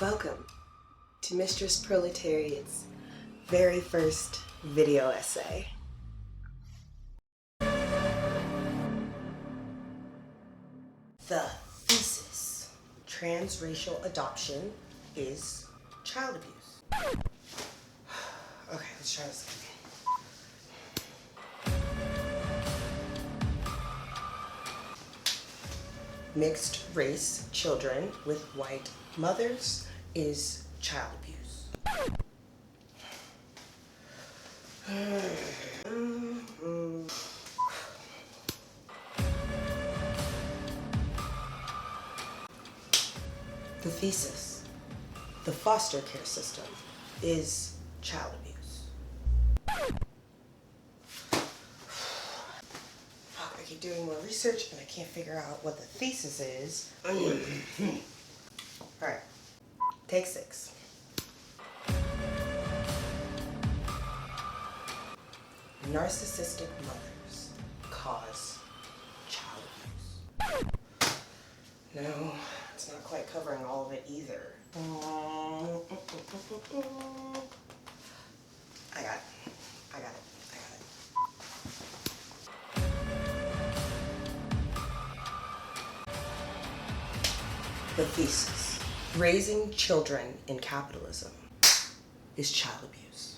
Welcome to Mistress Proletariat's very first video essay. The thesis: transracial adoption is child abuse. Okay, let's try this again. Mixed race children with white mothers is child abuse. The thesis: the foster care system is child abuse. I keep doing more research and I can't figure out what the thesis is. Alright, take 6. Narcissistic mothers cause child abuse. No, it's not quite covering all of it either. I got it. The thesis: raising children in capitalism is child abuse.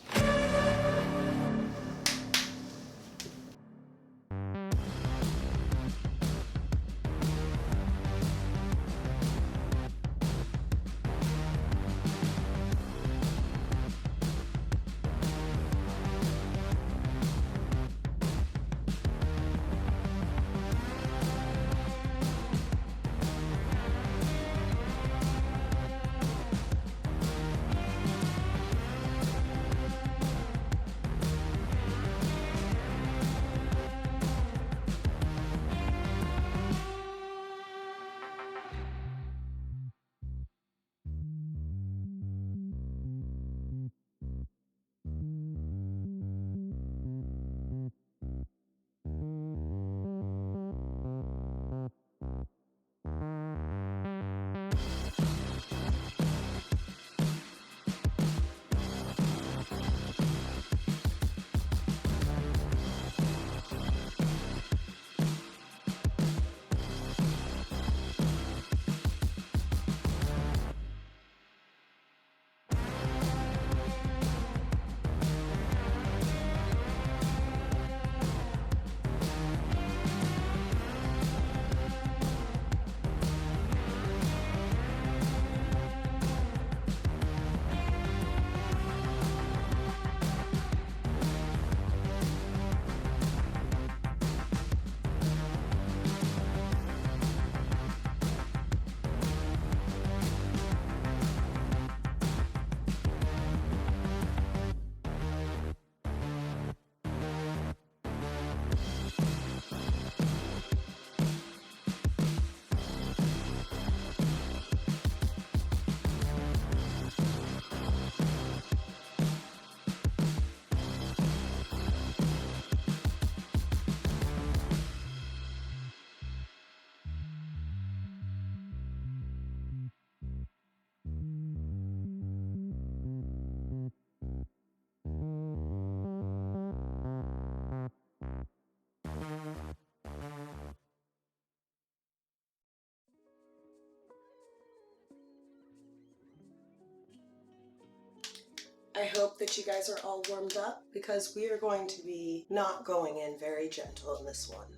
I hope that you guys are all warmed up because we are going to be not going in very gentle in this one.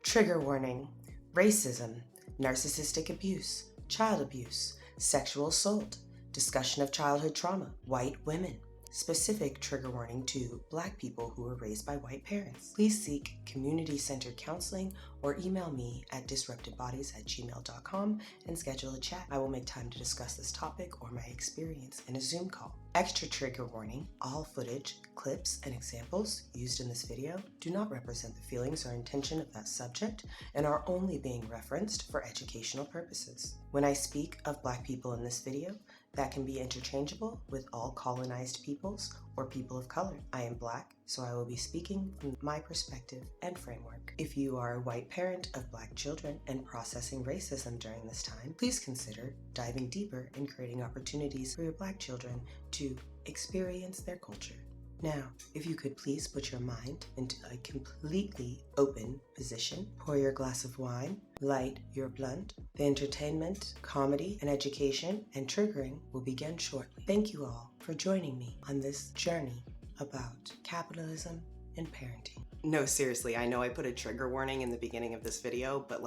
Trigger warning: racism, narcissistic abuse, child abuse, sexual assault, discussion of childhood trauma, white women. Specific trigger warning to Black people who were raised by white parents. Please seek community-centered counseling or email me at disruptedbodies@gmail.com and schedule a chat. I will make time to discuss this topic or my experience in a Zoom call. Extra trigger warning: all footage, clips, and examples used in this video do not represent the feelings or intention of that subject and are only being referenced for educational purposes. When I speak of Black people in this video, that can be interchangeable with all colonized peoples or people of color. I am Black, so I will be speaking from my perspective and framework. If you are a white parent of Black children and processing racism during this time, please consider diving deeper and creating opportunities for your Black children to experience their culture. Now, if you could please put your mind into a completely open position, pour your glass of wine, light your blunt. The entertainment, comedy, and education and triggering will begin shortly. Thank you all for joining me on this journey about capitalism and parenting. No, seriously, I know I put a trigger warning in the beginning of this video, but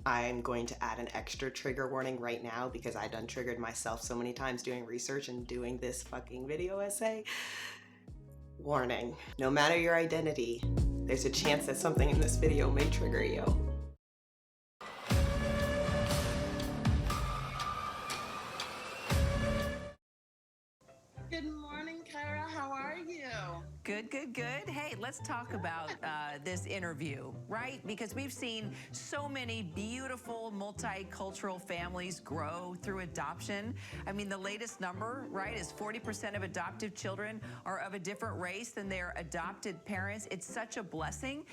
I'm going to add an extra trigger warning right now because I done triggered myself so many times doing research and doing this fucking video essay. Warning, no matter your identity, there's a chance that something in this video may trigger you. Good morning, Kyra. How are you? Good, good, good. Hey, let's talk about this interview, right? Because we've seen so many beautiful multicultural families grow through adoption. I mean, the latest number, right, is 40% of adoptive children are of a different race than their adopted parents. It's such a blessing.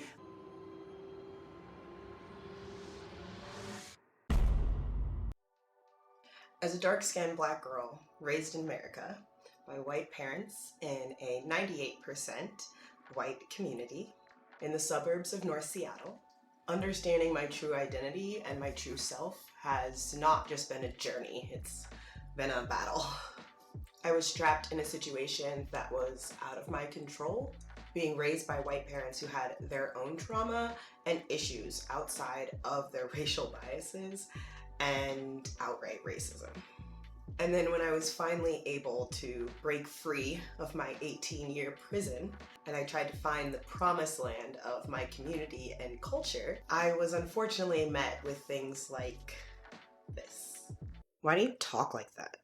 As a dark-skinned Black girl raised in America by white parents in a 98% white community in the suburbs of North Seattle, understanding my true identity and my true self has not just been a journey, it's been a battle. I was trapped in a situation that was out of my control, being raised by white parents who had their own trauma and issues outside of their racial biases and outright racism. And then when I was finally able to break free of my 18-year prison and I tried to find the promised land of my community and culture, I was unfortunately met with things like this. Why do you talk like that?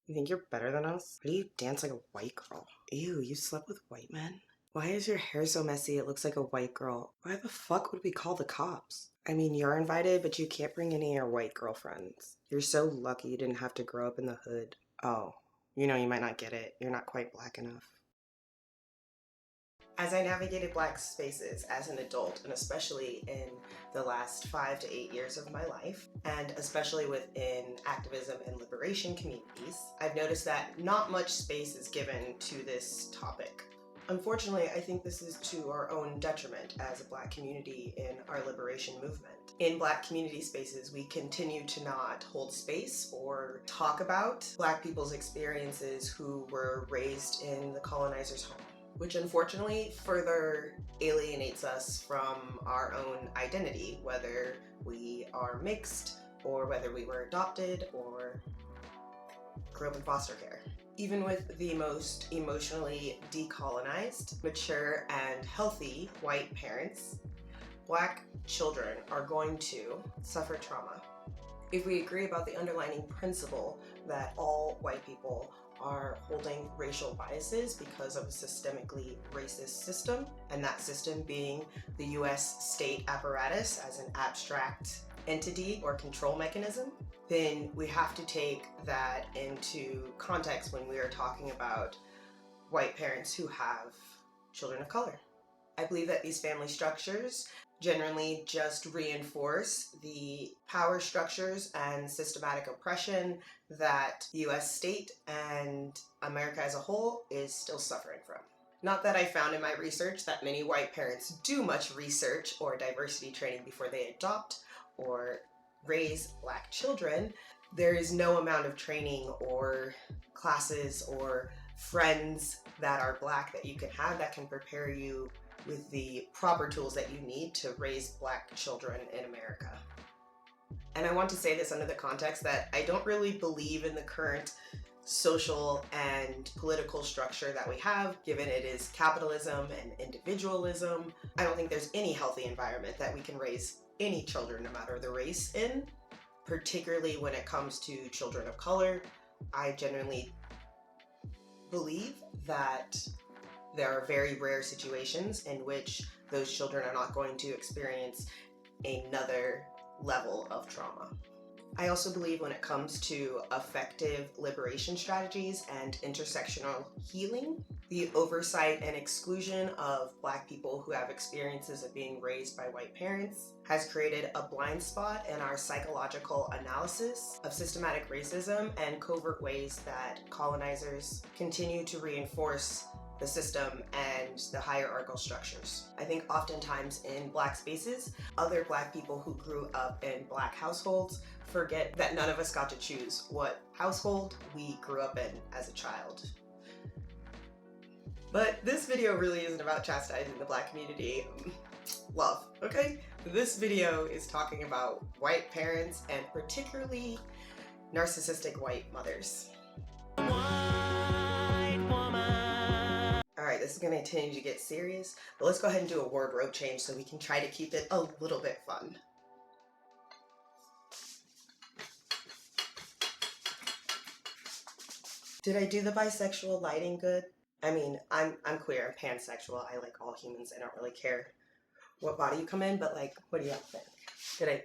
You think you're better than us? Why do you dance like a white girl? Ew, you slept with white men? Why is your hair so messy it looks like a white girl? Why the fuck would we call the cops? I mean, you're invited, but you can't bring any of your white girlfriends. You're so lucky you didn't have to grow up in the hood. Oh, you might not get it. You're not quite Black enough. As I navigated Black spaces as an adult, and especially in the last 5 to 8 years of my life, and especially within activism and liberation communities, I've noticed that not much space is given to this topic. Unfortunately, I think this is to our own detriment as a Black community in our liberation movement. In Black community spaces, we continue to not hold space or talk about Black people's experiences who were raised in the colonizer's home, which unfortunately further alienates us from our own identity, whether we are mixed or whether we were adopted or grew up in foster care. Even with the most emotionally decolonized, mature, and healthy white parents, Black children are going to suffer trauma. If we agree about the underlying principle that all white people are holding racial biases because of a systemically racist system, and that system being the US state apparatus as an abstract entity or control mechanism, then we have to take that into context when we are talking about white parents who have children of color. I believe that these family structures generally just reinforce the power structures and systematic oppression that the US state and America as a whole is still suffering from. Not that I found in my research that many white parents do much research or diversity training before they adopt or raise Black children. There is no amount of training or classes or friends that are Black that you can have that can prepare you with the proper tools that you need to raise Black children in America. And I want to say this under the context that I don't really believe in the current social and political structure that we have, given it is capitalism and individualism. I don't think there's any healthy environment that we can raise any children, no matter the race, in, particularly when it comes to children of color. I genuinely believe that there are very rare situations in which those children are not going to experience another level of trauma. I also believe when it comes to effective liberation strategies and intersectional healing, the oversight and exclusion of Black people who have experiences of being raised by white parents has created a blind spot in our psychological analysis of systematic racism and covert ways that colonizers continue to reinforce the system and the hierarchical structures. I think oftentimes in Black spaces, other Black people who grew up in Black households forget that none of us got to choose what household we grew up in as a child. But this video really isn't about chastising the Black community. Love, okay? This video is talking about white parents and particularly narcissistic white mothers. Alright, this is going to continue to get serious, but let's go ahead and do a wardrobe change so we can try to keep it a little bit fun. Did I do the bisexual lighting good? I mean, I'm queer, I'm pansexual, I like all humans, I don't really care what body you come in, but like, what do you think? Did I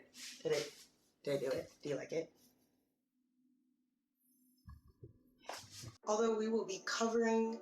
do it? Do you like it? Although we will be covering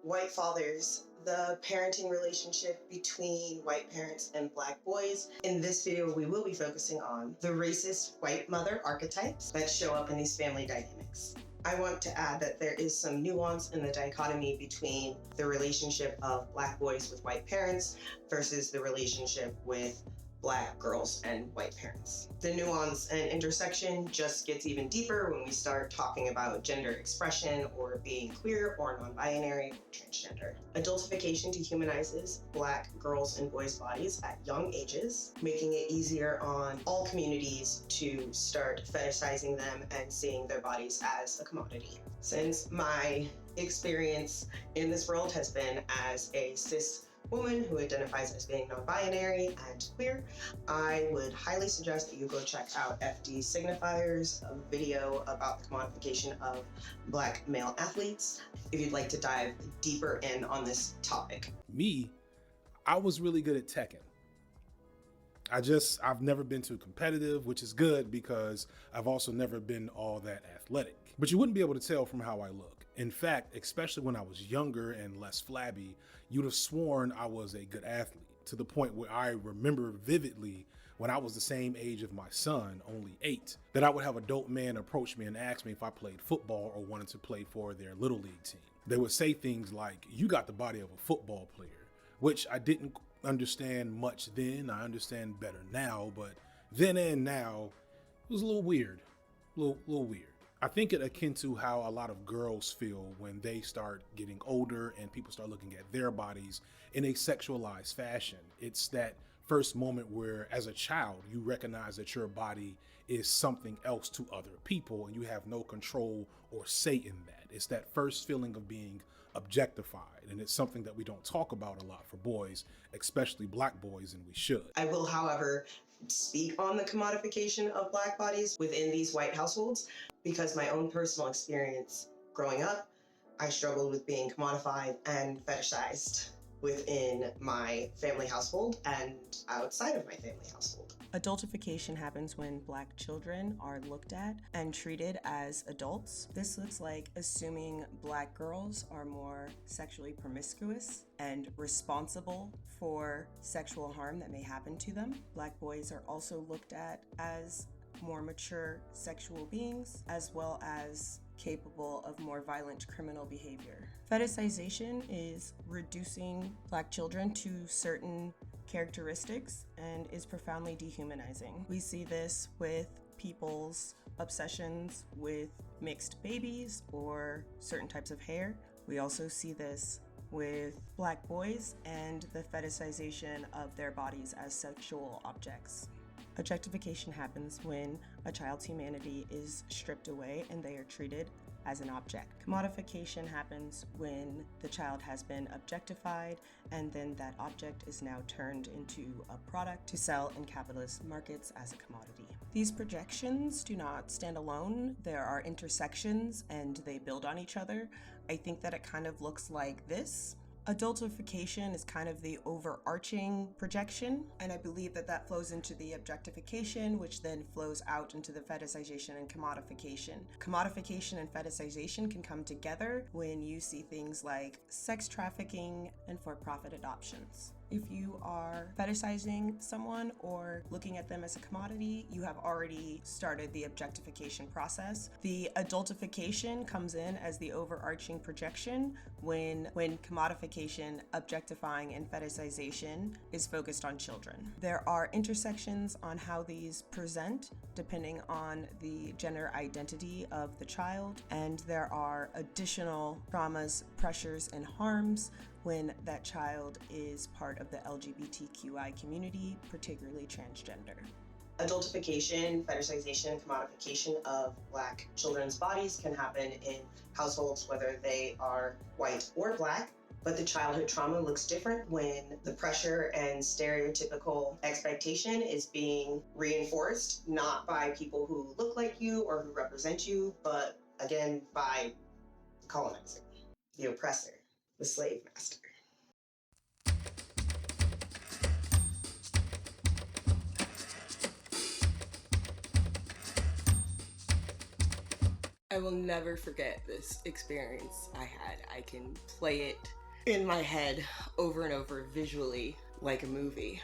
white fathers, the parenting relationship between white parents and Black boys, in this video we will be focusing on the racist white mother archetypes that show up in these family dynamics. I want to add that there is some nuance in the dichotomy between the relationship of Black boys with white parents versus the relationship with Black girls and white parents. The nuance and intersection just gets even deeper when we start talking about gender expression or being queer or non-binary or transgender. Adultification dehumanizes Black girls and boys' bodies at young ages, making it easier on all communities to start fetishizing them and seeing their bodies as a commodity. Since my experience in this world has been as a cis woman who identifies as being non-binary and queer, I would highly suggest that you go check out FD Signifier's video about the commodification of Black male athletes if you'd like to dive deeper in on this topic. Me, I was really good at Tekken. I've never been too competitive, which is good because I've also never been all that athletic. But you wouldn't be able to tell from how I look. In fact, especially when I was younger and less flabby, you'd have sworn I was a good athlete, to the point where I remember vividly when I was the same age of my son, only 8, that I would have adult men approach me and ask me if I played football or wanted to play for their little league team. They would say things like, "You got the body of a football player," which I didn't understand much then. I understand better now, but then and now it was a little weird, a little weird. I think it akin to how a lot of girls feel when they start getting older and people start looking at their bodies in a sexualized fashion. It's that first moment where, as a child, you recognize that your body is something else to other people and you have no control or say in that. It's that first feeling of being objectified, and it's something that we don't talk about a lot for boys, especially Black boys, and we should. I will, however, speak on the commodification of Black bodies within these white households because my own personal experience growing up, I struggled with being commodified and fetishized within my family household and outside of my family household. Adultification happens when Black children are looked at and treated as adults. This looks like assuming Black girls are more sexually promiscuous and responsible for sexual harm that may happen to them. Black boys are also looked at as more mature sexual beings, as well as capable of more violent criminal behavior. Fetishization is reducing Black children to certain characteristics and is profoundly dehumanizing. We see this with people's obsessions with mixed babies or certain types of hair. We also see this with Black boys and the fetishization of their bodies as sexual objects. Objectification happens when a child's humanity is stripped away and they are treated as an object. Commodification happens when the child has been objectified and then that object is now turned into a product to sell in capitalist markets as a commodity. These projections do not stand alone. There are intersections and they build on each other. I think that it kind of looks like this. Adultification is kind of the overarching projection, and I believe that that flows into the objectification, which then flows out into the fetishization and commodification. Commodification and fetishization can come together when you see things like sex trafficking and for-profit adoptions. If you are fetishizing someone or looking at them as a commodity, you have already started the objectification process. The adultification comes in as the overarching projection when commodification, objectifying, and fetishization is focused on children. There are intersections on how these present depending on the gender identity of the child, and there are additional traumas, pressures, and harms when that child is part of the LGBTQI community, particularly transgender. Adultification, fetishization, and commodification of Black children's bodies can happen in households whether they are white or Black, but the childhood trauma looks different when the pressure and stereotypical expectation is being reinforced, not by people who look like you or who represent you, but again, by the colonizer, the oppressor, the slave master. I will never forget this experience I had. I can play it in my head over and over visually like a movie.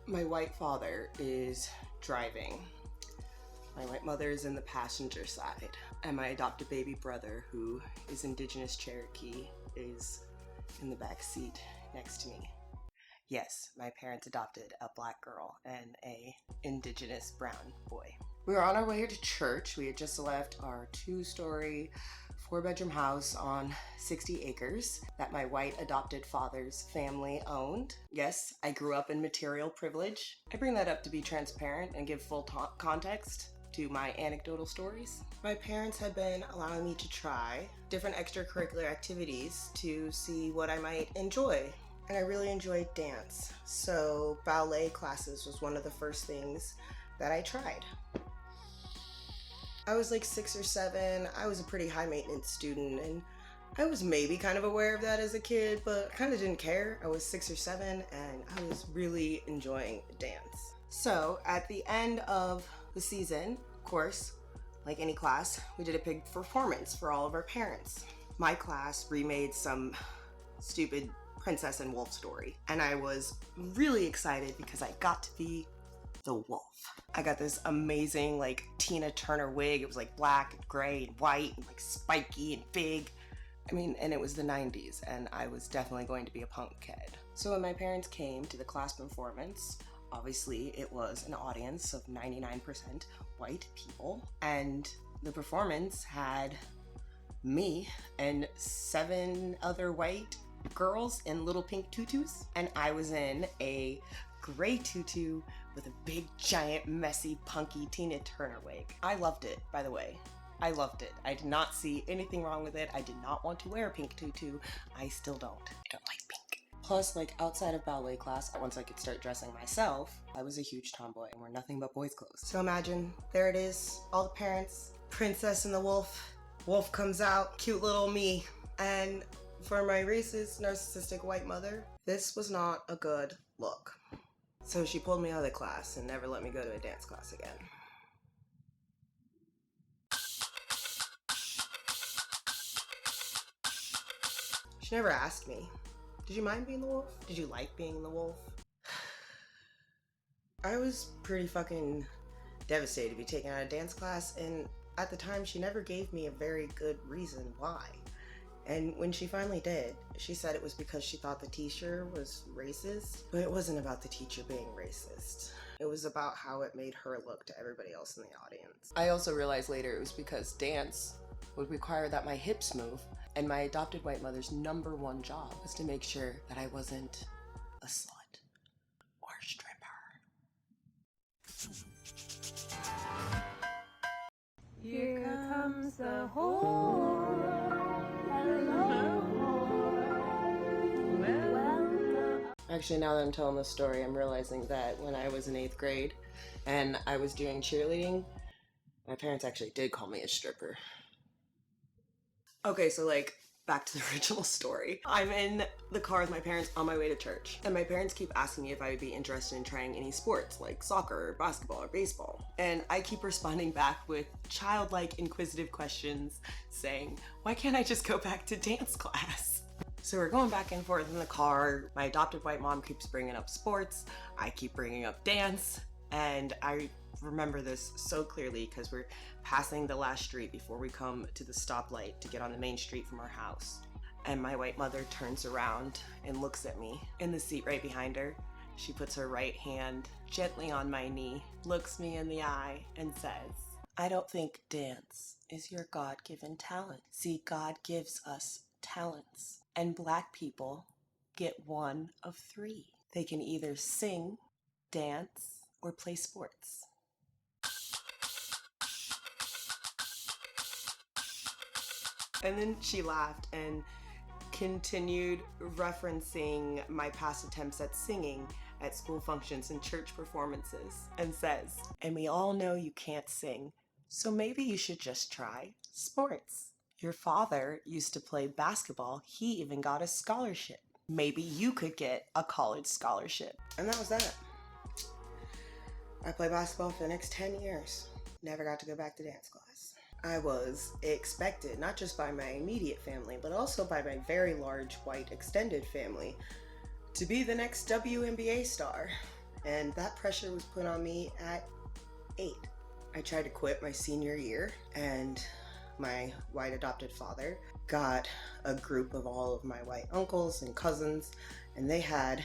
My white father is driving. My white mother is in the passenger side. And my adopted baby brother, who is Indigenous Cherokee, is in the back seat next to me. Yes, my parents adopted a Black girl and a Indigenous brown boy. We were on our way to church. We had just left our 2-story, 4-bedroom house on 60 acres that my white adopted father's family owned. Yes, I grew up in material privilege. I bring that up to be transparent and give full context to my anecdotal stories. My parents had been allowing me to try different extracurricular activities to see what I might enjoy. And I really enjoyed dance. So ballet classes was one of the first things that I tried. I was like 6 or 7. I was a pretty high maintenance student, and I was maybe kind of aware of that as a kid, but I kind of didn't care. I was 6 or 7 and I was really enjoying dance. So at the end of the season, of course, like any class, we did a big performance for all of our parents. My class remade some stupid Princess and Wolf story, and I was really excited because I got to be the wolf. I got this amazing like Tina Turner wig. It was like black and gray and white and like spiky and big. I mean, and it was the 90s, and I was definitely going to be a punk kid. So when my parents came to the class performance, obviously it was an audience of 99% white people, and the performance had me and 7 other white girls in little pink tutus, and I was in a gray tutu with a big, giant, messy, punky Tina Turner wig. I loved it, by the way. I loved it. I did not see anything wrong with it. I did not want to wear a pink tutu. I still don't. I don't like pink. Plus, like, outside of ballet class, once I could start dressing myself, I was a huge tomboy and wore nothing but boys' clothes. So imagine, there it is, all the parents, Princess and the Wolf. Wolf comes out, cute little me. And for my racist, narcissistic white mother, this was not a good look. So she pulled me out of the class and never let me go to a dance class again. She never asked me, did you mind being the wolf? Did you like being the wolf? I was pretty fucking devastated to be taken out of dance class, and at the time she never gave me a very good reason why. And when she finally did, she said it was because she thought the teacher was racist, but it wasn't about the teacher being racist. It was about how it made her look to everybody else in the audience. I also realized later it was because dance would require that my hips move, and my adopted white mother's #1 job was to make sure that I wasn't a slut or a stripper. Here comes the whore. Actually, now that I'm telling this story, I'm realizing that when I was in 8th grade and I was doing cheerleading, my parents actually did call me a stripper. Okay, so like back to the original story. I'm in the car with my parents on my way to church, and my parents keep asking me if I would be interested in trying any sports like soccer or basketball or baseball. And I keep responding back with childlike inquisitive questions saying, why can't I just go back to dance class? So we're going back and forth in the car. My adopted white mom keeps bringing up sports. I keep bringing up dance. And I remember this so clearly because we're passing the last street before we come to the stoplight to get on the main street from our house. And my white mother turns around and looks at me in the seat right behind her. She puts her right hand gently on my knee, looks me in the eye, and says, I don't think dance is your God-given talent. See, God gives us talents, and Black people get one of three. They can either sing, dance, or play sports. And then she laughed and continued referencing my past attempts at singing at school functions and church performances and says, and we all know you can't sing, so maybe you should just try sports. Your father used to play basketball. He even got a scholarship. Maybe you could get a college scholarship. And that was that. I played basketball for the next 10 years. Never got to go back to dance class. I was expected, not just by my immediate family, but also by my very large white extended family, to be the next WNBA star. And that pressure was put on me at 8. I tried to quit my senior year, and my white adopted father got a group of all of my white uncles and cousins, and they had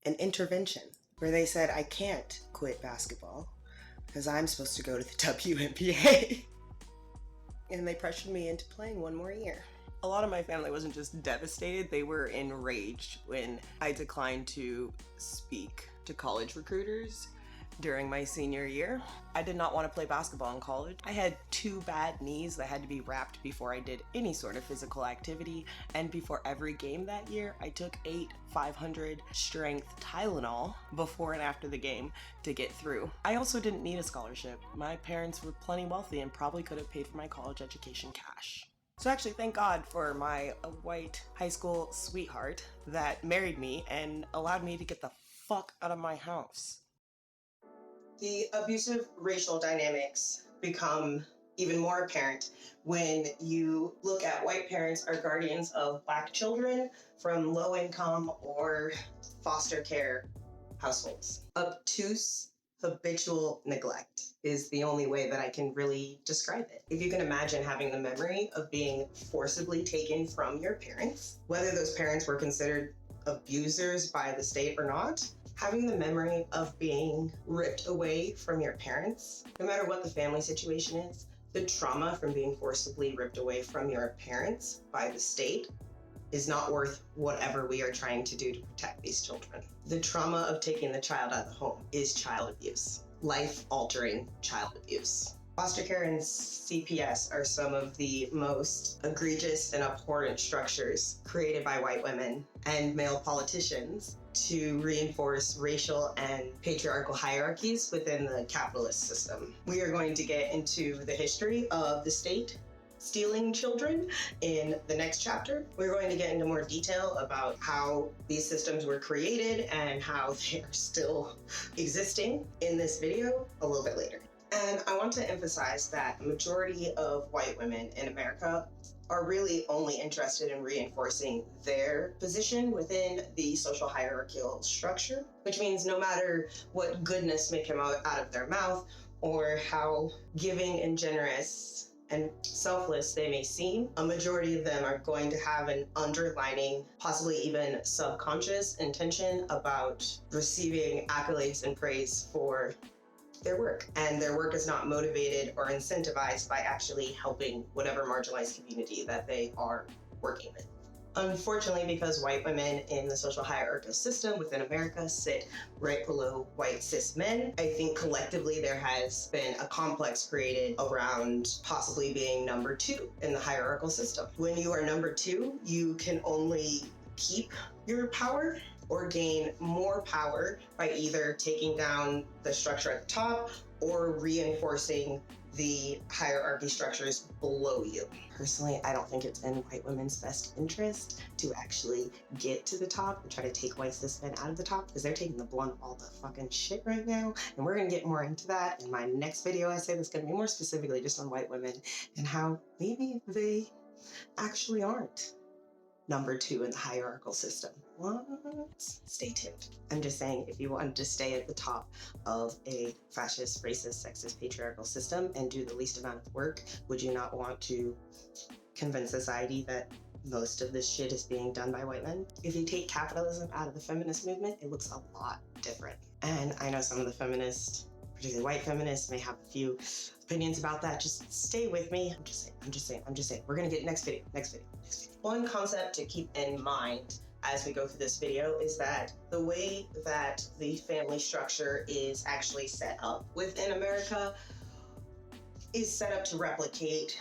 an intervention where they said I can't quit basketball because I'm supposed to go to the WNBA. And they pressured me into playing one more year. A lot of my family wasn't just devastated, they were enraged when I declined to speak to college recruiters during my senior year. I did not want to play basketball in college. I had 2 bad knees that had to be wrapped before I did any sort of physical activity, and before every game that year, I took 8 500 strength Tylenol before and after the game to get through. I also didn't need a scholarship. My parents were plenty wealthy and probably could have paid for my college education cash. So actually, thank God for my white high school sweetheart that married me and allowed me to get the fuck out of my house. The abusive racial dynamics become even more apparent when you look at white parents are guardians of Black children from low-income or foster care households. Obtuse, habitual neglect is the only way that I can really describe it. If you can imagine having the memory of being forcibly taken from your parents, whether those parents were considered abusers by the state or not, having the memory of being ripped away from your parents, no matter what the family situation is, the trauma from being forcibly ripped away from your parents by the state is not worth whatever we are trying to do to protect these children. The trauma of taking the child out of the home is child abuse, life-altering child abuse. Foster care and CPS are some of the most egregious and abhorrent structures created by white women and male politicians to reinforce racial and patriarchal hierarchies within the capitalist system. We are going to get into the history of the state stealing children in the next chapter. We're going to get into more detail about how these systems were created and how they are still existing in this video a little bit later. And I want to emphasize that the majority of white women in America are really only interested in reinforcing their position within the social hierarchical structure, which means no matter what goodness may come out of their mouth or how giving and generous and selfless they may seem, a majority of them are going to have an underlining, possibly even subconscious intention about receiving accolades and praise for their work. And their work is not motivated or incentivized by actually helping whatever marginalized community that they are working with. Unfortunately, because white women in the social hierarchical system within America sit right below white cis men, I think collectively there has been a complex created around possibly being number 2 in the hierarchical system. When you are number 2, you can only keep your power or gain more power by either taking down the structure at the top or reinforcing the hierarchy structures below you. Personally, I don't think it's in white women's best interest to actually get to the top and try to take white cis men out of the top, because they're taking the blunt of all the fucking shit right now. And we're gonna get more into that in my next video essay that's gonna be more specifically just on white women and how maybe they actually aren't number 2 in the hierarchical system. What? Stay tuned. I'm just saying, if you wanted to stay at the top of a fascist, racist, sexist, patriarchal system and do the least amount of work, would you not want to convince society that most of this shit is being done by white men? If you take capitalism out of the feminist movement, it looks a lot different. And I know some of the feminists, particularly white feminists, may have a few opinions about that. Just stay with me. I'm just saying. We're gonna get next video. One concept to keep in mind as we go through this video is that the way that the family structure is actually set up within America is set up to replicate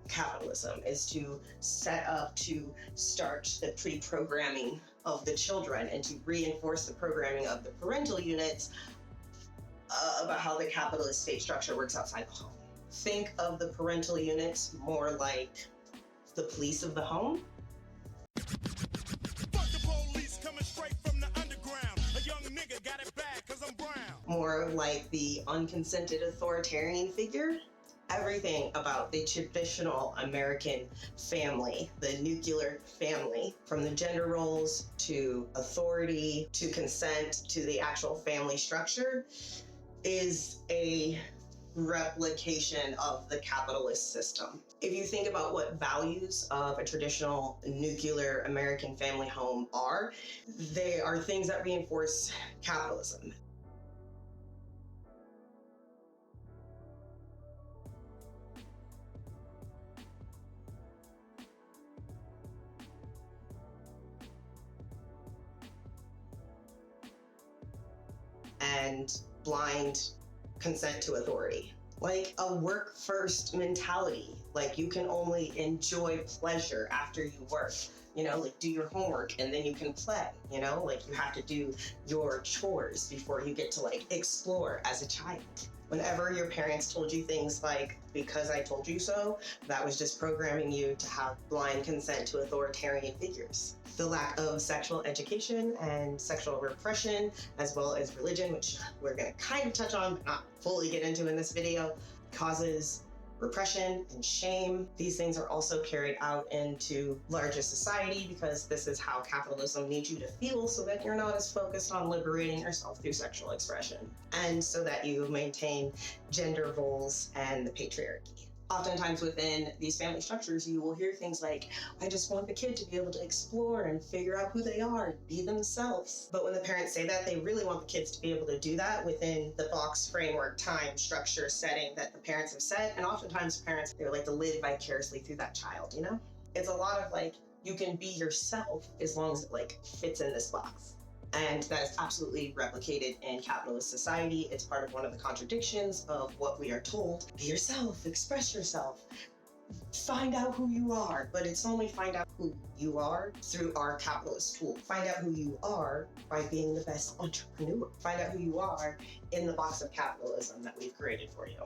capitalism, is to set up to start the pre-programming of the children and to reinforce the programming of the parental units about how the capitalist state structure works outside the home. Think of the parental units more like the police of the home. Fuck the police coming straight from the underground. A young nigga got it bad 'cause I'm brown. More like the unconsented authoritarian figure. Everything about the traditional American family, the nuclear family, from the gender roles to authority to consent to the actual family structure, is a replication of the capitalist system. If you think about what values of a traditional nuclear American family home are, they are things that reinforce capitalism. And blind consent to authority. Like a work first mentality. Like you can only enjoy pleasure after you work. You know, like do your homework and then you can play, you know? Like you have to do your chores before you get to like explore as a child. Whenever your parents told you things like, because I told you so, that was just programming you to have blind consent to authoritarian figures. The lack of sexual education and sexual repression, as well as religion, which we're gonna kind of touch on, but not fully get into in this video, causes repression and shame. These things are also carried out into larger society because this is how capitalism needs you to feel so that you're not as focused on liberating yourself through sexual expression, and so that you maintain gender roles and the patriarchy. Oftentimes within these family structures, you will hear things like, I just want the kid to be able to explore and figure out who they are and be themselves. But when the parents say that, they really want the kids to be able to do that within the box, framework, time, structure, setting that the parents have set. And oftentimes parents, they would like to live vicariously through that child, you know? It's a lot of like, you can be yourself as long as it like fits in this box. And that is absolutely replicated in capitalist society. It's part of one of the contradictions of what we are told. Be yourself, express yourself, find out who you are. But it's only find out who you are through our capitalist tool. Find out who you are by being the best entrepreneur. Find out who you are in the box of capitalism that we've created for you.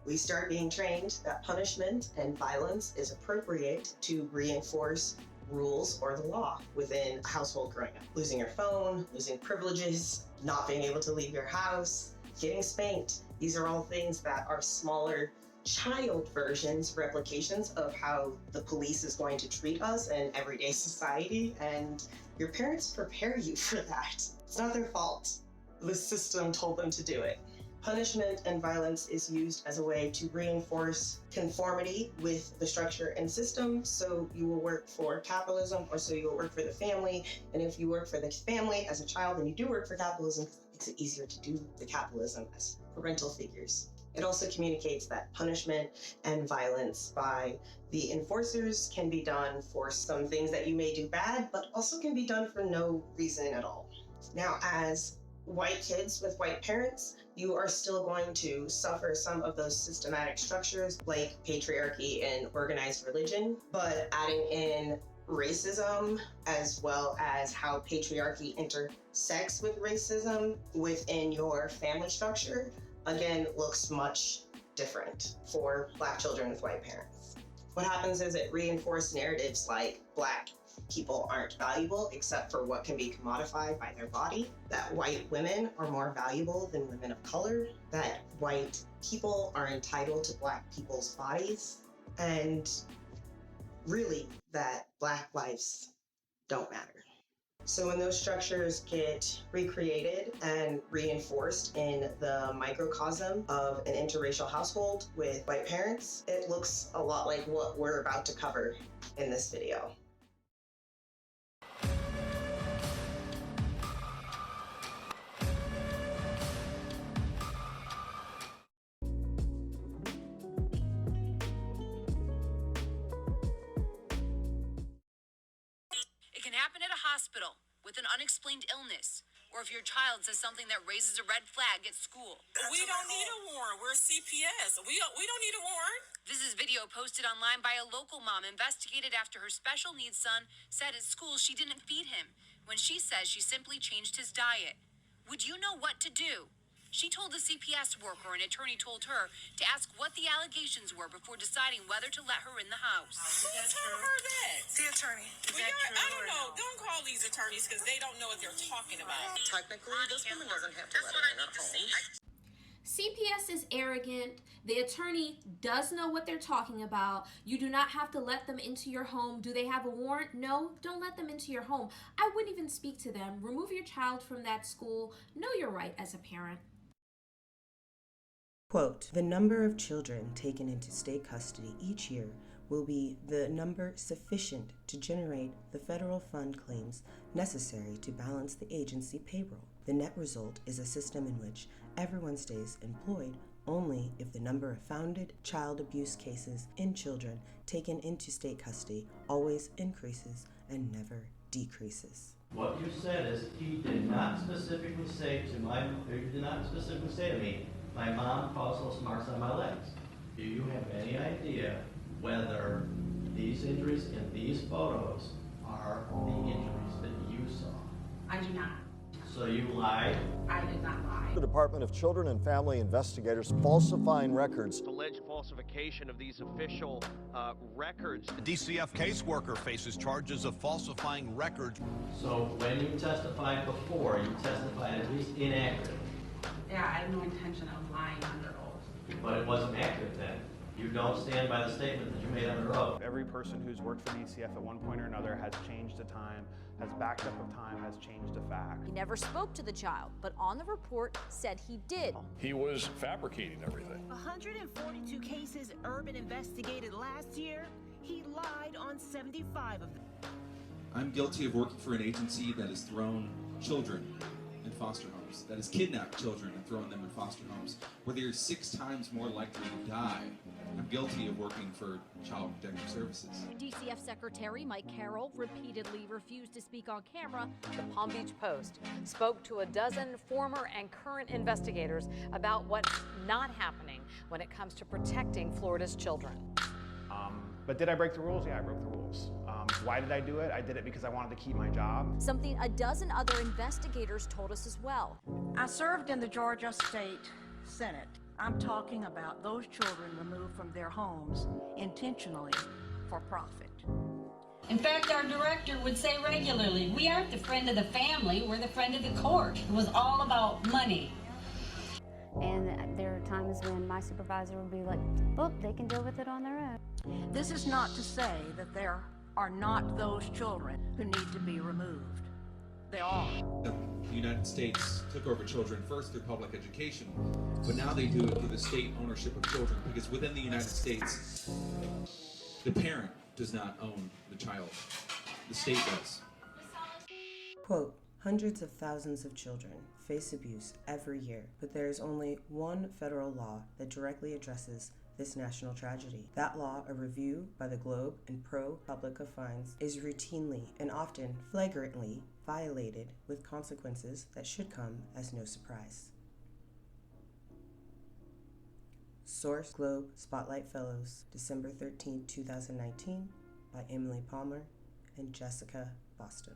We start being trained that punishment and violence is appropriate to reinforce rules or the law within a household growing up. Losing your phone, losing privileges, not being able to leave your house, getting spanked. These are all things that are smaller child versions, replications of how the police is going to treat us in everyday society. And your parents prepare you for that. It's not their fault. The system told them to do it. Punishment and violence is used as a way to reinforce conformity with the structure and system. So you will work for capitalism, or so you will work for the family. And if you work for the family as a child, then you do work for capitalism because it makes it easier to do the capitalism as parental figures. It also communicates that punishment and violence by the enforcers can be done for some things that you may do bad, but also can be done for no reason at all. Now, as white kids with white parents, you are still going to suffer some of those systematic structures like patriarchy and organized religion, but adding in racism as well as how patriarchy intersects with racism within your family structure, again, looks much different for Black children with white parents. What happens is it reinforced narratives like Black people aren't valuable except for what can be commodified by their body, that white women are more valuable than women of color, that white people are entitled to Black people's bodies, and really that Black lives don't matter. So when those structures get recreated and reinforced in the microcosm of an interracial household with white parents, it looks a lot like what we're about to cover in this video. It can happen at a hospital with an unexplained illness, or if your child says something that raises a red flag at school. We don't need a warrant. We're CPS. We don't need a warrant. This is video posted online by a local mom investigated after her special needs son said at school she didn't feed him when she says she simply changed his diet. Would you know what to do? She told the CPS worker an attorney told her to ask what the allegations were before deciding whether to let her in the house. Who told her that? The attorney. I don't know. Don't call these attorneys because they don't know what they're talking about. Technically, this woman doesn't have to let her in her home. CPS is arrogant. The attorney does know what they're talking about. You do not have to let them into your home. Do they have a warrant? No, don't let them into your home. I wouldn't even speak to them. Remove your child from that school. Know your right as a parent. Quote, the number of children taken into state custody each year will be the number sufficient to generate the federal fund claims necessary to balance the agency payroll. The net result is a system in which everyone stays employed only if the number of founded child abuse cases in children taken into state custody always increases and never decreases. What you said is he did not specifically say to me, my mom caused those marks on my legs. Do you have any idea whether these injuries in these photos are the injuries that you saw? I do not. So you lied? I did not lie. The Department of Children and Family investigators falsifying records. Alleged falsification of these official records. The DCF caseworker faces charges of falsifying records. So when you testified before, you testified at least inaccurately. Yeah, I had no intention of lying under oath. But it wasn't accurate then. You don't stand by the statement that you made under oath. Every person who's worked for DCF at one point or another has changed a time, has backed up a time, has changed a fact. He never spoke to the child, but on the report said he did. He was fabricating everything. 142 cases Urban investigated last year. He lied on 75 of them. I'm guilty of working for an agency that has thrown children in foster homes, that has kidnapped children and thrown them in foster homes, where they're 6 times more likely to die. I'm guilty of working for Child Protective Services. DCF Secretary Mike Carroll repeatedly refused to speak on camera. The Palm Beach Post spoke to a dozen former and current investigators about what's not happening when it comes to protecting Florida's children. But did I break the rules? Yeah, I broke the rules. Why did I do it? I did it because I wanted to keep my job. Something a dozen other investigators told us as well. I served in the Georgia State Senate. I'm talking about those children removed from their homes intentionally for profit. In fact, our director would say regularly, we aren't the friend of the family, we're the friend of the court. It was all about money. And there are times when my supervisor would be like, oh, they can deal with it on their own. This is not to say that there are not those children who need to be removed. There are. The United States took over children first through public education, but now they do it through the state ownership of children, because within the United States, the parent does not own the child. The state does. Quote, hundreds of thousands of children face abuse every year, but there is only one federal law that directly addresses this national tragedy. That law, a review by the Globe and ProPublica finds, is routinely and often flagrantly violated with consequences that should come as no surprise. Source: Globe Spotlight Fellows, December 13, 2019, by Emily Palmer and Jessica Boston.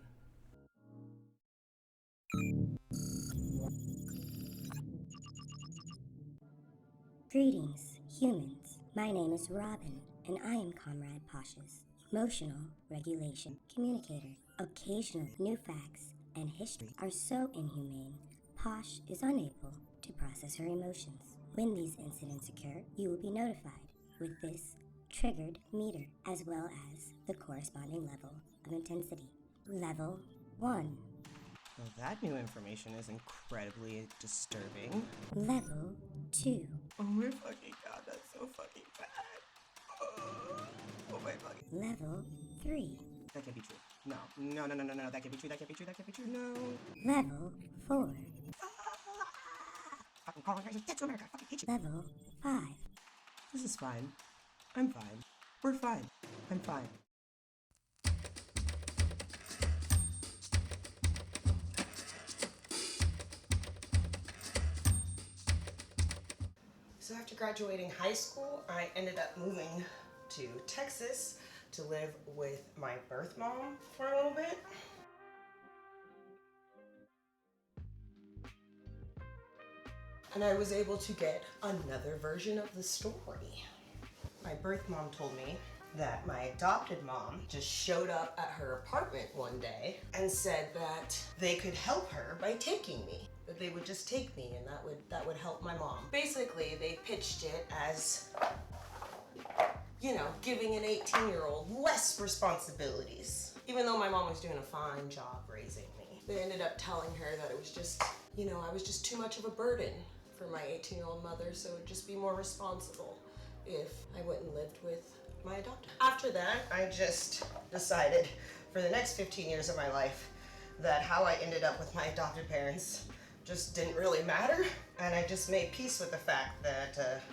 Greetings. Humans, my name is Robin, and I am Comrade Posh's emotional regulation communicator. Occasionally, new facts and history are so inhumane, Posh is unable to process her emotions. When these incidents occur, you will be notified with this triggered meter, as well as the corresponding level of intensity. Level 1. Well, that new information is incredibly disturbing. Level 2. Oh my fucking god, that's so fucking bad. Oh my fucking... Level 3. That can't be true. No, that can't be true, that can't be true, that can't be true, no. Level 4. Fucking calling guys, get to America, I fucking hate you. Level 5. This is fine. I'm fine. We're fine. I'm fine. So after graduating high school, I ended up moving to Texas to live with my birth mom for a little bit. And I was able to get another version of the story. My birth mom told me that my adopted mom just showed up at her apartment one day and said that they could help her by taking me. That they would just take me and that would help my mom. Basically, they pitched it as, you know, giving an 18-year-old less responsibilities. Even though my mom was doing a fine job raising me. They ended up telling her that it was just, you know, I was just too much of a burden for my 18-year-old mother, so it would just be more responsible if I went and lived with my adopted. After that, I just decided for the next 15 years of my life that how I ended up with my adopted parents just didn't really matter, and I just made peace with the fact that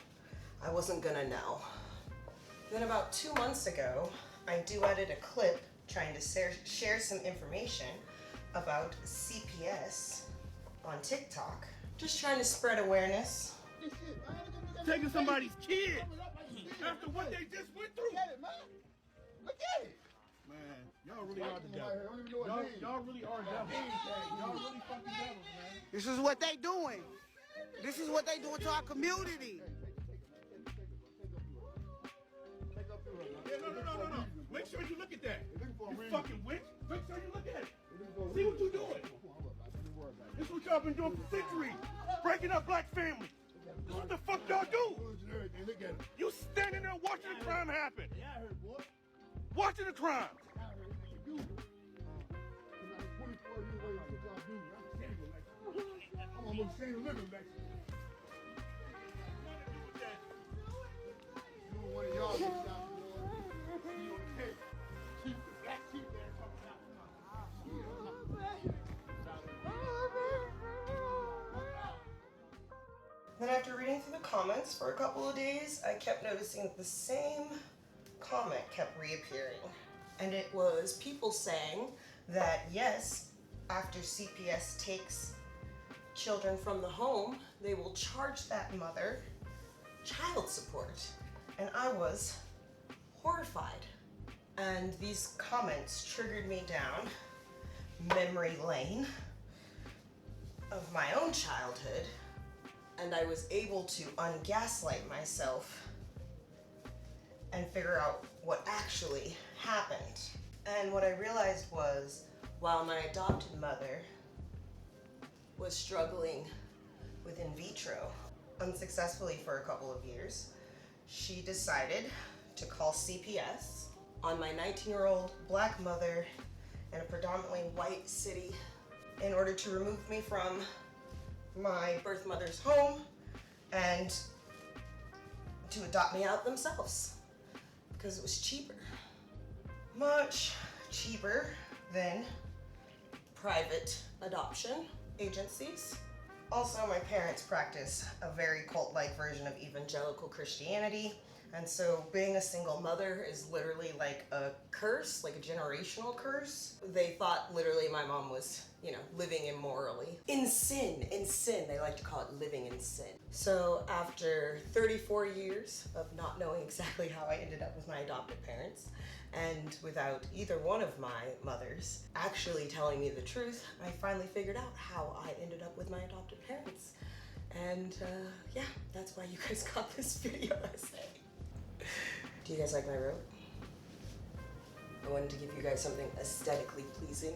I wasn't gonna know. Then about 2 months ago, I duetted a clip trying to share some information about CPS on TikTok. Just trying to spread awareness. Taking somebody's kid after what they just went through. Look at it. Man, y'all really are the devil. Y'all really are devils. Y'all really fucking devils, man. This is what they doing. This is what they doing to our community. Yeah, no. Make sure you look at that. You fucking witch. Make sure you look at it. See what you doing. This is what y'all been doing for centuries. Breaking up black families. This is what the fuck y'all do. You standing there watching the crime happen. Yeah, I heard, boy. Watching the crime. I'm almost ashamed of living back there. You one of y'all get out there, you on the case. Keep the black sheep there talking about. Then after reading through the comments for a couple of days, I kept noticing that the same comment kept reappearing. And it was people saying that yes, after CPS takes children from the home, they will charge that mother child support. And I was horrified. And these comments triggered me down memory lane of my own childhood. And I was able to ungaslight myself and figure out what actually happened. And what I realized was, while my adopted mother was struggling with in vitro unsuccessfully for a couple of years, she decided to call CPS on my 19-year-old black mother in a predominantly white city in order to remove me from my birth mother's home and to adopt me out themselves because it was cheaper. Much cheaper than private adoption agencies. Also, my parents practice a very cult-like version of evangelical Christianity, and so being a single mother is literally like a curse, like a generational curse. They thought literally my mom was, you know, living immorally. In sin. They like to call it living in sin. So after 34 years of not knowing exactly how I ended up with my adopted parents, and without either one of my mothers actually telling me the truth, I finally figured out how I ended up with my adopted parents. And yeah, that's why you guys got this video essay. Do you guys like my room? I wanted to give you guys something aesthetically pleasing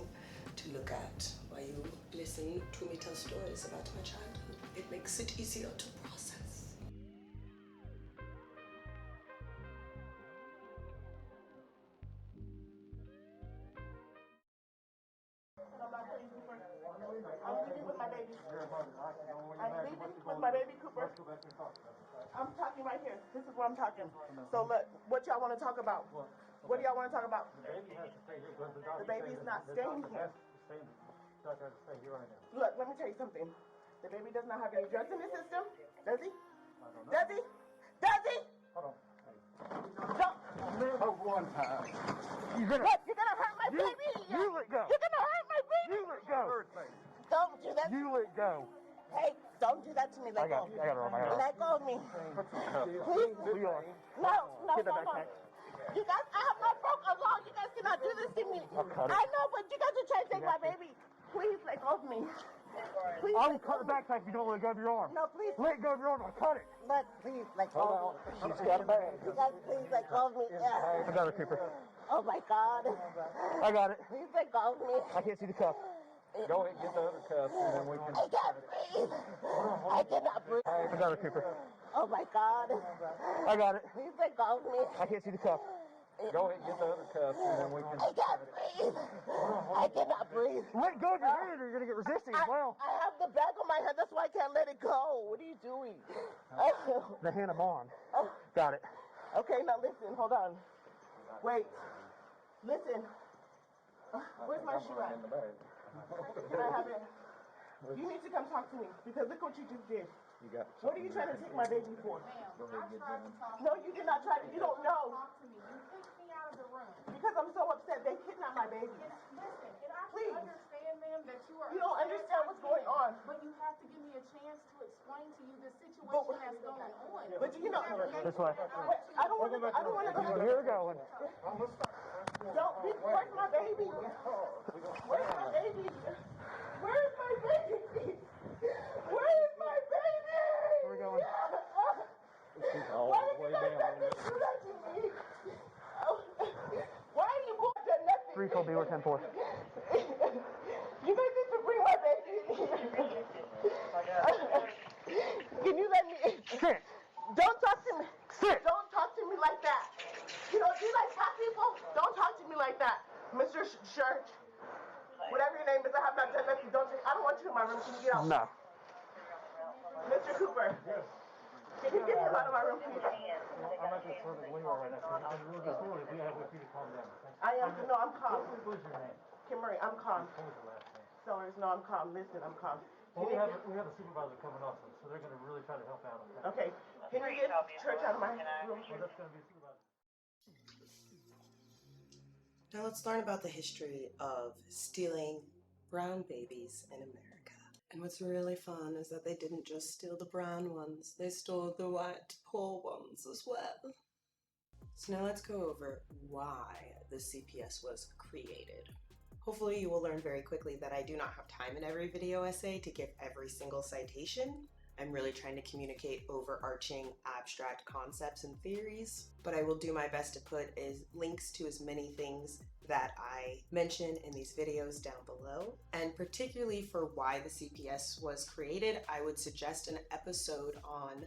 to look at while you listen to me tell stories about my childhood. It makes it easier to process. I'm leaving with my baby. I'm leaving with my baby Cooper. I'm talking right here. This is what I'm talking. So look, what y'all want to talk about? What do y'all want to talk about? The baby's not staying here. Look, let me tell you something. The baby does not have any drugs in his system. Does he? Does he? Does he? Hold on. Don't. One time. Look, you're gonna hurt my baby. You let go. You're gonna hurt my baby. You let go. Don't do that. You let go. Hey, don't do that to me. Let go. I got it on my head. Let go of me. Please. No, Get the no. backpack. You guys, I have not broke a law. You guys cannot do this to me. I'll cut it. I know, but you guys are trying to take my baby. Please let go of me. Please. I will cut the backpack if you don't let go of your arm. No, please. Let go of your arm. I'll cut it. Please let go of me. She's got a bag. You guys, please let go of me. I got it, Cooper. Oh my God. I got it. Please let go of me. I can't see the cuff. Go ahead and get the other cuff, and then we can. I can't breathe. I cannot breathe. I got it, Cooper. Oh my God. I got it. Please let go of me. I can't see the cuff. Go ahead and get the other cuff, and then we can. I can't breathe. I cannot breathe. Let go of your hand, or you're gonna get resisting as well. I have the bag on my head. That's why I can't let it go. What are you doing? The hand I'm on. Got it. Okay, now listen. Hold on. Wait. Listen. Where's my shoe at? Can I have it? You need to come talk to me because look what you just did. You got it. What are you trying to take my baby for? Go ahead and get done. No, you did not try to. You don't know. Talk to me. You kicked me out of the room. Because I'm so upset. They kidnapped my baby. Listen, and I Please. understand, ma'am, that you are. You don't understand what's going on. But you have to give me a chance to explain to you the situation that's going on. But you know, This way. I don't want to. I don't want to go. Here we go. Don't. Where's my baby? Where's my baby? Where's my baby? Where is my baby? Where are we going? Why did you guys do that to me? Why are you going to nothing? 3 B or 10-4. You guys need to bring my baby in here. Can you let me? Sit. Don't talk to me. Sit. Don't talk to me like that. You know, do you like fat people? Don't talk to me like that, Mr. Church. Whatever your name is, I have not done nothing. I don't want you in my room. Can you get out? No. Mr. Cooper. Can you get him out of my room, please? I'm at this sort of window right now. I'm a little disordered. We have to calm down. I am. No, I'm calm. What's your name? Kimberly, I'm calm. What was your last name? Sellers, no, I'm calm. Listen, I'm calm. Well, we have a supervisor coming up, so they're going to really try to help out. Okay. Can you get Church out of my room? Well, that's going to be a supervisor. Now let's learn about the history of stealing brown babies in America. And what's really fun is that they didn't just steal the brown ones, they stole the white poor ones as well. So now let's go over why the CPS was created. Hopefully you will learn very quickly that I do not have time in every video essay to give every single citation. I'm really trying to communicate overarching abstract concepts and theories, but I will do my best to put links to as many things that I mention in these videos down below. And particularly for why the CPS was created, I would suggest an episode on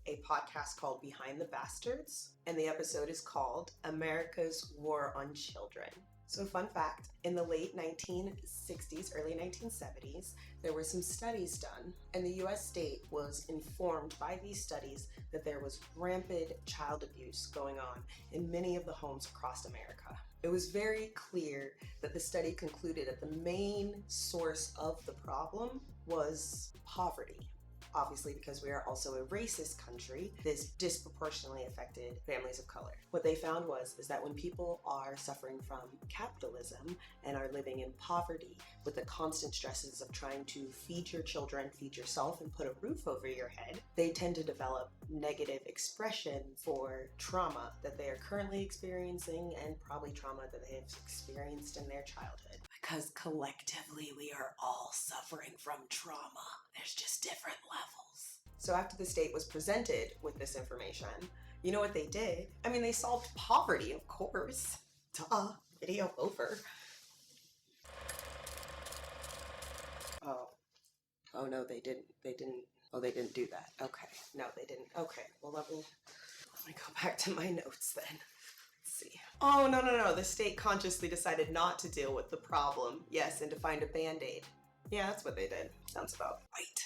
a podcast called Behind the Bastards, and the episode is called America's War on Children. So fun fact, in the late 1960s, early 1970s, there were some studies done, and the US state was informed by these studies that there was rampant child abuse going on in many of the homes across America. It was very clear that the study concluded that the main source of the problem was poverty. Obviously, because we are also a racist country, this disproportionately affected families of color. What they found is that when people are suffering from capitalism and are living in poverty with the constant stresses of trying to feed your children, feed yourself, and put a roof over your head, they tend to develop negative expression for trauma that they are currently experiencing and probably trauma that they have experienced in their childhood. Because collectively we are all suffering from trauma. There's just different levels. So after the state was presented with this information, you know what they did? I mean, they solved poverty, of course. Duh, video over. Oh no, they didn't. Oh, they didn't do that. Okay, no, they didn't. Okay, well let me go back to my notes then. Let's see. Oh, no. The state consciously decided not to deal with the problem. Yes, and to find a band-aid. Yeah, that's what they did. Sounds about right.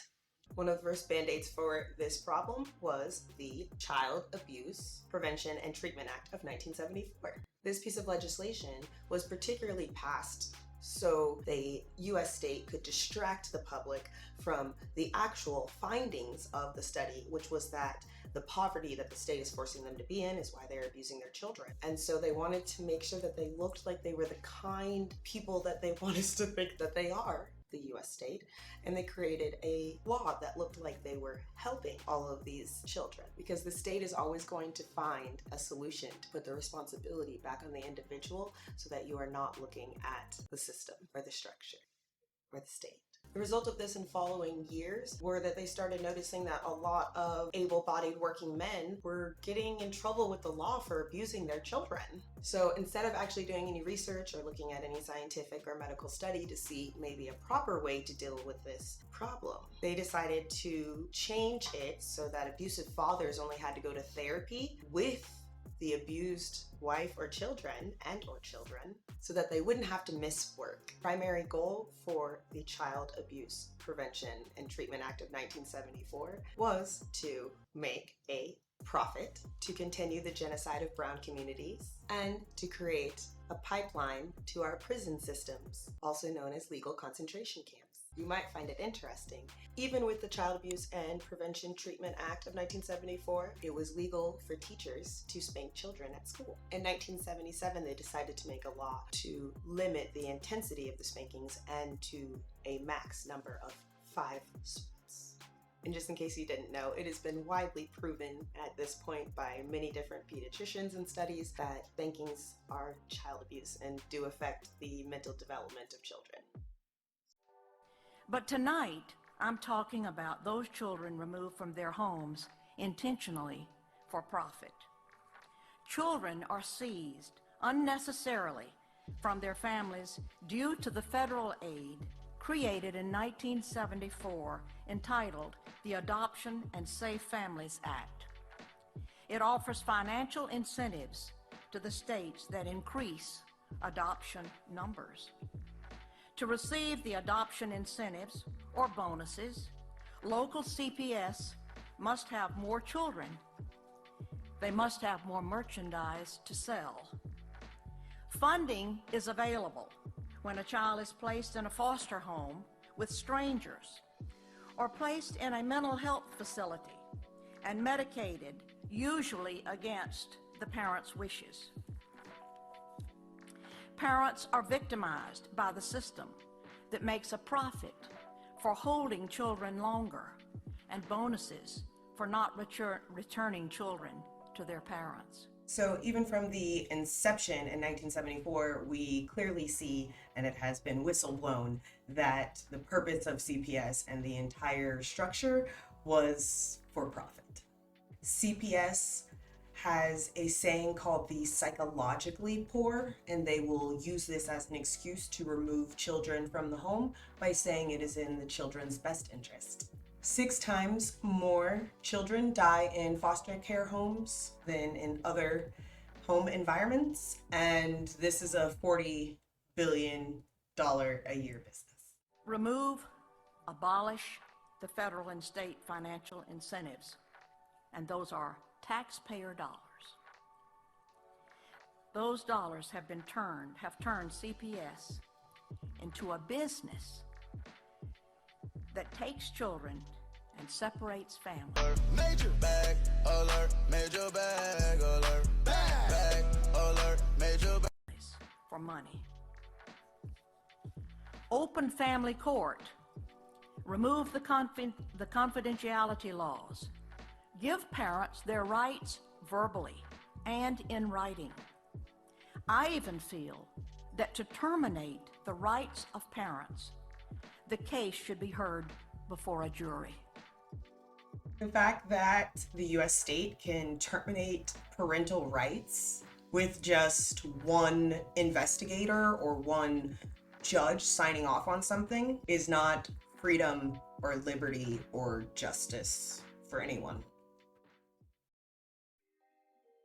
One of the first band-aids for this problem was the Child Abuse Prevention and Treatment Act of 1974. This piece of legislation was particularly passed so the US state could distract the public from the actual findings of the study, which was that the poverty that the state is forcing them to be in is why they're abusing their children. And so they wanted to make sure that they looked like they were the kind people that they want us to think that they are, the US state, and they created a law that looked like they were helping all of these children, because the state is always going to find a solution to put the responsibility back on the individual so that you are not looking at the system or the structure or the state. The result of this in following years were that they started noticing that a lot of able-bodied working men were getting in trouble with the law for abusing their children. So instead of actually doing any research or looking at any scientific or medical study to see maybe a proper way to deal with this problem, they decided to change it so that abusive fathers only had to go to therapy with the abused wife or children so that they wouldn't have to miss work. Primary goal for the Child Abuse Prevention and Treatment Act of 1974 was to make a profit, to continue the genocide of brown communities, and to create a pipeline to our prison systems, also known as legal concentration camps. You might find it interesting. Even with the Child Abuse and Prevention Treatment Act of 1974, it was legal for teachers to spank children at school. In 1977, they decided to make a law to limit the intensity of the spankings and to a max number of 5 swats. And just in case you didn't know, it has been widely proven at this point by many different pediatricians and studies that spankings are child abuse and do affect the mental development of children. But tonight, I'm talking about those children removed from their homes intentionally for profit. Children are seized unnecessarily from their families due to the federal aid created in 1974 entitled the Adoption and Safe Families Act. It offers financial incentives to the states that increase adoption numbers. To receive the adoption incentives or bonuses, local CPS must have more children. They must have more merchandise to sell. Funding is available when a child is placed in a foster home with strangers or placed in a mental health facility and medicated, usually against the parents' wishes. Parents are victimized by the system that makes a profit for holding children longer and bonuses for not returning children to their parents. So even from the inception in 1974, we clearly see, and it has been whistleblown, that the purpose of CPS and the entire structure was for profit. CPS has a saying called the psychologically poor, and they will use this as an excuse to remove children from the home by saying it is in the children's best interest. 6 times more children die in foster care homes than in other home environments, and this is a $40 billion a year business. Remove, abolish the federal and state financial incentives, and those are taxpayer dollars. Those dollars have turned CPS into a business that takes children and separates families. Major bag alert, major bag alert, bag alert, major bag. For money. Open family court. Remove the confidentiality laws. Give parents their rights verbally and in writing. I even feel that to terminate the rights of parents, the case should be heard before a jury. The fact that the US state can terminate parental rights with just one investigator or one judge signing off on something is not freedom or liberty or justice for anyone.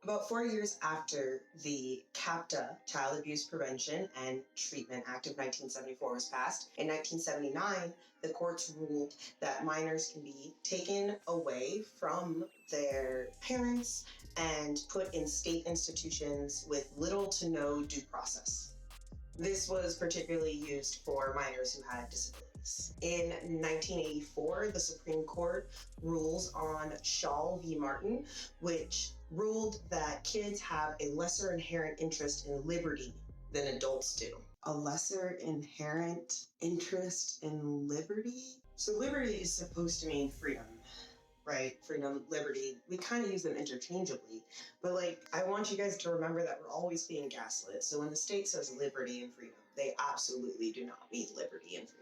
About 4 years after the CAPTA, Child Abuse Prevention and Treatment Act of 1974 was passed, in 1979, the courts ruled that minors can be taken away from their parents and put in state institutions with little to no due process. This was particularly used for minors who had disabilities. In 1984, the Supreme Court rules on Shaw v. Martin, which ruled that kids have a lesser inherent interest in liberty than adults do. A lesser inherent interest in liberty? So liberty is supposed to mean freedom, right? Freedom, liberty, we kind of use them interchangeably. But I want you guys to remember that we're always being gaslit. So when the state says liberty and freedom, they absolutely do not mean liberty and freedom.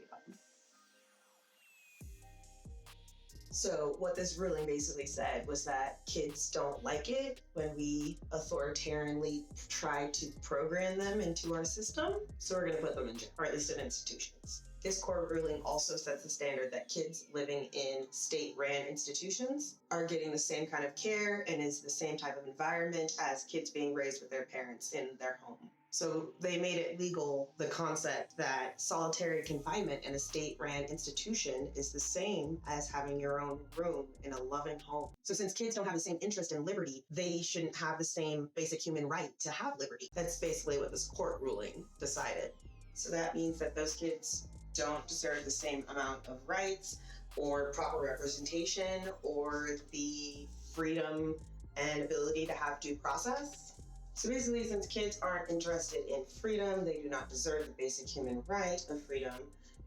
So what this ruling basically said was that kids don't like it when we authoritarianly try to program them into our system. So we're going to put them in jail, or at least in institutions. This court ruling also sets the standard that kids living in state-ran institutions are getting the same kind of care and is the same type of environment as kids being raised with their parents in their home. So they made it legal, the concept that solitary confinement in a state-ran institution is the same as having your own room in a loving home. So since kids don't have the same interest in liberty, they shouldn't have the same basic human right to have liberty. That's basically what this court ruling decided. So that means that those kids don't deserve the same amount of rights or proper representation or the freedom and ability to have due process. So basically, since kids aren't interested in freedom, they do not deserve the basic human right of freedom.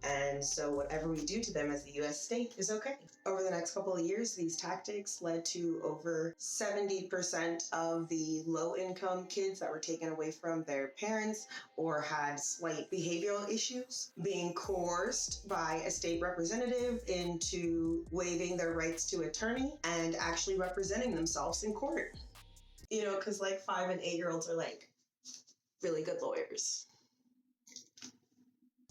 And so whatever we do to them as the US state is okay. Over the next couple of years, these tactics led to over 70% of the low-income kids that were taken away from their parents or had slight behavioral issues being coerced by a state representative into waiving their rights to attorney and actually representing themselves in court. You know, because 5 and 8-year-olds are really good lawyers.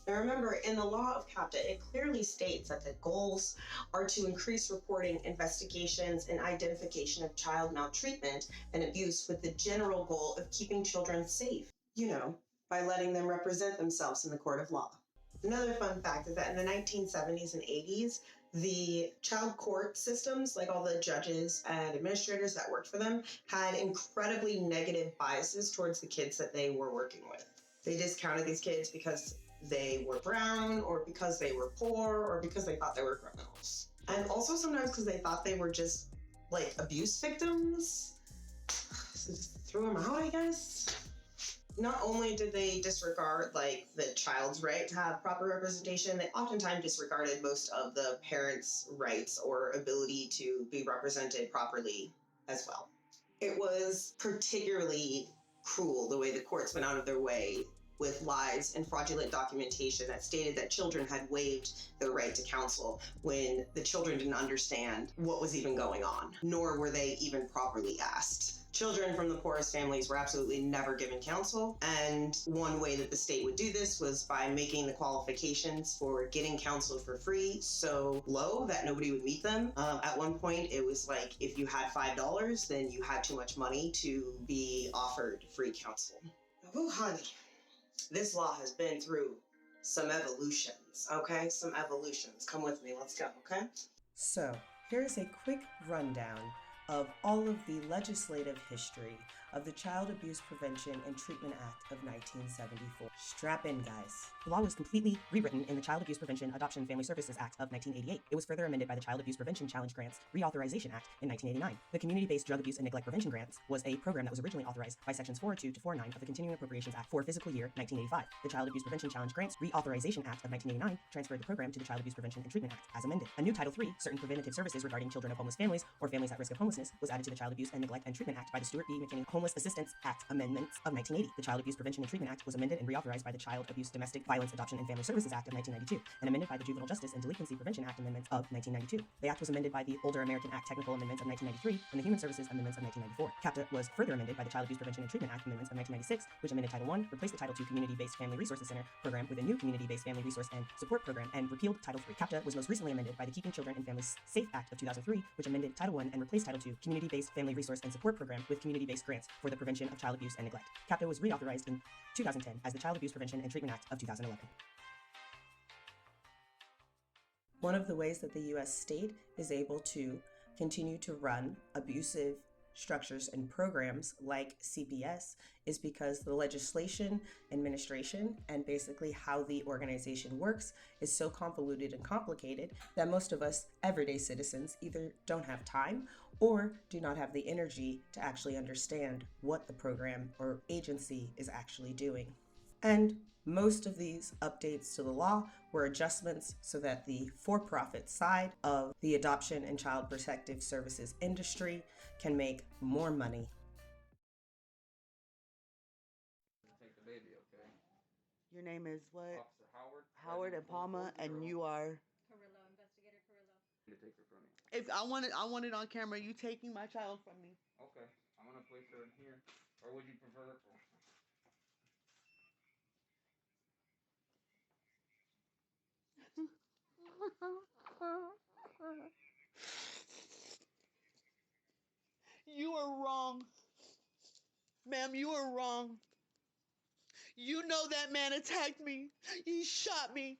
Now remember, in the law of CAPTA, it clearly states that the goals are to increase reporting, investigations, and identification of child maltreatment and abuse with the general goal of keeping children safe, by letting them represent themselves in the court of law. Another fun fact is that in the 1970s and 80s, the child court systems, all the judges and administrators that worked for them, had incredibly negative biases towards the kids that they were working with. They discounted these kids because they were brown, or because they were poor, or because they thought they were criminals. And also sometimes because they thought they were just, abuse victims. So just threw them out, I guess. Not only did they disregard, the child's right to have proper representation, they oftentimes disregarded most of the parents' rights or ability to be represented properly as well. It was particularly cruel the way the courts went out of their way with lies and fraudulent documentation that stated that children had waived their right to counsel when the children didn't understand what was even going on, nor were they even properly asked. Children from the poorest families were absolutely never given counsel, and one way that the state would do this was by making the qualifications for getting counsel for free so low that nobody would meet them. At one point, it was if you had $5, then you had too much money to be offered free counsel. Oh, honey, this law has been through some evolutions, okay? Some evolutions. Come with me, let's go, okay? So, here's a quick rundown of all of the legislative history of the Child Abuse Prevention and Treatment Act of 1974. Strap in, guys. The law was completely rewritten in the Child Abuse Prevention, Adoption and Family Services Act of 1988. It was further amended by the Child Abuse Prevention Challenge Grants Reauthorization Act in 1989. The Community-Based Drug Abuse and Neglect Prevention Grants was a program that was originally authorized by Sections 402 to 409 of the Continuing Appropriations Act for fiscal year 1985. The Child Abuse Prevention Challenge Grants Reauthorization Act of 1989 transferred the program to the Child Abuse Prevention and Treatment Act as amended. A new Title III, Certain Preventative Services Regarding Children of Homeless Families or Families at Risk of Homelessness, was added to the Child Abuse and Neglect and Treatment Act by the Stuart B. McKinney Homeless Assistance Act Amendments of 1980. The Child Abuse Prevention and Treatment Act was amended and reauthorized by the Child Abuse Domestic Violence Adoption and Family Services Act of 1992, and amended by the Juvenile Justice and Delinquency Prevention Act Amendments of 1992. The act was amended by the Older American Act Technical Amendments of 1993 and the Human Services Amendments of 1994. CAPTA was further amended by the Child Abuse Prevention and Treatment Act Amendments of 1996, which amended Title I, replaced the Title II Community-Based Family Resources Center program with a new Community-Based Family Resource and Support program, and repealed Title III. CAPTA was most recently amended by the Keeping Children and Families Safe Act of 2003, which amended Title I and replaced Title II Community-Based Family Resource and Support program with community-based grants for the prevention of child abuse and neglect. CAPTA was reauthorized in 2010 as the Child Abuse Prevention and Treatment Act of 2011. One of the ways that the U.S. state is able to continue to run abusive structures and programs like CPS is because the legislation, administration, and basically how the organization works is so convoluted and complicated that most of us everyday citizens either don't have time or do not have the energy to actually understand what the program or agency is actually doing. And most of these updates to the law were adjustments so that the for-profit side of the adoption and child protective services industry can make more money. Take the baby, okay? Your name is what? Officer Howard. Howard and Palma, and you are? Carrillo, Investigator Carrillo. To take her from me. If I want it on camera. You taking my child from me? Okay, I'm gonna place her in here. Or would you prefer? You are wrong. Ma'am, you are wrong. You know that man attacked me. He shot me.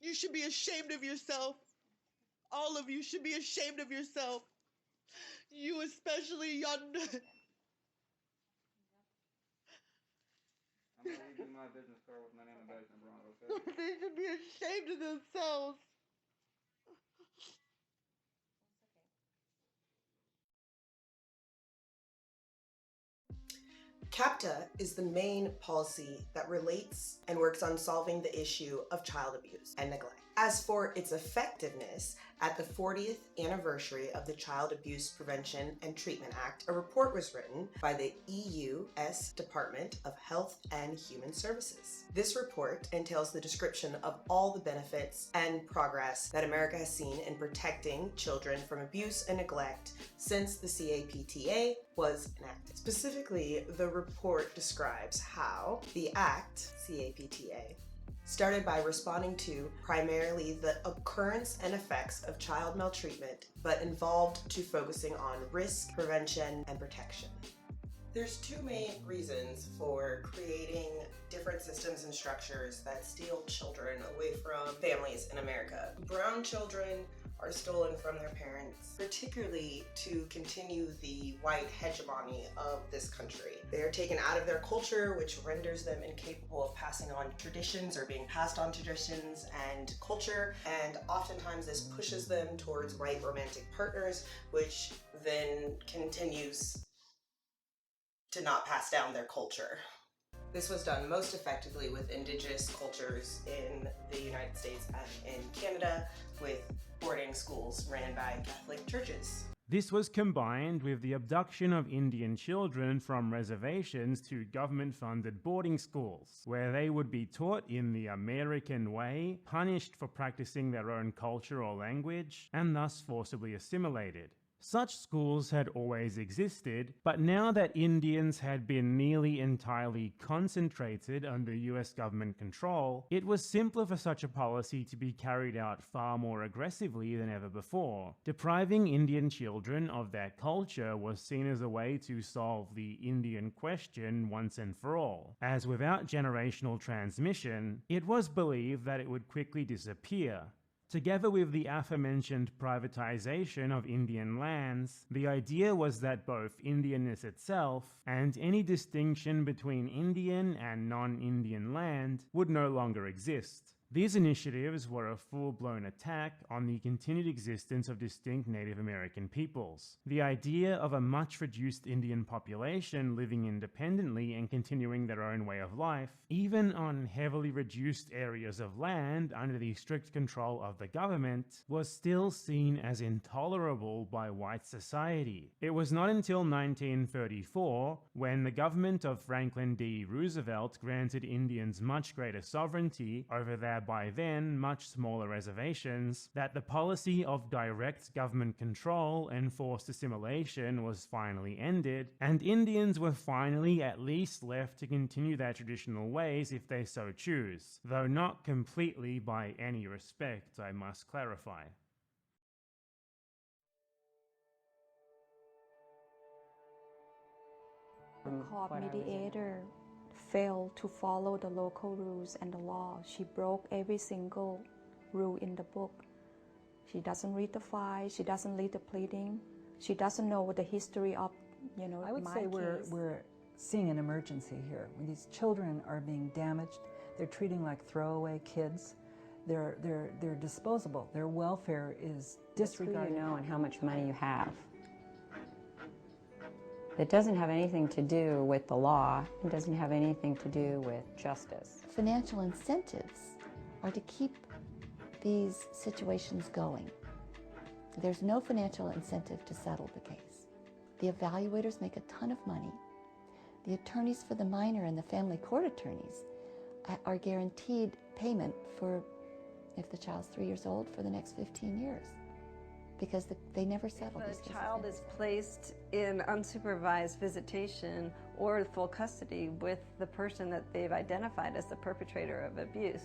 You should be ashamed of yourself. All of you should be ashamed of yourself. You especially, y'all. I'm gonna leave you my business card with my name and badge number on it, okay? They should be ashamed of themselves. CAPTA is the main policy that relates and works on solving the issue of child abuse and neglect. As for its effectiveness, at the 40th anniversary of the Child Abuse Prevention and Treatment Act, a report was written by the EU.'s Department of Health and Human Services. This report entails the description of all the benefits and progress that America has seen in protecting children from abuse and neglect since the CAPTA was enacted. Specifically, the report describes how the Act, CAPTA, started by responding to primarily the occurrence and effects of child maltreatment, but evolved to focusing on risk, prevention, and protection. There's two main reasons for creating different systems and structures that steal children away from families in America. Brown children are stolen from their parents, particularly to continue the white hegemony of this country. They are taken out of their culture, which renders them incapable of passing on traditions or being passed on traditions and culture, and oftentimes this pushes them towards white romantic partners, which then continues to not pass down their culture. This was done most effectively with indigenous cultures in the United States and in Canada, with boarding schools ran by Catholic churches. This was combined with the abduction of Indian children from reservations to government-funded boarding schools, where they would be taught in the American way, punished for practicing their own culture or language, and thus forcibly assimilated. Such schools had always existed, but now that Indians had been nearly entirely concentrated under US government control, it was simpler for such a policy to be carried out far more aggressively than ever before. Depriving Indian children of their culture was seen as a way to solve the Indian question once and for all, as without generational transmission, it was believed that it would quickly disappear. Together with the aforementioned privatization of Indian lands, the idea was that both Indianness itself and any distinction between Indian and non-Indian land would no longer exist. These initiatives were a full-blown attack on the continued existence of distinct Native American peoples. The idea of a much-reduced Indian population living independently and continuing their own way of life, even on heavily reduced areas of land under the strict control of the government, was still seen as intolerable by white society. It was not until 1934, when the government of Franklin D. Roosevelt granted Indians much greater sovereignty over their by then much smaller reservations, that the policy of direct government control and forced assimilation was finally ended, and Indians were finally at least left to continue their traditional ways if they so choose, though not completely by any respect, I must clarify. The court mediator failed to follow the local rules and the law. She broke every single rule in the book. She doesn't read the file, she doesn't read the pleading, she doesn't know the history of, I would my say case. we're seeing an emergency here. When these children are being damaged, they're treating like throwaway kids. They're disposable. Their welfare is disregarded. Who you know and how much money you have. It doesn't have anything to do with the law. It doesn't have anything to do with justice. Financial incentives are to keep these situations going. There's no financial incentive to settle the case. The evaluators make a ton of money. The attorneys for the minor and the family court attorneys are guaranteed payment for, if the child's 3 years old, for the next 15 years. Because they never settle these If cases. a child is placed in unsupervised visitation or full custody with the person that they've identified as the perpetrator of abuse,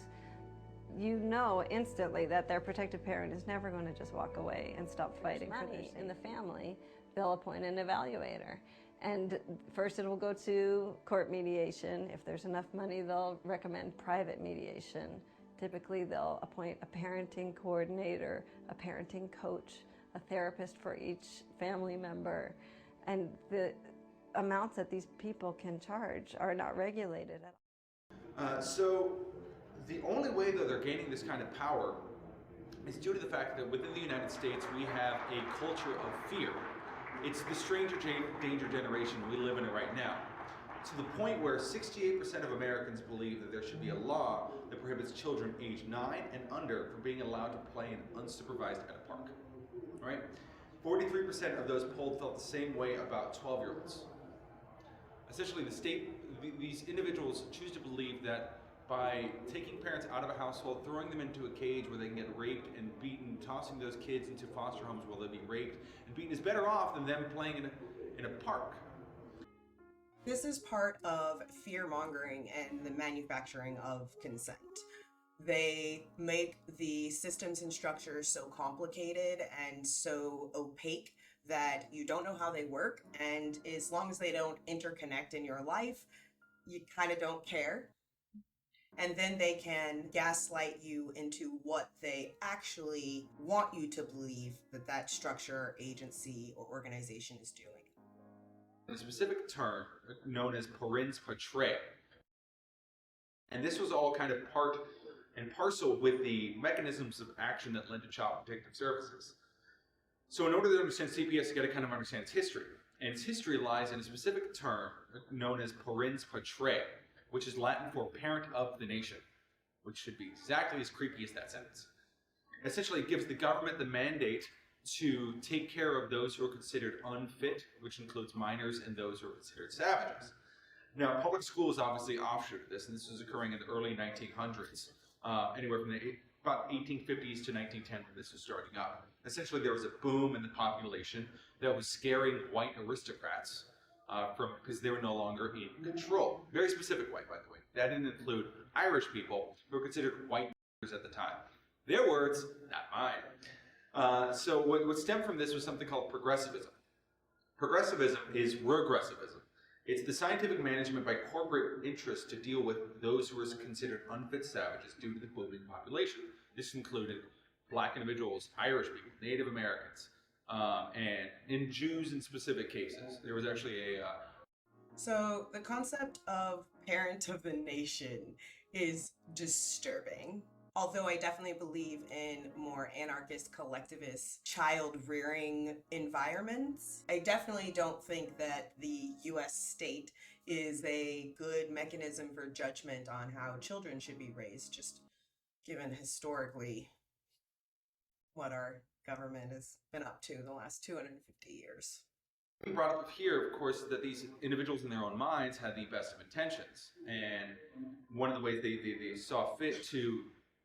you know instantly that their protective parent is never going to just walk away and stop fighting for their safety. In the family, they'll appoint an evaluator. And first it will go to court mediation. If there's enough money, they'll recommend private mediation. Typically, they'll appoint a parenting coordinator, a parenting coach, a therapist for each family member. And the amounts that these people can charge are not regulated at all. So the only way that they're gaining this kind of power is due to the fact that within the United States we have a culture of fear. It's the stranger danger generation. We live in it right now. To the point where 68% of Americans believe that there should be a law that prohibits children age 9 and under from being allowed to play unsupervised at a park. Right? 43% of those polled felt the same way about 12-year-olds. Essentially, these individuals choose to believe that by taking parents out of a household, throwing them into a cage where they can get raped and beaten, tossing those kids into foster homes where they'll be raped and beaten is better off than them playing in a park. This is part of fear-mongering and the manufacturing of consent. They make the systems and structures so complicated and so opaque that you don't know how they work, and as long as they don't interconnect in your life, you kind of don't care. And then they can gaslight you into what they actually want you to believe that structure, agency, or organization is doing. A specific term known as parens patriae. And this was all kind of part and parcel with the mechanisms of action that led to Child Protective Services. So in order to understand CPS, you got to kind of understand its history. And its history lies in a specific term known as parens patriae, which is Latin for parent of the nation, which should be exactly as creepy as that sentence. Essentially, it gives the government the mandate to take care of those who are considered unfit, which includes minors and those who are considered savages. Now, public school is obviously offshoot of this, and this was occurring in the early 1900s, anywhere from about 1850s to 1910 when this was starting up. Essentially, there was a boom in the population that was scaring white aristocrats because they were no longer in control. Very specific white, by the way. That didn't include Irish people who were considered white at the time. Their words, not mine. So what stemmed from this was something called progressivism. Progressivism is regressivism. It's the scientific management by corporate interests to deal with those who were considered unfit savages due to the booming population. This included black individuals, Irish people, Native Americans, and Jews in specific cases. There was actually a... So the concept of parent of the nation is disturbing. Although I definitely believe in more anarchist, collectivist, child rearing environments, I definitely don't think that the US state is a good mechanism for judgment on how children should be raised, just given historically what our government has been up to the last 250 years. We brought up here, of course, that these individuals in their own minds had the best of intentions. And one of the ways they saw fit to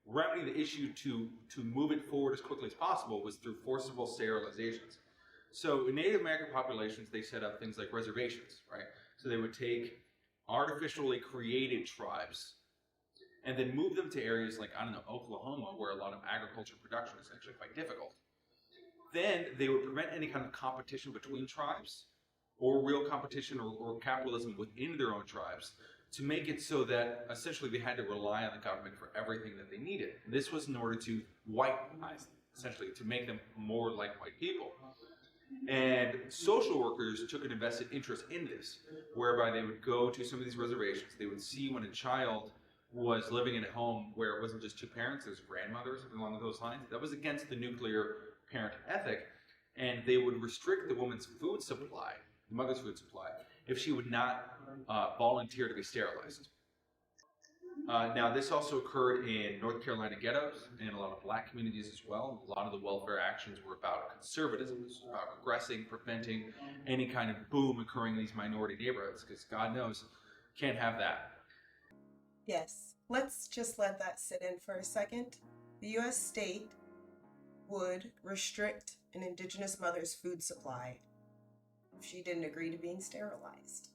remedy the issue to move it forward as quickly as possible was through forcible sterilizations. So in Native American populations, they set up things like reservations, right? So they would take artificially created tribes and then move them to areas like, I don't know, Oklahoma, where a lot of agriculture production is actually quite difficult. Then they would prevent any kind of competition between tribes or real competition or capitalism within their own tribes to make it so that essentially they had to rely on the government for everything that they needed. This was in order to whiteize them, essentially, to make them more like white people. And social workers took an invested interest in this, whereby they would go to some of these reservations. They would see when a child was living in a home where it wasn't just two parents, there's grandmothers, along those lines. That was against the nuclear parent ethic, and they would restrict the woman's food supply, the mother's food supply, if she would not volunteer to be sterilized. Now, this also occurred in North Carolina ghettos and a lot of black communities as well. A lot of the welfare actions were about conservatism, it was about regressing, preventing any kind of boom occurring in these minority neighborhoods, because God knows, can't have that. Yes, let's just let that sit in for a second. The US state would restrict an indigenous mother's food supply if she didn't agree to being sterilized.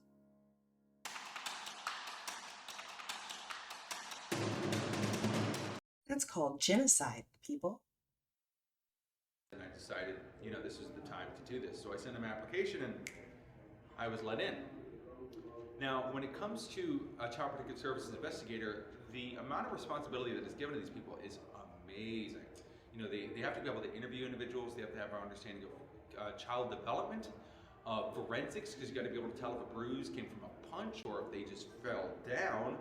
That's called genocide, people. And I decided, this was the time to do this. So I sent an application and I was let in. Now, when it comes to a Child Protective Services investigator, the amount of responsibility that is given to these people is amazing. They have to be able to interview individuals, they have to have an understanding of child development, forensics, because you got to be able to tell if a bruise came from a punch or if they just fell down.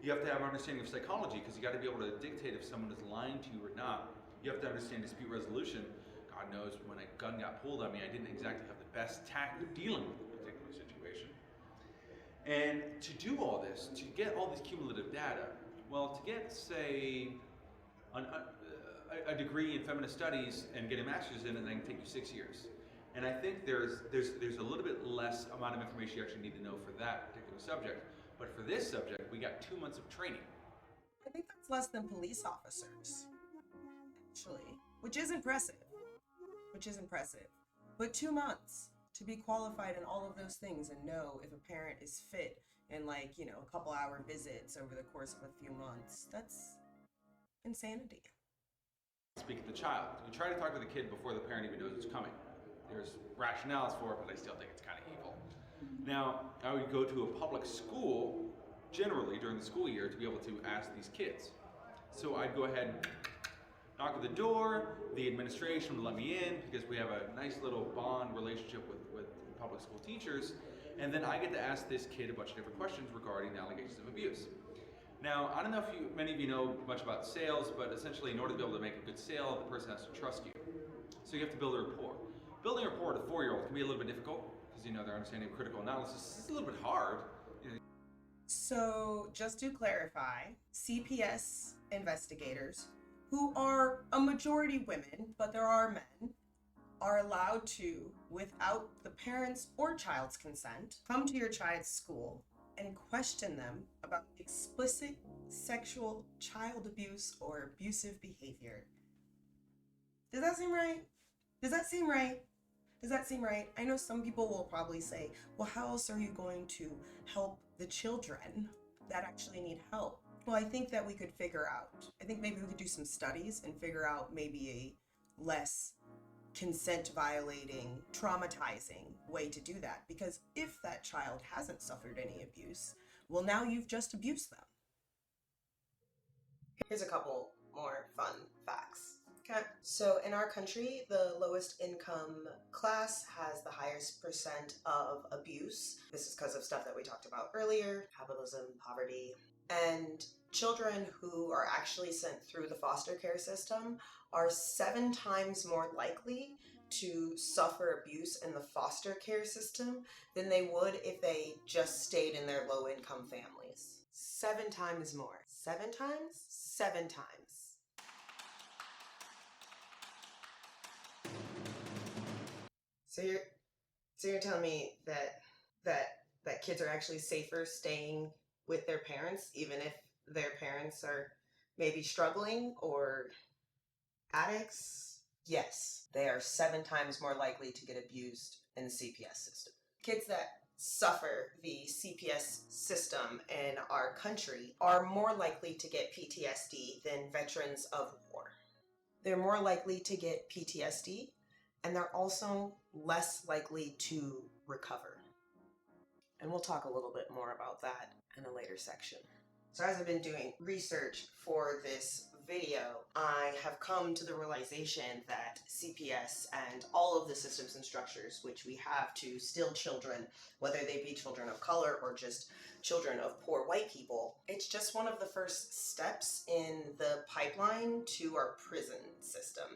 You have to have an understanding of psychology, because you got to be able to dictate if someone is lying to you or not. You have to understand dispute resolution. God knows, when a gun got pulled on me, I didn't exactly have the best tact of dealing with a particular situation. And to do all this, to get all this cumulative data, well, to get, say, a degree in feminist studies and get a master's in it, then can take you 6 years. And I think there's a little bit less amount of information you actually need to know for that particular subject. But for this subject, we got 2 months of training. I think that's less than police officers, actually, which is impressive. But 2 months to be qualified in all of those things and know if a parent is fit in a couple hour visits over the course of a few months, that's insanity. Speak to the child. You try to talk to the kid before the parent even knows it's coming. There's rationales for it, but I still think it's kind of evil. Now, I would go to a public school, generally during the school year, to be able to ask these kids. So I'd go ahead and knock at the door, the administration would let me in, because we have a nice little bond relationship with public school teachers, and then I get to ask this kid a bunch of different questions regarding the allegations of abuse. Now, I don't know if many of you know much about sales, but essentially in order to be able to make a good sale, the person has to trust you. So you have to build a rapport. Building a rapport with a 4-year-old can be a little bit difficult, because their understanding of critical analysis is a little bit hard. So, just to clarify, CPS investigators, who are a majority women, but there are men, are allowed to, without the parents' or child's consent, come to your child's school and question them about explicit sexual child abuse or abusive behavior. Does that seem right? Does that seem right? Does that seem right? I know some people will probably say, well, how else are you going to help the children that actually need help? Well, I think that we could figure out, I think maybe we could do some studies and figure out maybe a less consent violating, traumatizing way to do that. Because if that child hasn't suffered any abuse, well, now you've just abused them. Here's a couple more fun facts. Okay. So in our country, the lowest income class has the highest percent of abuse. This is because of stuff that we talked about earlier, capitalism, poverty. And children who are actually sent through the foster care system are 7 times more likely to suffer abuse in the foster care system than they would if they just stayed in their low-income families. 7 times more. 7 times? 7 times. So you're telling me that kids are actually safer staying with their parents, even if their parents are maybe struggling or addicts? Yes, they are 7 times more likely to get abused in the CPS system. Kids that suffer the CPS system in our country are more likely to get PTSD than veterans of war. They're more likely to get PTSD, and they're also less likely to recover. And we'll talk a little bit more about that in a later section. So as I've been doing research for this video, I have come to the realization that CPS and all of the systems and structures which we have to still children, whether they be children of color or just children of poor white people, it's just one of the first steps in the pipeline to our prison system,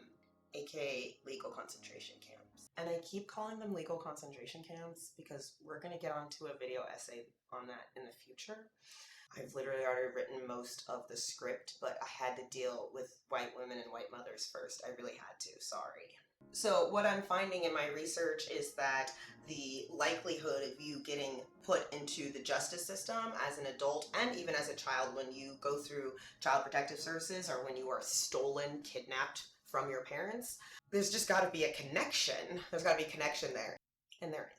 aka legal concentration camps. And I keep calling them legal concentration camps because we're going to get onto a video essay on that in the future. I've literally already written most of the script, but I had to deal with white women and white mothers first. I really had to, sorry. So what I'm finding in my research is that the likelihood of you getting put into the justice system as an adult and even as a child when you go through Child Protective Services or when you are stolen, kidnapped from your parents, there's just got to be a connection. There's got to be a connection there. And there is.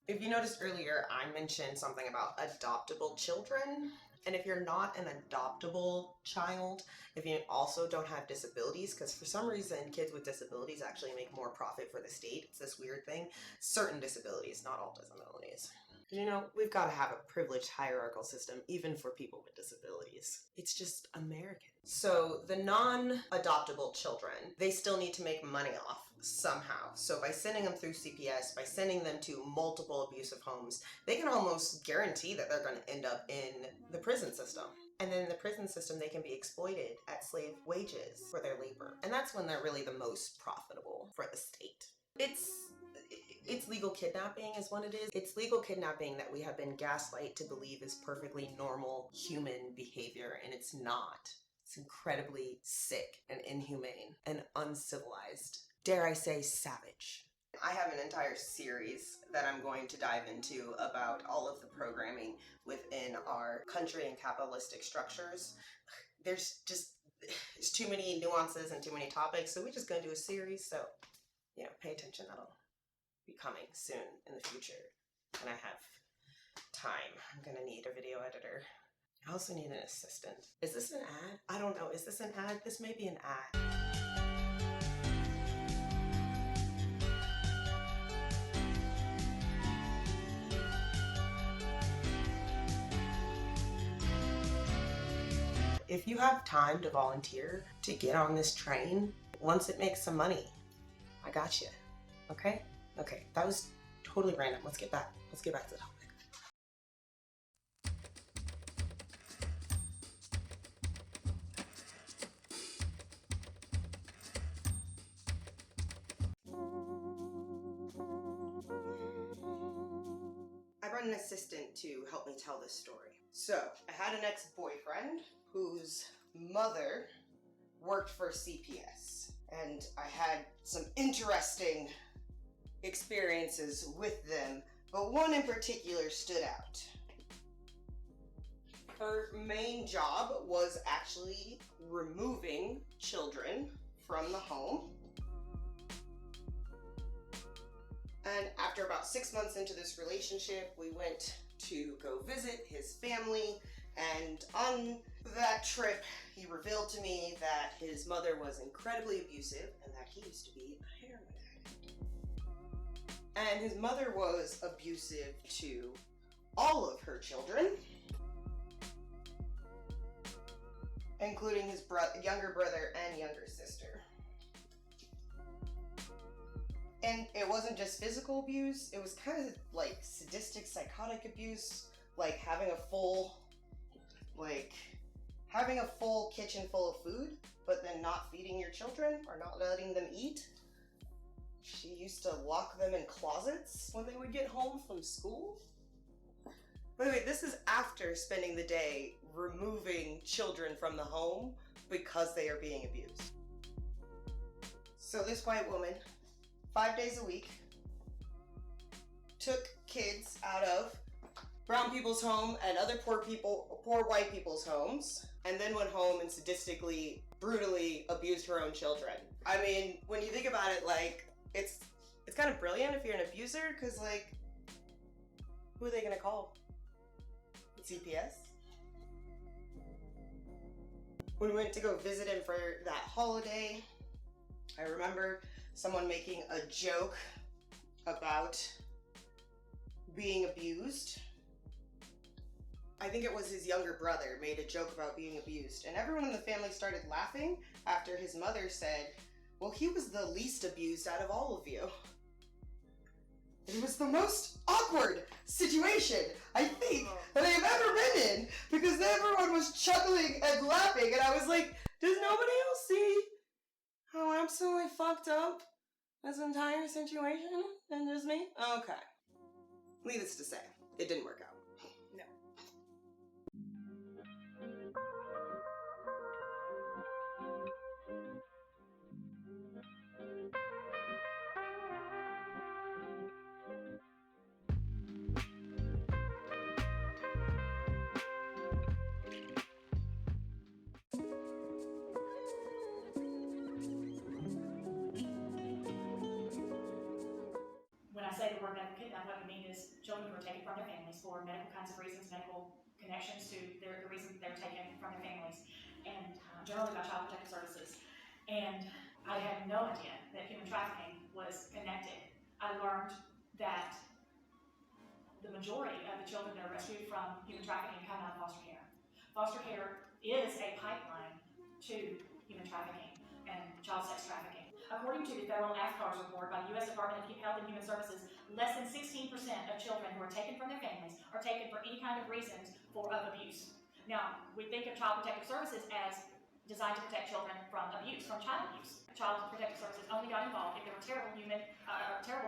If you noticed earlier, I mentioned something about adoptable children. And if you're not an adoptable child, if you also don't have disabilities, because for some reason kids with disabilities actually make more profit for the state. It's this weird thing. Certain disabilities, not all disabilities. You know, we've got to have a privileged hierarchical system, even for people with disabilities. It's just American. So the non-adoptable children, they still need to make money off somehow. So by sending them through CPS, by sending them to multiple abusive homes, they can almost guarantee that they're going to end up in the prison system. And then in the prison system, they can be exploited at slave wages for their labor. And that's when they're really the most profitable for the state. It's legal kidnapping is what it is. It's legal kidnapping that we have been gaslighted to believe is perfectly normal human behavior, and it's not. It's incredibly sick and inhumane and uncivilized. Dare I say savage. I have an entire series that I'm going to dive into about all of the programming within our country and capitalistic structures. There's too many nuances and too many topics, so we're just going to do a series. So, pay attention. That'll be coming soon in the future. And I have time. I'm gonna need a video editor. I also need an assistant. Is this an ad? I don't know. Is this an ad? This may be an ad. If you have time to volunteer to get on this train, once it makes some money, I got you. Okay? Okay, that was totally random. Let's get back to the topic. I brought an assistant to help me tell this story. So, I had an ex-boyfriend whose mother worked for CPS, and I had some interesting experiences with them, but one in particular stood out. Her main job was actually removing children from the home. And after about 6 months into this relationship, we went to go visit his family, and on that trip, he revealed to me that his mother was incredibly abusive and that he used to be a heroin addict. And his mother was abusive to all of her children, including his younger brother and younger sister. And it wasn't just physical abuse, it was kind of like sadistic, psychotic abuse, like having a full Like, having a full kitchen full of food, but then not feeding your children or not letting them eat. She used to lock them in closets when they would get home from school. Wait, this is after spending the day removing children from the home because they are being abused. So this white woman, 5 days a week, took kids out of brown people's home and other poor white people's homes, and then went home and sadistically, brutally abused her own children. I mean, when you think about it, like, it's kind of brilliant if you're an abuser, because, like, who are they gonna call? CPS? When we went to go visit him for that holiday, I remember someone making a joke about being abused. I think it was his younger brother made a joke about being abused, and everyone in the family started laughing after his mother said, well, he was the least abused out of all of you. It was the most awkward situation, I think, that I have ever been in, because everyone was chuckling and laughing, and I was like, does nobody else see how absolutely fucked up this entire situation and just me? Okay. Needless to say, it didn't work out. No. When I say the word medical kidnap, what I mean is children who are taken from their families for medical kinds of reasons, medical connections to the reason they're taken from their families, and generally by Child Protective Services. And I had no idea that human trafficking was connected. I learned that the majority of the children that are rescued from human trafficking come out of foster care. Foster care is a pipeline to human trafficking and child sex trafficking. According to the federal AFCARS report by the U.S. Department of Health and Human Services, less than 16% of children who are taken from their families are taken for any kind of reasons of abuse. Now, we think of Child Protective Services as designed to protect children from abuse, from child abuse. Child Protective Services only got involved if there were terrible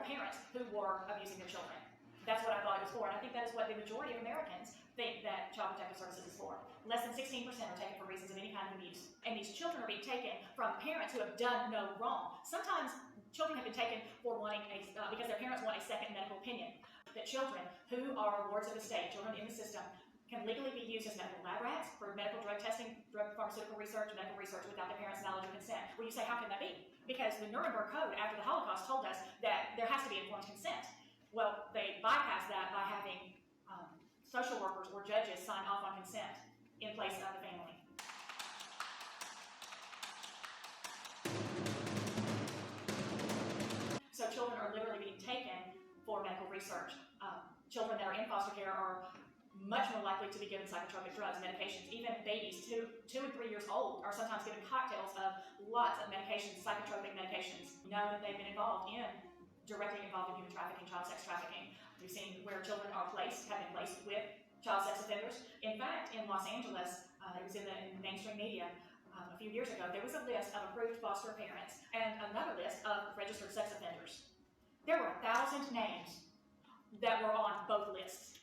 parents who were abusing their children. That's what I thought it was for, and I think that is what the majority of Americans think that Child Protective Services is for. Less than 16% are taken for reasons of any kind of abuse. And these children are being taken from parents who have done no wrong. Sometimes children have been taken for wanting because their parents want a second medical opinion. That children who are wards of the state, children in the system, can legally be used as medical lab rats for medical drug testing, drug pharmaceutical research, medical research without their parents' knowledge or consent. Well, you say, how can that be? Because the Nuremberg Code after the Holocaust told us that there has to be informed consent. Well, they bypassed that by having social workers or judges sign off on consent in place of the family. So children are literally being taken for medical research. Children that are in foster care are much more likely to be given psychotropic drugs, medications. Even babies 2 and 3 years old are sometimes given cocktails of lots of medications, psychotropic medications. We know that they've been directly involved in human trafficking, child sex trafficking. We've seen where children have been placed with child sex offenders. In fact, in Los Angeles, it was in the mainstream media a few years ago, there was a list of approved foster parents and another list of registered sex offenders. There were 1,000 names that were on both lists.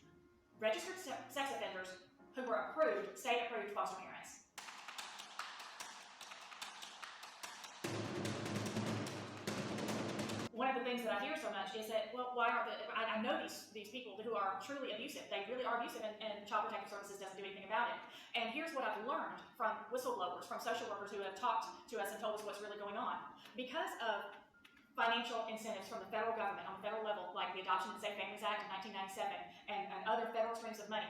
Registered sex offenders who were approved, state-approved foster parents. One of the things that I hear so much is that, well, why aren't I know these people who are truly abusive. They really are abusive, and Child Protective Services doesn't do anything about it. And here's what I've learned from whistleblowers, from social workers who have talked to us and told us what's really going on. Because of financial incentives from the federal government on the federal level, like the Adoption and Safe Families Act in 1997 and other federal streams of money,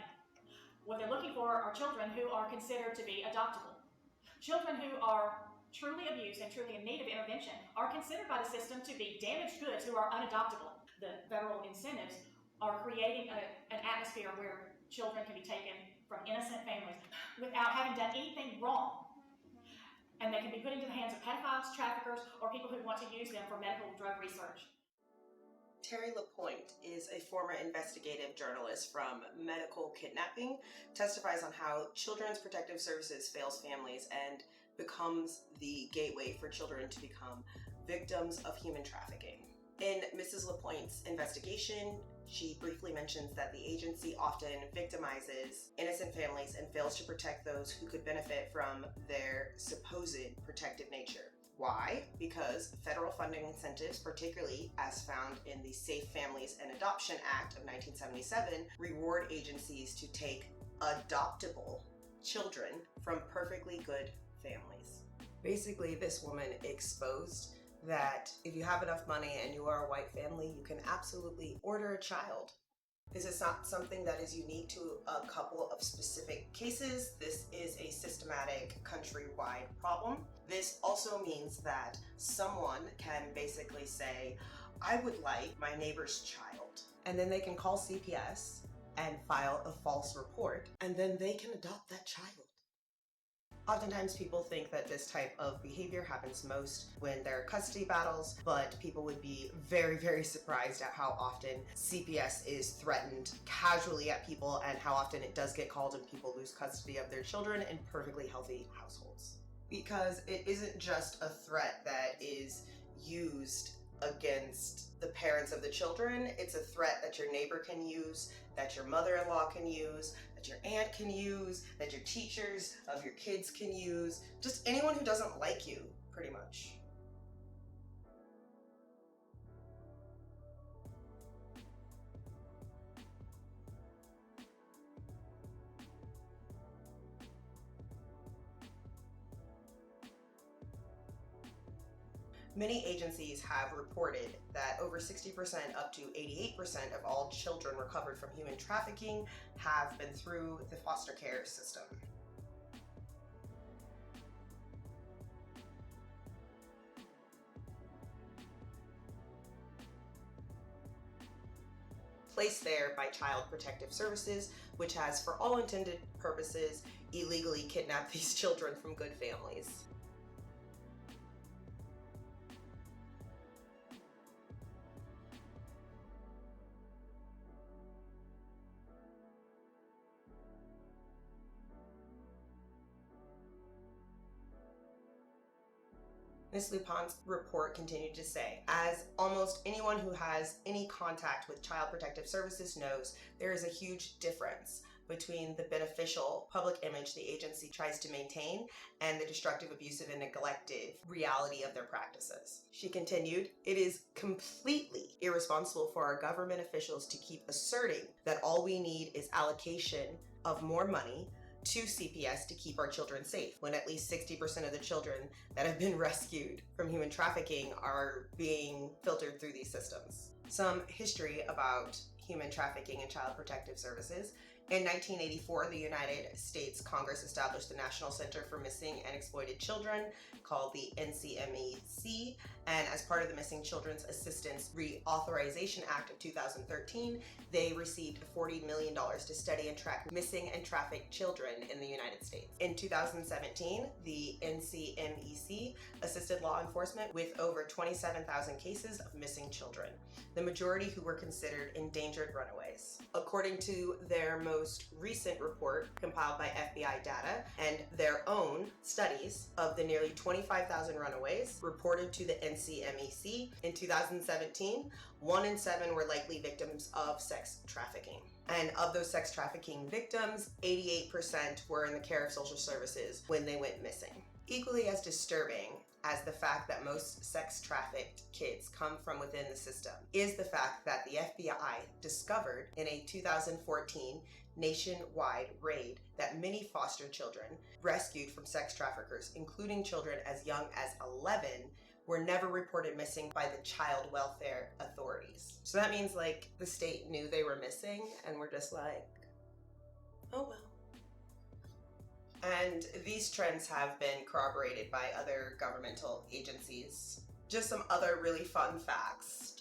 what they're looking for are children who are considered to be adoptable. Children who are truly abused and truly in need of intervention are considered by the system to be damaged goods who are unadoptable. The federal incentives are creating an atmosphere where children can be taken from innocent families without having done anything wrong. And they can be put into the hands of pedophiles, traffickers, or people who want to use them for medical drug research. Terry LaPointe is a former investigative journalist from Medical Kidnapping, testifies on how Children's Protective Services fails families and becomes the gateway for children to become victims of human trafficking. In Mrs. LaPointe's investigation, she briefly mentions that the agency often victimizes innocent families and fails to protect those who could benefit from their supposed protective nature. Why? Because federal funding incentives, particularly as found in the Safe Families and Adoption Act of 1977, reward agencies to take adoptable children from perfectly good families. Basically, this woman exposed that if you have enough money and you are a white family, you can absolutely order a child. This is not something that is unique to a couple of specific cases. This is a systematic countrywide problem. This also means that someone can basically say, I would like my neighbor's child. And then they can call CPS and file a false report, and then they can adopt that child. Oftentimes people think that this type of behavior happens most when there are custody battles, but people would be very, very surprised at how often CPS is threatened casually at people and how often it does get called and people lose custody of their children in perfectly healthy households. Because it isn't just a threat that is used against the parents of the children, it's a threat that your neighbor can use, that your mother-in-law can use, that your aunt can use, that your teachers of your kids can use, just anyone who doesn't like you, pretty much. Many agencies have reported that over 60% up to 88% of all children recovered from human trafficking have been through the foster care system. Placed there by Child Protective Services, which has, for all intended purposes, illegally kidnapped these children from good families. Ms. Lupon's report continued to say, as almost anyone who has any contact with Child Protective Services knows, there is a huge difference between the beneficial public image the agency tries to maintain and the destructive, abusive, and neglective reality of their practices. She continued, it is completely irresponsible for our government officials to keep asserting that all we need is allocation of more money to CPS to keep our children safe, when at least 60% of the children that have been rescued from human trafficking are being filtered through these systems. Some history about human trafficking and Child Protective Services. In 1984, the United States Congress established the National Center for Missing and Exploited Children, called the NCMEC, and as part of the Missing Children's Assistance Reauthorization Act of 2013, they received $40 million to study and track missing and trafficked children in the United States. In 2017, the NCMEC assisted law enforcement with over 27,000 cases of missing children, the majority who were considered endangered runaways. According to their most recent report compiled by FBI data and their own studies of the nearly 25,000 runaways reported to the NCMEC in 2017, 1 in 7 were likely victims of sex trafficking. And of those sex trafficking victims, 88% were in the care of social services when they went missing. Equally as disturbing as the fact that most sex trafficked kids come from within the system is the fact that the FBI discovered in a 2014 nationwide raid that many foster children rescued from sex traffickers, including children as young as 11, were never reported missing by the child welfare authorities. So that means like the state knew they were missing and were just like, oh well. And these trends have been corroborated by other governmental agencies. Just some other really fun facts.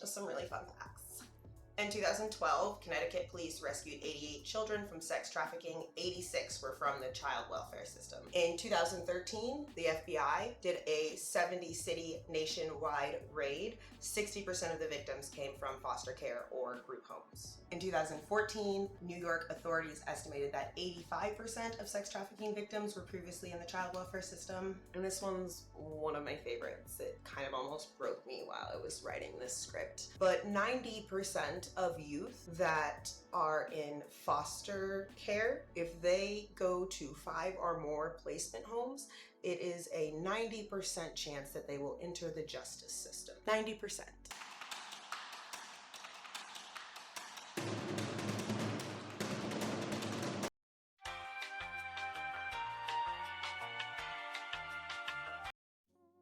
In 2012, Connecticut police rescued 88 children from sex trafficking. 86 were from the child welfare system. In 2013, the FBI did a 70-city nationwide raid. 60% of the victims came from foster care or group homes. In 2014, New York authorities estimated that 85% of sex trafficking victims were previously in the child welfare system. And this one's one of my favorites. It kind of almost broke me while I was writing this script. But 90% of youth that are in foster care, if they go to 5 or more placement homes, it is a 90% chance that they will enter the justice system. 90%.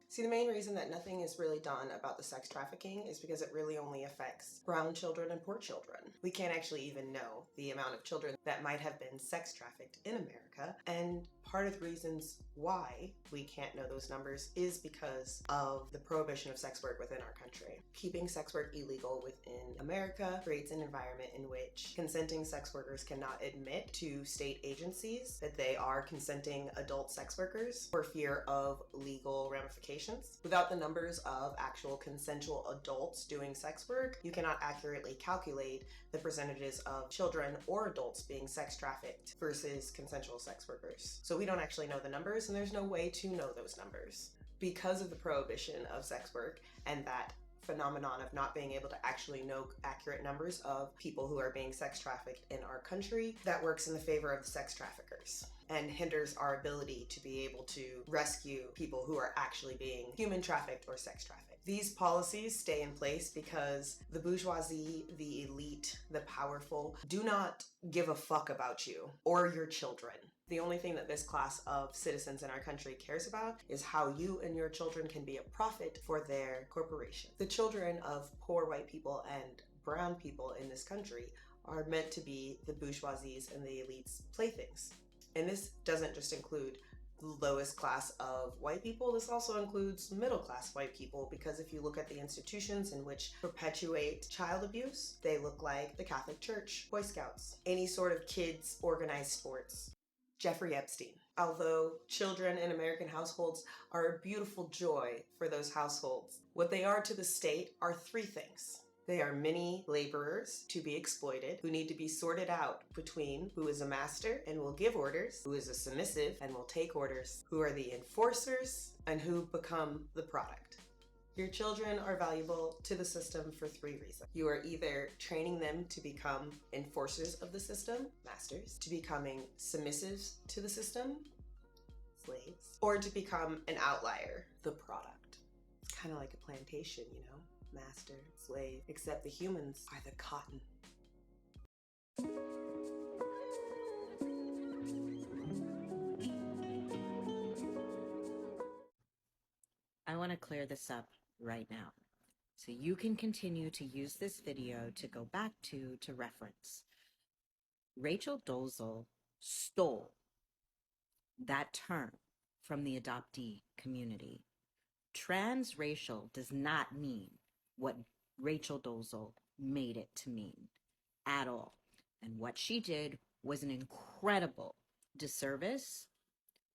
See, the main reason that nothing is really done about the sex trafficking is because it really only affects brown children and poor children. We can't actually even know the amount of children that might have been sex trafficked in America, and part of the reasons why we can't know those numbers is because of the prohibition of sex work within our country. Keeping sex work illegal within America creates an environment in which consenting sex workers cannot admit to state agencies that they are consenting adult sex workers for fear of legal ramifications. Without the numbers of actual consensual adults doing sex work, you cannot accurately calculate the percentages of children or adults being sex trafficked versus consensual sex workers. So we don't actually know the numbers, and there's no way to know those numbers. Because of the prohibition of sex work and that phenomenon of not being able to actually know accurate numbers of people who are being sex trafficked in our country, that works in the favor of the sex traffickers and hinders our ability to be able to rescue people who are actually being human trafficked or sex trafficked. These policies stay in place because the bourgeoisie, the elite, the powerful do not give a fuck about you or your children. The only thing that this class of citizens in our country cares about is how you and your children can be a profit for their corporation. The children of poor white people and brown people in this country are meant to be the bourgeoisie's and the elite's playthings. And this doesn't just include the lowest class of white people, this also includes middle class white people, because if you look at the institutions in which perpetuate child abuse, they look like the Catholic Church, Boy Scouts, any sort of kids organized sports. Jeffrey Epstein. Although children in American households are a beautiful joy for those households, what they are to the state are 3 things. They are mini laborers to be exploited, who need to be sorted out between who is a master and will give orders, who is a submissive and will take orders, who are the enforcers, and who become the product. Your children are valuable to the system for 3 reasons. You are either training them to become enforcers of the system, masters, to becoming submissives to the system, slaves, or to become an outlier, the product. It's kind of like a plantation, you know? Master, slave, except the humans are the cotton. I want to clear this up right now, so you can continue to use this video to go back to reference. Rachel Dolezal stole that term from the adoptee community. Transracial does not mean what Rachel Dolezal made it to mean at all. And what she did was an incredible disservice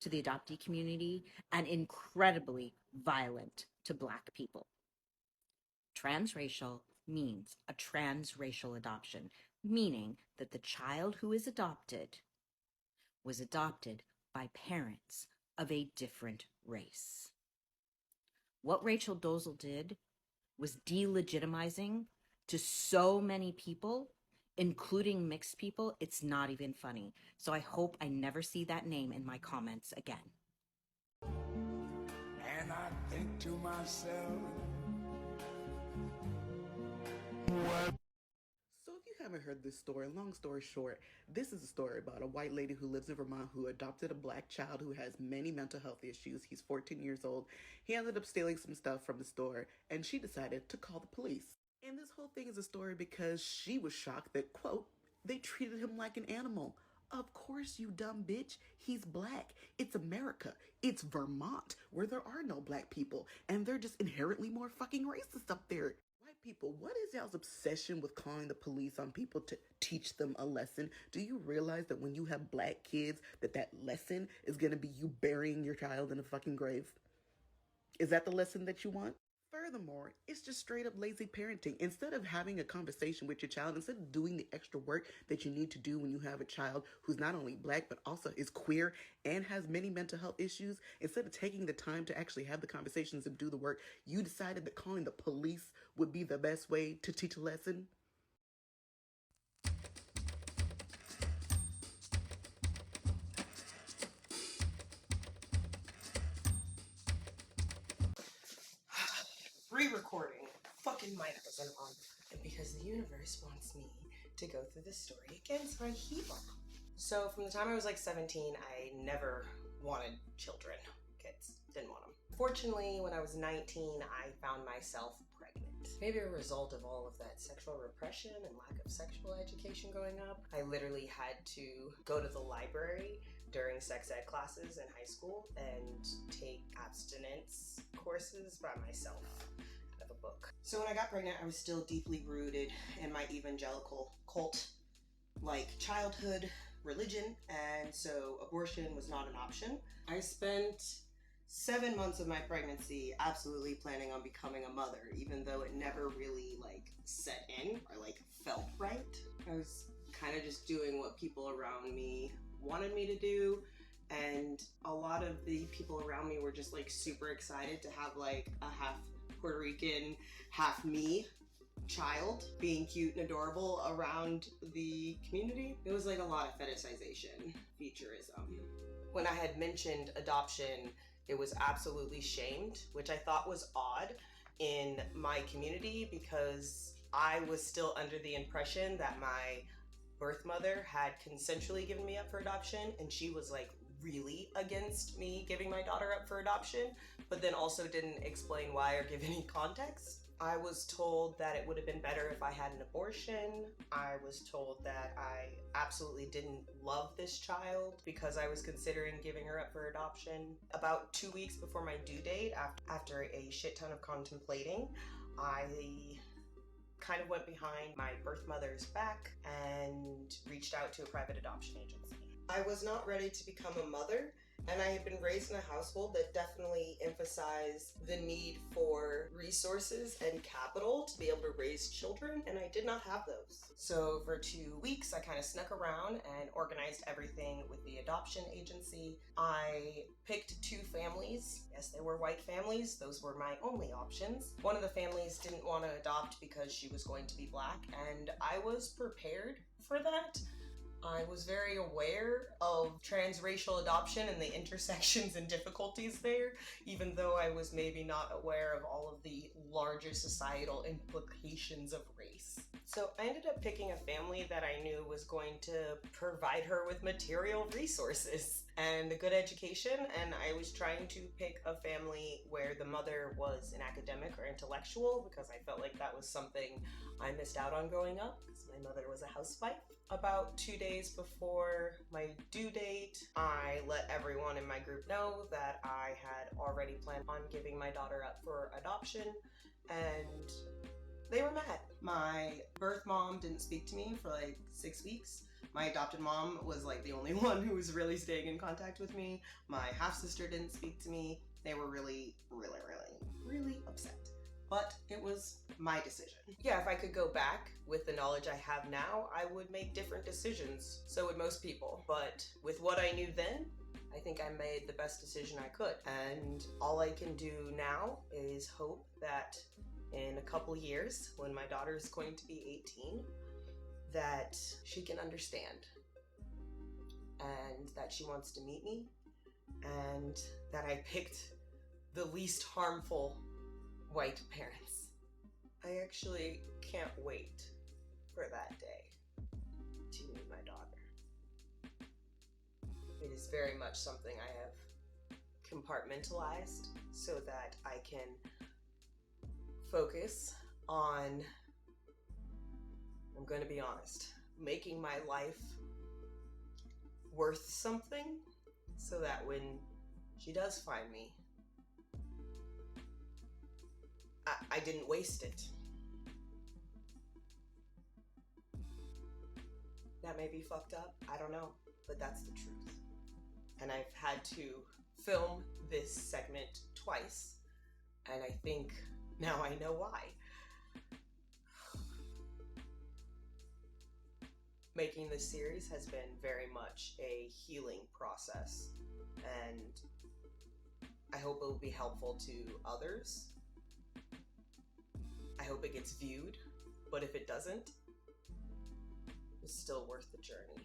to the adoptee community and incredibly violent to Black people. Transracial means a transracial adoption, meaning that the child who is adopted was adopted by parents of a different race. What Rachel Dolezal did was delegitimizing to so many people, including mixed people, it's not even funny. So I hope I never see that name in my comments again. And I think to myself, So if you haven't heard this story, long story short, this is a story about a white lady who lives in Vermont who adopted a Black child who has many mental health issues. He's 14 years old. He ended up stealing some stuff from the store, and she decided to call the police. And this whole thing is a story because she was shocked that, quote, they treated him like an animal. Of course, you dumb bitch. He's Black. It's America. It's Vermont, where there are no Black people, and they're just inherently more fucking racist up there. White people, what is y'all's obsession with calling the police on people to teach them a lesson? Do you realize that when you have black kids, that lesson is going to be you burying your child in a fucking grave? Is that the lesson that you want? Furthermore, it's just straight up lazy parenting. Instead of having a conversation with your child, instead of doing the extra work that you need to do when you have a child who's not only black, but also is queer and has many mental health issues, instead of taking the time to actually have the conversations and do the work, you decided that calling the police would be the best way to teach a lesson? Re-recording. Fucking mic wasn't on. And because the universe wants me to go through this story again, so I heat on. So from the time I was like 17, I never wanted children. Kids. Didn't want them. Fortunately, when I was 19, I found myself pregnant. Maybe a result of all of that sexual repression and lack of sexual education growing up. I literally had to go to the library during sex ed classes in high school and take abstinence courses by myself out of a book. So when I got pregnant, I was still deeply rooted in my evangelical cult-like childhood religion, and so abortion was not an option. I spent 7 months of my pregnancy absolutely planning on becoming a mother, even though it never really set in or felt right. I was kind of just doing what people around me wanted me to do, and a lot of the people around me were just super excited to have a half Puerto Rican, half me child being cute and adorable around the community. It was a lot of fetishization, featureism. When I had mentioned adoption, it was absolutely shamed, which I thought was odd in my community because I was still under the impression that my birth mother had consensually given me up for adoption, and she was really against me giving my daughter up for adoption, but then also didn't explain why or give any context. I was told that it would have been better if I had an abortion. I was told that I absolutely didn't love this child because I was considering giving her up for adoption. About 2 weeks before my due date, after a shit ton of contemplating, I kind of went behind my birth mother's back and reached out to a private adoption agency. I was not ready to become a mother, and I had been raised in a household that definitely emphasized the need for resources and capital to be able to raise children, and I did not have those. So for 2 weeks, I kind of snuck around and organized everything with the adoption agency. I picked 2 families. Yes, they were white families. Those were my only options. One of the families didn't want to adopt because she was going to be black, and I was prepared for that. I was very aware of transracial adoption and the intersections and difficulties there, even though I was maybe not aware of all of the larger societal implications of race. So I ended up picking a family that I knew was going to provide her with material resources and a good education, and I was trying to pick a family where the mother was an academic or intellectual because I felt like that was something I missed out on growing up because my mother was a housewife. About 2 days before my due date, I let everyone in my group know that I had already planned on giving my daughter up for adoption, and they were mad. My birth mom didn't speak to me for 6 weeks. My adopted mom was the only one who was really staying in contact with me. My half-sister didn't speak to me. They were really upset. But it was my decision. Yeah, if I could go back with the knowledge I have now, I would make different decisions. So would most people. But with what I knew then, I think I made the best decision I could. And all I can do now is hope that in a couple years, when my daughter is going to be 18, that she can understand and that she wants to meet me and that I picked the least harmful white parents. I actually can't wait for that day to meet my daughter. It is very much something I have compartmentalized so that I can focus on, I'm going to be honest, making my life worth something so that when she does find me, I didn't waste it. That may be fucked up, I don't know, but that's the truth. And I've had to film this segment twice, and I think now I know why. Making this series has been very much a healing process, and I hope it will be helpful to others. I hope it gets viewed, but if it doesn't, it's still worth the journey,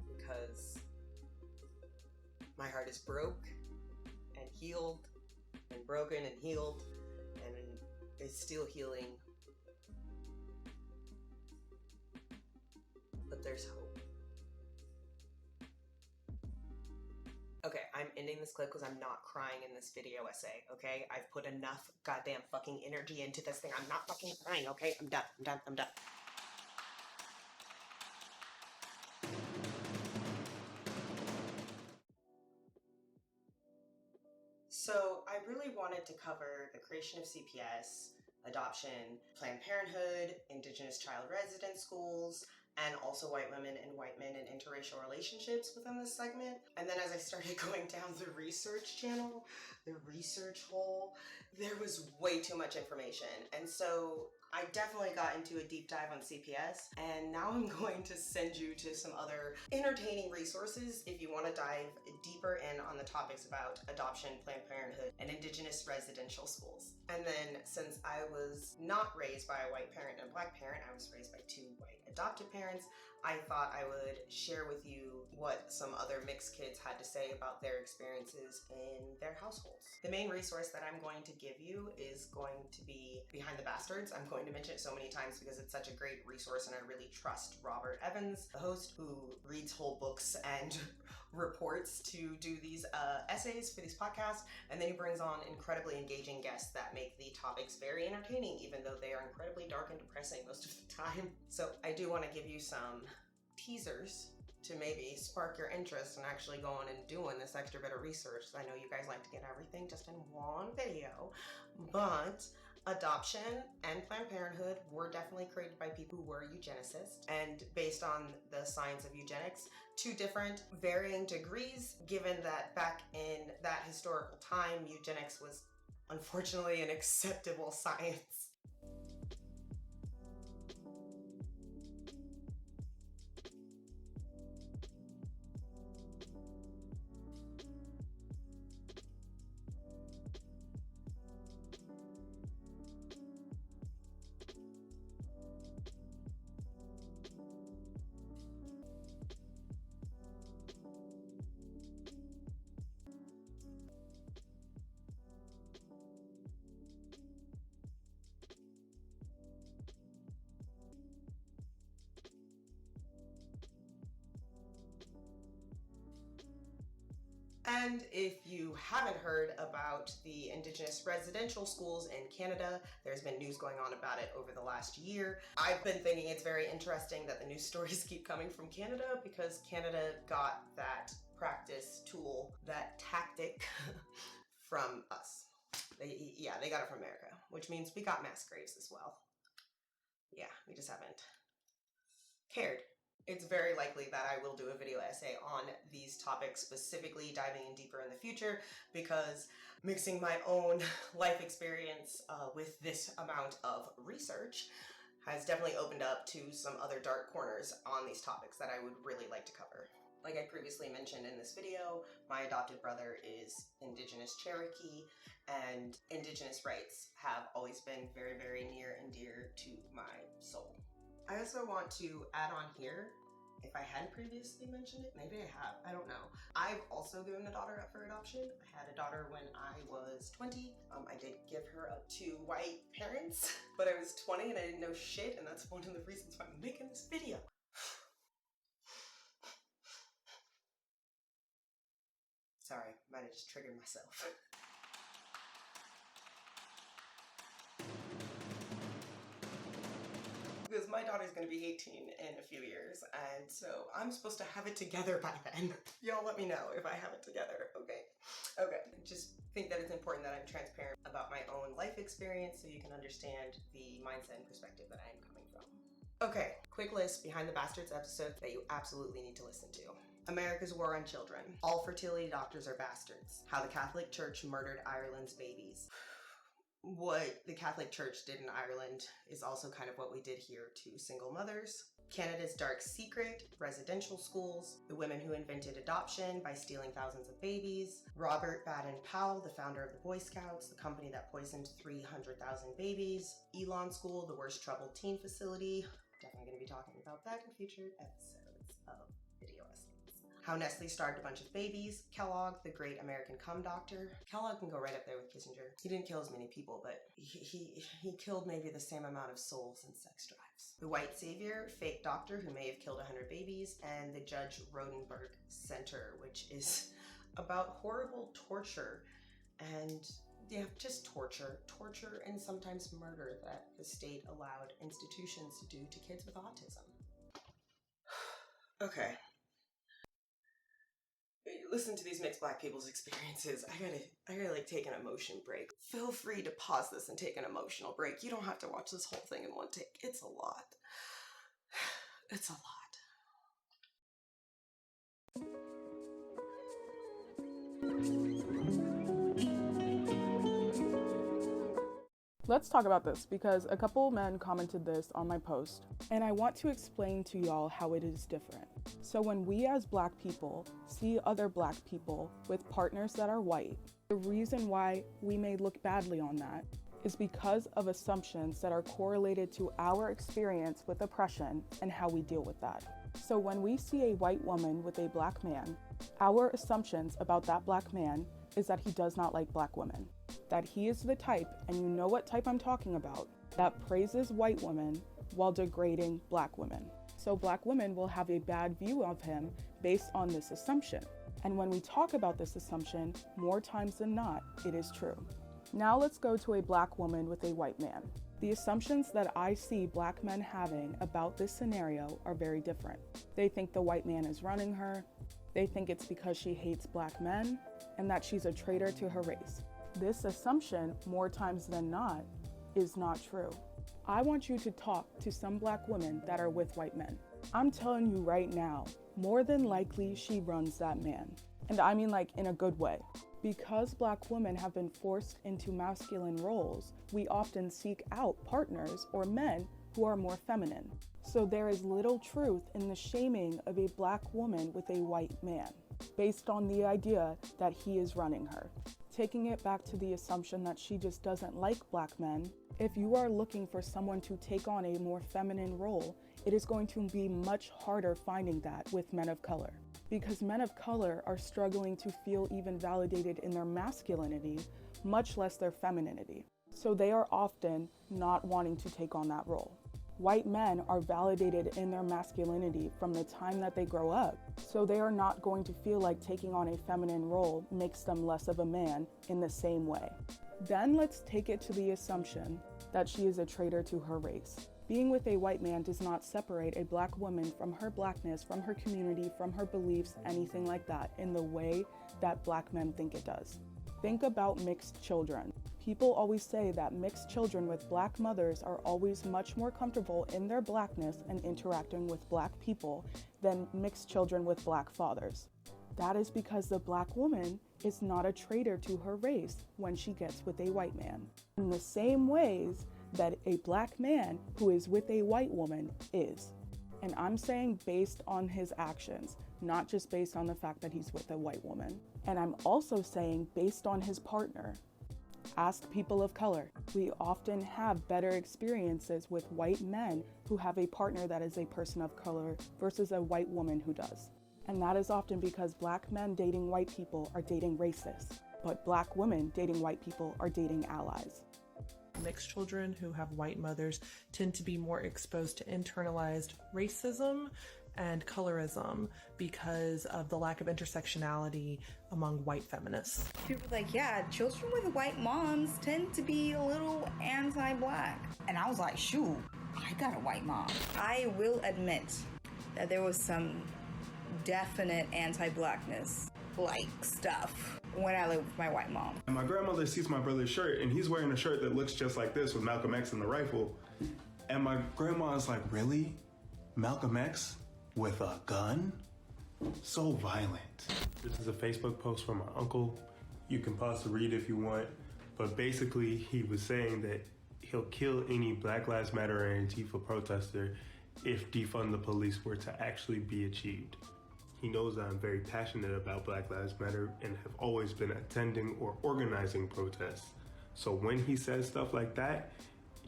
because my heart is broke and healed and broken and healed and is still healing, but there's hope. Okay, I'm ending this clip because I'm not crying in this video essay, okay? I've put enough goddamn fucking energy into this thing. I'm not fucking crying, okay? I'm done, I'm done, I'm done. So I really wanted to cover the creation of CPS, adoption, Planned Parenthood, Indigenous child residence schools, and also white women and white men in interracial relationships within this segment. And then as I started going down the research channel, the research hole, there was way too much information. And so I definitely got into a deep dive on CPS, and now I'm going to send you to some other entertaining resources if you want to dive deeper in on the topics about adoption, Planned Parenthood, and Indigenous residential schools. And then since I was not raised by a white parent and a black parent, I was raised by two white adopted parents, I thought I would share with you what some other mixed kids had to say about their experiences in their households. The main resource that I'm going to give you is going to be Behind the Bastards. I'm going to mention it so many times because it's such a great resource, and I really trust Robert Evans, the host, who reads whole books and reports to do these essays for these podcasts, and then he brings on incredibly engaging guests that make the topics very entertaining, even though they are incredibly dark and depressing most of the time. So I do want to give you some teasers to maybe spark your interest in actually going and doing this extra bit of research. I know you guys like to get everything just in one video, but adoption and Planned Parenthood were definitely created by people who were eugenicists, and based on the science of eugenics, to different varying degrees, given that back in that historical time, eugenics was unfortunately an acceptable science. And if you haven't heard about the Indigenous residential schools in Canada, there's been news going on about it over the last year. I've been thinking it's very interesting that the news stories keep coming from Canada, because Canada got that practice tool, that tactic from us. They got it from America, which means we got mass graves as well. Yeah, we just haven't cared. It's very likely that I will do a video essay on these topics, specifically diving in deeper in the future, because mixing my own life experience with this amount of research has definitely opened up to some other dark corners on these topics that I would really like to cover. Like I previously mentioned in this video, my adopted brother is Indigenous Cherokee, and Indigenous rights have always been very, very near and dear to my soul. I also want to add on here, if I hadn't previously mentioned it, maybe I have, I don't know. I've also given a daughter up for adoption. I had a daughter when I was 20. I did give her up to white parents, but I was 20 and I didn't know shit, and that's one of the reasons why I'm making this video. Sorry, might have just triggered myself. Because my daughter's gonna be 18 in a few years, and so I'm supposed to have it together by then. Y'all let me know if I have it together, okay? Okay, just think that it's important that I'm transparent about my own life experience so you can understand the mindset and perspective that I am coming from. Okay, quick list behind the bastards episode that you absolutely need to listen to. America's War on Children. All fertility doctors are bastards. How the Catholic Church murdered Ireland's babies. What the Catholic Church did in Ireland is also kind of what we did here to single mothers. Canada's dark secret, residential schools, the women who invented adoption by stealing thousands of babies, Robert Baden-Powell, the founder of the Boy Scouts, the company that poisoned 300,000 babies, Elon School, the worst troubled teen facility. Definitely going to be talking about that in future episodes of Video Essays. How Nestle starved a bunch of babies, Kellogg, the great American cum doctor. Kellogg can go right up there with Kissinger. He didn't kill as many people, but he killed maybe the same amount of souls and sex drives. The White Savior, fake doctor who may have killed 100 babies, and the Judge Rodenberg Center, which is about horrible torture and just torture and sometimes murder that the state allowed institutions to do to kids with autism. Okay. Listen to these mixed black people's experiences. I gotta like take an emotion break. Feel free to pause this and take an emotional break. You don't have to watch this whole thing in one take. It's a lot. It's a lot. Let's talk about this because a couple men commented this on my post, and I want to explain to y'all how it is different. So when we as black people see other black people with partners that are white, the reason why we may look badly on that is because of assumptions that are correlated to our experience with oppression and how we deal with that. So when we see a white woman with a black man, our assumptions about that black man is that he does not like black women. That he is the type, and you know what type I'm talking about, that praises white women while degrading black women. So black women will have a bad view of him based on this assumption. And when we talk about this assumption, more times than not, it is true. Now let's go to a black woman with a white man. The assumptions that I see black men having about this scenario are very different. They think the white man is running her, they think it's because she hates black men, and that she's a traitor to her race. This assumption, more times than not, is not true. I want you to talk to some black women that are with white men. I'm telling you right now, more than likely she runs that man. And I mean like in a good way. Because black women have been forced into masculine roles, we often seek out partners or men who are more feminine. So there is little truth in the shaming of a black woman with a white man, based on the idea that he is running her. Taking it back to the assumption that she just doesn't like black men, if you are looking for someone to take on a more feminine role, it is going to be much harder finding that with men of color. Because men of color are struggling to feel even validated in their masculinity, much less their femininity. So they are often not wanting to take on that role. White men are validated in their masculinity from the time that they grow up, so they are not going to feel like taking on a feminine role makes them less of a man in the same way. Then let's take it to the assumption that she is a traitor to her race. Being with a white man does not separate a black woman from her blackness, from her community, from her beliefs, anything like that, in the way that black men think it does. Think about mixed children. People always say that mixed children with black mothers are always much more comfortable in their blackness and interacting with black people than mixed children with black fathers. That is because the black woman is not a traitor to her race when she gets with a white man, in the same ways that a black man who is with a white woman is. And I'm saying based on his actions, not just based on the fact that he's with a white woman. And I'm also saying based on his partner. Ask people of color. We often have better experiences with white men who have a partner that is a person of color versus a white woman who does. And that is often because black men dating white people are dating racists, but black women dating white people are dating allies. Mixed children who have white mothers tend to be more exposed to internalized racism and colorism because of the lack of intersectionality among white feminists. People are like, yeah, children with white moms tend to be a little anti-black. And I was like, shoot, I got a white mom. I will admit that there was some definite anti-blackness like stuff when I lived with my white mom. And my grandmother sees my brother's shirt and he's wearing a shirt that looks just like this with Malcolm X and the rifle. And my grandma's like, really? Malcolm X with a gun? So violent. This is a Facebook post from my uncle. You can pause to read if you want. But basically, he was saying that he'll kill any Black Lives Matter or Antifa protester if defund the police were to actually be achieved. He knows that I'm very passionate about Black Lives Matter and have always been attending or organizing protests. So when he says stuff like that,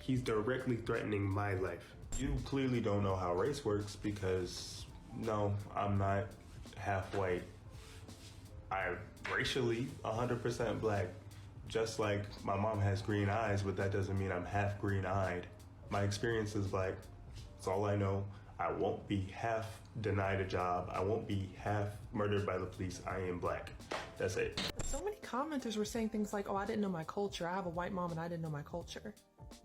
he's directly threatening my life. You clearly don't know how race works because, no, I'm not half white. I'm racially 100% Black. Just like my mom has green eyes, but that doesn't mean I'm half green-eyed. My experience is Black. That's all I know. I won't be half denied a job. I won't be half murdered by the police. I am Black. That's it. So many commenters were saying things like, oh, I didn't know my culture. I have a white mom and I didn't know my culture.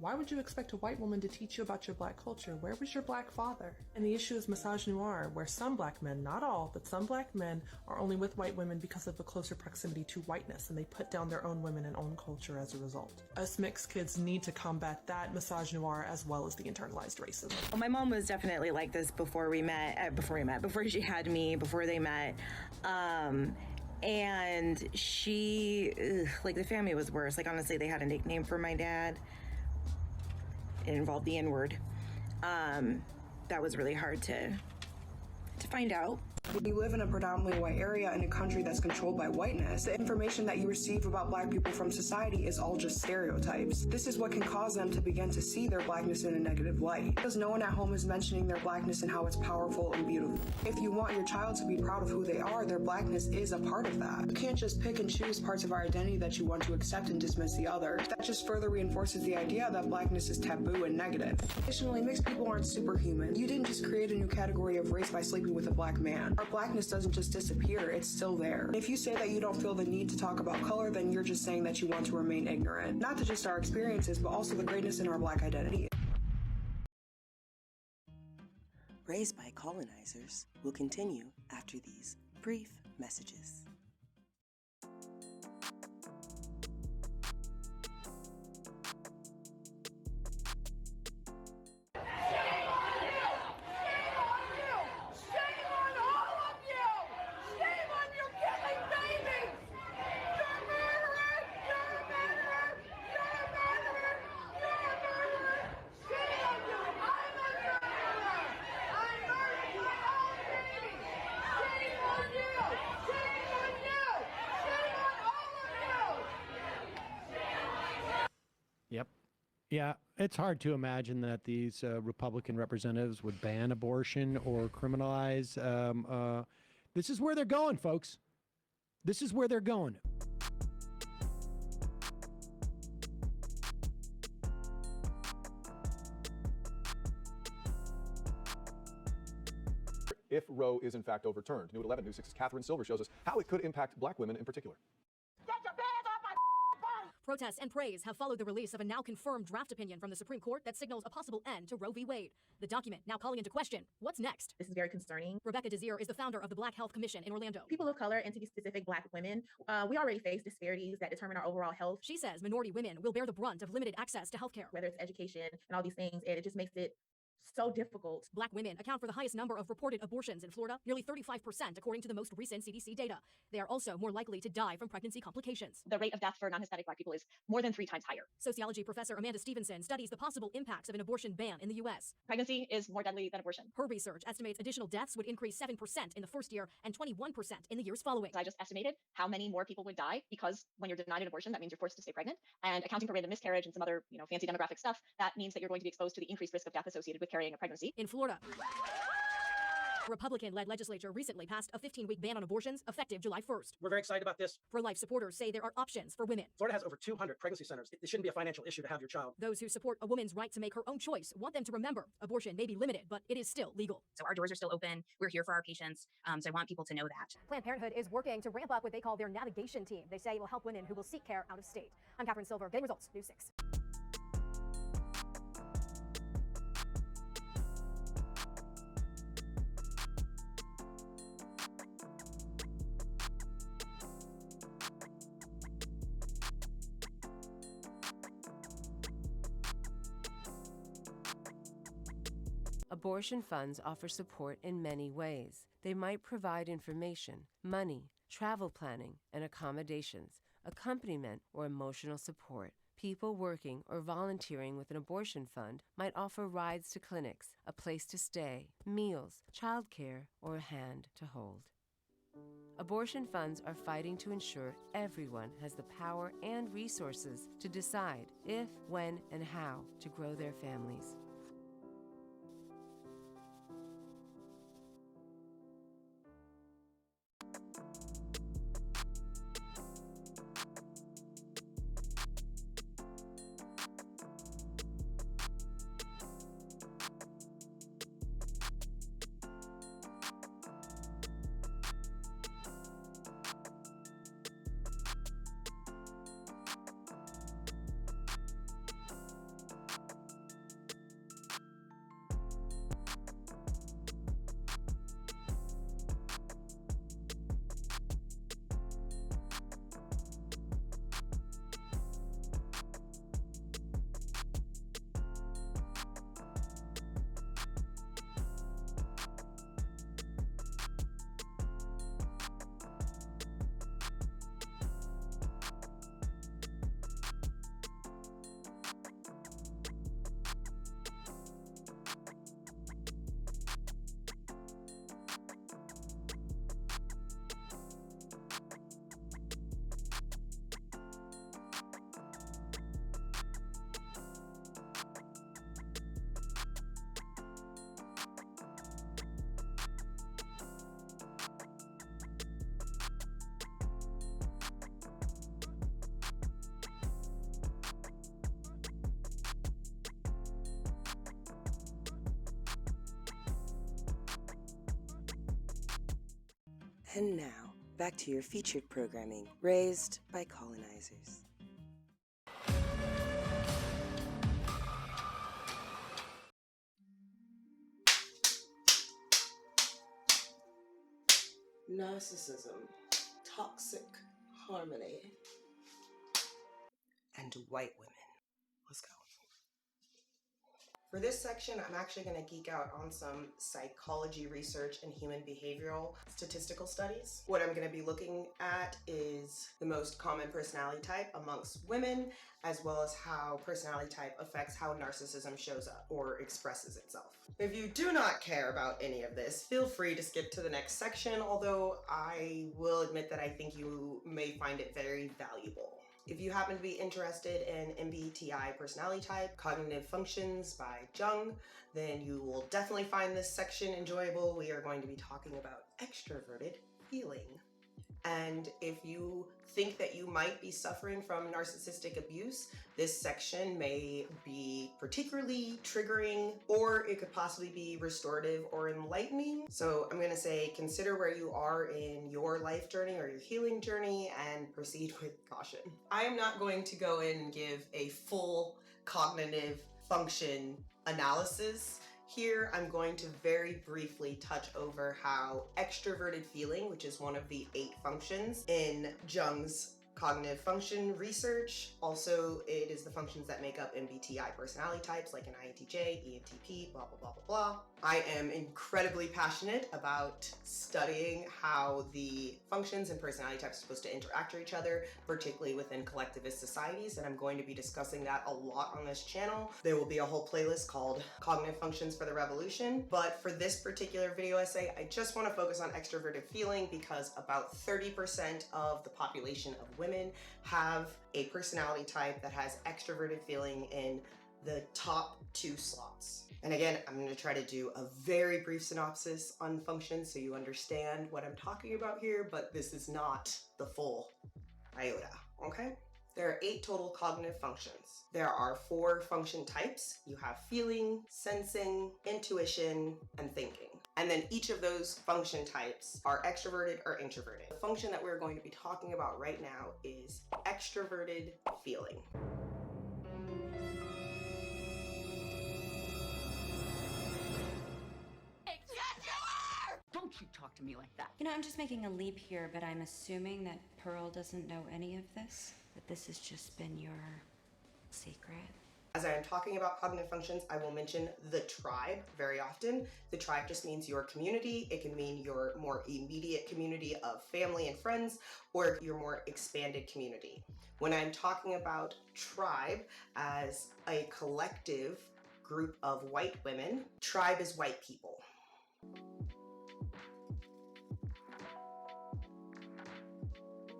Why would you expect a white woman to teach you about your Black culture? Where was your Black father? And the issue is misogynoir, where some Black men, not all, but some Black men are only with white women because of the closer proximity to whiteness, and they put down their own women and own culture as a result. Us mixed kids need to combat that misogynoir as well as the internalized racism. Well, my mom was definitely like this before she had me, before they met. And she, like, the family was worse. Like, honestly, they had a nickname for my dad. It involved the N-word. That was really hard to find out. When you live in a predominantly white area in a country that's controlled by whiteness, the information that you receive about Black people from society is all just stereotypes. This is what can cause them to begin to see their Blackness in a negative light, because no one at home is mentioning their Blackness and how it's powerful and beautiful. If you want your child to be proud of who they are, their Blackness is a part of that. You can't just pick and choose parts of our identity that you want to accept and dismiss the other. That just further reinforces the idea that Blackness is taboo and negative. Additionally, mixed people aren't superhuman. You didn't just create a new category of race by sleeping with a Black man. Our Blackness doesn't just disappear, it's still there. If you say that you don't feel the need to talk about color, then you're just saying that you want to remain ignorant. Not to just our experiences, but also the greatness in our Black identity. Raised by Colonizers will continue after these brief messages. Yep. Yeah, it's hard to imagine that these Republican representatives would ban abortion or criminalize. This is where they're going, folks. This is where they're going. If Roe is in fact overturned. New at 11, News 6's Catherine Silver shows us how it could impact Black women in particular. Protests and praise have followed the release of a now confirmed draft opinion from the Supreme Court that signals a possible end to Roe v. Wade. The document now calling into question, what's next? This is very concerning. Rebecca Desir is the founder of the Black Health Commission in Orlando. People of color, and to be specific, Black women, we already face disparities that determine our overall health. She says minority women will bear the brunt of limited access to healthcare. Whether it's education and all these things, and it just makes it so difficult. Black women account for the highest number of reported abortions in Florida, nearly 35% according to the most recent CDC data. They are also more likely to die from pregnancy complications. The rate of death for non-Hispanic Black people is more than 3 times higher. Sociology professor Amanda Stevenson studies the possible impacts of an abortion ban in the U.S. Pregnancy is more deadly than abortion. Her research estimates additional deaths would increase 7% in the first year and 21% in the years following. I just estimated how many more people would die because when you're denied an abortion, that means you're forced to stay pregnant. And accounting for random miscarriage and some other, fancy demographic stuff, that means that you're going to be exposed to the increased risk of death associated with carrying a pregnancy. In Florida, a Republican-led legislature recently passed a 15-week ban on abortions effective July 1st. We're very excited about this. Pro-life supporters say there are options for women. Florida has over 200 pregnancy centers. It shouldn't be a financial issue to have your child. Those who support a woman's right to make her own choice want them to remember abortion may be limited, but it is still legal. So our doors are still open. We're here for our patients. So I want people to know that. Planned Parenthood is working to ramp up what they call their navigation team. They say it will help women who will seek care out of state. I'm Catherine Silver, getting results, News 6. Abortion funds offer support in many ways. They might provide information, money, travel planning, and accommodations, accompaniment, or emotional support. People working or volunteering with an abortion fund might offer rides to clinics, a place to stay, meals, childcare, or a hand to hold. Abortion funds are fighting to ensure everyone has the power and resources to decide if, when, and how to grow their families. And now, back to your featured programming, Raised by Colonizers. Narcissism, toxic harmony, and white women. Let's go. For this section, I'm actually going to geek out on some psychology research and human behavioral statistical studies. What I'm going to be looking at is the most common personality type amongst women, as well as how personality type affects how narcissism shows up or expresses itself. If you do not care about any of this, feel free to skip to the next section, although I will admit that I think you may find it very valuable. If you happen to be interested in MBTI personality type, Cognitive Functions by Jung, then you will definitely find this section enjoyable. We are going to be talking about extroverted feeling. And if you think that you might be suffering from narcissistic abuse, this section may be particularly triggering, or it could possibly be restorative or enlightening. So I'm gonna say consider where you are in your life journey or your healing journey and proceed with caution. I am not going to go in and give a full cognitive function analysis. Here, I'm going to very briefly touch over how extroverted feeling, which is one of the 8 functions in Jung's cognitive function research. Also, it is the functions that make up MBTI personality types like an INTJ, ENTP, blah, blah, blah, blah, blah. I am incredibly passionate about studying how the functions and personality types are supposed to interact with each other, particularly within collectivist societies, and I'm going to be discussing that a lot on this channel. There will be a whole playlist called Cognitive Functions for the Revolution, but for this particular video essay, I just want to focus on extroverted feeling because about 30% of the population of women have a personality type that has extroverted feeling in the top 2 slots. And again, I'm going to try to do a very brief synopsis on functions so you understand what I'm talking about here, but this is not the full iota, okay? There are 8 total cognitive functions. There are 4 function types. You have feeling, sensing, intuition, and thinking. And then each of those function types are extroverted or introverted. The function that we're going to be talking about right now is extroverted feeling. Don't you talk to me like that. You know, I'm just making a leap here, but I'm assuming that Pearl doesn't know any of this? That this has just been your secret? As I am talking about cognitive functions, I will mention the tribe very often. The tribe just means your community. It can mean your more immediate community of family and friends, or your more expanded community. When I'm talking about tribe as a collective group of white women, tribe is white people.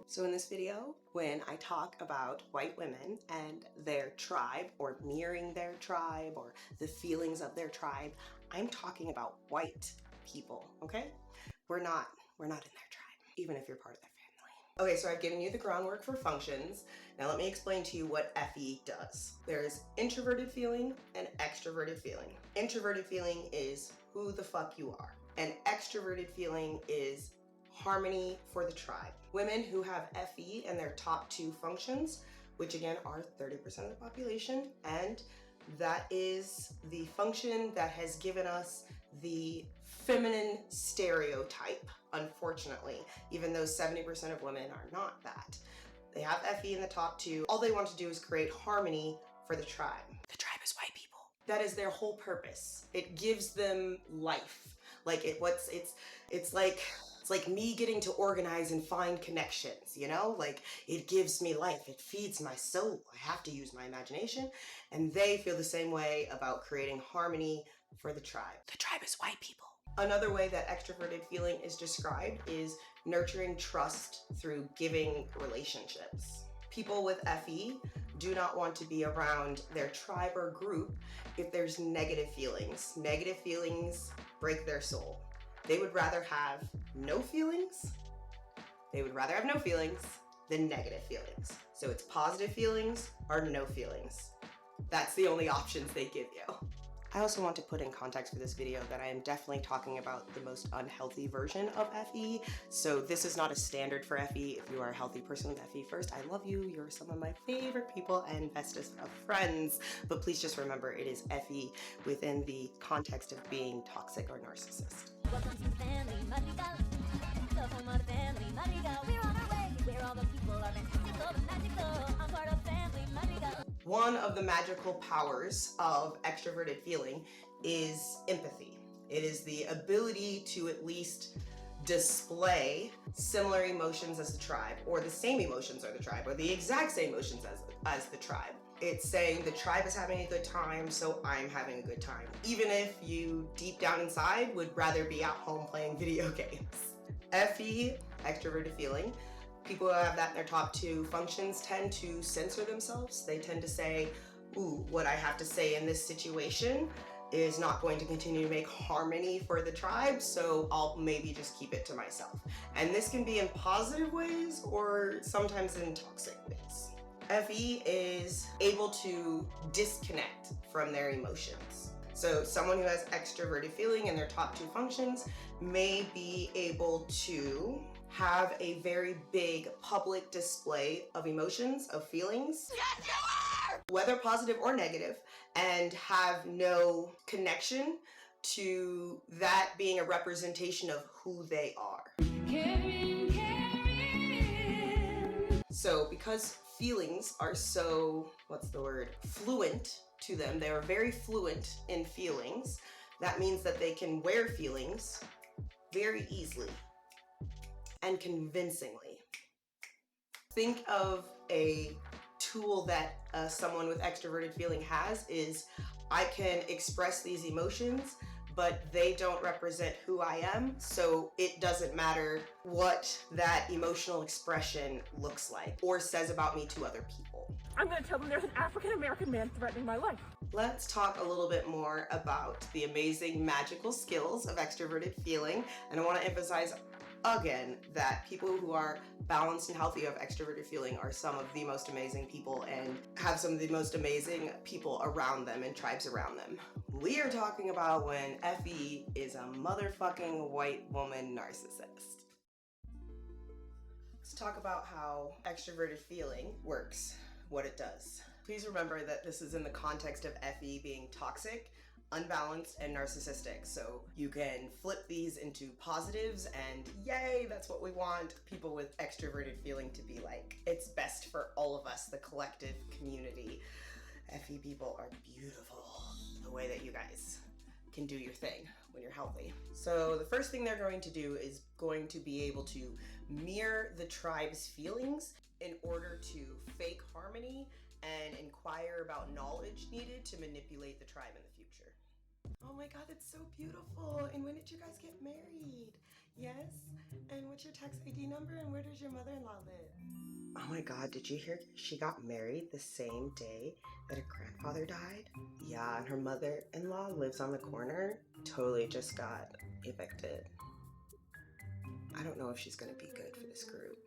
So in this video, when I talk about white women and their tribe, or mirroring their tribe, or the feelings of their tribe, I'm talking about white people, okay? We're not in their tribe, even if you're part of their family. Okay, so I've given you the groundwork for functions. Now let me explain to you what FE does. There's introverted feeling and extroverted feeling. Introverted feeling is who the fuck you are. And extroverted feeling is harmony for the tribe. Women who have FE in their top 2 functions, which again are 30% of the population, and that is the function that has given us the feminine stereotype, unfortunately, even though 70% of women are not that. They have FE in the top 2. All they want to do is create harmony for the tribe. The tribe is white people. That is their whole purpose. It gives them life. Like it's like me getting to organize and find connections, you know? Like, it gives me life, it feeds my soul. I have to use my imagination. And they feel the same way about creating harmony for the tribe. The tribe is white people. Another way that extroverted feeling is described is nurturing trust through giving relationships. People with FE do not want to be around their tribe or group if there's negative feelings. Negative feelings break their soul. They would rather have no feelings. They would rather have no feelings than negative feelings. So it's positive feelings or no feelings. That's the only options they give you. I also want to put in context for this video that I am definitely talking about the most unhealthy version of FE. So this is not a standard for FE. If you are a healthy person with FE, first, I love you. You're some of my favorite people and bestest of friends. But please just remember, it is FE within the context of being toxic or narcissist. Welcome to Family Madrigal, the home of the Family Madrigal. We're on our way, where all the people are fantastical and magical. I'm part of Family Madrigal. One of the magical powers of extroverted feeling is empathy. It is the ability to at least display similar emotions as the tribe, or the same emotions as the tribe, or the exact same emotions as the tribe. It's saying the tribe is having a good time, so I'm having a good time. Even if you deep down inside would rather be at home playing video games. FE, extroverted feeling, people who have that in their top 2 functions tend to censor themselves. They tend to say, ooh, what I have to say in this situation is not going to continue to make harmony for the tribe, so I'll maybe just keep it to myself. And this can be in positive ways or sometimes in toxic ways. FE is able to disconnect from their emotions. So someone who has extroverted feeling in their top 2 functions may be able to have a very big public display of emotions, of feelings. Yes, you are! Whether positive or negative, and have no connection to that being a representation of who they are. So because feelings are so, fluent to them, they are very fluent in feelings, that means that they can wear feelings very easily and convincingly. Think of a tool that someone with extroverted feeling has is, I can express these emotions, but they don't represent who I am, so it doesn't matter what that emotional expression looks like or says about me to other people. I'm gonna tell them there's an African-American man threatening my life. Let's talk a little bit more about the amazing magical skills of extroverted feeling, and I want to emphasize again that people who are balanced and healthy of extroverted feeling are some of the most amazing people and have some of the most amazing people around them and tribes around them. We are talking about when FE is a motherfucking white woman narcissist. Let's talk about how extroverted feeling works, what it does. Please remember that this is in the context of FE being toxic, unbalanced, and narcissistic. So you can flip these into positives and yay, that's what we want people with extroverted feeling to be like. It's best for all of us, the collective community. FE people are beautiful. The way that you guys can do your thing when you're healthy. So the first thing they're going to do is going to be able to mirror the tribe's feelings in order to fake harmony and inquire about knowledge needed to manipulate the tribe in the future. Oh my god, that's so beautiful. And when did you guys get married? Yes? And what's your tax ID number and where does your mother-in-law live? Oh my god, did you hear she got married the same day that her grandfather died? Yeah, and her mother-in-law lives on the corner. Totally just got evicted. I don't know if she's gonna be good for this group.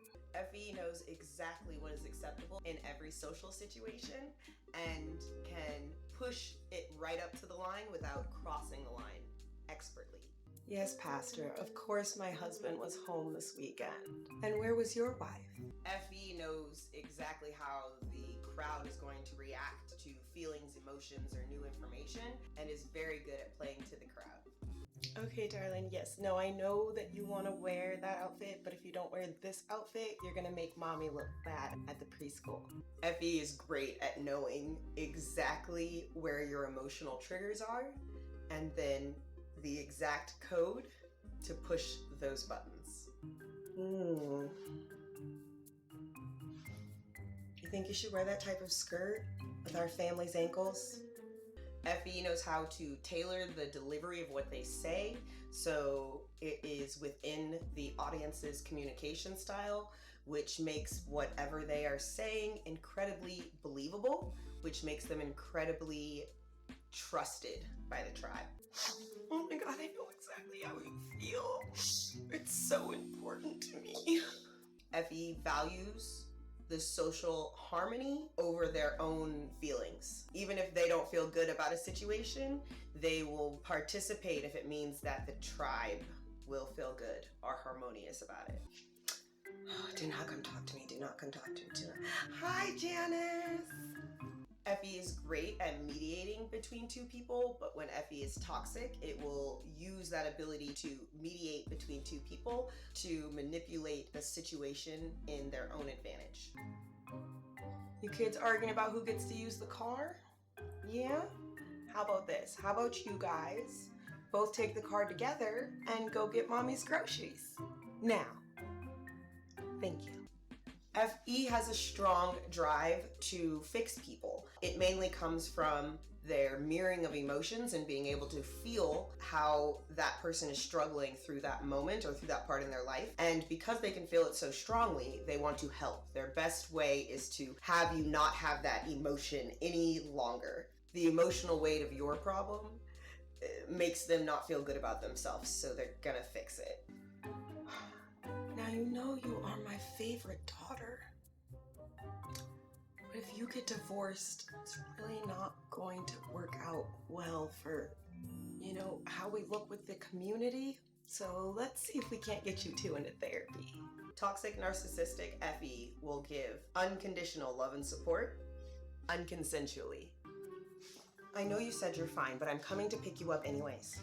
FE knows exactly what is acceptable in every social situation and can push it right up to the line without crossing the line expertly. Yes, Pastor, of course my husband was home this weekend. And where was your wife? FE knows exactly how the crowd is going to react to feelings, emotions, or new information, and is very good at playing to the crowd. Okay, darling, yes. No, I know that you want to wear that outfit, but if you don't wear this outfit, you're going to make mommy look bad at the preschool. FE is great at knowing exactly where your emotional triggers are, and then the exact code to push those buttons. You think you should wear that type of skirt with our family's ankles? FE knows how to tailor the delivery of what they say, so it is within the audience's communication style, which makes whatever they are saying incredibly believable, which makes them incredibly trusted by the tribe. Oh my god, I know exactly how you feel. It's so important to me. FE values the social harmony over their own feelings. Even if they don't feel good about a situation, they will participate if it means that the tribe will feel good or harmonious about it. Do not come talk to me. Do not come talk to me. Hi, Janice. FE is great at mediating between two people, but when FE is toxic, it will use that ability to mediate between two people to manipulate the situation in their own advantage. You kids arguing about who gets to use the car? Yeah? How about this? How about you guys both take the car together and go get mommy's groceries? Now, thank you. FE has a strong drive to fix people. It mainly comes from their mirroring of emotions and being able to feel how that person is struggling through that moment or through that part in their life. And because they can feel it so strongly, they want to help. Their best way is to have you not have that emotion any longer. The emotional weight of your problem makes them not feel good about themselves, so they're gonna fix it. Now you know you are my favorite daughter. But if you get divorced, it's really not going to work out well for, you know, how we look with the community. So let's see if we can't get you two into therapy. Toxic narcissistic FE will give unconditional love and support, unconsensually. I know you said you're fine, but I'm coming to pick you up anyways.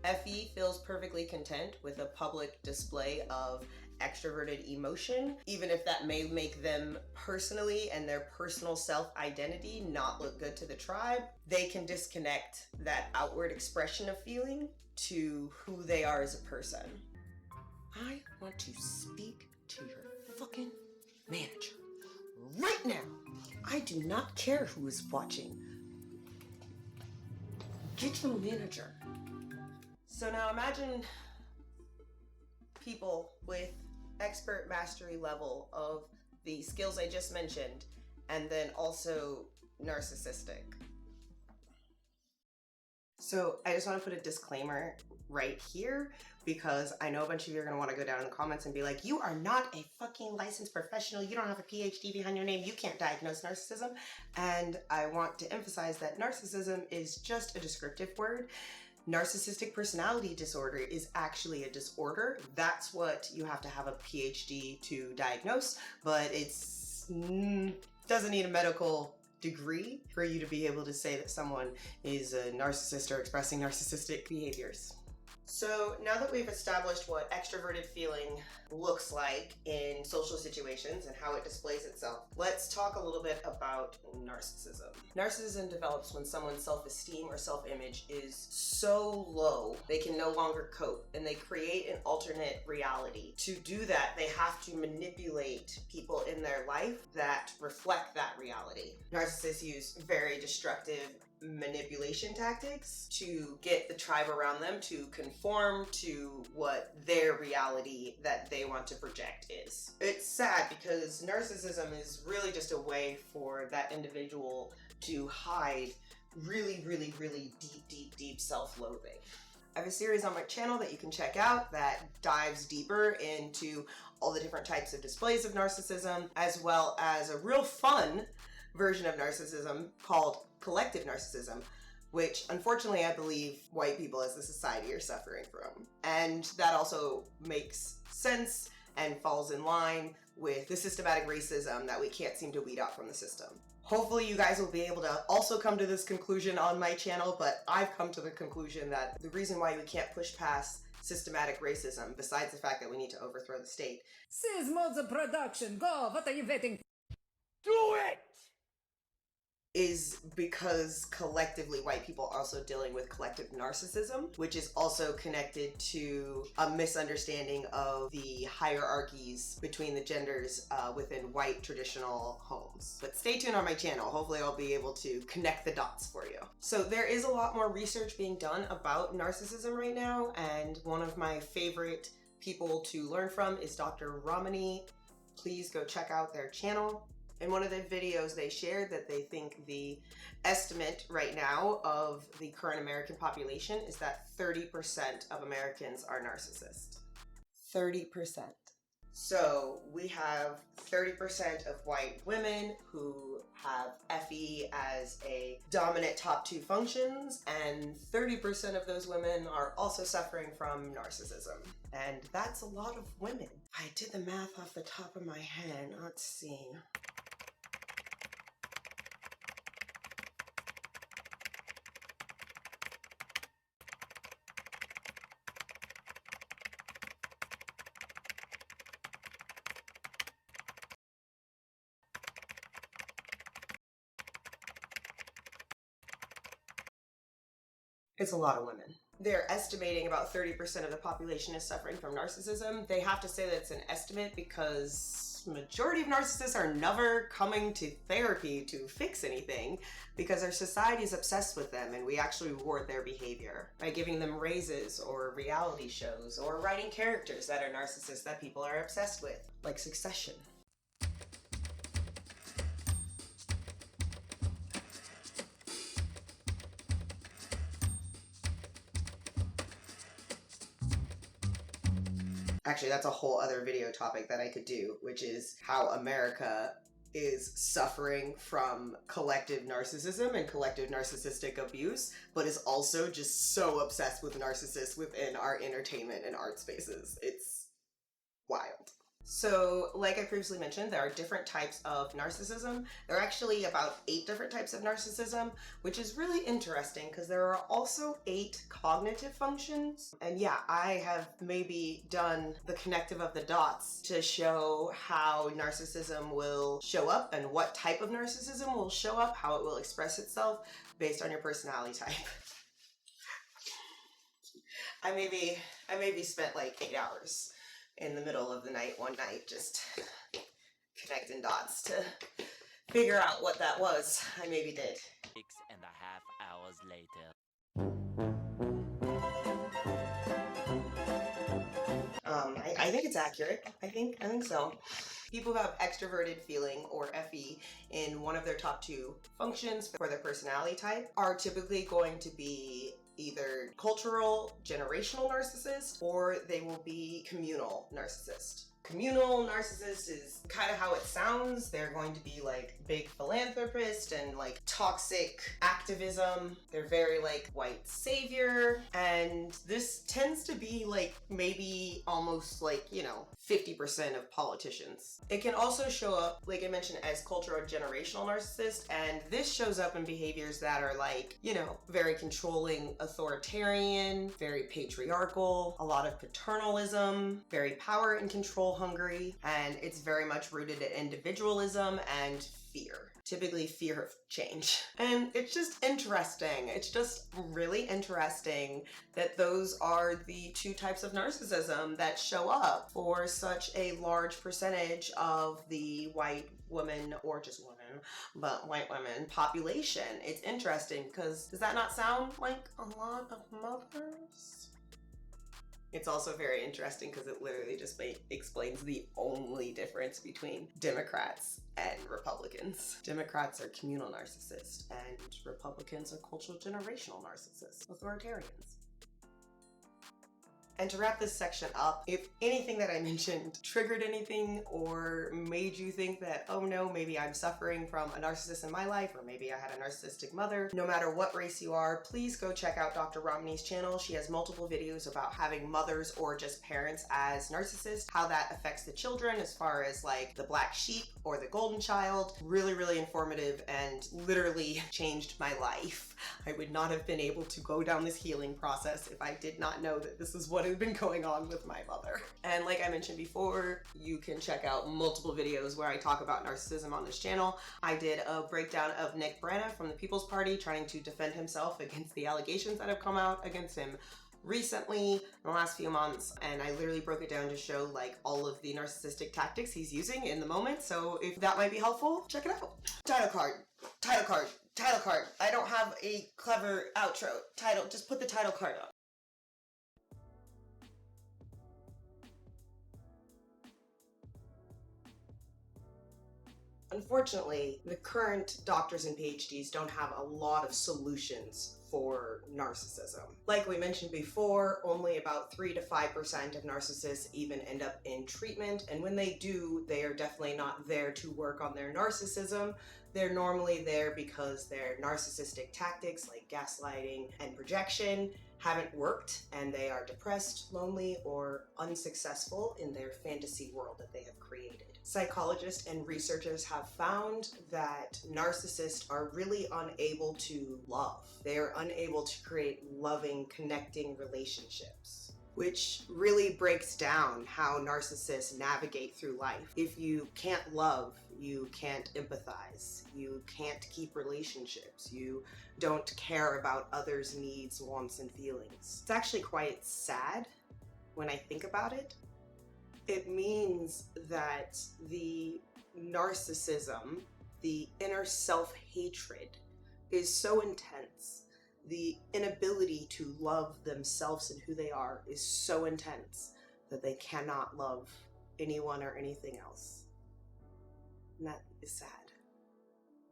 FE feels perfectly content with a public display of extroverted emotion, even if that may make them personally and their personal self-identity not look good to the tribe. They can disconnect that outward expression of feeling to who they are as a person. I want to speak to your fucking manager right now. I do not care who is watching. Get your manager. So now imagine people with expert mastery level of the skills I just mentioned, and then also narcissistic. So I just want to put a disclaimer right here, because I know a bunch of you are going to want to go down in the comments and be like, you are not a fucking licensed professional, you don't have a PhD behind your name, you can't diagnose narcissism. And I want to emphasize that narcissism is just a descriptive word. Narcissistic personality disorder is actually a disorder. That's what you have to have a PhD to diagnose, but it's doesn't need a medical degree for you to be able to say that someone is a narcissist or expressing narcissistic behaviors. So now that we've established what extroverted feeling looks like in social situations and how it displays itself, let's talk a little bit about narcissism. Narcissism develops when someone's self-esteem or self-image is so low they can no longer cope, and they create an alternate reality. To do that, they have to manipulate people in their life that reflect that reality. Narcissists use very destructive manipulation tactics to get the tribe around them to conform to what their reality that they want to project is. It's sad because narcissism is really just a way for that individual to hide really deep self-loathing. I have a series on my channel that you can check out that dives deeper into all the different types of displays of narcissism, as well as a real fun version of narcissism called collective narcissism, which unfortunately I believe white people as a society are suffering from. And that also makes sense and falls in line with the systematic racism that we can't seem to weed out from the system. Hopefully you guys will be able to also come to this conclusion on my channel, but I've come to the conclusion that the reason why we can't push past systematic racism, besides the fact that we need to overthrow the state, Sismo's production, go! What are you waiting? Do it! Is because collectively white people are also dealing with collective narcissism, which is also connected to a misunderstanding of the hierarchies between the genders within white traditional homes. But stay tuned on my channel. Hopefully I'll be able to connect the dots for you. So there is a lot more research being done about narcissism right now, and one of my favorite people to learn from is Dr. Ramani. Please go check out their channel. In one of the videos they shared that they think the estimate right now of the current American population is that 30% of Americans are narcissists. 30%. So we have 30% of white women who have FE as a dominant top two functions, and 30% of those women are also suffering from narcissism. And that's a lot of women. I did the math off the top of my head. Let's see. It's a lot of women. They're estimating about 30% of the population is suffering from narcissism. They have to say that it's an estimate because majority of narcissists are never coming to therapy to fix anything, because our society is obsessed with them and we actually reward their behavior by giving them raises or reality shows or writing characters that are narcissists that people are obsessed with, like Succession. Actually, that's a whole other video topic that I could do, which is how America is suffering from collective narcissism and collective narcissistic abuse, but is also just so obsessed with narcissists within our entertainment and art spaces. It's wild. So, like I previously mentioned, there are different types of narcissism. There are actually about 8 different types of narcissism, which is really interesting because there are also 8 cognitive functions. And yeah, I have maybe done the connective of the dots to show how narcissism will show up and what type of narcissism will show up, how it will express itself based on your personality type. I maybe spent like 8 hours in the middle of the night one night just connecting dots to figure out what that was. I maybe did. 6.5 hours later. I think it's accurate. I think so. People who have extroverted feeling, or FE, in one of their top 2 functions for their personality type are typically going to be either cultural, generational narcissist, or they will be communal narcissist. Communal narcissist is kind of how it sounds. They're going to be like big philanthropist and like toxic activism. They're very like white savior. And this tends to be like maybe almost like, 50% of politicians. It can also show up, like I mentioned, as cultural generational narcissist. And this shows up in behaviors that are like, very controlling, authoritarian, very patriarchal, a lot of paternalism, very power and control hungry, and it's very much rooted in individualism and fear. Typically fear of change. And it's just interesting. It's just really interesting that those are the two types of narcissism that show up for such a large percentage of the white woman, or just women, but white women population. It's interesting because does that not sound like a lot of mothers? It's also very interesting because it literally just explains the only difference between Democrats and Republicans. Democrats are communal narcissists and Republicans are cultural generational narcissists, authoritarians. And to wrap this section up, if anything that I mentioned triggered anything or made you think that, oh no, maybe I'm suffering from a narcissist in my life, or maybe I had a narcissistic mother, no matter what race you are, please go check out Dr. Romney's channel. She has multiple videos about having mothers or just parents as narcissists, how that affects the children as far as like the black sheep or the golden child. Really, really informative and literally changed my life. I would not have been able to go down this healing process if I did not know that this is what had been going on with my mother. And like I mentioned before, you can check out multiple videos where I talk about narcissism on this channel. I did a breakdown of Nick Brana from the People's Party trying to defend himself against the allegations that have come out against him recently in the last few months, and I literally broke it down to show like all of the narcissistic tactics he's using in the moment. So if that might be helpful, check it out. Title card. I don't have a clever outro. Title, just put the title card up. Unfortunately, the current doctors and PhDs don't have a lot of solutions for narcissism. Like we mentioned before, only about 3 to 5% of narcissists even end up in treatment, and when they do, they are definitely not there to work on their narcissism. They're normally there because their narcissistic tactics like gaslighting and projection haven't worked, and they are depressed, lonely, or unsuccessful in their fantasy world that they have created. Psychologists and researchers have found that narcissists are really unable to love. They are unable to create loving, connecting relationships, which really breaks down how narcissists navigate through life. If you can't love, you can't empathize, you can't keep relationships, you don't care about others' needs, wants, and feelings. It's actually quite sad when I think about it. It means that the narcissism, the inner self-hatred, is so intense. The inability to love themselves and who they are is so intense that they cannot love anyone or anything else. And that is sad.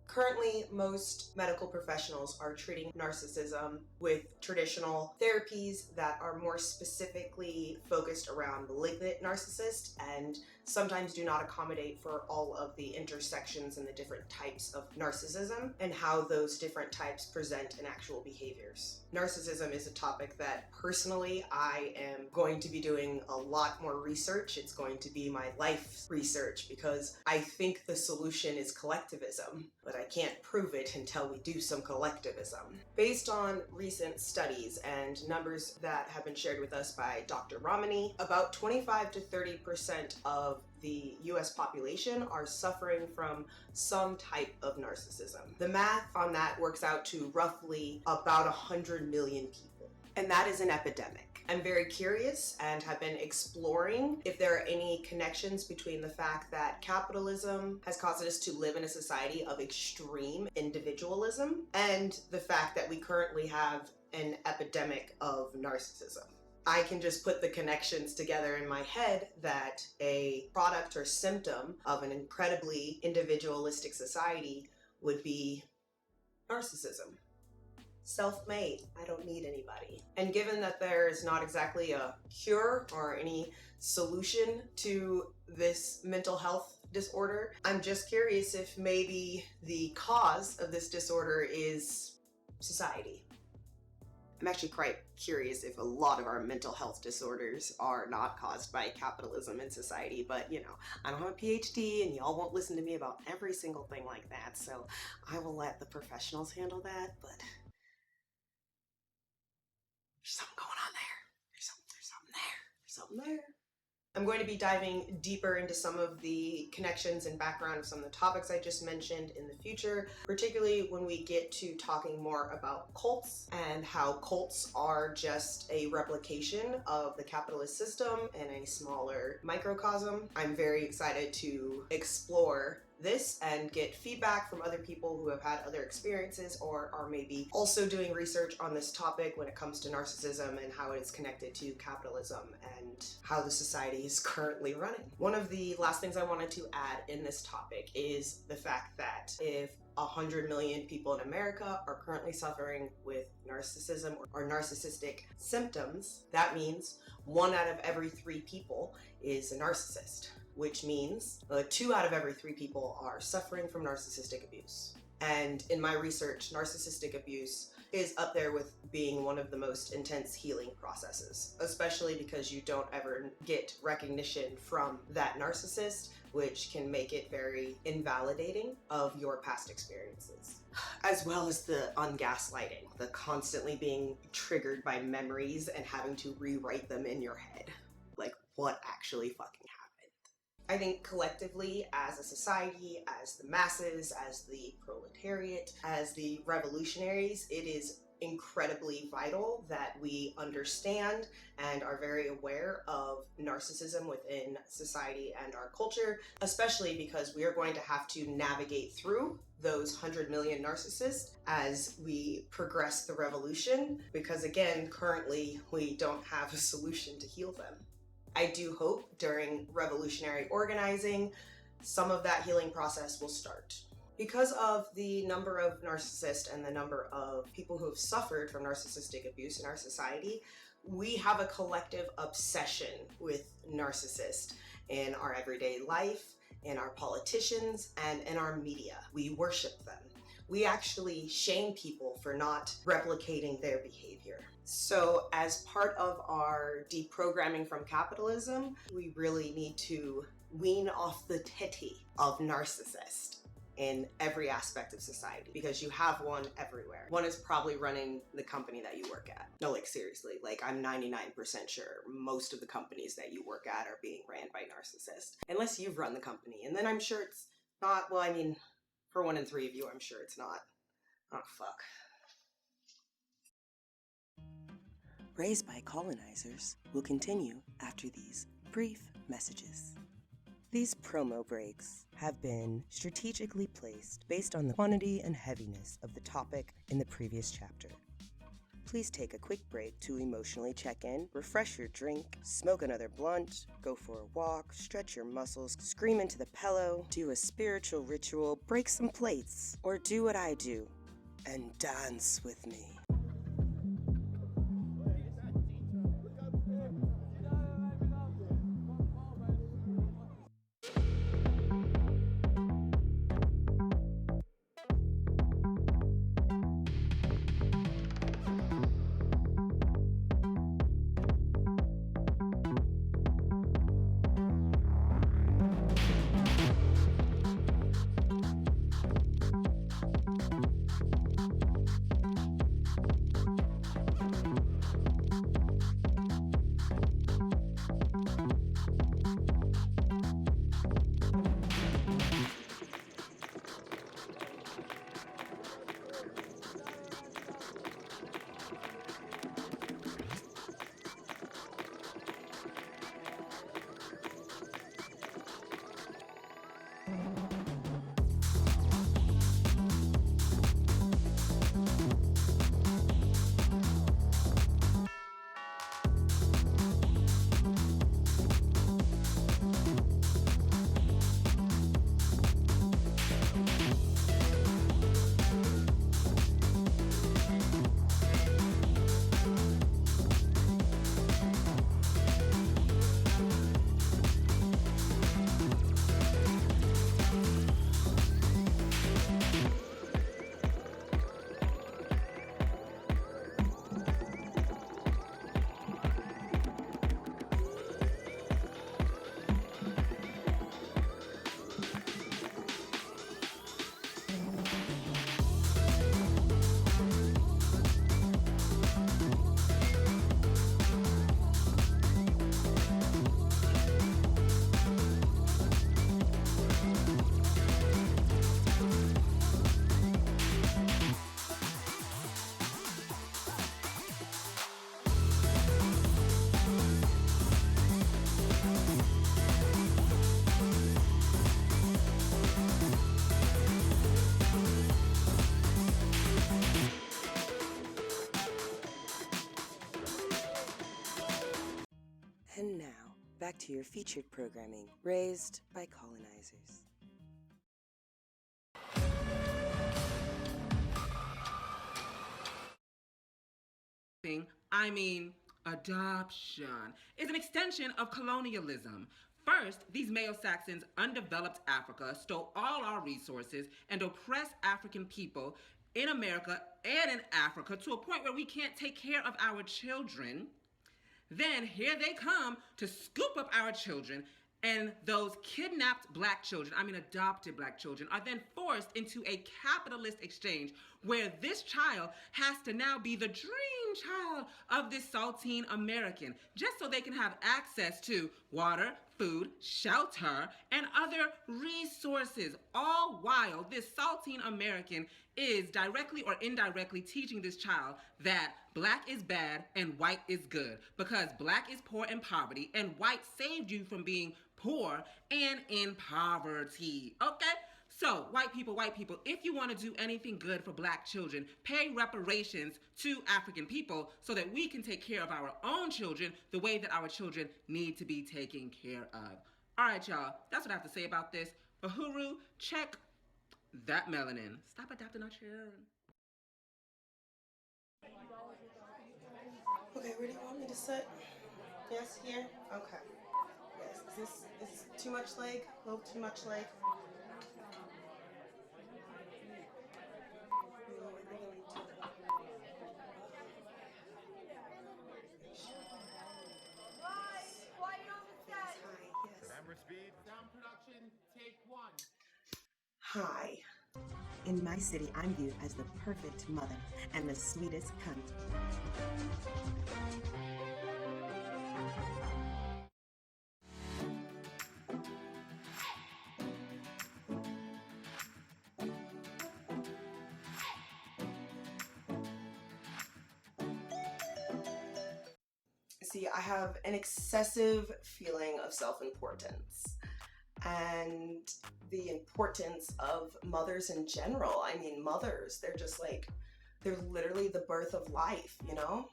Currently, most medical professionals are treating narcissism with traditional therapies that are more specifically focused around malignant narcissists and sometimes do not accommodate for all of the intersections and the different types of narcissism and how those different types present in actual behaviors. Narcissism is a topic that personally I am going to be doing a lot more research. It's going to be my life research because I think the solution is collectivism, but I can't prove it until we do some collectivism. Based on recent studies and numbers that have been shared with us by Dr. Romney, about 25 to 30% of the US population are suffering from some type of narcissism. The math on that works out to roughly about 100 million people. And that is an epidemic. I'm very curious and have been exploring if there are any connections between the fact that capitalism has caused us to live in a society of extreme individualism and the fact that we currently have an epidemic of narcissism. I can just put the connections together in my head that a product or symptom of an incredibly individualistic society would be narcissism. self-made. I don't need anybody. And given that there is not exactly a cure or any solution to this mental health disorder, I'm just curious if maybe the cause of this disorder is society. I'm actually quite curious if a lot of our mental health disorders are not caused by capitalism and society, but you know, I don't have a PhD and y'all won't listen to me about every single thing like that, so I will let the professionals handle that, but there's something going on there. There's something there. I'm going to be diving deeper into some of the connections and background of some of the topics I just mentioned in the future, particularly when we get to talking more about cults and how cults are just a replication of the capitalist system in a smaller microcosm. I'm very excited to explore this and get feedback from other people who have had other experiences or are maybe also doing research on this topic when it comes to narcissism and how it is connected to capitalism and how the society is currently running. One of the last things I wanted to add in this topic is the fact that if 100 million people in America are currently suffering with narcissism or narcissistic symptoms, that means 1 out of every 3 people is a narcissist, which means 2 out of every 3 people are suffering from narcissistic abuse. And in my research, narcissistic abuse is up there with being one of the most intense healing processes, especially because you don't ever get recognition from that narcissist, which can make it very invalidating of your past experiences. As well as the ungaslighting, the constantly being triggered by memories and having to rewrite them in your head. Like, what actually fucking happened? I think collectively, as a society, as the masses, as the proletariat, as the revolutionaries, it is incredibly vital that we understand and are very aware of narcissism within society and our culture, especially because we are going to have to navigate through those 100 million narcissists as we progress the revolution, because again, currently we don't have a solution to heal them. I do hope during revolutionary organizing, some of that healing process will start. Because of the number of narcissists and the number of people who have suffered from narcissistic abuse in our society, we have a collective obsession with narcissists in our everyday life, in our politicians, and in our media. We worship them. We actually shame people for not replicating their behavior. So as part of our deprogramming from capitalism, we really need to wean off the titty of narcissist in every aspect of society, because you have one everywhere. One is probably running the company that you work at. No, like seriously, like I'm 99% sure most of the companies that you work at are being ran by narcissists. Unless you've run the company, and then I'm sure it's not, well, I mean, for 1 in 3 of you, I'm sure it's not. Oh, fuck. Raised by Colonizers will continue after these brief messages. These promo breaks have been strategically placed based on the quantity and heaviness of the topic in the previous chapter. Please take a quick break to emotionally check in, refresh your drink, smoke another blunt, go for a walk, stretch your muscles, scream into the pillow, do a spiritual ritual, break some plates, or do what I do and dance with me. back to your featured programming, Raised by Colonizers. I mean, adoption is an extension of colonialism. First, these Meo-Saxons undeveloped Africa, stole all our resources, and oppressed African people in America and in Africa to a point where we can't take care of our children. Then here they come to scoop up our children, and those kidnapped black children, I mean adopted black children, are then forced into a capitalist exchange where this child has to now be the dream child of this saltine American, just so they can have access to water, food, shelter, and other resources, all while this saltine American is directly or indirectly teaching this child that black is bad and white is good, because black is poor in poverty and white saved you from being poor and in poverty, okay? So, white people, if you want to do anything good for black children, pay reparations to African people so that we can take care of our own children the way that our children need to be taken care of. All right, y'all, that's what I have to say about this. Uhuru, check that melanin. Stop adopting our children. Okay, where do you want me to sit? Yes, here? Okay. Yes, is this too much leg? A little too much leg? Camera speed. Sound production, take one. Hi. In my city, I'm viewed as the perfect mother and the sweetest cunt. See, I have an excessive feeling of self-importance and the importance of mothers in general. I mean, mothers, they're literally the birth of life, you know?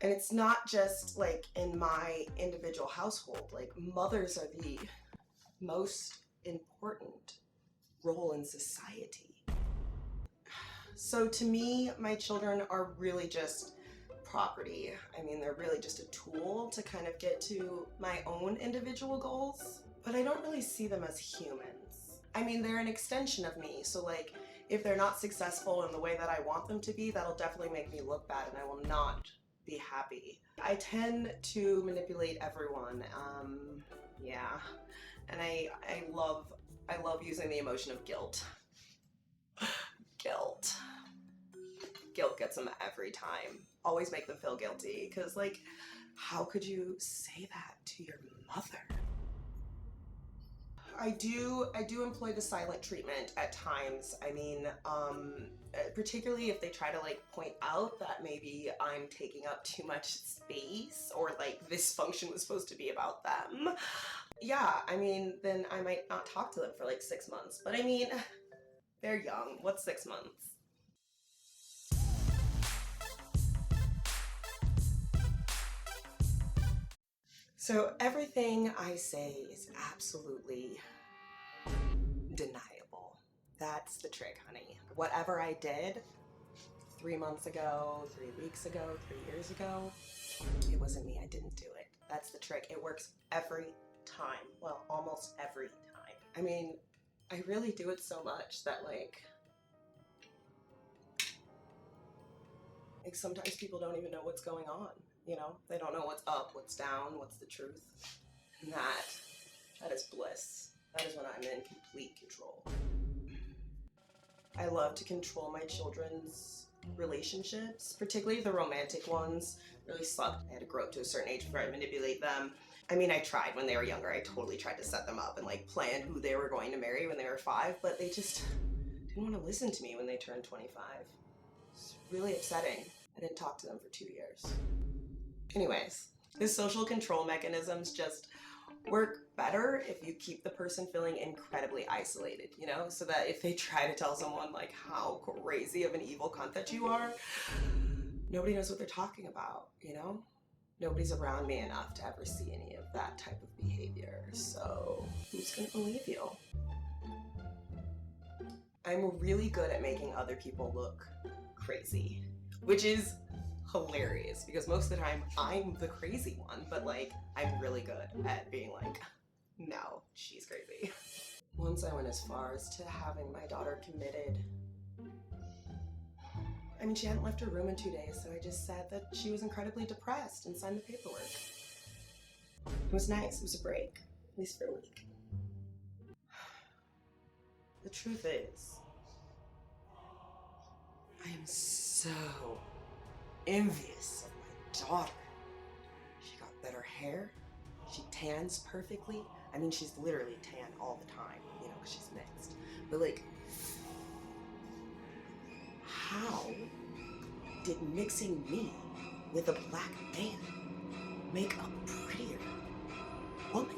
And it's not just like in my individual household, like mothers are the most important role in society. So to me, my children are really just property. I mean, they're really just a tool to kind of get to my own individual goals, but I don't really see them as humans. I mean, they're an extension of me, so like, if they're not successful in the way that I want them to be, that'll definitely make me look bad and I will not be happy. I tend to manipulate everyone, yeah, and I love using the emotion of guilt. Guilt gets them every time. Always make them feel guilty, because like, how could you say that to your mother? I do employ the silent treatment at times. I mean, particularly if they try to like point out that maybe I'm taking up too much space, or like this function was supposed to be about them. Yeah, I mean, then I might not talk to them for like 6 months, but I mean, they're young. What's 6 months? So everything I say is absolutely deniable. That's the trick, honey. Whatever I did 3 months ago, 3 weeks ago, 3 years ago, it wasn't me. I didn't do it. That's the trick. It works every time. Well, almost every time. I mean, I really do it so much that like sometimes people don't even know what's going on. You know, they don't know what's up, what's down, what's the truth. And that is bliss. That is when I'm in complete control. I love to control my children's relationships, particularly the romantic ones. Really sucked. I had to grow up to a certain age before I manipulate them. I mean, I tried when they were younger. I totally tried to set them up and like plan who they were going to marry when they were 5, but they just didn't want to listen to me when they turned 25. It's really upsetting. I didn't talk to them for 2 years. Anyways, the social control mechanisms just work better if you keep the person feeling incredibly isolated, you know? So that if they try to tell someone like how crazy of an evil cunt that you are, nobody knows what they're talking about, you know? Nobody's around me enough to ever see any of that type of behavior, so who's gonna believe you? I'm really good at making other people look crazy, which is hilarious because most of the time I'm the crazy one, but like I'm really good at being like, no, she's crazy. Once I went as far as to having my daughter committed. I mean, she hadn't left her room in 2 days, so I just said that she was incredibly depressed and signed the paperwork. It was nice, it was a break, at least for a week. The truth is, I am so envious of my daughter. She got better hair, she tans perfectly. I mean, she's literally tan all the time, you know, because she's mixed. But like, how did mixing me with a black man make a prettier woman?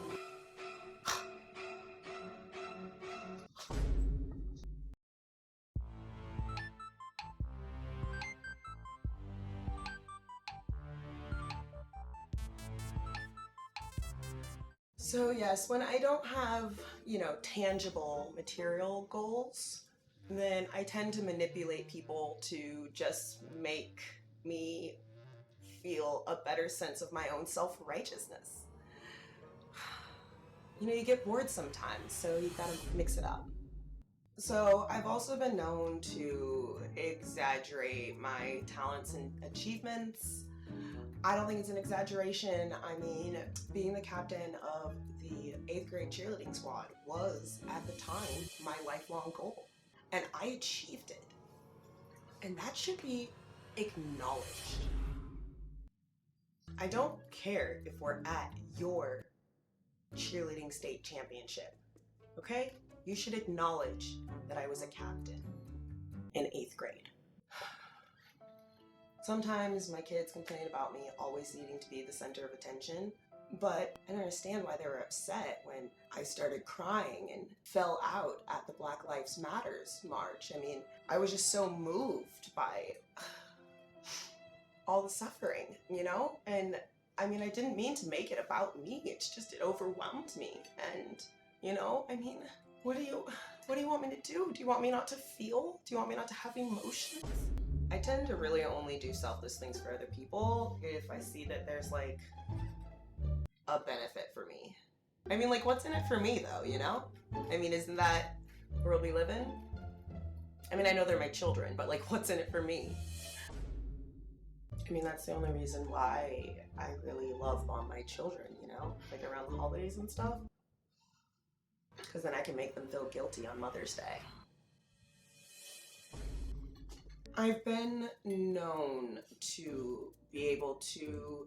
So yes, when I don't have, you know, tangible material goals, then I tend to manipulate people to just make me feel a better sense of my own self-righteousness. You know, you get bored sometimes, so you gotta mix it up. So I've also been known to exaggerate my talents and achievements. I don't think it's an exaggeration. I mean, being the captain of the 8th grade cheerleading squad was, at the time, my lifelong goal. And I achieved it. And that should be acknowledged. I don't care if we're at your cheerleading state championship, okay? You should acknowledge that I was a captain in 8th grade. Sometimes my kids complain about me always needing to be the center of attention, but I don't understand why they were upset when I started crying and fell out at the Black Lives Matters march. I mean, I was just so moved by all the suffering, you know? And I mean, I didn't mean to make it about me. It's just, it overwhelmed me. And, you know, I mean, what do you want me to do? Do you want me not to feel? Do you want me not to have emotions? I tend to really only do selfless things for other people if I see that there's like a benefit for me. I mean, like, what's in it for me though, you know? I mean, isn't that the world we live in? I mean, I know they're my children, but like, what's in it for me? I mean, that's the only reason why I really love on my children, you know? Like around the holidays and stuff. Because then I can make them feel guilty on Mother's Day. I've been known to be able to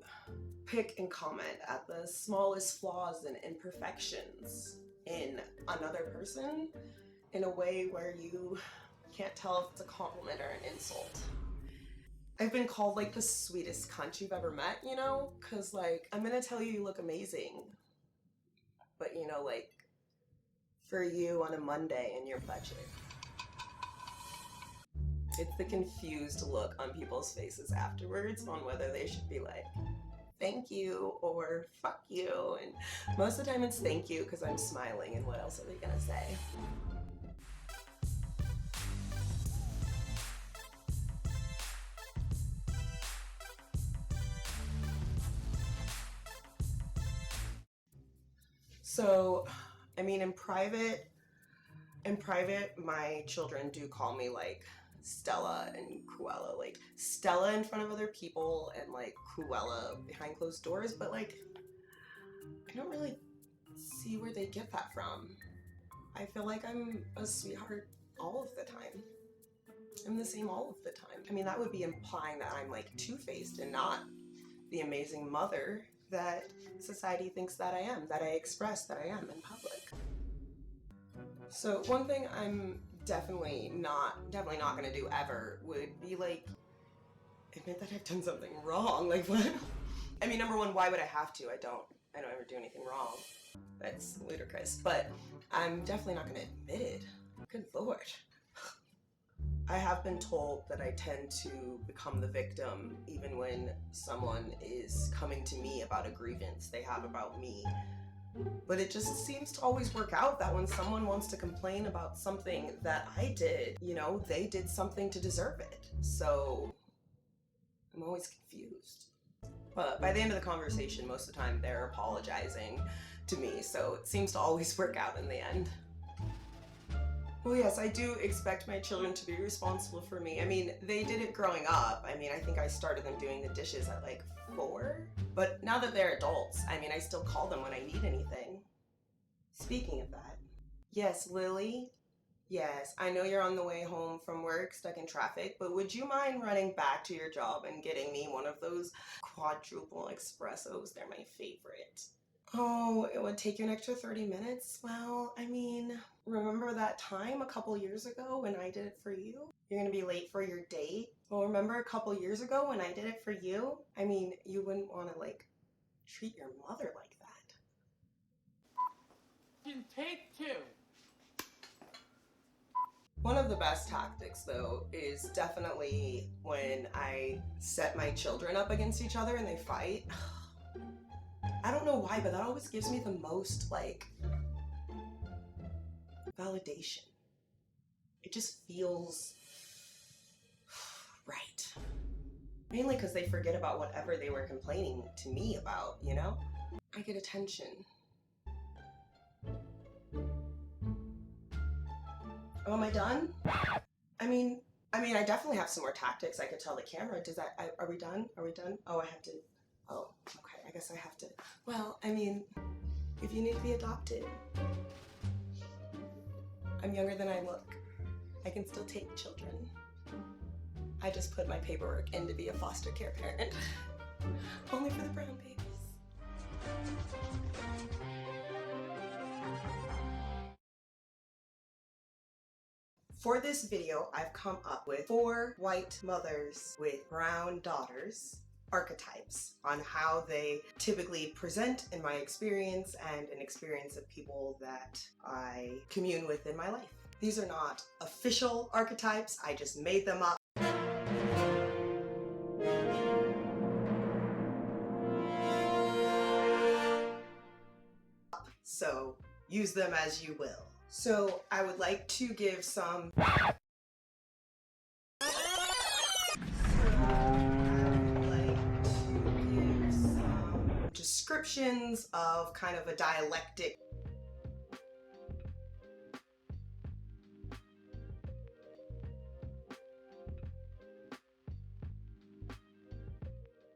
pick and comment at the smallest flaws and imperfections in another person in a way where you can't tell if it's a compliment or an insult. I've been called like the sweetest cunt you've ever met, you know? Cause like, I'm gonna tell you look amazing, but you know, like, for you on a Monday in your budget. It's the confused look on people's faces afterwards on whether they should be like, thank you or fuck you. And most of the time it's thank you because I'm smiling and what else are they gonna say? So, I mean, in private, my children do call me like Stella and Cruella, like Stella in front of other people and like Cruella behind closed doors, but like I don't really see where they get that from. I feel like I'm a sweetheart all of the time. I'm the same all of the time. I mean, that would be implying that I'm like two-faced and not the amazing mother that society thinks that I am, that I express that I am in public. So one thing I'm definitely not gonna do ever would be like admit that I've done something wrong. Like what? I mean, number one, why would I have to? I don't ever do anything wrong. That's ludicrous. But I'm definitely not gonna admit it. Good Lord. I have been told that I tend to become the victim even when someone is coming to me about a grievance they have about me. But it just seems to always work out that when someone wants to complain about something that I did, you know, they did something to deserve it. So I'm always confused. But by the end of the conversation, most of the time they're apologizing to me, so it seems to always work out in the end. Well, yes, I do expect my children to be responsible for me. I mean, they did it growing up. I mean, I think I started them doing the dishes at like 4. But now that they're adults, I mean, I still call them when I need anything. Speaking of that, yes, Lily? Yes, I know you're on the way home from work, stuck in traffic, but would you mind running back to your job and getting me one of those quadruple espressos? They're my favorite. Oh, it would take you an extra 30 minutes? Well, I mean, remember that time a couple years ago when I did it for you? You're gonna be late for your date? Well, remember a couple years ago when I did it for you? I mean, you wouldn't want to, like, treat your mother like that. Take 2. One of the best tactics, though, is definitely when I set my children up against each other and they fight. I don't know why, but that always gives me the most, like, validation. It just feels right. Mainly because they forget about whatever they were complaining to me about, you know? I get attention. Oh, am I done? I mean, I definitely have some more tactics I could tell the camera. Are we done? Are we done? Oh, I have to, oh, okay, I guess I have to. Well, I mean, if you need to be adopted, I'm younger than I look. I can still take children. I just put my paperwork in to be a foster care parent. Only for the brown babies. For this video, I've come up with 4 white mothers with brown daughters archetypes on how they typically present in my experience and an experience of people that I commune with in my life. These are not official archetypes, I just made them up. So use them as you will. So I would like to give some descriptions of kind of a dialectic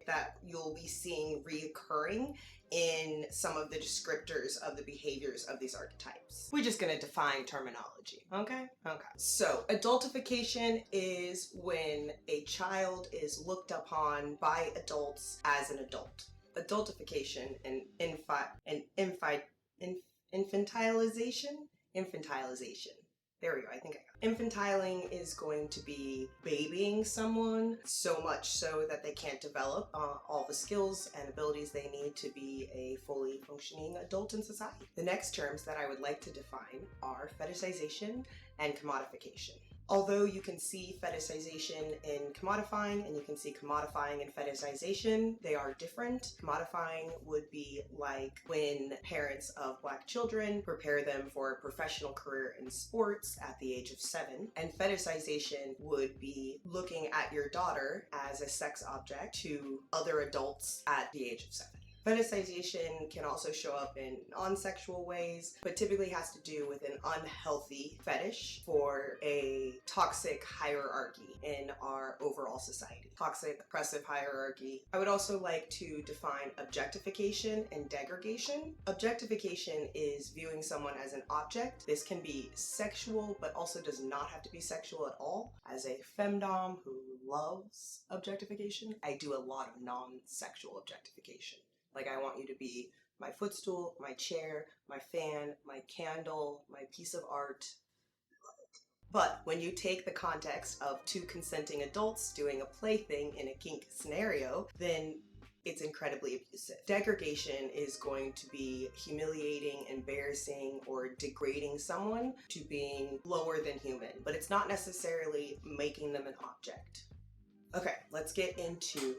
that you'll be seeing reoccurring in some of the descriptors of the behaviors of these archetypes. We're just gonna define terminology, okay? Okay. So, adultification is when a child is looked upon by adults as an adult. Adultification and infantilization. There we go, I think I got it. Infantiling is going to be babying someone so much so that they can't develop all the skills and abilities they need to be a fully functioning adult in society. The next terms that I would like to define are fetishization and commodification. Although you can see fetishization in commodifying and you can see commodifying and fetishization, they are different. Commodifying would be like when parents of Black children prepare them for a professional career in sports at the age of 7. And fetishization would be looking at your daughter as a sex object to other adults at the age of 7. Fetishization can also show up in non-sexual ways, but typically has to do with an unhealthy fetish for a toxic hierarchy in our overall society. Toxic, oppressive hierarchy. I would also like to define objectification and degradation. Objectification is viewing someone as an object. This can be sexual, but also does not have to be sexual at all. As a femdom who loves objectification, I do a lot of non-sexual objectification. Like, I want you to be my footstool, my chair, my fan, my candle, my piece of art. But when you take the context of 2 consenting adults doing a plaything in a kink scenario, then it's incredibly abusive. Degradation is going to be humiliating, embarrassing, or degrading someone to being lower than human, but it's not necessarily making them an object. Okay, let's get into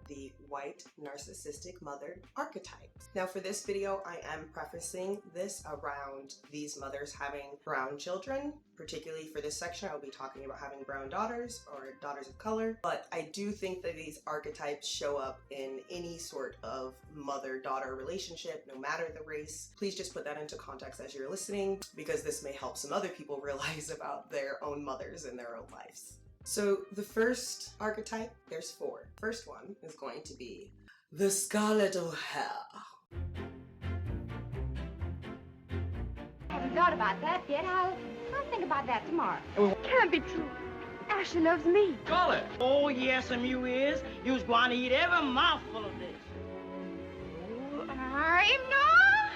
the white narcissistic mother archetypes. Now for this video, I am prefacing this around these mothers having brown children. Particularly for this section, I will be talking about having brown daughters or daughters of color, but I do think that these archetypes show up in any sort of mother-daughter relationship, no matter the race. Please just put that into context as you're listening, because this may help some other people realize about their own mothers in their own lives. So the first archetype, there's 4. First one is going to be the Scarlett O'Hara. Haven't thought about that yet. I'll think about that tomorrow. Can't be true. Ashley loves me. Scarlett! Oh, yes, you is. You's going to eat every mouthful of this. I'm not.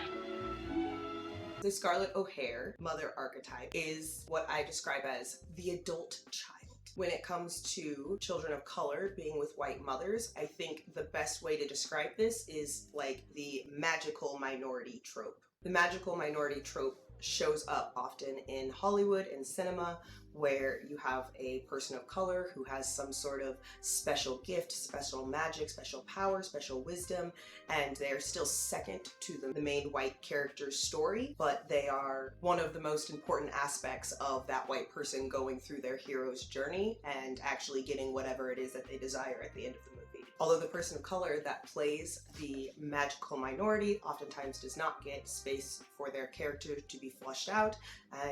The Scarlett O'Hara mother archetype is what I describe as the adult child. When it comes to children of color being with white mothers, I think the best way to describe this is like the magical minority trope. The magical minority trope shows up often in Hollywood and cinema, where you have a person of color who has some sort of special gift, special magic, special power, special wisdom, and they're still second to the main white character's story, but they are one of the most important aspects of that white person going through their hero's journey and actually getting whatever it is that they desire at the end of the movie. Although the person of color that plays the magical minority oftentimes does not get space for their character to be fleshed out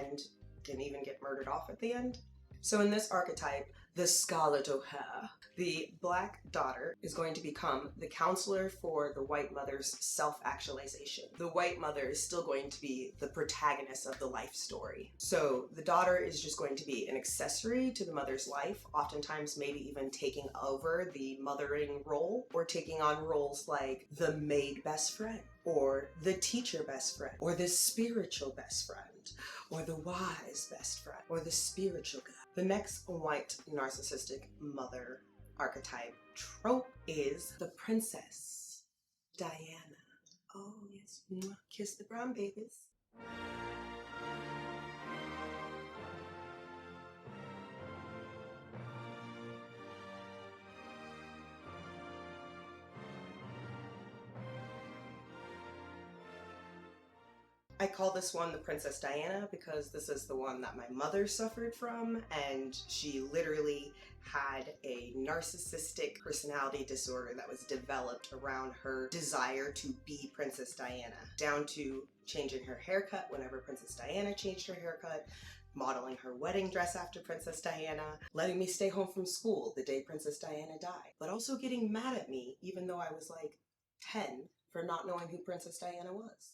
and can even get murdered off at the end. So in this archetype, the Scarlett O'Hara, the black daughter is going to become the counselor for the white mother's self-actualization. The white mother is still going to be the protagonist of the life story. So the daughter is just going to be an accessory to the mother's life, oftentimes maybe even taking over the mothering role or taking on roles like the maid best friend, or the teacher best friend, or the spiritual best friend, or the wise best friend, or the spiritual guide. The next white narcissistic mother archetype trope is the Princess Diana. Oh yes, kiss the brown babies. I call this one the Princess Diana because this is the one that my mother suffered from, and she literally had a narcissistic personality disorder that was developed around her desire to be Princess Diana, down to changing her haircut whenever Princess Diana changed her haircut, modeling her wedding dress after Princess Diana, letting me stay home from school the day Princess Diana died, but also getting mad at me even though I was like 10 for not knowing who Princess Diana was.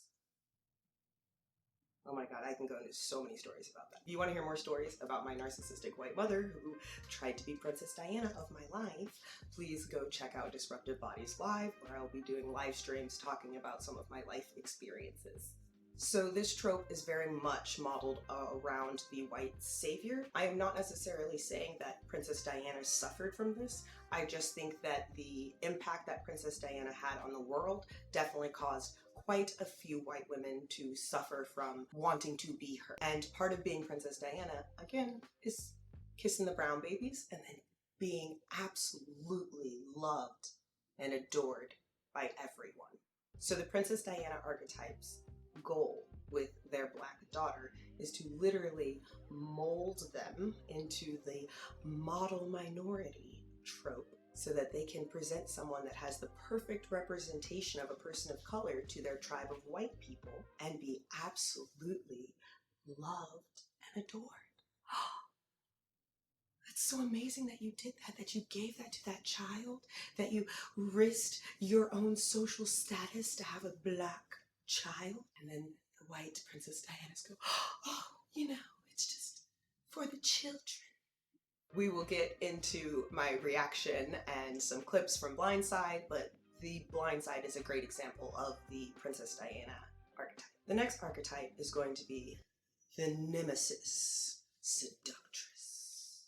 Oh my god, I can go into so many stories about that. If you want to hear more stories about my narcissistic white mother who tried to be Princess Diana of my life, please go check out Disruptive Bodies Live, where I'll be doing live streams talking about some of my life experiences. So this trope is very much modeled around the white savior. I am not necessarily saying that Princess Diana suffered from this. I just think that the impact that Princess Diana had on the world definitely caused quite a few white women to suffer from wanting to be her. And part of being Princess Diana, again, is kissing the brown babies and then being absolutely loved and adored by everyone. So the Princess Diana archetype's goal with their black daughter is to literally mold them into the model minority trope so that they can present someone that has the perfect representation of a person of color to their tribe of white people and be absolutely loved and adored. That's so amazing that you did that, that you gave that to that child, that you risked your own social status to have a black child. And then the white Princess Diana's go, oh, you know, it's just for the children. We will get into my reaction and some clips from Blindside, but the Blindside is a great example of the Princess Diana archetype. The next archetype is going to be the Nemesis Seductress.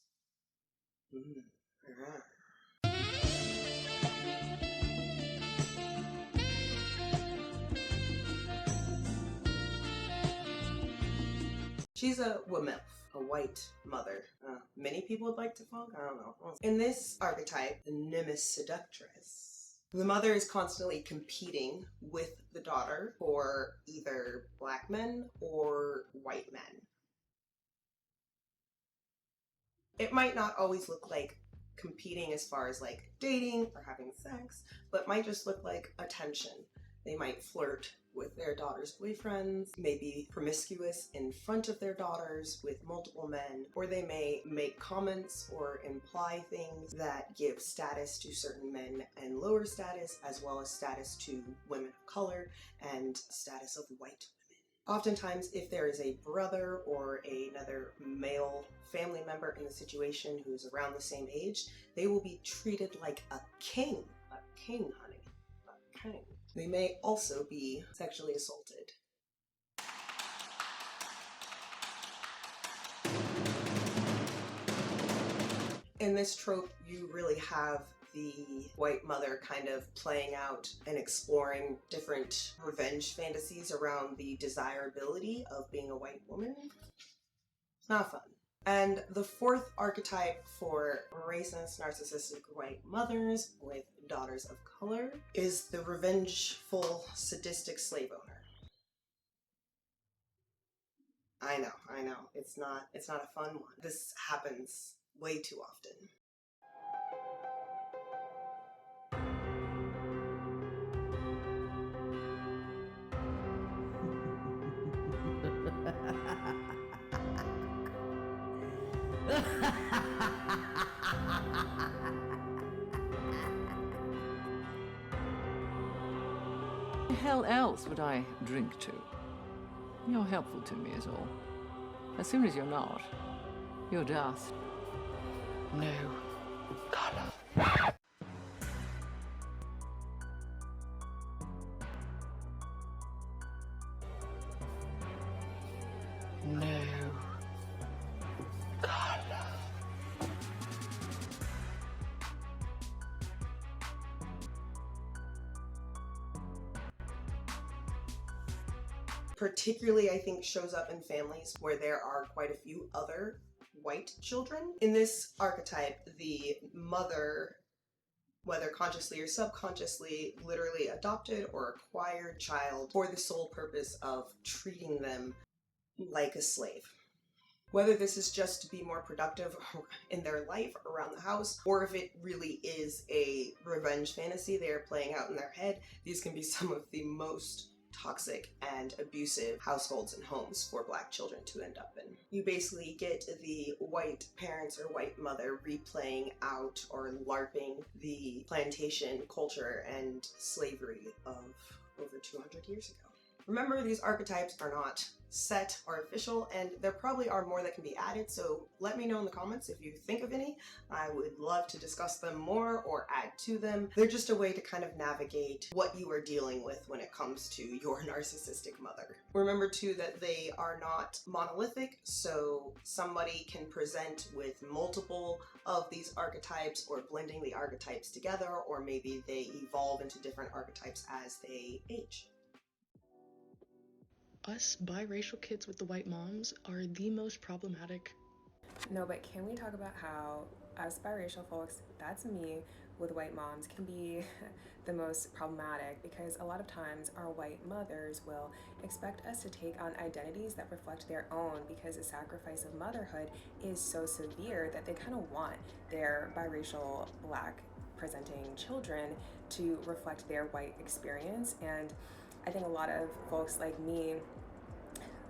She's a WMILF, a white mother. Many people would like to funk, I don't know. In this archetype, the Nemesis Seductress, the mother is constantly competing with the daughter for either black men or white men. It might not always look like competing as far as like dating or having sex, but might just look like attention. They might flirt with their daughter's boyfriends, may be promiscuous in front of their daughters with multiple men, or they may make comments or imply things that give status to certain men and lower status, as well as status to women of color and status of white women. Oftentimes, if there is a brother or another male family member in the situation who's around the same age, they will be treated like a king. A king, honey. A king. They may also be sexually assaulted. In this trope, you really have the white mother kind of playing out and exploring different revenge fantasies around the desirability of being a white woman. It's not fun. And the fourth archetype for racist, narcissistic white mothers with daughters of color is the revengeful, sadistic slave owner. I know, it's not a fun one. This happens way too often. The hell else would I drink to? You're helpful to me is all. As soon as you're not, you're dust. No color. No color. Particularly, I think, shows up in families where there are quite a few other white children. In this archetype, the mother, whether consciously or subconsciously, literally adopted or acquired child for the sole purpose of treating them like a slave. Whether this is just to be more productive in their life around the house, or if it really is a revenge fantasy they are playing out in their head, these can be some of the most toxic and abusive households and homes for Black children to end up in. You basically get the white parents or white mother replaying out or LARPing the plantation culture and slavery of over 200 years ago. Remember, these archetypes are not set or official, and there probably are more that can be added, so let me know in the comments if you think of any. I would love to discuss them more or add to them. They're just a way to kind of navigate what you are dealing with when it comes to your narcissistic mother. Remember too that they are not monolithic, so somebody can present with multiple of these archetypes or blending the archetypes together, or maybe they evolve into different archetypes as they age. Us biracial kids with the white moms are the most problematic. No, but can we talk about how us biracial folks, that's me, with white moms can be the most problematic, because a lot of times our white mothers will expect us to take on identities that reflect their own, because the sacrifice of motherhood is so severe that they kind of want their biracial Black presenting children to reflect their white experience. And I think a lot of folks like me,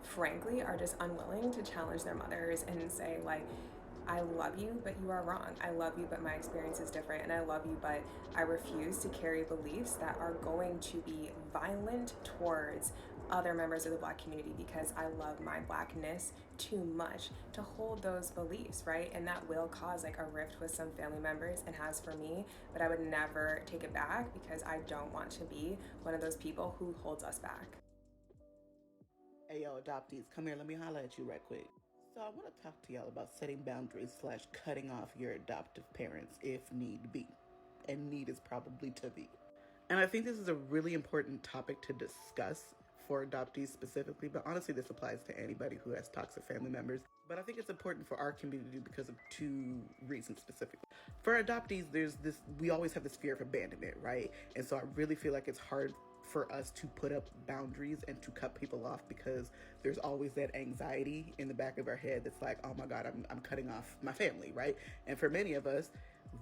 frankly, are just unwilling to challenge their mothers and say, like, I love you, but you are wrong. I love you, but my experience is different. And I love you, but I refuse to carry beliefs that are going to be violent towards other members of the Black community, because I love my Blackness too much to hold those beliefs, right? And that will cause like a rift with some family members, and has for me, but I would never take it back, because I don't want to be one of those people who holds us back. Hey yo, adoptees, come here, let me holler at you right quick. So I want to talk to y'all about setting boundaries / cutting off your adoptive parents if need be. And need is probably to be. And I think this is a really important topic to discuss for adoptees specifically, but honestly this applies to anybody who has toxic family members. But I think it's important for our community because of two reasons specifically. For adoptees, we always have this fear of abandonment, right? And so I really feel like it's hard for us to put up boundaries and to cut people off because there's always that anxiety in the back of our head that's like, oh my God, I'm cutting off my family, right? And for many of us,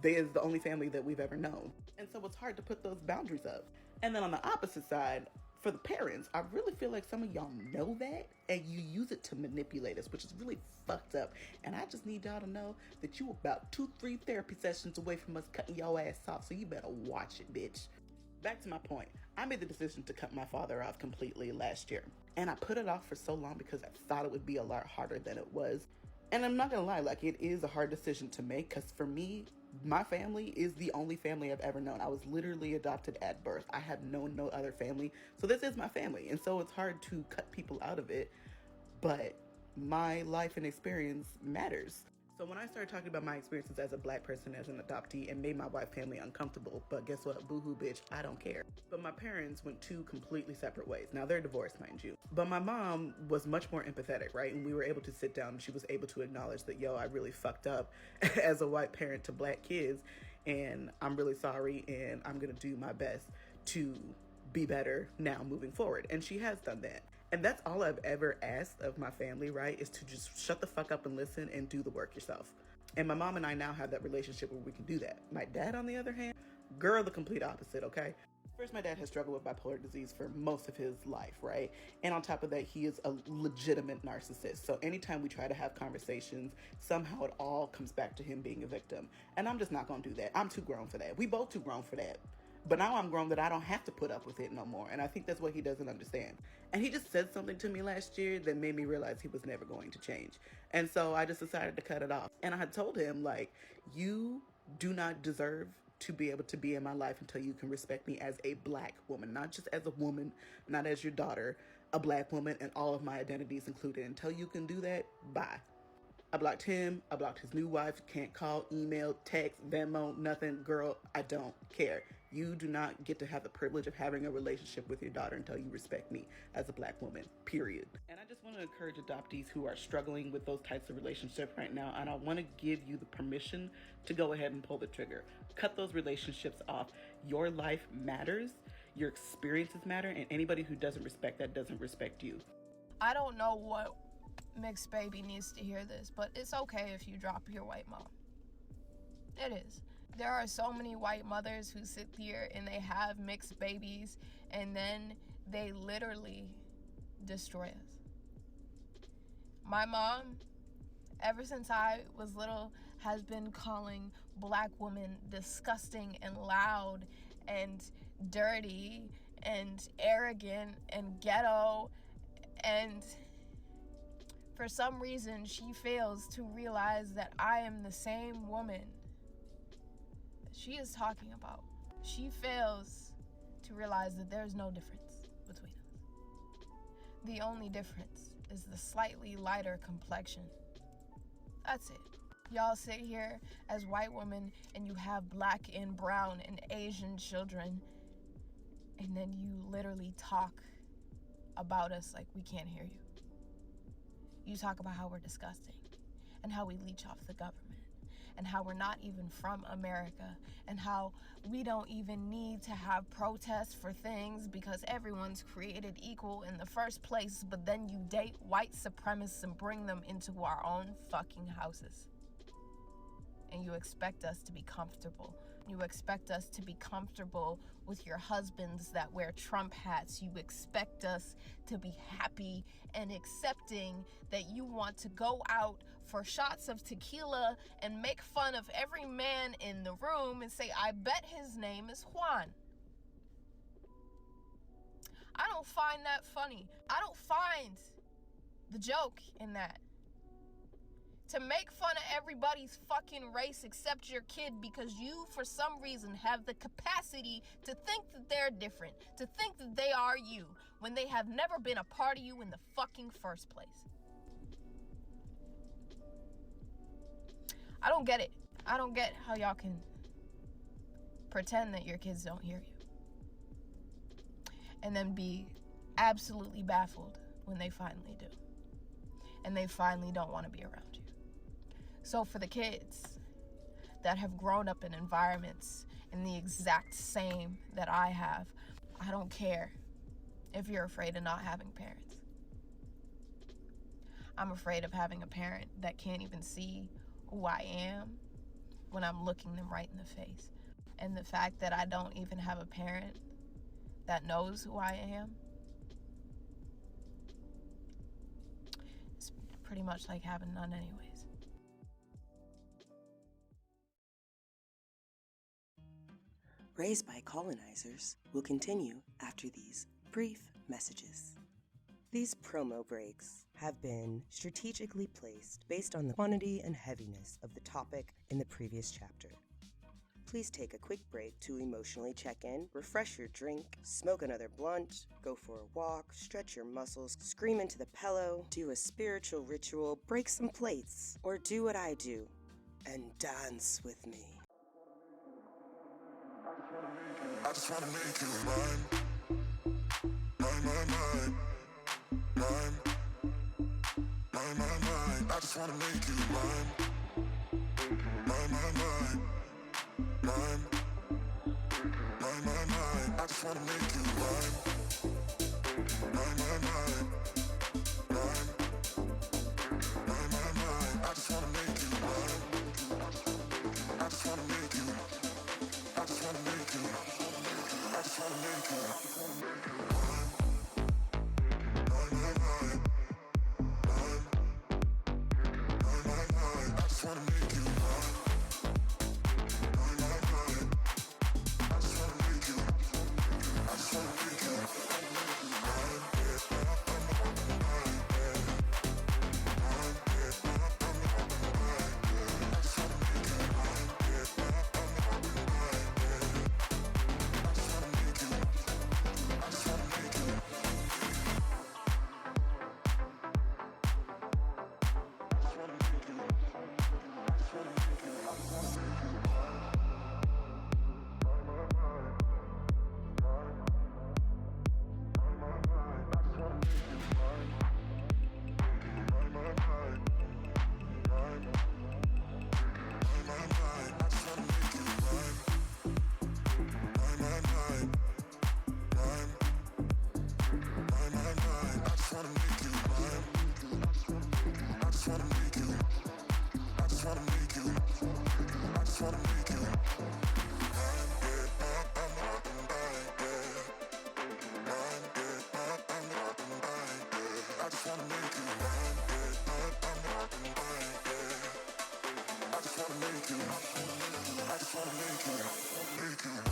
they're the only family that we've ever known. And so it's hard to put those boundaries up. And then on the opposite side, for the parents, I really feel like some of y'all know that and you use it to manipulate us, which is really fucked up. And I just need y'all to know that you about 2-3 therapy sessions away from us cutting your ass off, so you better watch it, bitch. Back to my point. I made the decision to cut my father off completely last year. And I put it off for so long because I thought it would be a lot harder than it was. And I'm not gonna lie, like, it is a hard decision to make because for me, my family is the only family I've ever known. I was literally adopted at birth. I have known no other family. So this is my family. And so it's hard to cut people out of it. But my life and experience matters. So when I started talking about my experiences as a Black person, as an adoptee, and made my white family uncomfortable, but guess what? Boo-hoo, bitch, I don't care. But my parents went two completely separate ways. Now, they're divorced, mind you. But my mom was much more empathetic, right? And we were able to sit down and she was able to acknowledge that, yo, I really fucked up as a white parent to Black kids, and I'm really sorry, and I'm gonna do my best to be better now moving forward. And she has done that. And that's all I've ever asked of my family, right? Is to just shut the fuck up and listen and do the work yourself. And my mom and I now have that relationship where we can do that. My dad, on the other hand, girl, the complete opposite, okay? First, my dad has struggled with bipolar disease for most of his life, right? And on top of that, he is a legitimate narcissist. So anytime we try to have conversations, somehow it all comes back to him being a victim. And I'm just not gonna do that. I'm too grown for that. We both too grown for that. But now I'm grown that I don't have to put up with it no more. And I think that's what he doesn't understand. And he just said something to me last year that made me realize he was never going to change. And so I just decided to cut it off. And I had told him, like, you do not deserve to be able to be in my life until you can respect me as a Black woman, not just as a woman, not as your daughter, a Black woman, and all of my identities included. Until you can do that, bye. I blocked him. I blocked his new wife. Can't call, email, text, Venmo, nothing. Girl, I don't care. You do not get to have the privilege of having a relationship with your daughter until you respect me as a Black woman, period. And I just want to encourage adoptees who are struggling with those types of relationships right now, and I want to give you the permission to go ahead and pull the trigger. Cut those relationships off. Your life matters, your experiences matter, and anybody who doesn't respect that doesn't respect you. I don't know what mixed baby needs to hear this, but it's okay if you drop your white mom. It is. There are so many white mothers who sit here and they have mixed babies and then they literally destroy us. My mom, ever since I was little, has been calling Black women disgusting and loud and dirty and arrogant and ghetto, and for some reason she fails to realize that I am the same woman she is talking about. She fails to realize that there's no difference between us. The only difference is the slightly lighter complexion. That's it. Y'all sit here as white women and you have Black and brown and Asian children, and then you literally talk about us like we can't hear you. You talk about how we're disgusting and how we leech off the government, and how we're not even from America, and how we don't even need to have protests for things because everyone's created equal in the first place, but then you date white supremacists and bring them into our own fucking houses. And you expect us to be comfortable. You expect us to be comfortable with your husbands that wear Trump hats. You expect us to be happy and accepting that you want to go out for shots of tequila and make fun of every man in the room and say, I bet his name is Juan. I don't find that funny. I don't find the joke in that. To make fun of everybody's fucking race except your kid because you, for some reason, have the capacity to think that they're different, to think that they are you, when they have never been a part of you in the fucking first place. I don't get it. I don't get how y'all can pretend that your kids don't hear you and then be absolutely baffled when they finally do. And they finally don't want to be around you. So for the kids that have grown up in environments in the exact same that I have, I don't care if you're afraid of not having parents. I'm afraid of having a parent that can't even see who I am when I'm looking them right in the face. And the fact that I don't even have a parent that knows who I am, it's pretty much like having none anyways. Raised by Colonizers will continue after these brief messages. These promo breaks have been strategically placed based on the quantity and heaviness of the topic in the previous chapter. Please take a quick break to emotionally check in, refresh your drink, smoke another blunt, go for a walk, stretch your muscles, scream into the pillow, do a spiritual ritual, break some plates, or do what I do and dance with me. I just wanna make you mine, mine, mine, mine, mine, mine, mine, mine. I just wanna make you mine, mine, mine, mine, mine, mine, mine, mine. I just wanna make you mine, mine, mine, mine, mine, mine, mine, mine. I just wanna make you mine. I just wanna make you. I just wanna make you. I just wanna make you. I just wanna make you mine, mine, mine, mine, mine, mine, mine, mine. I just wanna make you mine, mine, mine, mine. I just wanna make you. I just wanna make you mine, mine,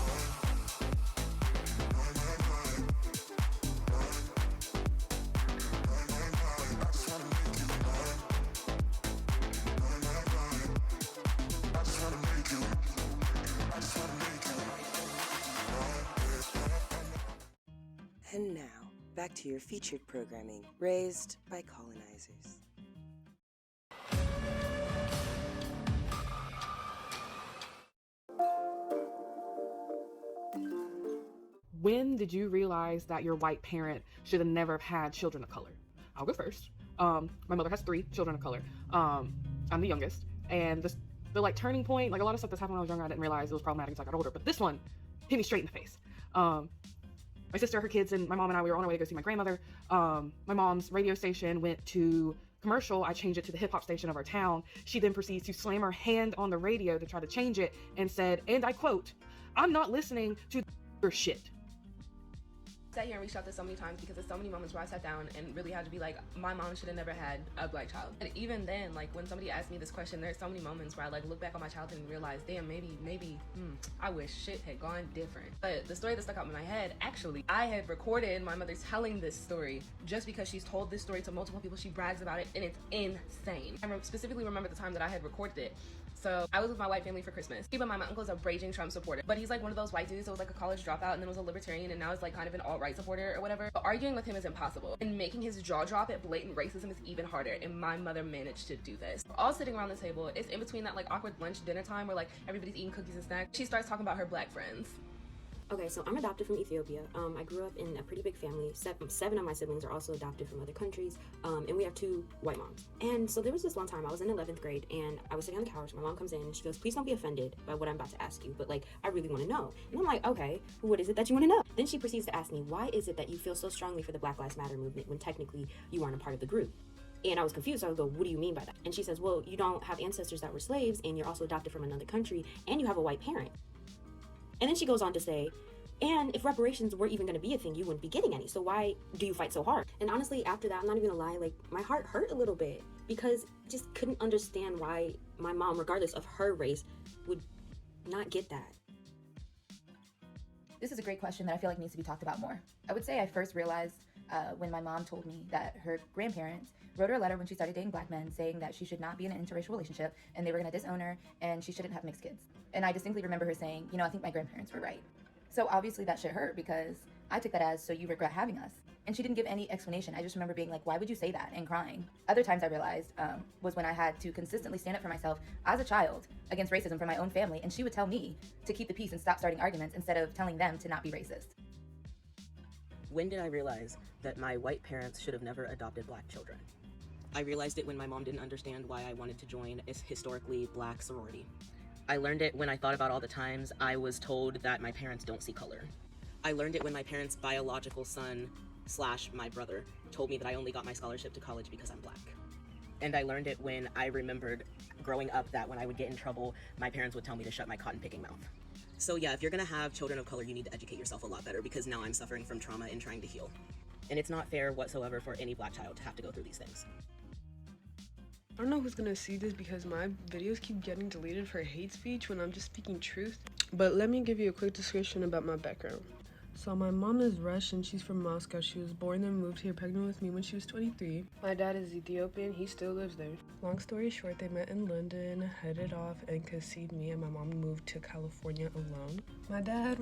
And now, back to your featured programming, Raised by Colonizers. When did you realize that your white parent should have never have had children of color? I'll go first. My mother has 3 children of color. I'm the youngest, and the like turning point, like a lot of stuff that's happened when I was younger, I didn't realize it was problematic until I got older. But this one hit me straight in the face. My sister, her kids, and my mom and I, we were on our way to go see my grandmother. My mom's radio station went to commercial. I changed it to the hip hop station of our town. She then proceeds to slam her hand on the radio to try to change it and said, and I quote, "I'm not listening to your shit." Sat here and reached out to so many times because there's so many moments where I sat down and really had to be like, my mom should have never had a black child. And even then, like when somebody asked me this question, there's so many moments where I like look back on my childhood and realize, damn, maybe, I wish shit had gone different. But the story that stuck out in my head, actually, I had recorded my mother telling this story just because she's told this story to multiple people. She brags about it and it's insane. I specifically remember the time that I had recorded it. So I was with my white family for Christmas. Keep in mind, my uncle is a raging Trump supporter, but he's like one of those white dudes that was like a college dropout and then was a libertarian and now is like kind of an alt-right supporter or whatever. But arguing with him is impossible. And making his jaw drop at blatant racism is even harder. And my mother managed to do this. We're all sitting around the table. It's in between that like awkward lunch dinner time where like everybody's eating cookies and snacks. She starts talking about her black friends. Okay, so I'm adopted from Ethiopia. I grew up in a pretty big family. Seven of my siblings are also adopted from other countries, and we have 2 white moms. And so there was this one time I was in 11th grade, and I was sitting on the couch. My mom comes in, and she goes, "Please don't be offended by what I'm about to ask you, but like, I really want to know." And I'm like, "Okay, what is it that you want to know?" Then she proceeds to ask me, "Why is it that you feel so strongly for the Black Lives Matter movement when technically you aren't a part of the group?" And I was confused. So I would go, "What do you mean by that?" And she says, "Well, you don't have ancestors that were slaves, and you're also adopted from another country, and you have a white parent." And then she goes on to say, "And if reparations were even going to be a thing, you wouldn't be getting any. So why do you fight so hard?" And honestly, after that, I'm not even gonna lie, like, my heart hurt a little bit because I just couldn't understand why my mom, regardless of her race, would not get that. This is a great question that I feel like needs to be talked about more. I would say I first realized when my mom told me that her grandparents wrote her a letter when she started dating black men saying that she should not be in an interracial relationship and they were going to disown her and she shouldn't have mixed kids. And I distinctly remember her saying, "You know, I think my grandparents were right." So obviously that shit hurt because I took that as, "So you regret having us?" And she didn't give any explanation. I just remember being like, "Why would you say that?" and crying. Other times I realized was when I had to consistently stand up for myself as a child against racism from my own family, and she would tell me to keep the peace and stop starting arguments instead of telling them to not be racist. When did I realize that my white parents should have never adopted black children? I realized it when my mom didn't understand why I wanted to join a historically black sorority. I learned it when I thought about all the times I was told that my parents don't see color. I learned it when my parents' biological son / my brother told me that I only got my scholarship to college because I'm black. And I learned it when I remembered growing up that when I would get in trouble, my parents would tell me to shut my cotton picking mouth. So yeah, if you're gonna have children of color, you need to educate yourself a lot better because now I'm suffering from trauma and trying to heal. And it's not fair whatsoever for any black child to have to go through these things. I don't know who's gonna see this because my videos keep getting deleted for hate speech when I'm just speaking truth. But let me give you a quick description about my background. So my mom is Russian, she's from Moscow. She was born and moved here pregnant with me when she was 23. My dad is Ethiopian, he still lives there. Long story short, they met in London, headed off and conceived me, and my mom moved to California alone. My dad,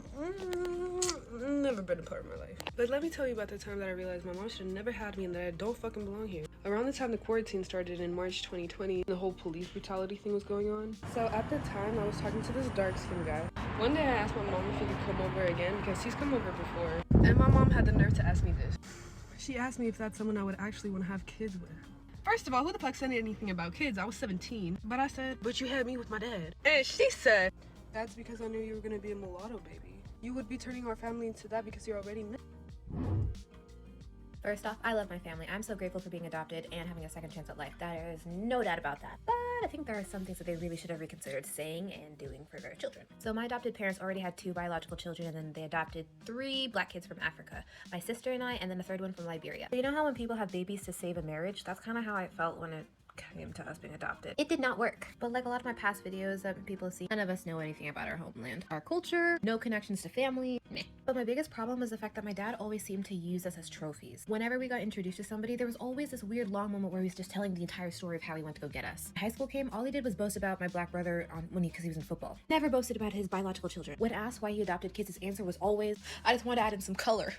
never been a part of my life. But let me tell you about the time that I realized my mom should have never had me and that I don't fucking belong here. Around the time the quarantine started in March 2020, the whole police brutality thing was going on. So at the time, I was talking to this dark-skinned guy. One day I asked my mom if he could come over again because he's come over before. And my mom had the nerve to ask me this. She asked me if that's someone I would actually want to have kids with. First of all, who the fuck said anything about kids? I was 17. But I said, "But you had me with my dad." And she said, "That's because I knew you were going to be a mulatto baby. You would be turning our family into that because you're already mixed." First off, I love my family. I'm so grateful for being adopted and having a second chance at life. There is no doubt about that. But I think there are some things that they really should have reconsidered saying and doing for their children. So my adopted parents already had 2 biological children, and then they adopted 3 black kids from Africa. My sister and I, and then a 3rd one from Liberia. You know how when people have babies to save a marriage? That's kind of how I felt when it came to us being adopted. It did not work. But like a lot of my past videos that people see, none of us know anything about our homeland. Our culture, no connections to family, meh. But my biggest problem was the fact that my dad always seemed to use us as trophies. Whenever we got introduced to somebody, there was always this weird long moment where he was just telling the entire story of how he went to go get us. High school came, all he did was boast about my black brother because he was in football. Never boasted about his biological children. When asked why he adopted kids, his answer was always, "I just want to add in some color."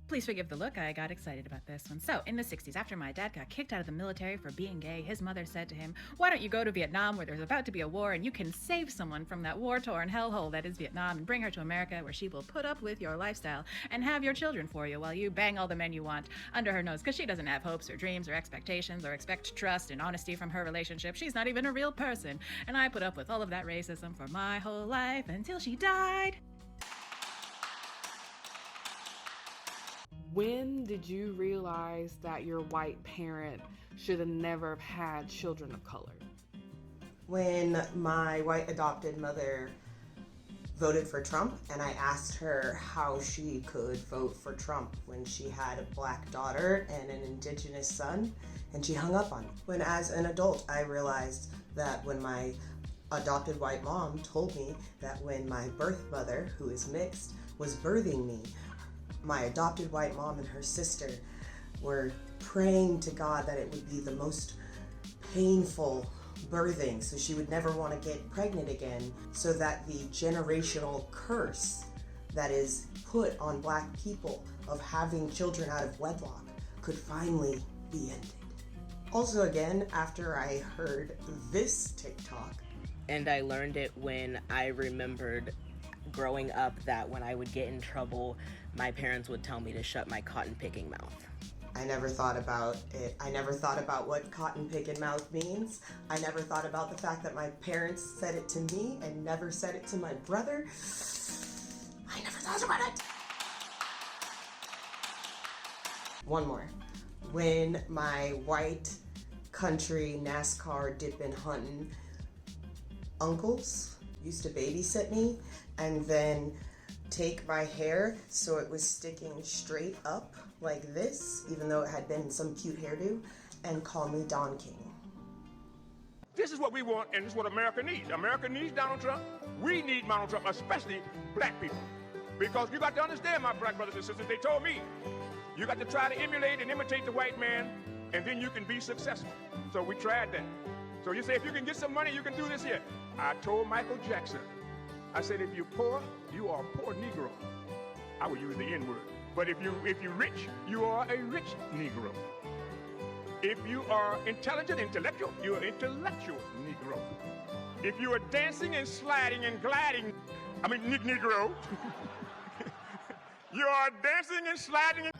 Please forgive the look, I got excited about this one. So, in the 60s, after my dad got kicked out of the military for being gay, his mother said to him, "Why don't you go to Vietnam where there's about to be a war and you can save someone from that war-torn hellhole that is Vietnam and bring her to America where she will put up with your lifestyle and have your children for you while you bang all the men you want under her nose because she doesn't have hopes or dreams or expectations or expect trust and honesty from her relationship. She's not even a real person." And I put up with all of that racism for my whole life until she died. When did you realize that your white parent should have never had children of color? When my white adopted mother voted for Trump, and I asked her how she could vote for Trump when she had a black daughter and an indigenous son, and she hung up on me. When as an adult, I realized that when my adopted white mom told me that when my birth mother, who is mixed, was birthing me, my adopted white mom and her sister were praying to God that it would be the most painful birthing so she would never want to get pregnant again, so that the generational curse that is put on black people of having children out of wedlock could finally be ended. Also again, after I heard this TikTok. And I learned it when I remembered growing up that when I would get in trouble, my parents would tell me to shut my cotton picking mouth. I never thought about it. I never thought about what cotton picking mouth means. I never thought about the fact that my parents said it to me and never said it to my brother. I never thought about it. One more. When my white country NASCAR dipping hunting uncles used to babysit me and then take my hair so it was sticking straight up like this, even though it had been some cute hairdo, and call me Don King. This is what we want, and this is what America needs. America needs Donald Trump. We need Donald Trump, especially black people. Because you got to understand, my black brothers and sisters, they told me, you got to try to emulate and imitate the white man, and then you can be successful. So we tried that. So you say, if you can get some money, you can do this here. I told Michael Jackson, I said, if you're poor, you are a poor Negro. I would use the N-word. But if you're rich, you are a rich Negro. If you are intellectual, you're an intellectual Negro. If you are dancing and sliding and gliding, Negro, you are dancing and sliding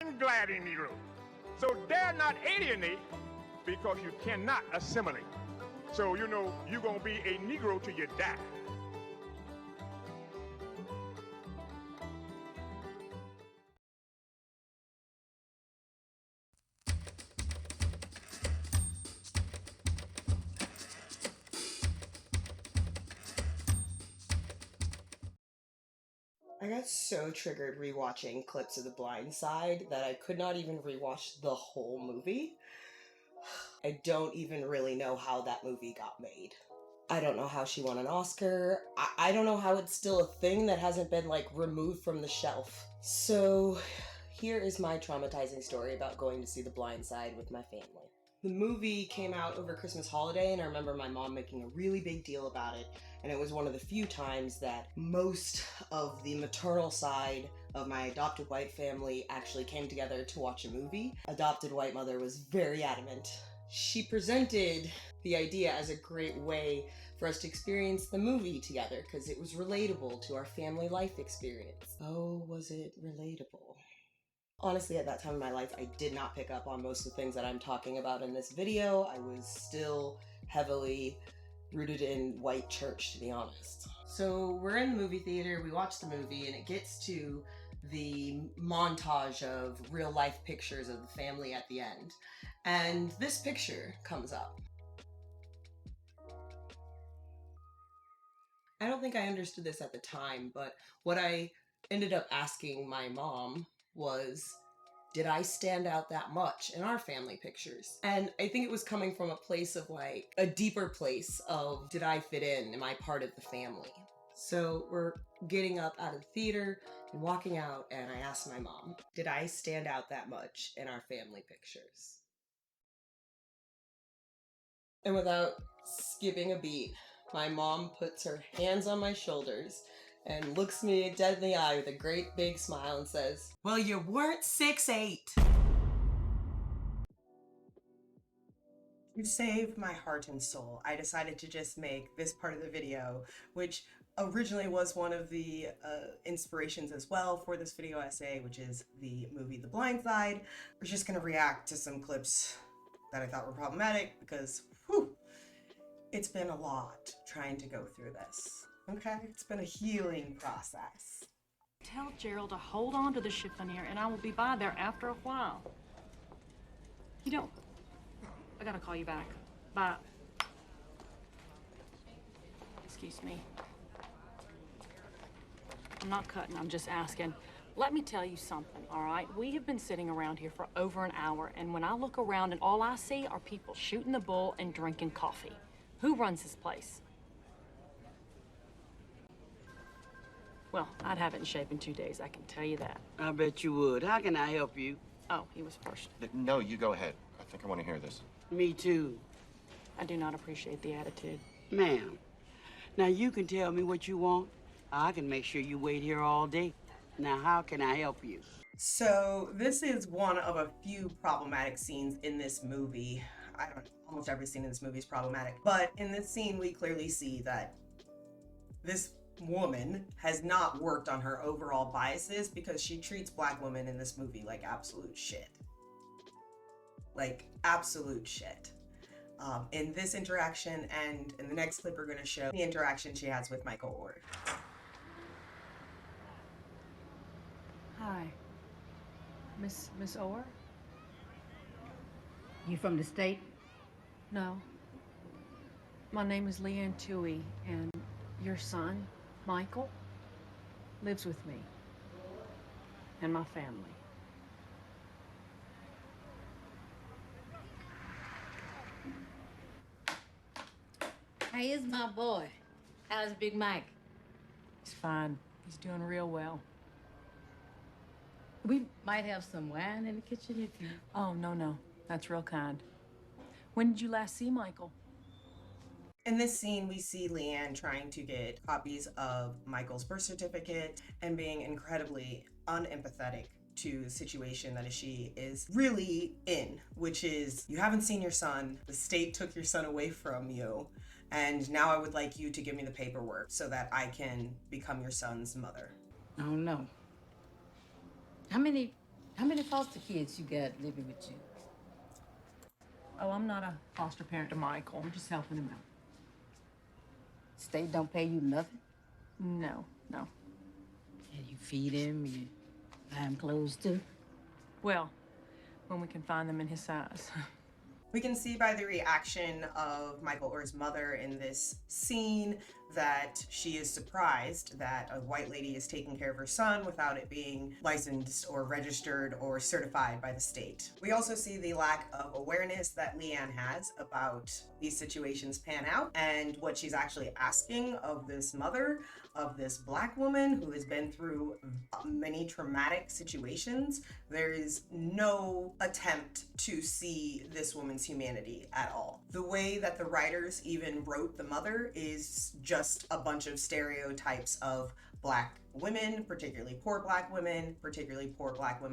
and gliding Negro. So dare not alienate because you cannot assimilate. So, you're going to be a Negro till you die. I got so triggered rewatching clips of The Blind Side that I could not even rewatch the whole movie. I don't even really know how that movie got made. I don't know how she won an Oscar. I don't know how it's still a thing that hasn't been, removed from the shelf. So, here is my traumatizing story about going to see The Blind Side with my family. The movie came out over Christmas holiday, and I remember my mom making a really big deal about it, and it was one of the few times that most of the maternal side of my adopted white family actually came together to watch a movie. Adopted white mother was very adamant. She presented the idea as a great way for us to experience the movie together because it was relatable to our family life experience. Oh, was it relatable? Honestly, at that time in my life, I did not pick up on most of the things that I'm talking about in this video. I was still heavily rooted in white church, to be honest. So we're in the movie theater, we watch the movie, and it gets to the montage of real life pictures of the family at the end. And this picture comes up. I don't think I understood this at the time, but what I ended up asking my mom was, did I stand out that much in our family pictures? And I think it was coming from a place of a deeper place of, did I fit in? Am I part of the family? So we're getting up out of the theater and walking out, and I asked my mom, did I stand out that much in our family pictures? And without skipping a beat, my mom puts her hands on my shoulders and looks me dead in the eye with a great big smile and says, well, you weren't 6'8". To save my heart and soul, I decided to just make this part of the video, which originally was one of the inspirations as well for this video essay, which is the movie The Blind Side. We're just gonna react to some clips that I thought were problematic because, whew, it's been a lot trying to go through this. Okay, it's been a healing process. Tell Gerald to hold on to the chiffonier and I will be by there after a while. You don't... I gotta call you back. Bye. Excuse me. I'm not cutting, I'm just asking. Let me tell you something, all right? We have been sitting around here for over an hour, and when I look around and all I see are people shooting the bull and drinking coffee. Who runs this place? Well, I'd have it in shape in 2 days, I can tell you that. I bet you would. How can I help you? Oh, he was first. No, you go ahead. I think I want to hear this. Me too. I do not appreciate the attitude. Ma'am, now you can tell me what you want. I can make sure you wait here all day. Now, how can I help you? So this is one of a few problematic scenes in this movie. Almost every scene in this movie is problematic. But in this scene, we clearly see that this woman has not worked on her overall biases because she treats black women in this movie like absolute shit. Like absolute shit. In this interaction and in the next clip we're going to show the interaction she has with Michael Oher. Hi. Miss Oher? You from the state? No. My name is Leanne Tui, and your son, Michael, lives with me and my family. Hey, it's my boy. How's Big Mike? He's fine. He's doing real well. We might have some wine in the kitchen if you... Oh, no. That's real kind. When did you last see Michael? In this scene, we see Leanne trying to get copies of Michael's birth certificate and being incredibly unempathetic to the situation that she is really in, which is you haven't seen your son, the state took your son away from you, and now I would like you to give me the paperwork so that I can become your son's mother. I don't know. How many foster kids you got living with you? Oh, I'm not a foster parent to Michael. I'm just helping him out. State don't pay you nothing? No. And you feed him, you buy him clothes too? Well, when we can find them in his size. We can see by the reaction of Michael Oher's mother in this scene that she is surprised that a white lady is taking care of her son without it being licensed or registered or certified by the state. We also see the lack of awareness that Leanne has about these situations pan out and what she's actually asking of this mother, of this black woman who has been through many traumatic situations. There is no attempt to see this woman's humanity at all. The way that the writers even wrote the mother is just a bunch of stereotypes of black women, particularly poor black women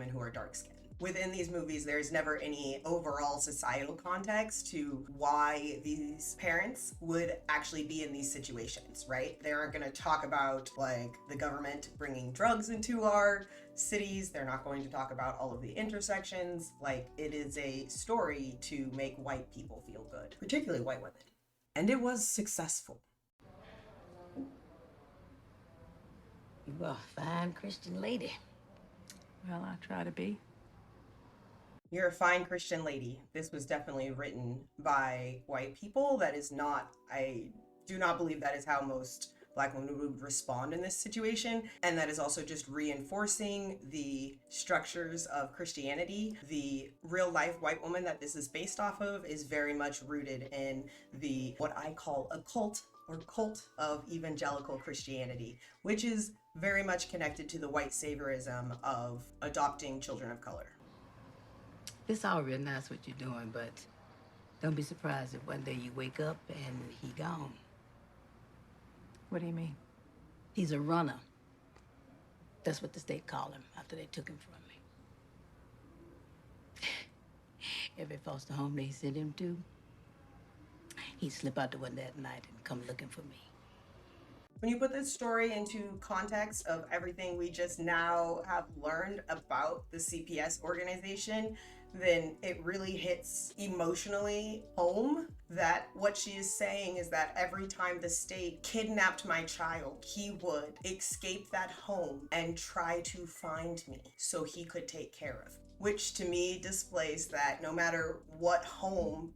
who are dark skinned. Within these movies, there's never any overall societal context to why these parents would actually be in these situations, right? They aren't going to talk about like the government bringing drugs into our cities. They're not going to talk about all of the intersections. Like, it is a story to make white people feel good, particularly white women. And it was successful. You are a fine Christian lady. Well, I try to be. You're a fine Christian lady. This was definitely written by white people. That is not, I do not believe that is how most black women would respond in this situation. And that is also just reinforcing the structures of Christianity. The real life white woman that this is based off of is very much rooted in the, what I call a cult of evangelical Christianity, which is very much connected to the white saviorism of adopting children of color. It's all real nice what you're doing, but don't be surprised if one day you wake up and he gone. What do you mean? He's a runner. That's what the state called him after they took him from me. Every foster home they sent him to, he'd slip out the window that night and come looking for me. When you put this story into context of everything we just now have learned about the CPS organization, then it really hits emotionally home that what she is saying is that every time the state kidnapped my child, he would escape that home and try to find me so he could take care of me. Which to me displays that no matter what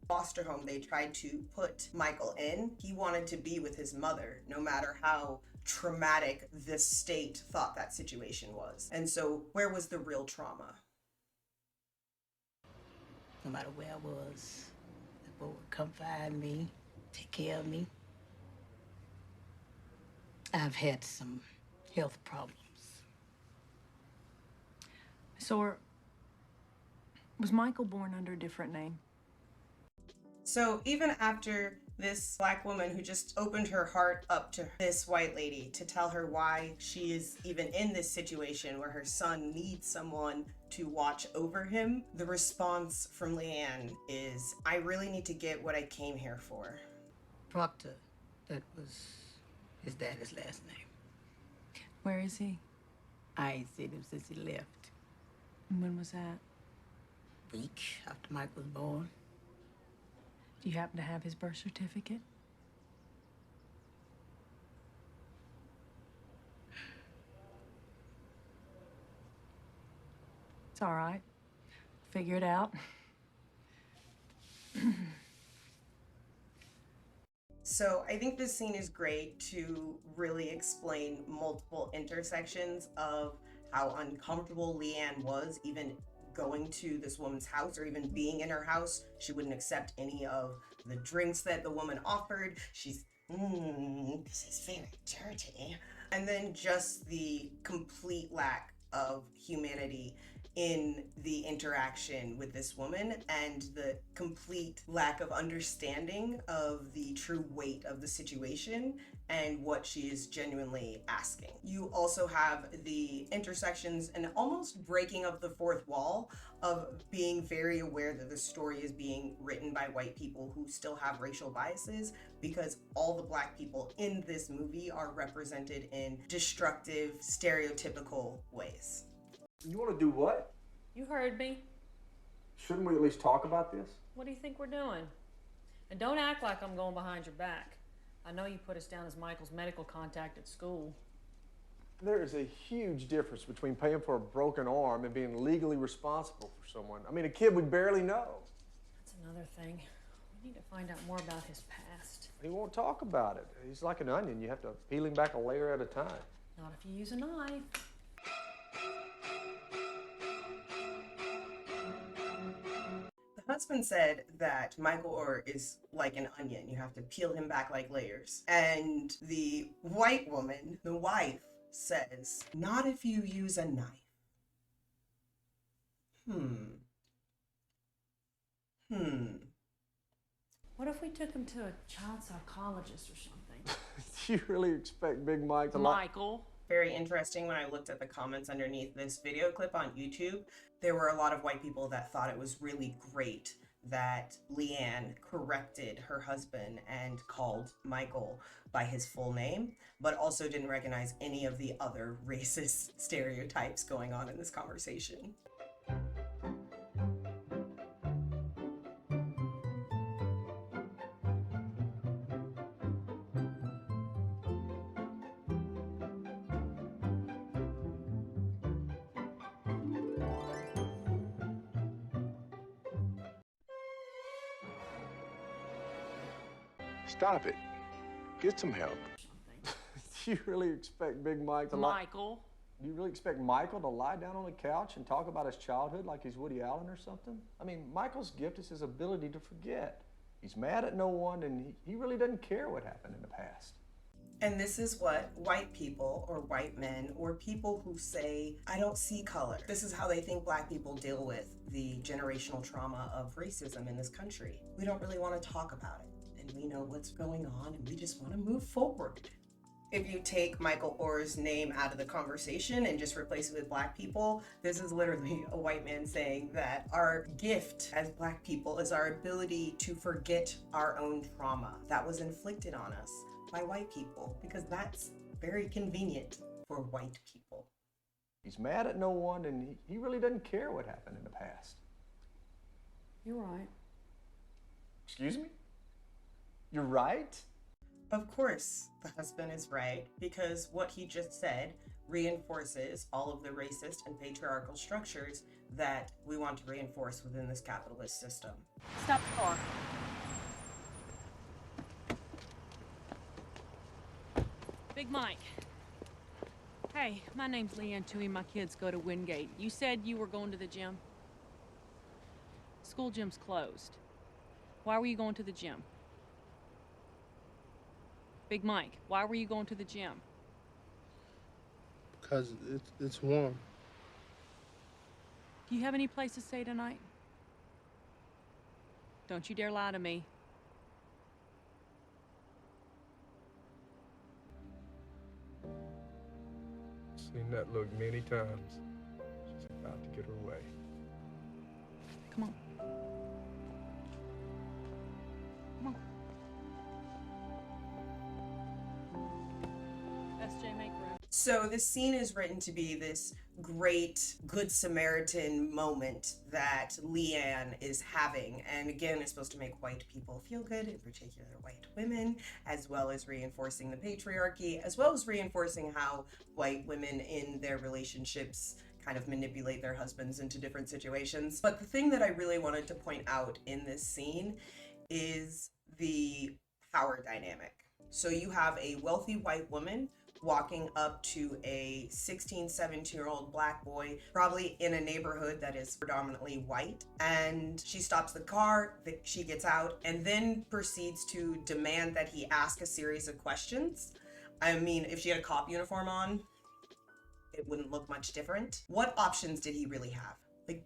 foster home they tried to put Michael in, he wanted to be with his mother, no matter how traumatic the state thought that situation was. And so where was the real trauma? No matter where I was, the boy would come find me, take care of me. I've had some health problems. So was Michael born under a different name? So even after this black woman who just opened her heart up to this white lady to tell her why she is even in this situation where her son needs someone to watch over him, the response from Leanne is, I really need to get what I came here for. Proctor, that was His daddy's last name. Where is he? I ain't seen him since he left. And when was that? Week after Mike was born. Do you happen to have his birth certificate? It's all right. Figure it out. So I think this scene is great to really explain multiple intersections of how uncomfortable Leanne was even going to this woman's house or even being in her house. She wouldn't accept any of the drinks that the woman offered. She's, this is very dirty. And then just the complete lack of humanity in the interaction with this woman and the complete lack of understanding of the true weight of the situation and what she is genuinely asking. You also have the intersections and almost breaking of the fourth wall of being very aware that the story is being written by white people who still have racial biases, because all the black people in this movie are represented in destructive, stereotypical ways. You want to do what? You heard me. Shouldn't we at least talk about this? What do you think we're doing? And don't act like I'm going behind your back. I know you put us down as Michael's medical contact at school. There is a huge difference between paying for a broken arm and being legally responsible for someone. I mean, a kid we barely know. That's another thing. We need to find out more about his past. He won't talk about it. He's like an onion. You have to peel him back a layer at a time. Not if you use a knife. The husband said that Michael Oher is like an onion. You have to peel him back like layers. And the white woman, the wife, says, not if you use a knife. What if we took him to a child psychologist or something? You really expect Big Mike to Michael? Very interesting, when I looked at the comments underneath this video clip on YouTube, there were a lot of white people that thought it was really great that Leanne corrected her husband and called Michael by his full name, but also didn't recognize any of the other racist stereotypes going on in this conversation. Stop it. Get some help. You really expect Big Mike to Michael? You really expect Michael to lie down on the couch and talk about his childhood like he's Woody Allen or something? I mean, Michael's gift is his ability to forget. He's mad at no one, and he really doesn't care what happened in the past. And this is what white people or white men or people who say, I don't see color. This is how they think black people deal with the generational trauma of racism in this country. We don't really want to talk about it. And we know what's going on and we just want to move forward. If you take Michael Oher's name out of the conversation and just replace it with black people, this is literally a white man saying that our gift as black people is our ability to forget our own trauma that was inflicted on us by white people, because that's very convenient for white people. He's mad at no one, and he really doesn't care what happened in the past. You're right. Excuse me? You're right? Of course, the husband is right, because what he just said reinforces all of the racist and patriarchal structures that we want to reinforce within this capitalist system. Stop the car. Big Mike. Hey, my name's Leanne Tui. My kids go to Wingate. You said you were going to the gym? School gym's closed. Why were you going to the gym? Big Mike, why were you going to the gym? Because it's warm. Do you have any place to stay tonight? Don't you dare lie to me. Seen that look many times. She's about to get her way. Come on. Come on. So this scene is written to be this great Good Samaritan moment that Leanne is having. And again, it's supposed to make white people feel good, in particular white women, as well as reinforcing the patriarchy, as well as reinforcing how white women in their relationships kind of manipulate their husbands into different situations. But the thing that I really wanted to point out in this scene is the power dynamic. So you have a wealthy white woman walking up to a 16, 17-year-old black boy, probably in a neighborhood that is predominantly white. And she stops the car, she gets out, and then proceeds to demand that he ask a series of questions. I mean, if she had a cop uniform on, it wouldn't look much different. What options did he really have? Like,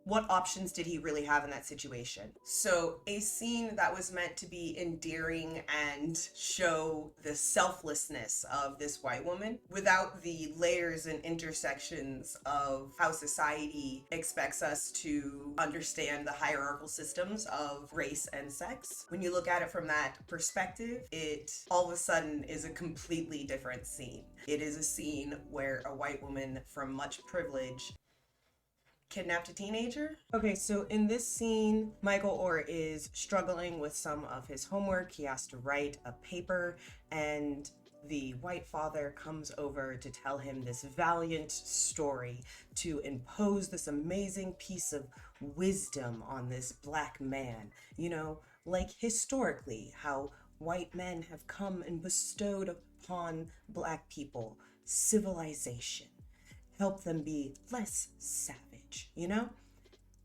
what options did he really have in that situation? So a scene that was meant to be endearing and show the selflessness of this white woman without the layers and intersections of how society expects us to understand the hierarchical systems of race and sex. When you look at it from that perspective, it all of a sudden is a completely different scene. It is a scene where a white woman from much privilege kidnapped a teenager. Okay, so in this scene, Michael Oher is struggling with some of his homework. He has to write a paper, and the white father comes over to tell him this valiant story, to impose this amazing piece of wisdom on this black man. You know, like historically, how white men have come and bestowed upon black people civilization, help them be less savage. You know?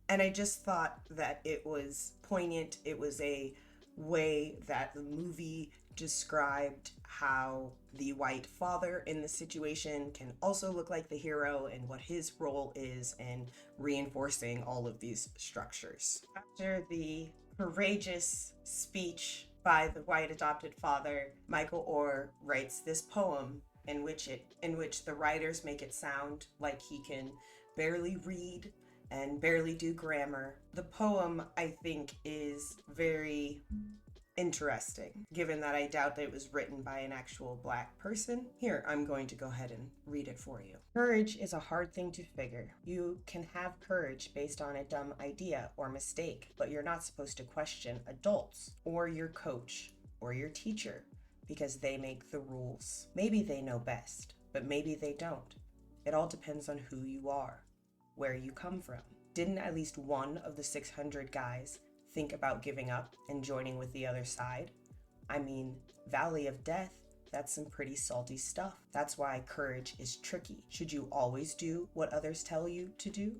And I just thought that it was poignant. It was a way that the movie described how the white father in the situation can also look like the hero and what his role is in reinforcing all of these structures. After the courageous speech by the white adopted father, Michael Oher writes this poem in which the writers make it sound like he can barely read and barely do grammar. The poem, I think, is very interesting, given that I doubt that it was written by an actual black person. Here, I'm going to go ahead and read it for you. Courage is a hard thing to figure. You can have courage based on a dumb idea or mistake, but you're not supposed to question adults or your coach or your teacher because they make the rules. Maybe they know best, but maybe they don't. It all depends on who you are, where you come from. Didn't at least one of the 600 guys think about giving up and joining with the other side? I mean, Valley of Death, that's some pretty salty stuff. That's why courage is tricky. Should you always do what others tell you to do?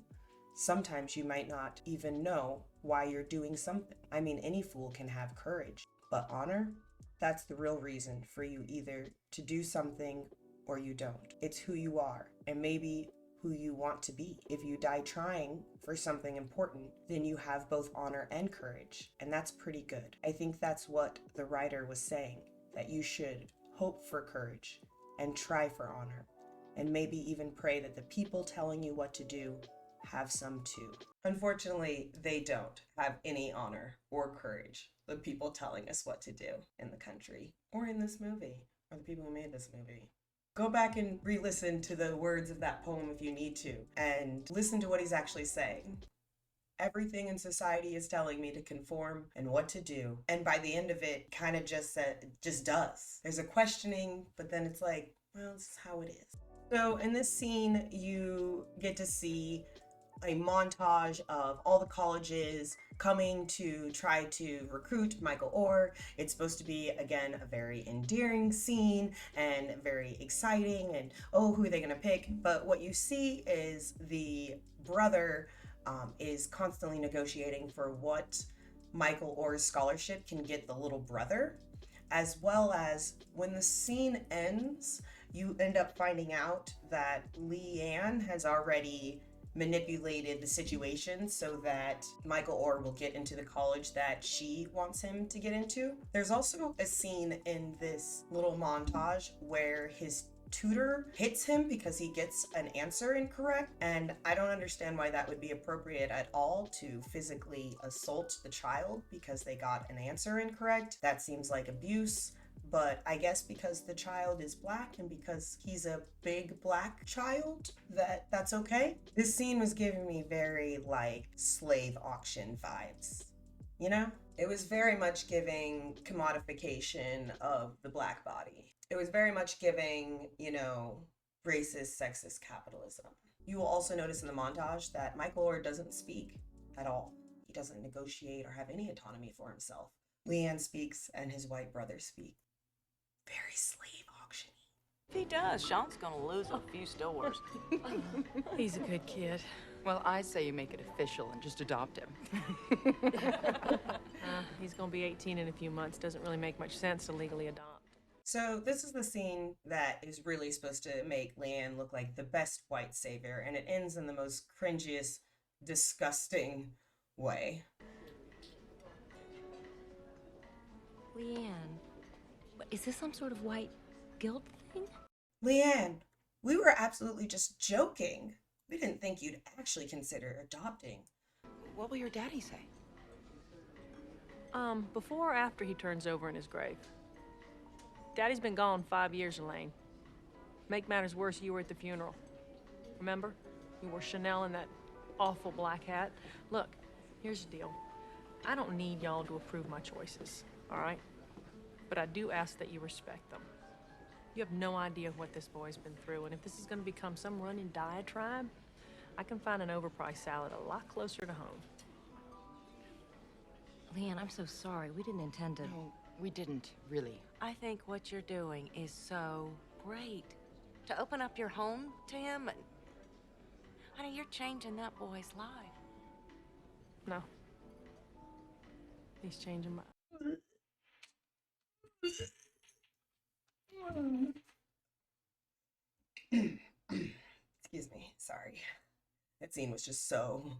Sometimes you might not even know why you're doing something. I mean, any fool can have courage, but honor? That's the real reason for you either to do something or you don't. It's who you are, and maybe who you want to be. If you die trying for something important, then you have both honor and courage, and that's pretty good. I think that's what the writer was saying, that you should hope for courage and try for honor, and maybe even pray that the people telling you what to do have some too. Unfortunately, they don't have any honor or courage, the people telling us what to do in the country, or in this movie, or the people who made this movie. Go back and re-listen to the words of that poem if you need to, and listen to what he's actually saying. Everything in society is telling me to conform and what to do, and by the end of it, kind of just does. There's a questioning, but then it's like, well, this is how it is. So in this scene, you get to see a montage of all the colleges coming to try to recruit Michael Oher. It's supposed to be, again, a very endearing scene and very exciting, and oh, who are they gonna pick? But what you see is the brother is constantly negotiating for what Michael Oher's scholarship can get the little brother, as well as when the scene ends, you end up finding out that Leanne has already manipulated the situation so that Michael Oher will get into the college that she wants him to get into. There's also a scene in this little montage where his tutor hits him because he gets an answer incorrect, and I don't understand why that would be appropriate at all, to physically assault the child because they got an answer incorrect. That seems like abuse, but I guess because the child is black and because he's a big black child, that's okay. This scene was giving me very like slave auction vibes, you know? It was very much giving commodification of the black body. It was very much giving, you know, racist, sexist capitalism. You will also notice in the montage that Michael Oher doesn't speak at all. He doesn't negotiate or have any autonomy for himself. Leanne speaks and his white brother speak. Very slave auction-y. If he does, Sean's gonna lose a few stores. He's a good kid. Well, I say you make it official and just adopt him. He's gonna be 18 in a few months. Doesn't really make much sense to legally adopt. So this is the scene that is really supposed to make Leanne look like the best white savior, and it ends in the most cringiest, disgusting way. Leanne, is this some sort of white guilt thing? Leanne, we were absolutely just joking. We didn't think you'd actually consider adopting. What will your daddy say? Before or after he turns over in his grave? Daddy's been gone 5 years, Elaine. Make matters worse, you were at the funeral. Remember? You wore Chanel in that awful black hat. Look, here's the deal. I don't need y'all to approve my choices, all right? But I do ask that you respect them. You have no idea what this boy's been through, and if this is gonna become some running diatribe, I can find an overpriced salad a lot closer to home. Leanne, I'm so sorry. We didn't intend to... No, we didn't, really. I think what you're doing is so great. To open up your home to him and... Honey, you're changing that boy's life. No. He's changing my... Excuse me, sorry. That scene was just so,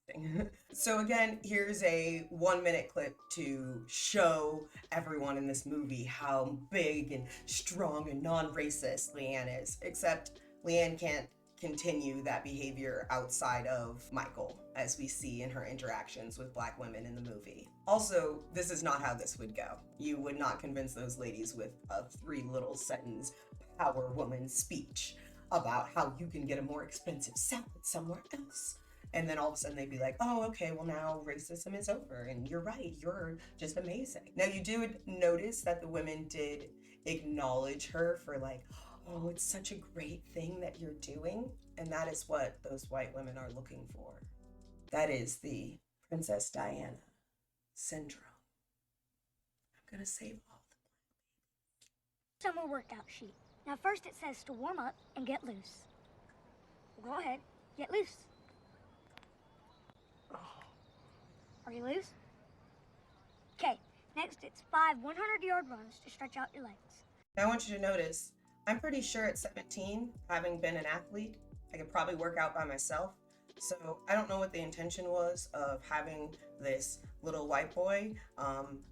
disgusting. So again, here's a 1-minute clip to show everyone in this movie how big and strong and non-racist Leanne is, except Leanne can't continue that behavior outside of Michael, as we see in her interactions with black women in the movie. Also, this is not how this would go. You would not convince those ladies with a 3 little sentence power woman speech about how you can get a more expensive salad somewhere else. And then all of a sudden they'd be like, oh, okay, well now racism is over and you're right, you're just amazing. Now you do notice that the women did acknowledge her for like, oh, it's such a great thing that you're doing. And that is what those white women are looking for. That is the Princess Diana syndrome. I'm gonna save all the Summer workout sheet. Now first it says to warm up and get loose. Well, go ahead, get loose. Are you loose? Okay, next it's 5 100-yard runs to stretch out your legs. Now I want you to notice, I'm pretty sure at 17, having been an athlete, I could probably work out by myself. So I don't know what the intention was of having this little white boy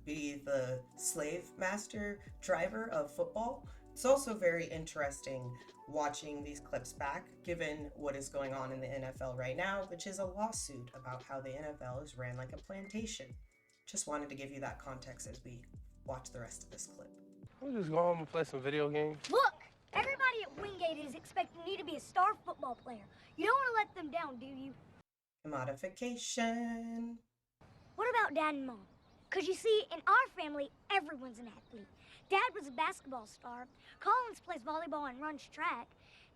be the slave master driver of football. It's also very interesting watching these clips back, given what is going on in the NFL right now, which is a lawsuit about how the NFL is ran like a plantation. Just wanted to give you that context as we watch the rest of this clip. We'll just go home and play some video games. Look, everybody at Wingate is expecting you to be a star football player. You don't want to let them down, do you? Commodification. What about Dad and Mom? Because you see, in our family, everyone's an athlete. Dad was a basketball star. Collins plays volleyball and runs track.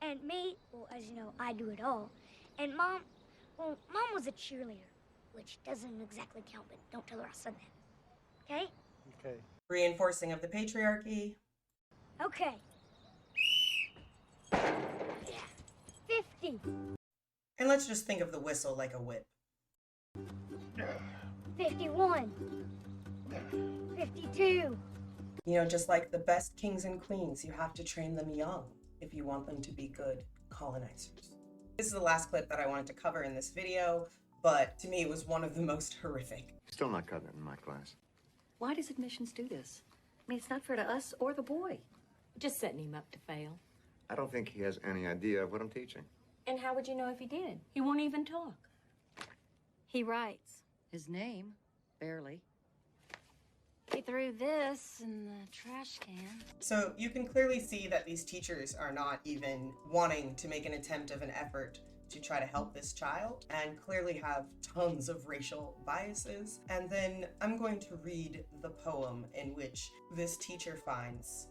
And me, well, as you know, I do it all. And Mom, well, Mom was a cheerleader, which doesn't exactly count, but don't tell her I said that. Okay? Okay. Reinforcing of the patriarchy. Okay. 50. And let's just think of the whistle like a whip. 51. 52. You know, just like the best kings and queens, you have to train them young if you want them to be good colonizers. This is the last clip that I wanted to cover in this video, but to me it was one of the most horrific. Still not cutting it in my class. Why does admissions do this? I mean, it's not fair to us or the boy. Just setting him up to fail. I don't think he has any idea of what I'm teaching. And how would you know if he did? He won't even talk. He writes. His name, barely. He threw this in the trash can. So you can clearly see that these teachers are not even wanting to make an attempt of an effort to try to help this child, and clearly have tons of racial biases. And then I'm going to read the poem in which this teacher finds,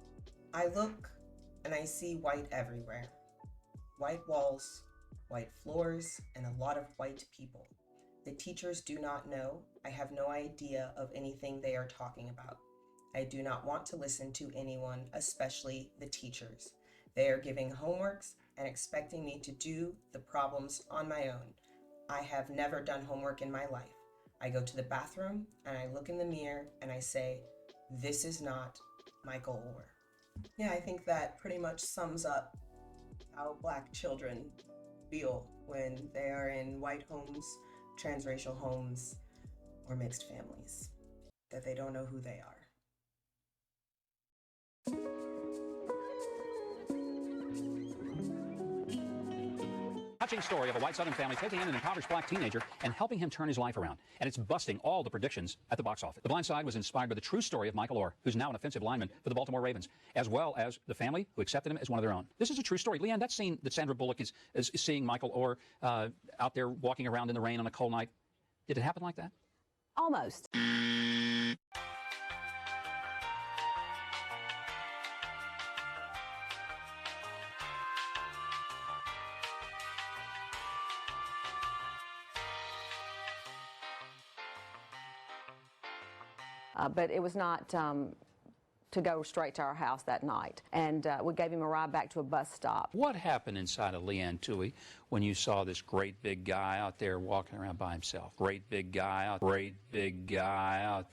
I look and I see white everywhere. White walls, white floors, and a lot of white people. The teachers do not know. I have no idea of anything they are talking about. I do not want to listen to anyone, especially the teachers. They are giving homeworks and expecting me to do the problems on my own. I have never done homework in my life. I go to the bathroom and I look in the mirror and I say, this is not Michael Oher. Yeah, I think that pretty much sums up how Black children feel when they are in white homes, transracial homes, or mixed families, that they don't know who they are. Touching story of a white Southern family taking in an impoverished Black teenager and helping him turn his life around. And it's busting all the predictions at the box office. The Blind Side was inspired by the true story of Michael Oher, who's now an offensive lineman for the Baltimore Ravens, as well as the family who accepted him as one of their own. This is a true story. Leanne, that scene that Sandra Bullock is seeing Michael Oher out there walking around in the rain on a cold night, did it happen like that? Almost. But it was not to go straight to our house that night. And we gave him a ride back to a bus stop. What happened inside of Leanne Toohey when you saw this great big guy out there walking around by himself? Great big guy out. Great big guy out.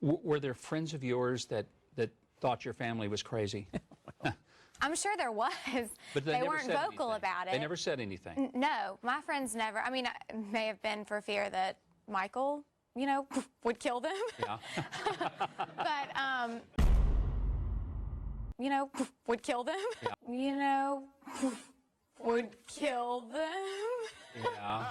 Were there friends of yours that thought your family was crazy? I'm sure there was. But they weren't vocal about it. They never said anything. No, my friends never. I mean, it may have been for fear that Michael, you know, would kill them. Yeah. But, you know, would kill them. Yeah. You know, would kill them. Yeah.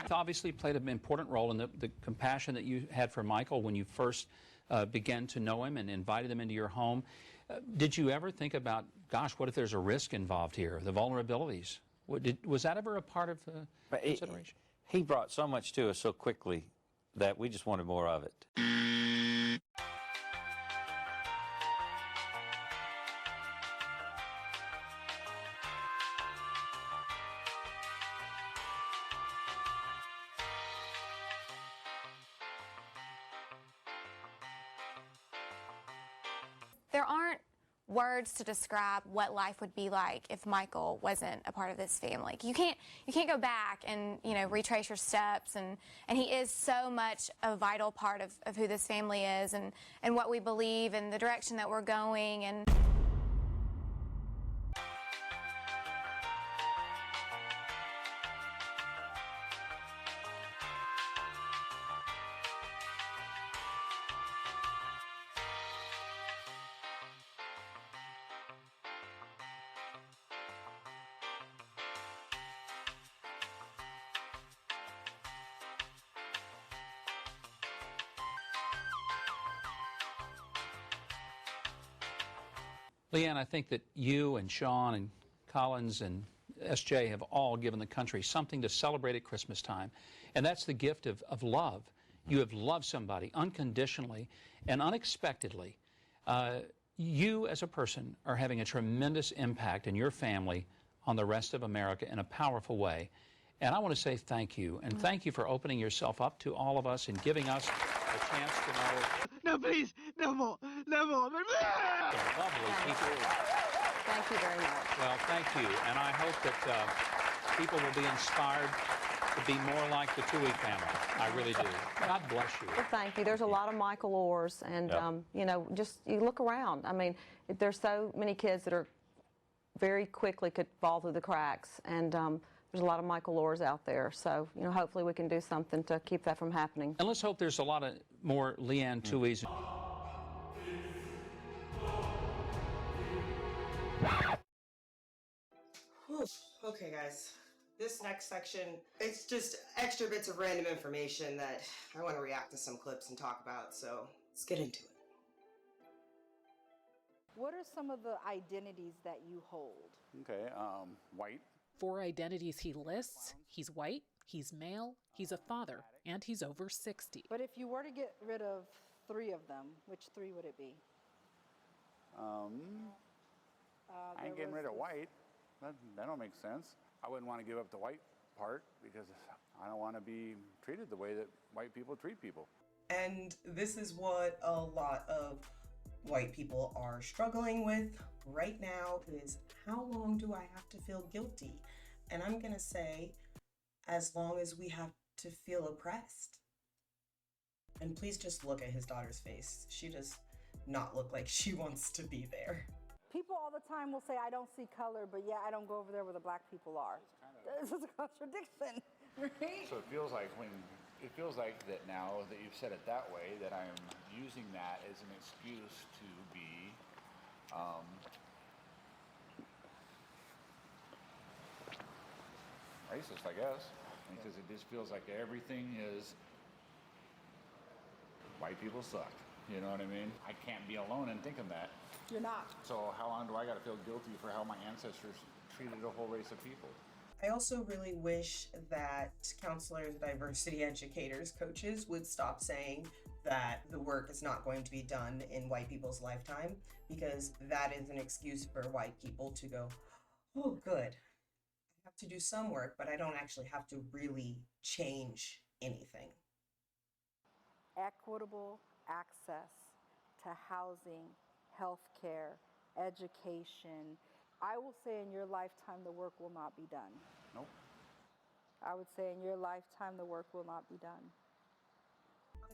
It obviously played an important role in the compassion that you had for Michael when you first began to know him and invited him into your home. Did you ever think about, gosh, what if there's a risk involved here, the vulnerabilities? Was that ever a part of consideration? He brought so much to us so quickly that we just wanted more of it. There aren't words to describe what life would be like if Michael wasn't a part of this family. You can't go back and, you know, retrace your steps, and he is so much a vital part of who this family is and what we believe and the direction that we're going. And Leanne, I think that you and Sean and Collins and SJ have all given the country something to celebrate at Christmas time, and that's the gift of love. You have loved somebody unconditionally and unexpectedly. You as a person are having a tremendous impact in your family on the rest of America in a powerful way. And I want to say thank you, and thank you for opening yourself up to all of us and giving us a chance to know. No, please, no more, no more. Some lovely people. Thank you very much. Well, thank you, and I hope that people will be inspired to be more like the Toohey family. I really do. God bless you. Well, thank you. There's a lot of Michael Ohers, and you know, just you look around. I mean, there's so many kids that are very quickly could fall through the cracks, and there's a lot of Michael Ohers out there. So, you know, hopefully we can do something to keep that from happening. And let's hope there's a lot of more Leanne Tooheys. Okay, guys. This next section, it's just extra bits of random information that I want to react to some clips and talk about, so let's get into it. What are some of the identities that you hold? Okay, white. 4 identities he lists: he's white, he's male, he's a father, and he's over 60. But if you were to get rid of 3 of them, which 3 would it be? I ain't getting rid of white. That don't make sense. I wouldn't want to give up the white part because I don't want to be treated the way that white people treat people. And this is what a lot of white people are struggling with right now is, how long do I have to feel guilty? And I'm gonna say, as long as we have to feel oppressed. And please just look at his daughter's face. She does not look like she wants to be there. People all the time will say, I don't see color, but yeah, I don't go over there where the black people are. This is a contradiction, right? So it feels like that now that you've said it that way, that I'm using that as an excuse to be racist, I guess, because it just feels like everything is white people suck. You know what I mean? I can't be alone in thinking that. You're not. So how long do I got to feel guilty for how my ancestors treated a whole race of people? I also really wish that counselors, diversity educators, coaches would stop saying that the work is not going to be done in white people's lifetime, because that is an excuse for white people to go, oh, good, I have to do some work, but I don't actually have to really change anything. Equitable access to housing, health care, education. I will say in your lifetime the work will not be done. Nope. I would say in your lifetime the work will not be done.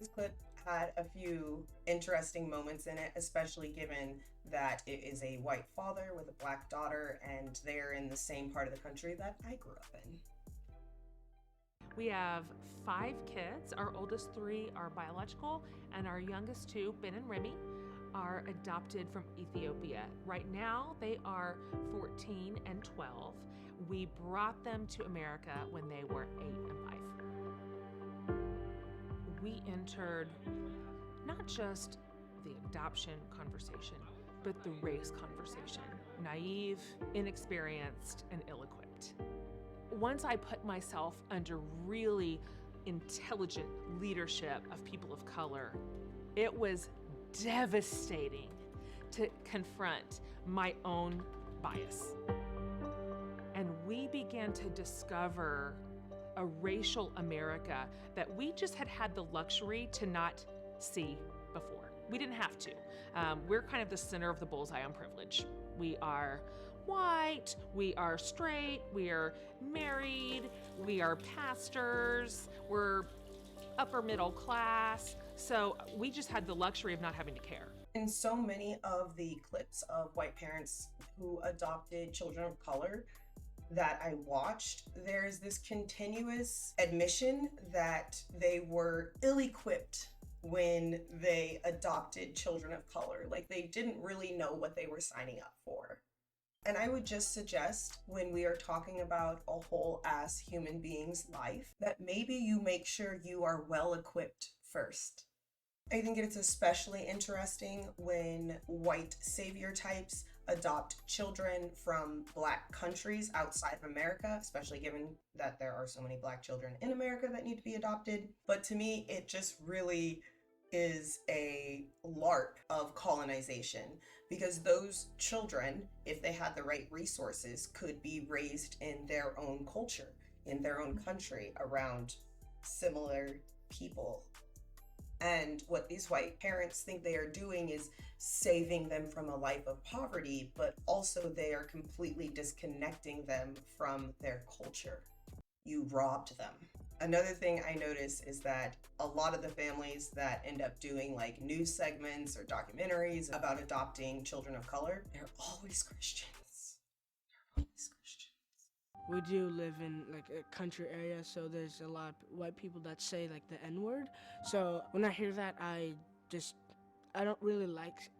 This clip had a few interesting moments in it, especially given that it is a white father with a black daughter, and they're in the same part of the country that I grew up in. We have 5 kids. Our oldest 3 are biological, and our youngest 2, Ben and Remy, are adopted from Ethiopia. Right now, they are 14 and 12. We brought them to America when they were 8 and 5. We entered not just the adoption conversation, but the race conversation. Naive, inexperienced, and ill-equipped. Once I put myself under really intelligent leadership of people of color, it was devastating to confront my own bias. And we began to discover a racial America that we just had the luxury to not see before. We didn't have to. We're kind of the center of the bullseye on privilege. We are white, we are straight, we are married, we are pastors, we're upper middle class. So we just had the luxury of not having to care. In so many of the clips of white parents who adopted children of color that I watched, there's this continuous admission that they were ill-equipped when they adopted children of color. Like, they didn't really know what they were signing up for. And I would just suggest, when we are talking about a whole ass human being's life, that maybe you make sure you are well equipped first. I think it's especially interesting when white savior types adopt children from black countries outside of America, especially given that there are so many black children in America that need to be adopted. But to me, it just really is a LARP of colonization, because those children, if they had the right resources, could be raised in their own culture, in their own country, around similar people. And what these white parents think they are doing is saving them from a life of poverty, but also they are completely disconnecting them from their culture. You robbed them. Another thing I notice is that a lot of the families that end up doing like news segments or documentaries about adopting children of color, they're always Christians. They're always Christians. We do live in like a country area, so there's a lot of white people that say like the N-word. So when I hear that, I don't really like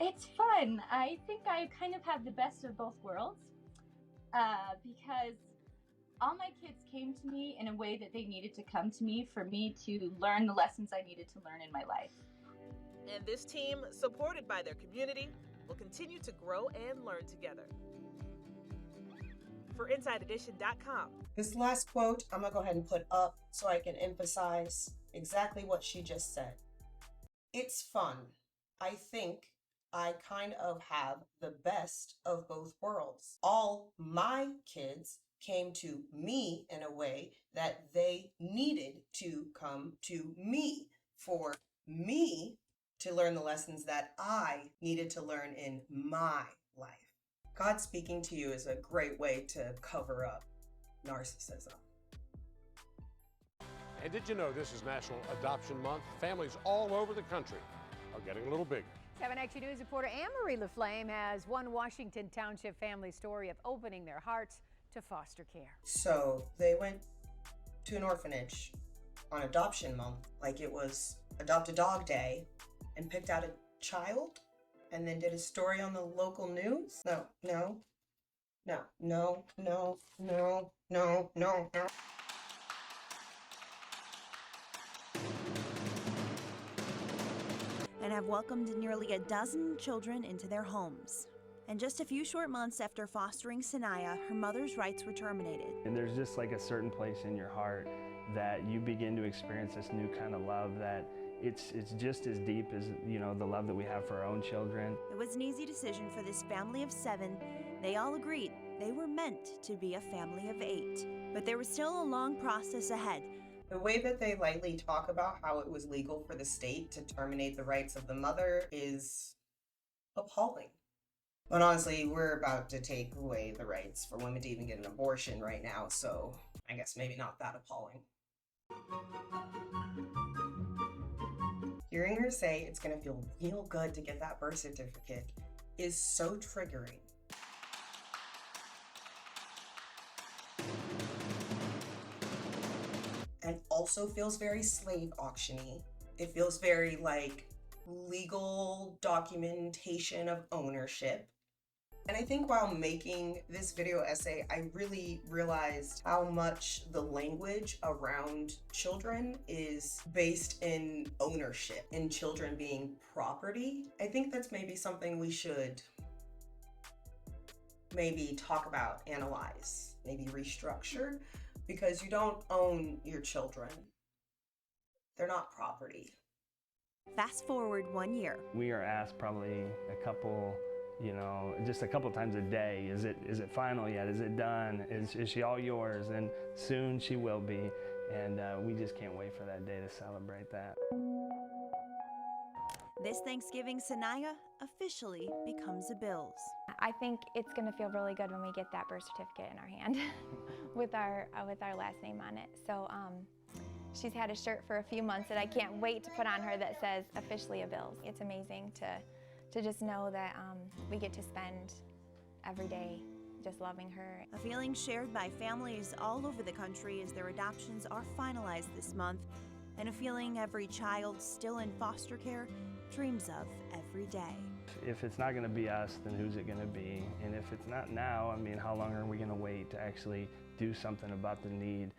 It's fun. I think I kind of have the best of both worlds because all my kids came to me in a way that they needed to come to me for me to learn the lessons I needed to learn in my life. And this team, supported by their community, will continue to grow and learn together. For InsideEdition.com. This last quote, I'm going to go ahead and put up so I can emphasize exactly what she just said. It's fun. I think I kind of have the best of both worlds. All my kids came to me in a way that they needed to come to me for me to learn the lessons that I needed to learn in my life. God speaking to you is a great way to cover up narcissism. And did you know this is National Adoption Month? Families all over the country are getting a little bigger. 7 Action News reporter Anne-Marie LaFlame has one Washington Township family story of opening their hearts to foster care. So they went to an orphanage on Adoption Month, like it was Adopt a Dog Day, and picked out a child and then did a story on the local news? No. And have welcomed nearly a dozen children into their homes. And just a few short months after fostering Sanaya, her mother's rights were terminated. And there's just like a certain place in your heart that you begin to experience this new kind of love that it's just as deep as, you know, the love that we have for our own children. It was an easy decision for this family of 7. They all agreed they were meant to be a family of 8. But there was still a long process ahead. The way that they lightly talk about how it was legal for the state to terminate the rights of the mother is appalling. But honestly, we're about to take away the rights for women to even get an abortion right now, so I guess maybe not that appalling. Hearing her say it's gonna feel real good to get that birth certificate is so triggering. And also feels very slave auction-y. It feels very like legal documentation of ownership. And I think while making this video essay, I really realized how much the language around children is based in ownership, in children being property. I think that's maybe something we should maybe talk about, analyze, maybe restructure, because you don't own your children. They're not property. Fast forward 1 year. We are asked probably a couple, just a couple times a day, is it final yet? Is it done? Is she all yours? And soon she will be. And we just can't wait for that day to celebrate that. This Thanksgiving, Sanaya officially becomes a Bills. I think it's going to feel really good when we get that birth certificate in our hand with our last name on it. So she's had a shirt for a few months that I can't wait to put on her that says officially a Bills. It's amazing to just know that we get to spend every day just loving her. A feeling shared by families all over the country as their adoptions are finalized this month, and a feeling every child still in foster care dreams of every day. If it's not going to be us, then who's it going to be? And if it's not now, I mean, how long are we going to wait to actually do something about the need?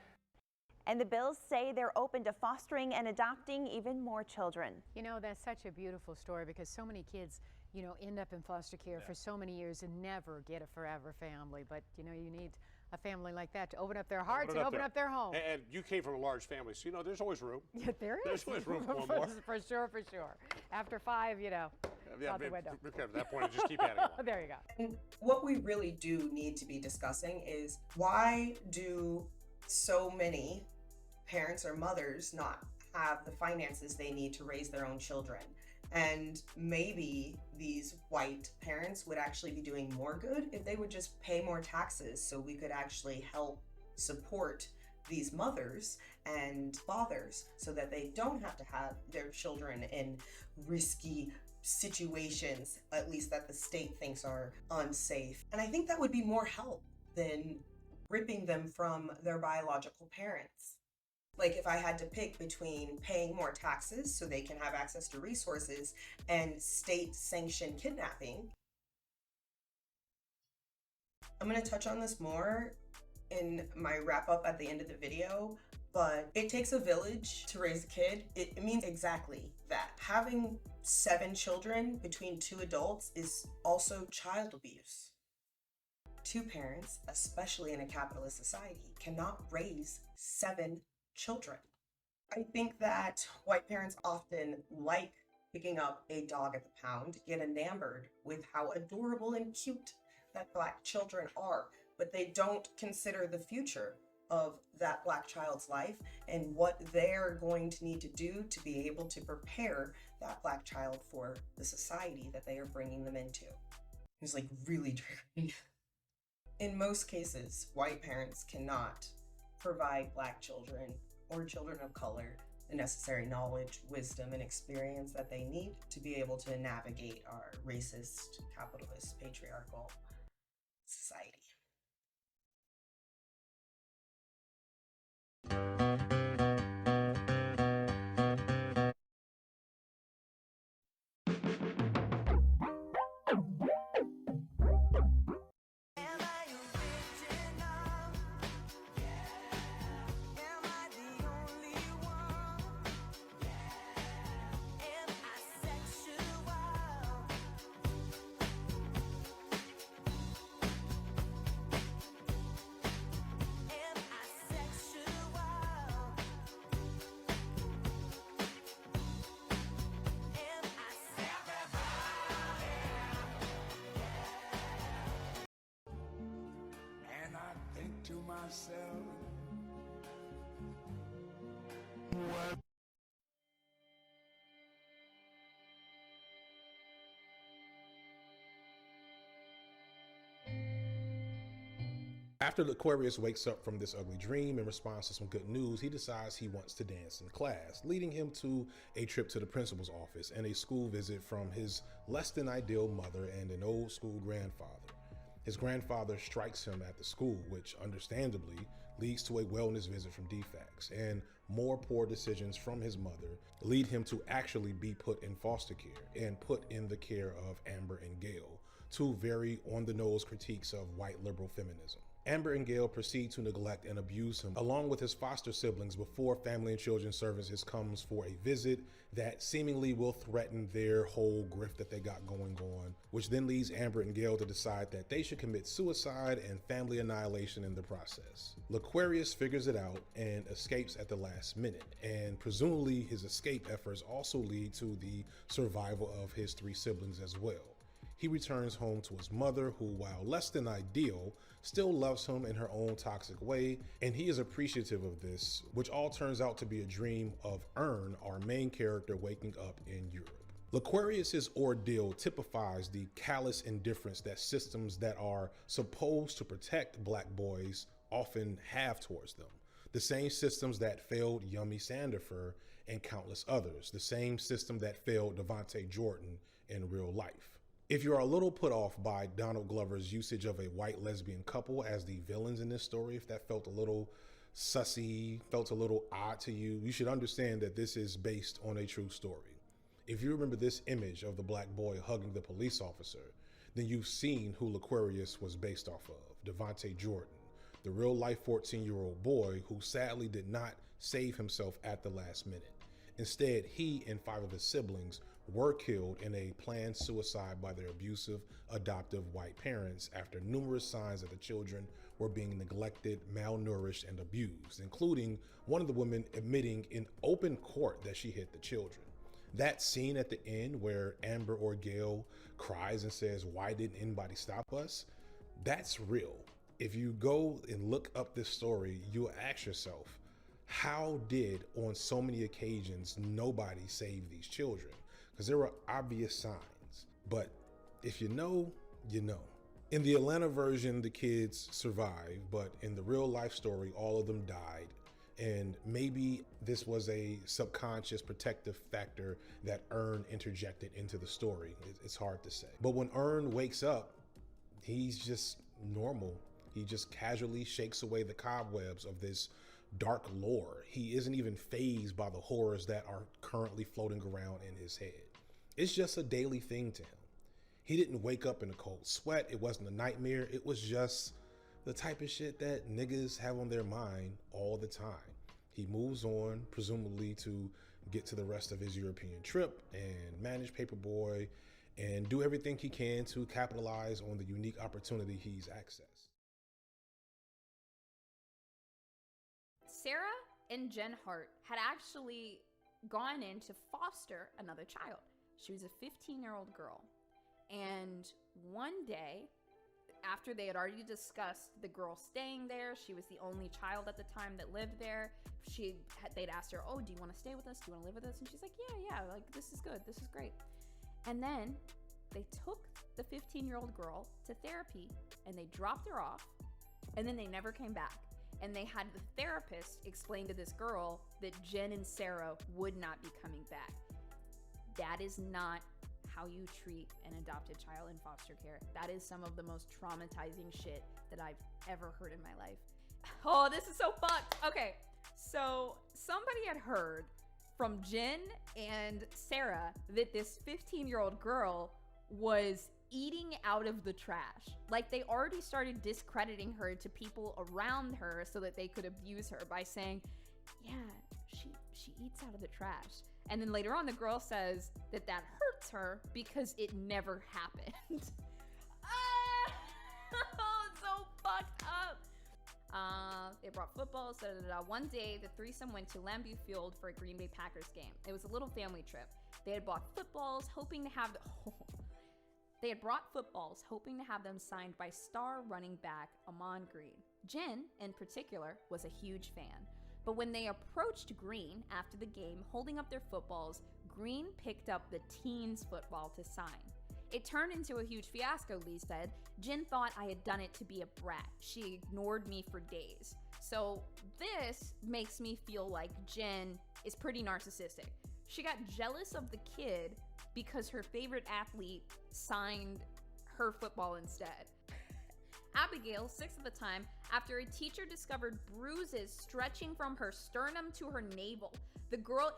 And the Bills say they're open to fostering and adopting even more children. You know, that's such a beautiful story because so many kids, end up in foster care for so many years and never get a forever family. But, you need a family like that to open up their hearts and open up their home. And you came from a large family, so there's always room. Yeah, there is. There's always room for one more. For sure. After 5, out the window. At that point, just keep adding on. There you go. And what we really do need to be discussing is why do so many parents or mothers not have the finances they need to raise their own children? And maybe these white parents would actually be doing more good if they would just pay more taxes so we could actually help support these mothers and fathers so that they don't have to have their children in risky situations, at least that the state thinks are unsafe. And I think that would be more help than ripping them from their biological parents. Like if I had to pick between paying more taxes so they can have access to resources and state-sanctioned kidnapping. I'm going to touch on this more in my wrap up at the end of the video, but it takes a village to raise a kid. It means exactly that. Having 7 children between 2 adults is also child abuse. 2 parents, especially in a capitalist society, cannot raise 7 children. I think that white parents often like picking up a dog at the pound, get enamored with how adorable and cute that Black children are, but they don't consider the future of that Black child's life and what they're going to need to do to be able to prepare that Black child for the society that they are bringing them into. It's like really triggering. In most cases, white parents cannot provide Black children or children of color the necessary knowledge, wisdom, and experience that they need to be able to navigate our racist, capitalist, patriarchal society. To myself, After Laquarius wakes up from this ugly dream in response to some good news, he decides he wants to dance in class, leading him to a trip to the principal's office and a school visit from his less than ideal mother and an old school grandfather. His grandfather strikes him at the school, which understandably leads to a wellness visit from DFACS, and more poor decisions from his mother lead him to actually be put in foster care and put in the care of Amber and Gail, 2 very on-the-nose critiques of white liberal feminism. Amber and Gail proceed to neglect and abuse him along with his foster siblings before Family and Children's Services comes for a visit that seemingly will threaten their whole grift that they got going on, which then leads Amber and Gail to decide that they should commit suicide and family annihilation in the process. Laquarius figures it out and escapes at the last minute, and presumably his escape efforts also lead to the survival of his 3 siblings as well. He returns home to his mother, who, while less than ideal, still loves him in her own toxic way, and he is appreciative of this, which all turns out to be a dream of Ern, our main character, waking up in Europe. Laquarius's ordeal typifies the callous indifference that systems that are supposed to protect Black boys often have towards them. The same systems that failed Yummy Sandifer and countless others. The same system that failed Devontae Jordan in real life. If you are a little put off by Donald Glover's usage of a white lesbian couple as the villains in this story, if that felt a little sussy, felt a little odd to you, you should understand that this is based on a true story. If you remember this image of the Black boy hugging the police officer, then you've seen who Laquarius was based off of, Devontae Jordan, the real life 14-year-old boy who sadly did not save himself at the last minute. Instead, he and 5 of his siblings were killed in a planned suicide by their abusive, adoptive white parents after numerous signs that the children were being neglected, malnourished, and abused, including one of the women admitting in open court that she hit the children. That scene at the end where Amber or Gail cries and says, "Why didn't anybody stop us?" That's real. If you go and look up this story, you'll ask yourself, how did on so many occasions nobody save these children? Because there were obvious signs, but if you know, you know. In the Atlanta version, the kids survived, but in the real life story, all of them died. And maybe this was a subconscious protective factor that Ern interjected into the story. It's hard to say. But when Ern wakes up, he's just normal. He just casually shakes away the cobwebs of this dark lore. He isn't even fazed by the horrors that are currently floating around in his head. It's just a daily thing to him. He didn't wake up in a cold sweat. It wasn't a nightmare. It was just the type of shit that niggas have on their mind all the time. He moves on, presumably to get to the rest of his European trip and manage Paperboy and do everything he can to capitalize on the unique opportunity he's accessed. Sarah and Jen Hart had actually gone in to foster another child. She was a 15-year-old girl. And one day, after they had already discussed the girl staying there, she was the only child at the time that lived there. They'd asked her, oh, do you want to stay with us? Do you want to live with us? And she's like, yeah, like, this is good. This is great. And then they took the 15-year-old girl to therapy and they dropped her off, and then they never came back. And they had the therapist explain to this girl that Jen and Sarah would not be coming back. That is not how you treat an adopted child in foster care. That is some of the most traumatizing shit that I've ever heard in my life. Oh, this is so fucked. Okay, so somebody had heard from Jen and Sarah that this 15-year-old girl was eating out of the trash. Like, they already started discrediting her to people around her so that they could abuse her by saying, yeah, she eats out of the trash. And then later on, the girl says that hurts her because it never happened. It's so fucked up. They brought footballs. One day, the threesome went to Lambeau Field for a Green Bay Packers game. It was a little family trip. They had bought footballs, hoping to have them signed by star running back Amon Green. Jen, in particular, was a huge fan. But when they approached Green after the game, holding up their footballs, Green picked up the team's football to sign. It turned into a huge fiasco, Lee said. Jen thought I had done it to be a brat. She ignored me for days. So this makes me feel like Jen is pretty narcissistic. She got jealous of the kid because her favorite athlete signed her football instead. Abigail, 6 at the time, after a teacher discovered bruises stretching from her sternum to her navel. The girl,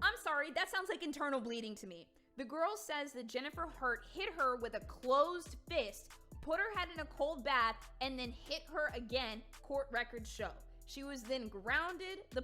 I'm sorry, that sounds like internal bleeding to me. The girl says that Jennifer Hart hit her with a closed fist, put her head in a cold bath, and then hit her again, court records show. She was then grounded, the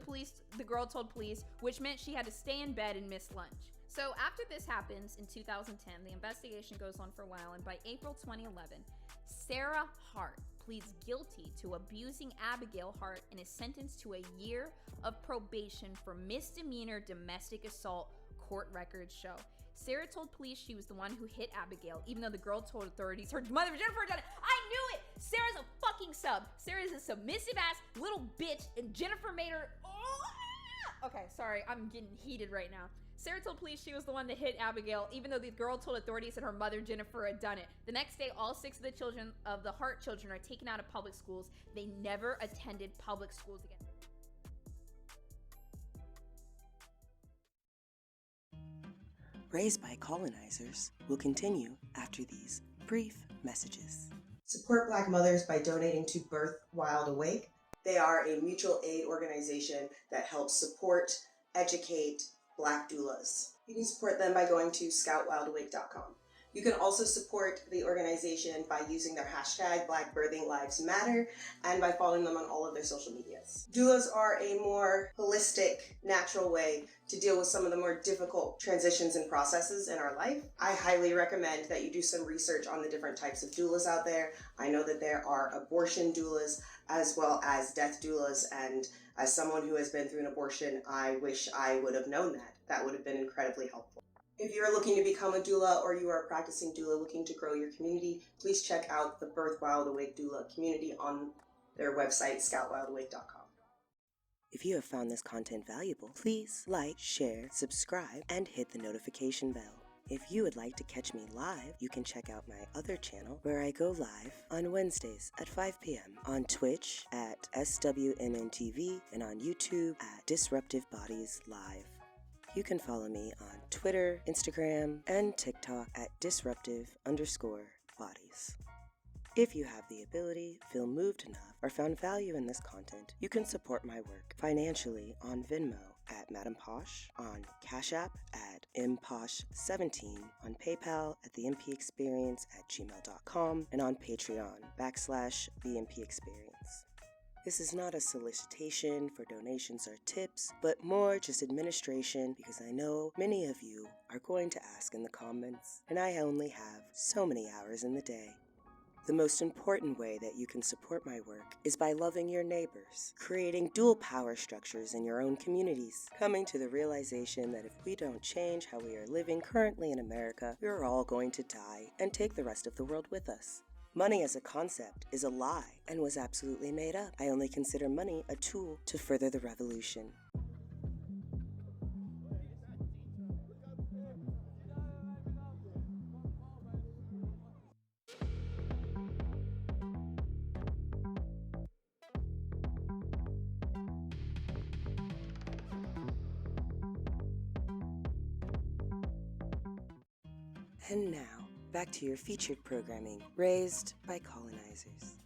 girl told police, which meant she had to stay in bed and miss lunch. So after this happens in 2010, the investigation goes on for a while, and by April 2011, Sarah Hart pleads guilty to abusing Abigail Hart and is sentenced to a year of probation for misdemeanor domestic assault, court records show. Sarah told police she was the one who hit Abigail, even though the girl told authorities her mother Jennifer had done it. I knew it! Sarah's a fucking sub. Sarah's a submissive ass little bitch, and Jennifer made her... Okay, sorry, I'm getting heated right now. Sarah told police she was the one that hit Abigail, even though the girl told authorities that her mother Jennifer had done it. The next day, all 6 of the children of the Hart children are taken out of public schools. They never attended public schools again. Raised by Colonizers will continue after these brief messages. Support Black mothers by donating to Birth Wild Awake. They are a mutual aid organization that helps support, educate Black doulas. You can support them by going to scoutwildawake.com. You can also support the organization by using their hashtag Black Birthing Lives Matter and by following them on all of their social medias. Doulas are a more holistic, natural way to deal with some of the more difficult transitions and processes in our life. I highly recommend that you do some research on the different types of doulas out there. I know that there are abortion doulas as well as death doulas, and as someone who has been through an abortion, I wish I would have known that. That would have been incredibly helpful. If you're looking to become a doula or you are a practicing doula looking to grow your community, please check out the Birth Wild Awake doula community on their website, scoutwildawake.com. If you have found this content valuable, please like, share, subscribe, and hit the notification bell. If you would like to catch me live, you can check out my other channel where I go live on Wednesdays at 5 p.m. on Twitch at SWNNTV and on YouTube at Disruptive Bodies Live. You can follow me on Twitter, Instagram, and TikTok at disruptive_bodies. If you have the ability, feel moved enough, or found value in this content, you can support my work financially on Venmo at Madam Posh, on Cash App at mposh17, on PayPal at thempexperience@gmail.com, and on Patreon /thempexperience. This is not a solicitation for donations or tips, but more just administration because I know many of you are going to ask in the comments, and I only have so many hours in the day. The most important way that you can support my work is by loving your neighbors, creating dual power structures in your own communities, coming to the realization that if we don't change how we are living currently in America, we are all going to die and take the rest of the world with us. Money as a concept is a lie and was absolutely made up. I only consider money a tool to further the revolution. And now, back to your featured programming, Raised by Colonizers.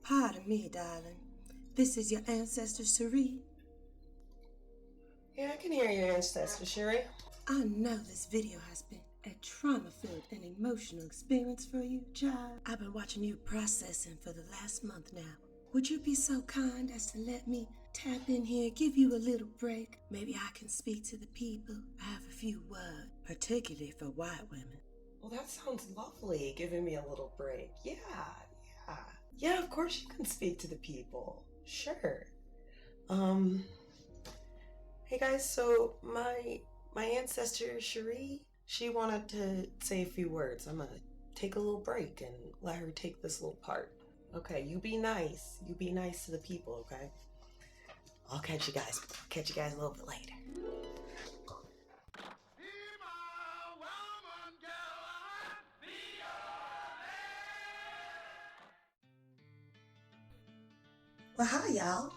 Pardon me, darling. This is your ancestor, Cherie. Yeah, I can hear your ancestor, Cherie. I know this video has been a trauma-filled and emotional experience for you, child. I've been watching you processing for the last month now. Would you be so kind as to let me tap in here, give you a little break? Maybe I can speak to the people. I have a few words, particularly for white women. Well, that sounds lovely, giving me a little break. Yeah, of course you can speak to the people. Sure. Hey guys, so my ancestor Cherie, she wanted to say a few words. I'm gonna take a little break and let her take this little part. Okay, you be nice. You be nice to the people, okay? I'll catch you guys a little bit later. Well, hi y'all.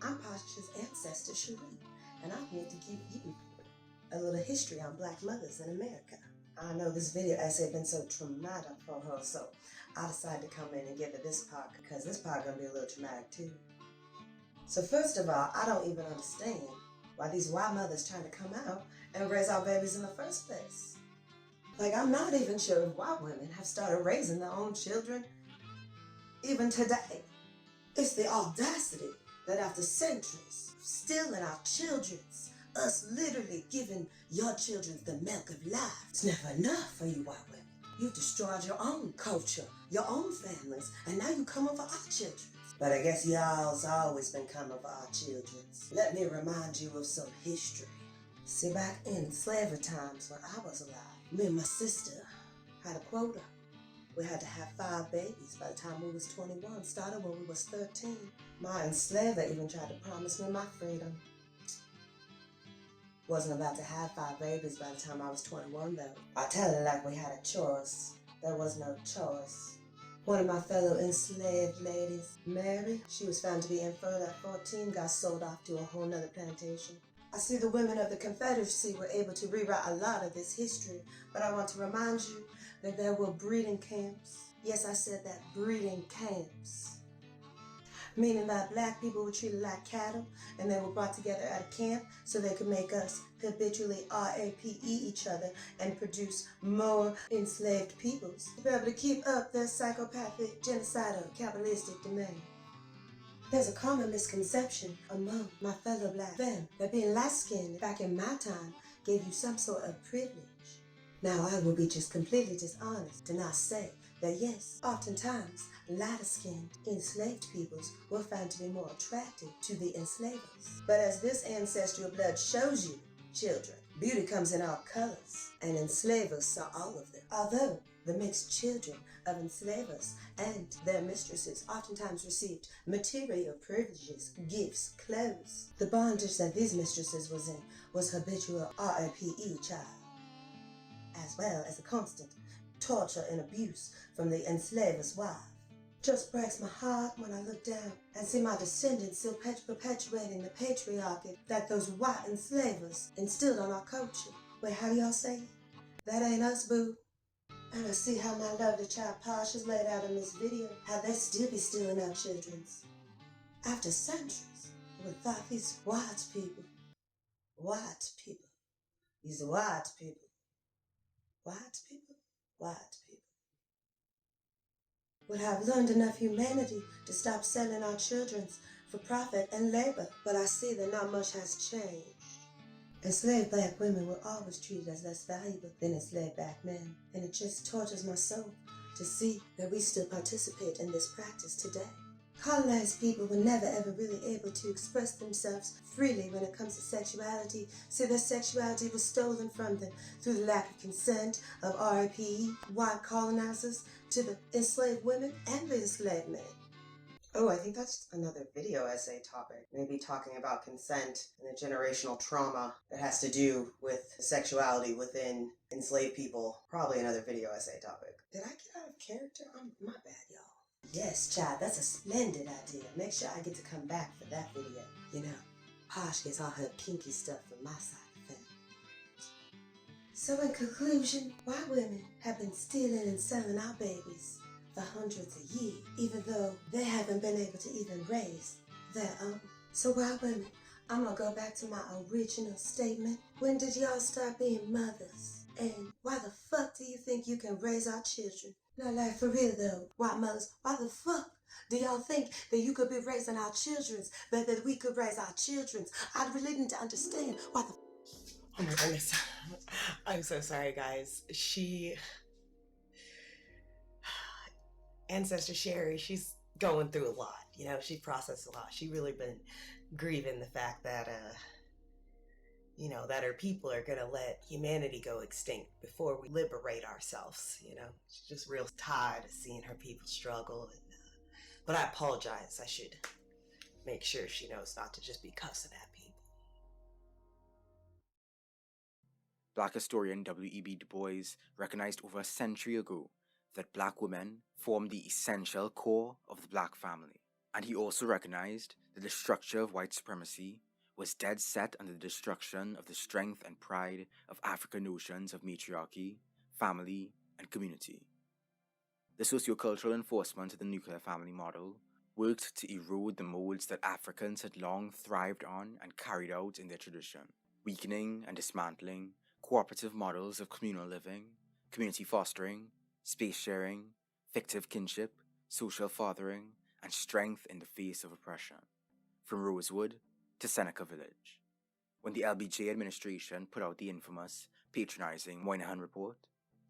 I'm Posh's ancestor Cherie, and I'm here to give you a little history on Black mothers in America. I know this video essay has been so traumatic for her, so I decided to come in and give it this part, because this part gonna be a little traumatic too. So first of all, I don't even understand why these white mothers trying to come out and raise our babies in the first place. Like, I'm not even sure if white women have started raising their own children even today. It's the audacity that after centuries of stealing our children's, us literally giving your children the milk of life, it's never enough for you white women. You've destroyed your own culture, your own families, and now you come over our children's. But I guess y'all's always been coming for our children's. Let me remind you of some history. See, back in slavery times when I was alive, me and my sister had a quota. We had to have 5 babies by the time we was 21, started when we was 13. My enslaver even tried to promise me my freedom. Wasn't about to have 5 babies by the time I was 21 though. I tell it like we had a choice. There was no choice. One of my fellow enslaved ladies, Mary, she was found to be infertile at 14, got sold off to a whole nother plantation. I see the women of the Confederacy were able to rewrite a lot of this history, but I want to remind you that there were breeding camps. Yes, I said that, breeding camps. Meaning that black people were treated like cattle and they were brought together at a camp so they could make us habitually RAPE each other and produce more enslaved peoples to be able to keep up their psychopathic, genocidal, capitalistic demand. There's a common misconception among my fellow black men that being light-skinned back in my time gave you some sort of privilege. Now, I will be just completely dishonest to not say that yes, oftentimes, lighter-skinned enslaved peoples were found to be more attractive to the enslavers. But as this ancestral blood shows you, children, beauty comes in all colors, and enslavers saw all of them. Although the mixed children of enslavers and their mistresses oftentimes received material privileges, gifts, clothes, the bondage that these mistresses was in was habitual RAPE child. as well as the constant torture and abuse from the enslaver's wife. Just breaks my heart when I look down and see my descendants still perpetuating the patriarchy that those white enslavers instilled on our culture. Wait, how do y'all say it? That ain't us, boo. And I see how my lovely child Posh is laid out in this video, how they still be stealing our children's. After centuries, we thought these white people, these white people, would have learned enough humanity to stop selling our children for profit and labor. But I see that not much has changed. Enslaved black women were always treated as less valuable than enslaved black men. And it just tortures my soul to see that we still participate in this practice today. Colonized people were never ever really able to express themselves freely when it comes to sexuality, so their sexuality was stolen from them through the lack of consent of RIP, white colonizers, to the enslaved women and the enslaved men. Oh, I think that's another video essay topic. Maybe talking about consent and the generational trauma that has to do with sexuality within enslaved people. Probably another video essay topic. Did I get out of character? My bad, y'all. Yes, child, that's a splendid idea. Make sure I get to come back for that video. You know, Posh gets all her kinky stuff from my side of the family. So in conclusion, white women have been stealing and selling our babies for hundreds of years, even though they haven't been able to even raise their own. So white women, I'm gonna go back to my original statement. When did y'all start being mothers? And why the fuck do you think you can raise our children? No, like for real though, white mothers, why the fuck do y'all think that you could be raising our children's, but that we could raise our children's? I really need to understand why the... Oh my goodness. I'm so sorry, guys. Ancestor Sherry, she's going through a lot. You know, she processed a lot. She really been grieving the fact that, you know, that her people are gonna let humanity go extinct before we liberate ourselves, you know. She's just real tired of seeing her people struggle. And, but I apologize. I should make sure she knows not to just be cussing at people. Black historian W.E.B. Du Bois recognized over a century ago that black women form the essential core of the black family. And he also recognized that the structure of white supremacy was dead set on the destruction of the strength and pride of African notions of matriarchy, family, and community. The sociocultural enforcement of the nuclear family model worked to erode the molds that Africans had long thrived on and carried out in their tradition, weakening and dismantling cooperative models of communal living, community fostering, space sharing, fictive kinship, social fathering, and strength in the face of oppression. From Rosewood to Seneca Village. When the LBJ administration put out the infamous, patronizing Moynihan Report,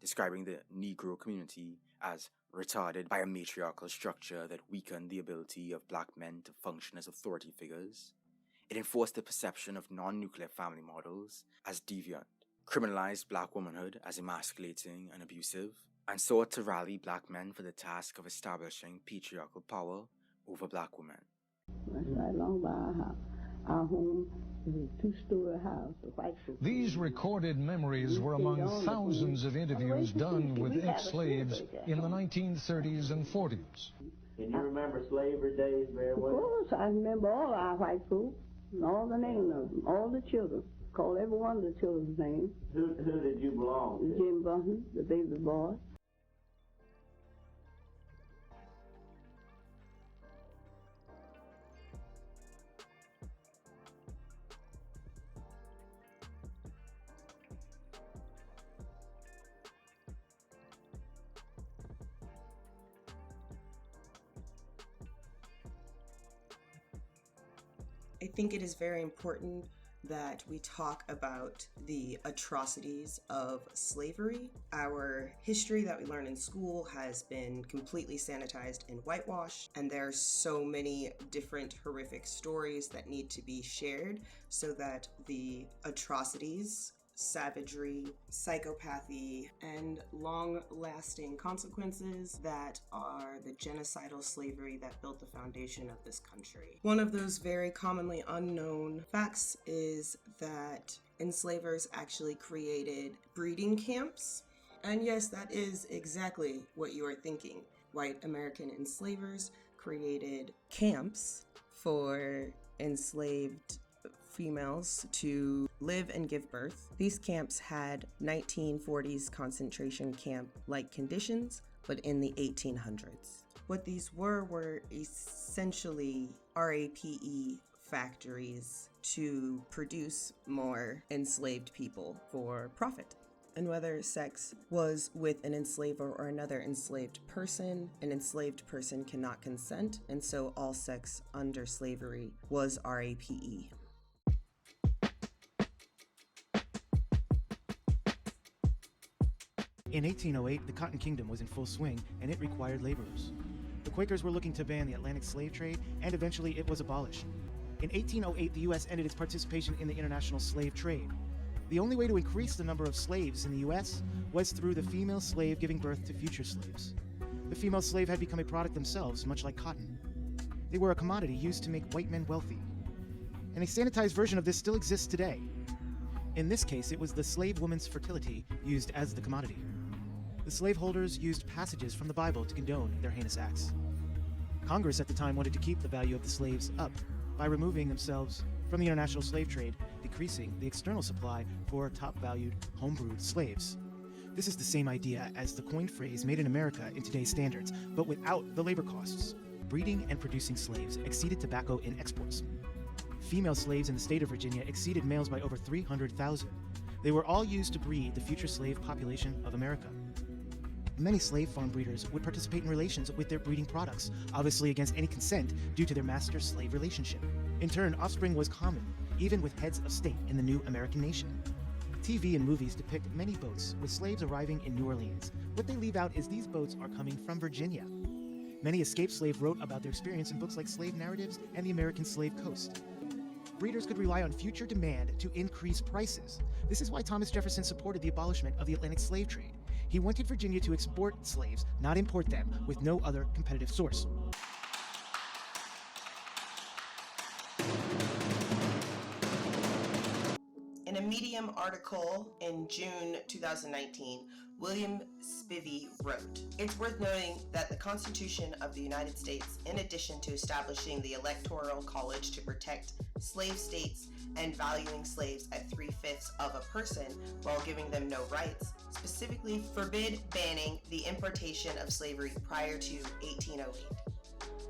describing the Negro community as retarded by a matriarchal structure that weakened the ability of black men to function as authority figures, it enforced the perception of non-nuclear family models as deviant, criminalized black womanhood as emasculating and abusive, and sought to rally black men for the task of establishing patriarchal power over black women. That's right along by our house. Our home is a two-story house, a white folks. These recorded memories were among thousands of interviews done with ex-slaves in the 1930s and 40s. Can you remember slavery days very well? Of course, I remember all our white folks, and all the names of them, all the children. Call every one of the children's names. Who did you belong to? Jim Bunton, the baby boy. I think it is very important that we talk about the atrocities of slavery. Our history that we learn in school has been completely sanitized and whitewashed, and there are so many different horrific stories that need to be shared so that the atrocities, savagery, psychopathy, and long-lasting consequences that are the genocidal slavery that built the foundation of this country. One of those very commonly unknown facts is that enslavers actually created breeding camps And yes, that is exactly what you are thinking. White American enslavers created camps for enslaved females to live and give birth. These camps had 1940s concentration camp-like conditions, but in the 1800s. What these were essentially RAPE factories to produce more enslaved people for profit. And whether sex was with an enslaver or another enslaved person, an enslaved person cannot consent, and so all sex under slavery was RAPE. In 1808, the Cotton Kingdom was in full swing, and it required laborers. The Quakers were looking to ban the Atlantic slave trade, and eventually it was abolished. In 1808, the U.S. ended its participation in the international slave trade. The only way to increase the number of slaves in the U.S. was through the female slave giving birth to future slaves. The female slave had become a product themselves, much like cotton. They were a commodity used to make white men wealthy. And a sanitized version of this still exists today. In this case, it was the slave woman's fertility used as the commodity. The slaveholders used passages from the Bible to condone their heinous acts. Congress at the time wanted to keep the value of the slaves up by removing themselves from the international slave trade, decreasing the external supply for top-valued, homebrewed slaves. This is the same idea as the coined phrase made in America in today's standards, but without the labor costs. Breeding and producing slaves exceeded tobacco in exports. Female slaves in the state of Virginia exceeded males by over 300,000. They were all used to breed the future slave population of America. Many slave farm breeders would participate in relations with their breeding products, obviously against any consent due to their master-slave relationship. In turn, offspring was common, even with heads of state in the new American nation. TV and movies depict many boats with slaves arriving in New Orleans. What they leave out is these boats are coming from Virginia. Many escaped slaves wrote about their experience in books like Slave Narratives and The American Slave Coast. Breeders could rely on future demand to increase prices. This is why Thomas Jefferson supported the abolishment of the Atlantic slave trade. He wanted Virginia to export slaves, not import them, with no other competitive source. In a Medium article in June 2019, William Spivey wrote, "It's worth noting that the Constitution of the United States, in addition to establishing the Electoral College to protect slave states and valuing slaves at 3/5 of a person while giving them no rights, specifically forbid banning the importation of slavery prior to 1808.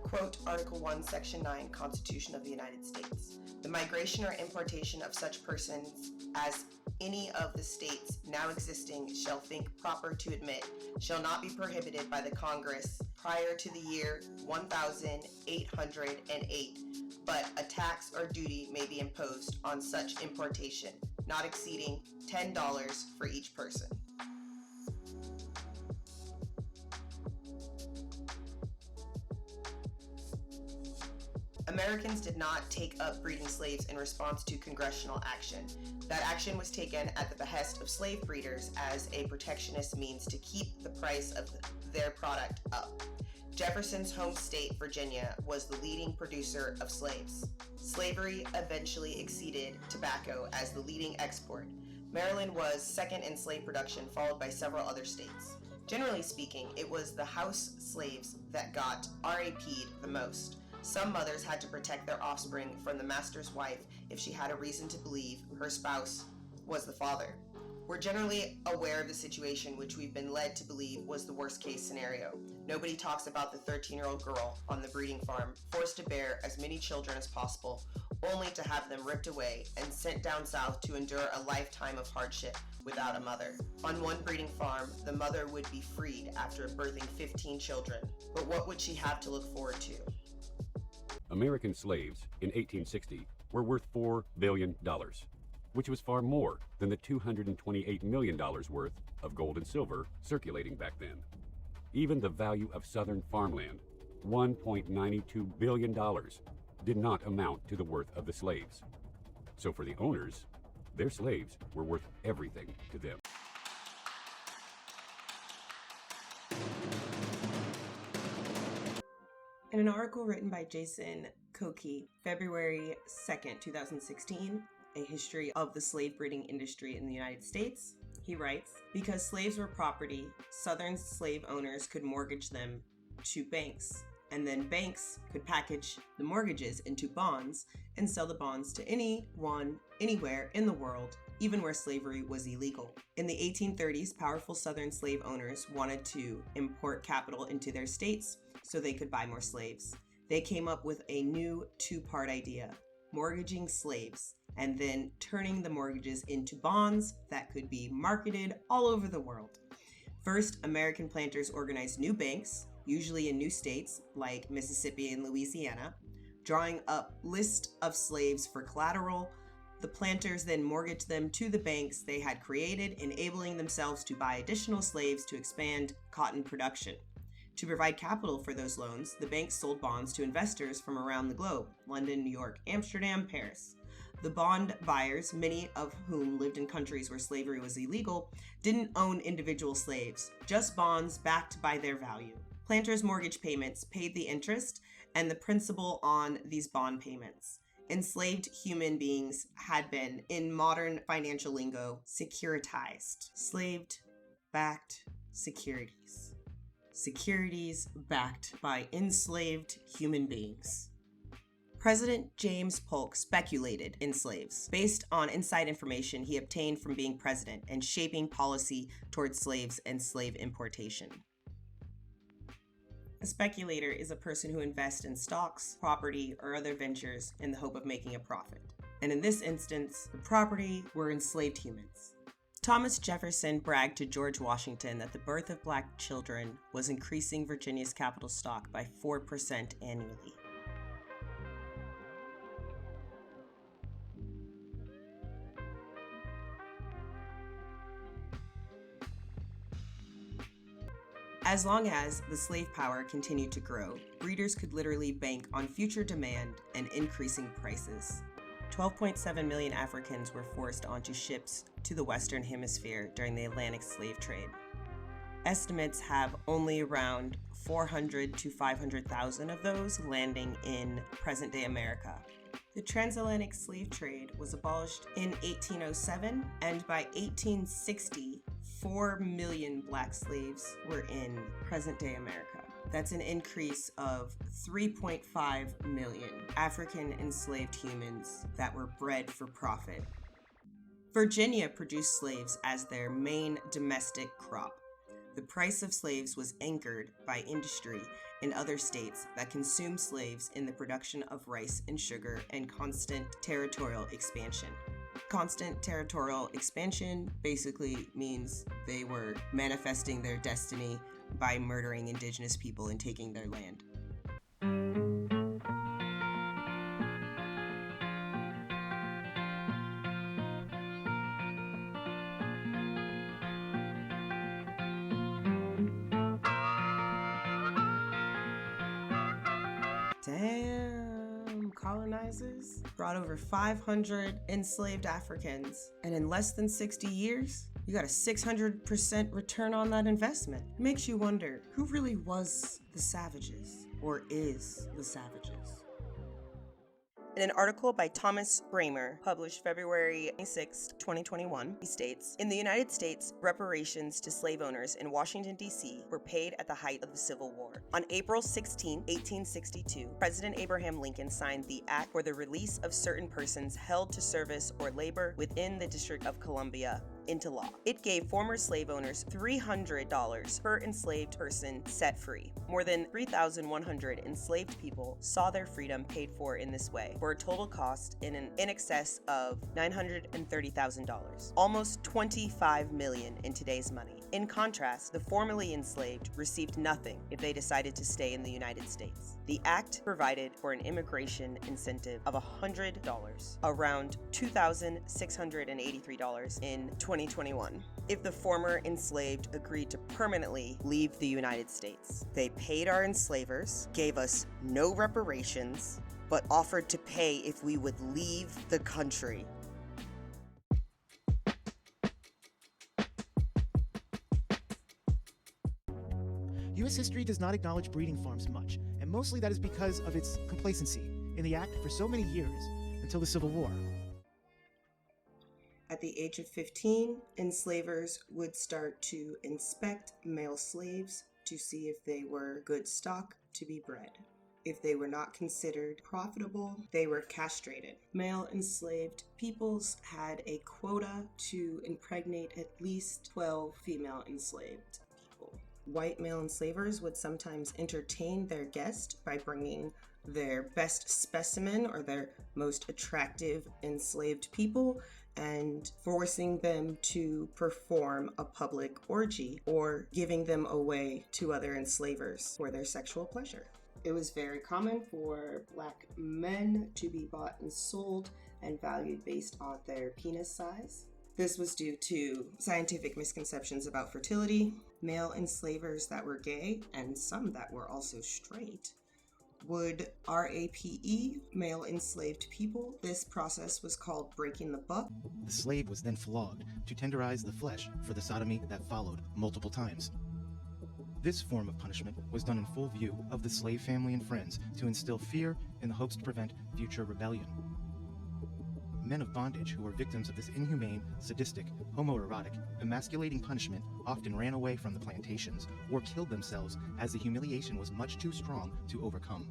Quote, Article 1, Section 9, Constitution of the United States. The migration or importation of such persons as any of the states now existing shall think proper to admit shall not be prohibited by the Congress prior to the year 1808, but a tax or duty may be imposed on such importation, not exceeding $10 for each person." Americans did not take up breeding slaves in response to congressional action. That action was taken at the behest of slave breeders as a protectionist means to keep the price of their product up. Jefferson's home state, Virginia, was the leading producer of slaves. Slavery eventually exceeded tobacco as the leading export. Maryland was second in slave production, followed by several other states. Generally speaking, it was the house slaves that got RAP'd the most. Some mothers had to protect their offspring from the master's wife if she had a reason to believe her spouse was the father. We're generally aware of the situation which we've been led to believe was the worst case scenario. Nobody talks about the 13-year-old girl on the breeding farm forced to bear as many children as possible, only to have them ripped away and sent down south to endure a lifetime of hardship without a mother. On one breeding farm, the mother would be freed after birthing 15 children, but what would she have to look forward to? American slaves in 1860 were worth $4 billion, which was far more than the $228 million worth of gold and silver circulating back then. Even the value of southern farmland, $1.92 billion, did not amount to the worth of the slaves. So for the owners, their slaves were worth everything to them. In an article written by Jason Koki, February 2nd, 2016, A History of the Slave Breeding Industry in the United States, He writes, because slaves were property, Southern slave owners could mortgage them to banks, and then banks could package the mortgages into bonds and sell the bonds to anyone, anywhere in the world, even where slavery was illegal. In the 1830s, powerful Southern slave owners wanted to import capital into their states so they could buy more slaves. They came up with a new two-part idea, mortgaging slaves, and then turning the mortgages into bonds that could be marketed all over the world. First, American planters organized new banks, usually in new states like Mississippi and Louisiana, drawing up lists of slaves for collateral. The planters then mortgaged them to the banks they had created, enabling themselves to buy additional slaves to expand cotton production. To provide capital for those loans, the banks sold bonds to investors from around the globe: London, New York, Amsterdam, Paris. The bond buyers, many of whom lived in countries where slavery was illegal, didn't own individual slaves, just bonds backed by their value. Planters' mortgage payments paid the interest and the principal on these bond payments. Enslaved human beings had been, in modern financial lingo, securitized. Slave-backed securities. Securities backed by enslaved human beings. President James Polk speculated in slaves based on inside information he obtained from being president and shaping policy towards slaves and slave importation. A speculator is a person who invests in stocks, property, or other ventures in the hope of making a profit. And in this instance, the property were enslaved humans. Thomas Jefferson bragged to George Washington that the birth of black children was increasing Virginia's capital stock by 4% annually. As long as the slave power continued to grow, breeders could literally bank on future demand and increasing prices. 12.7 million Africans were forced onto ships to the Western Hemisphere during the Atlantic slave trade. Estimates have only around 400 to 500,000 of those landing in present-day America. The transatlantic slave trade was abolished in 1807, and by 1860, 4 million black slaves were in present-day America. That's an increase of 3.5 million African enslaved humans that were bred for profit. Virginia produced slaves as their main domestic crop. The price of slaves was anchored by industry in other states that consumed slaves in the production of rice and sugar and constant territorial expansion. Constant territorial expansion basically means they were manifesting their destiny by murdering indigenous people and taking their land. Damn, colonizers brought over 500 enslaved Africans, and in less than 60 years, you got a 600% return on that investment. It makes you wonder, who really was the savages, or is the savages? In an article by Thomas Bramer, published February 26, 2021, he states, in the United States, reparations to slave owners in Washington, D.C. were paid at the height of the Civil War. On April 16, 1862, President Abraham Lincoln signed the Act for the Release of Certain Persons Held to Service or Labor within the District of Columbia into law. It gave former slave owners $300 per enslaved person set free. More than 3,100 enslaved people saw their freedom paid for in this way, for a total cost in excess of $930,000, almost $25 million in today's money. In contrast, the formerly enslaved received nothing if they decided to stay in the United States. The act provided for an immigration incentive of $100, around $2,683 in 2021, if the former enslaved agreed to permanently leave the United States. They paid our enslavers, gave us no reparations, but offered to pay if we would leave the country. U.S. history does not acknowledge breeding farms much, and mostly that is because of its complacency in the act for so many years until the Civil War. At the age of 15, enslavers would start to inspect male slaves to see if they were good stock to be bred. If they were not considered profitable, they were castrated. Male enslaved peoples had a quota to impregnate at least 12 female enslaved people. White male enslavers would sometimes entertain their guest by bringing their best specimen or their most attractive enslaved people and forcing them to perform a public orgy or giving them away to other enslavers for their sexual pleasure. It was very common for Black men to be bought and sold and valued based on their penis size. This was due to scientific misconceptions about fertility. Male enslavers that were gay, and some that were also straight, would RAPE, male enslaved people. This process was called breaking the buck. The slave was then flogged to tenderize the flesh for the sodomy that followed multiple times. This form of punishment was done in full view of the slave family and friends to instill fear in the hopes to prevent future rebellion. Men of bondage who were victims of this inhumane, sadistic, homoerotic, emasculating punishment often ran away from the plantations or killed themselves as the humiliation was much too strong to overcome.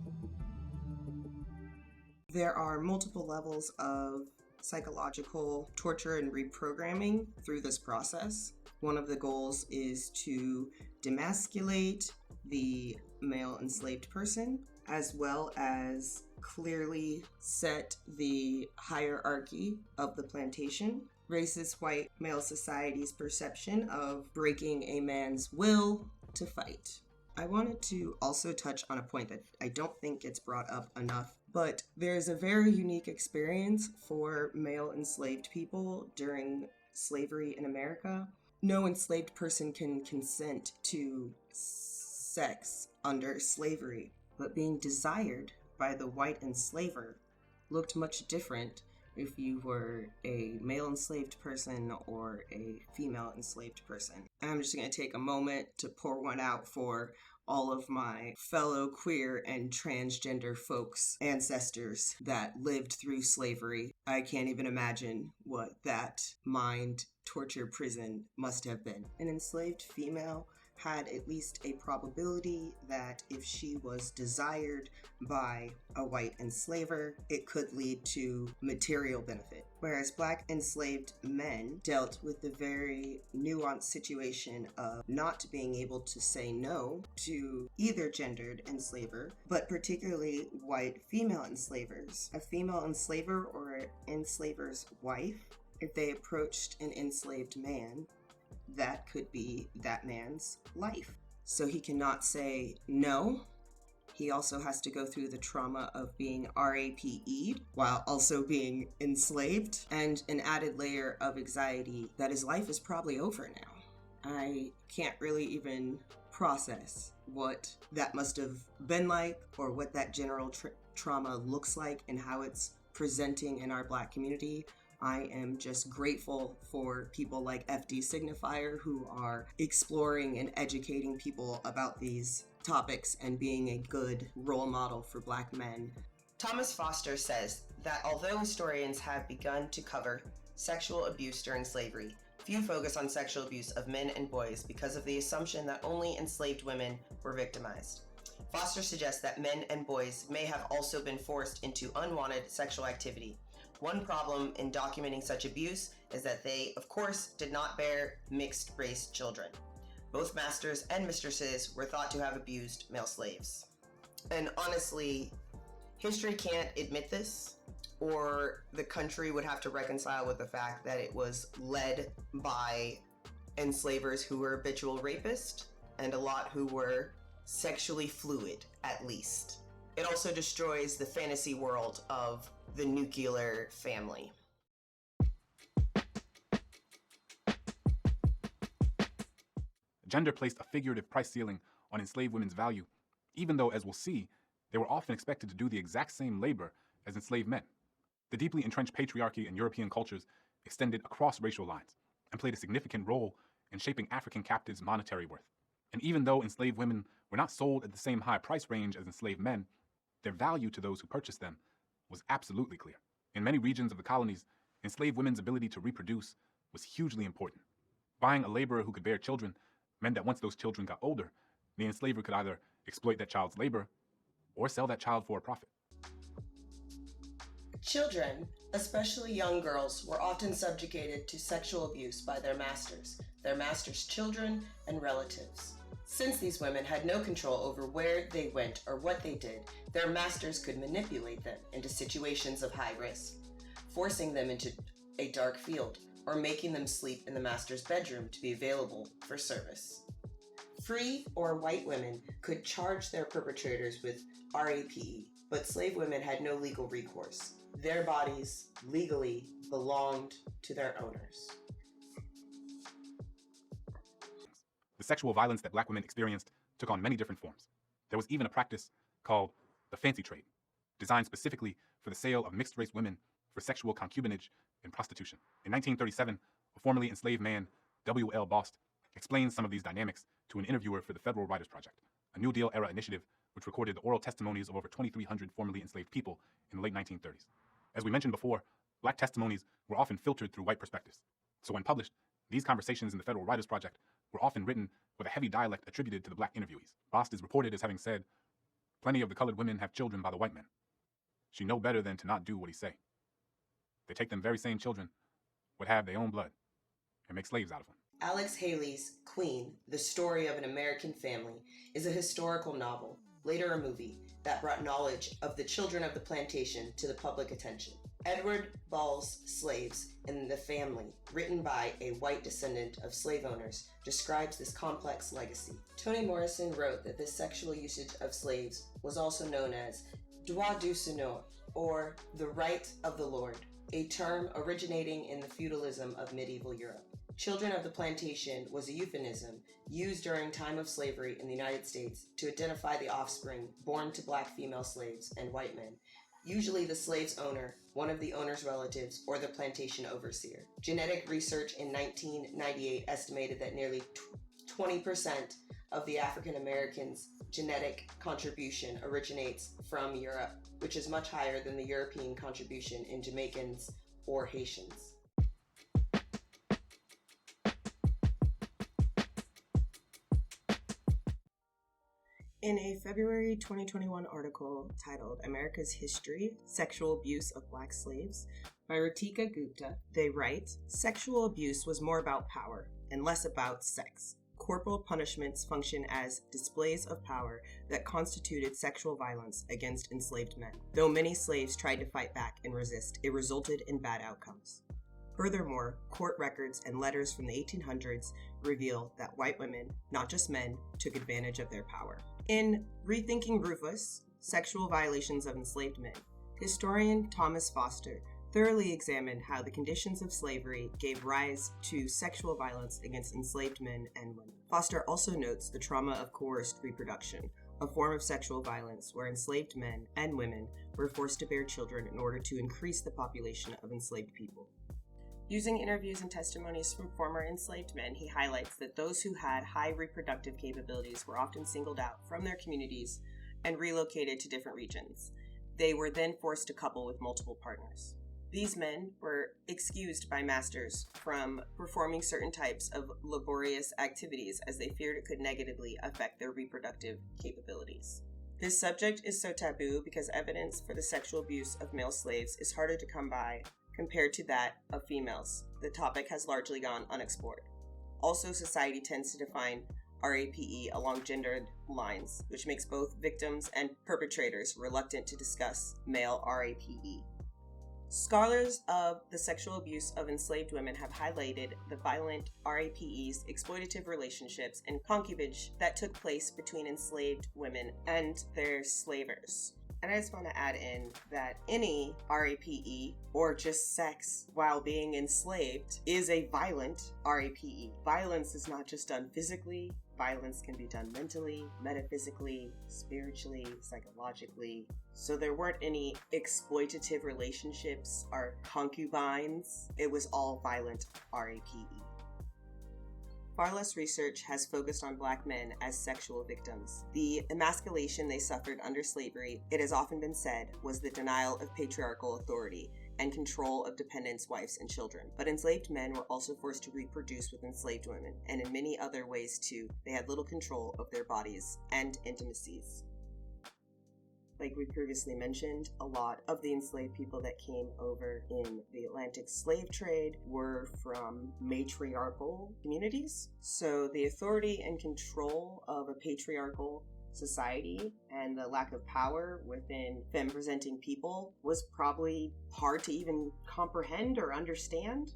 There are multiple levels of psychological torture and reprogramming through this process. One of the goals is to demasculate the male enslaved person, as well as clearly set the hierarchy of the plantation. Racist white male society's perception of breaking a man's will to fight. I wanted to also touch on a point that I don't think gets brought up enough, but there's a very unique experience for male enslaved people during slavery in America. No enslaved person can consent to sex under slavery, but being desired by the white enslaver looked much different if you were a male enslaved person or a female enslaved person. And I'm just going to take a moment to pour one out for all of my fellow queer and transgender folks, ancestors that lived through slavery. I can't even imagine what that mind torture prison must have been. An enslaved female had at least a probability that if she was desired by a white enslaver, it could lead to material benefit. Whereas Black enslaved men dealt with the very nuanced situation of not being able to say no to either gendered enslaver, but particularly white female enslavers. A female enslaver or an enslaver's wife, if they approached an enslaved man, that could be that man's life. So he cannot say no. He also has to go through the trauma of being RAPE'd while also being enslaved, and an added layer of anxiety that his life is probably over now. I can't really even process what that must have been like or what that general trauma looks like and how it's presenting in our Black community. I am just grateful for people like FD Signifier who are exploring and educating people about these topics and being a good role model for Black men. Thomas Foster says that although historians have begun to cover sexual abuse during slavery, few focus on sexual abuse of men and boys because of the assumption that only enslaved women were victimized. Foster suggests that men and boys may have also been forced into unwanted sexual activity. One problem in documenting such abuse is that they, of course, did not bear mixed-race children. Both masters and mistresses were thought to have abused male slaves. And honestly, history can't admit this, or the country would have to reconcile with the fact that it was led by enslavers who were habitual rapists, and a lot who were sexually fluid, at least. It also destroys the fantasy world of the nuclear family. Gender placed a figurative price ceiling on enslaved women's value, even though, as we'll see, they were often expected to do the exact same labor as enslaved men. The deeply entrenched patriarchy in European cultures extended across racial lines and played a significant role in shaping African captives' monetary worth. And even though enslaved women were not sold at the same high price range as enslaved men, their value to those who purchased them was absolutely clear. In many regions of the colonies, enslaved women's ability to reproduce was hugely important. Buying a laborer who could bear children meant that once those children got older, the enslaver could either exploit that child's labor or sell that child for a profit. Children, especially young girls, were often subjugated to sexual abuse by their masters' children, and relatives. Since these women had no control over where they went or what they did, their masters could manipulate them into situations of high risk, forcing them into a dark field or making them sleep in the master's bedroom to be available for service. Free or white women could charge their perpetrators with RAPE, but slave women had no legal recourse. Their bodies legally belonged to their owners. The sexual violence that black women experienced took on many different forms. There was even a practice called the fancy trade, designed specifically for the sale of mixed-race women for sexual concubinage and prostitution. In 1937, a formerly enslaved man, W.L. Bost, explained some of these dynamics to an interviewer for the Federal Writers Project, a New Deal-era initiative which recorded the oral testimonies of over 2,300 formerly enslaved people in the late 1930s. As we mentioned before, black testimonies were often filtered through white perspectives. So when published, these conversations in the Federal Writers Project were often written with a heavy dialect attributed to the black interviewees. Bost is reported as having said, "Plenty of the colored women have children by the white men. She know better than to not do what he say. They take them very same children, would have their own blood, and make slaves out of them." Alex Haley's Queen, The Story of an American Family, is a historical novel, later a movie, that brought knowledge of the children of the plantation to the public attention. Edward Ball's Slaves and the Family, written by a white descendant of slave owners, describes this complex legacy. Toni Morrison wrote that this sexual usage of slaves was also known as droit du seigneur, or the right of the lord, a term originating in the feudalism of medieval Europe. Children of the plantation was a euphemism used during time of slavery in the United States to identify the offspring born to black female slaves and white men, usually the slave's owner, one of the owner's relatives, or the plantation overseer. Genetic research in 1998 estimated that nearly 20% of the African Americans' genetic contribution originates from Europe, which is much higher than the European contribution in Jamaicans or Haitians. In a February 2021 article titled America's History, Sexual Abuse of Black Slaves by Ritika Gupta, they write, "Sexual abuse was more about power and less about sex. Corporal punishments function as displays of power that constituted sexual violence against enslaved men. Though many slaves tried to fight back and resist, it resulted in bad outcomes. Furthermore, court records and letters from the 1800s reveal that white women, not just men, took advantage of their power." In Rethinking Rufus, Sexual Violations of Enslaved Men, historian Thomas Foster thoroughly examined how the conditions of slavery gave rise to sexual violence against enslaved men and women. Foster also notes the trauma of coerced reproduction, a form of sexual violence where enslaved men and women were forced to bear children in order to increase the population of enslaved people. Using interviews and testimonies from former enslaved men, he highlights that those who had high reproductive capabilities were often singled out from their communities and relocated to different regions. They were then forced to couple with multiple partners. These men were excused by masters from performing certain types of laborious activities as they feared it could negatively affect their reproductive capabilities. This subject is so taboo because evidence for the sexual abuse of male slaves is harder to come by compared to that of females. The topic has largely gone unexplored. Also, society tends to define RAPE along gendered lines, which makes both victims and perpetrators reluctant to discuss male RAPE. Scholars of the sexual abuse of enslaved women have highlighted the violent RAPE's exploitative relationships and concubinage that took place between enslaved women and their slavers. And I just want to add in that any RAPE, or just sex while being enslaved, is a violent RAPE. Violence is not just done physically. Violence can be done mentally, metaphysically, spiritually, psychologically. So there weren't any exploitative relationships or concubines. It was all violent RAPE. Far less research has focused on Black men as sexual victims. The emasculation they suffered under slavery, it has often been said, was the denial of patriarchal authority, and control of dependents, wives, and children. But enslaved men were also forced to reproduce with enslaved women, and in many other ways too, they had little control of their bodies and intimacies. Like we previously mentioned, a lot of the enslaved people that came over in the Atlantic slave trade were from matriarchal communities. So the authority and control of a patriarchal society and the lack of power within femme-presenting people was probably hard to even comprehend or understand.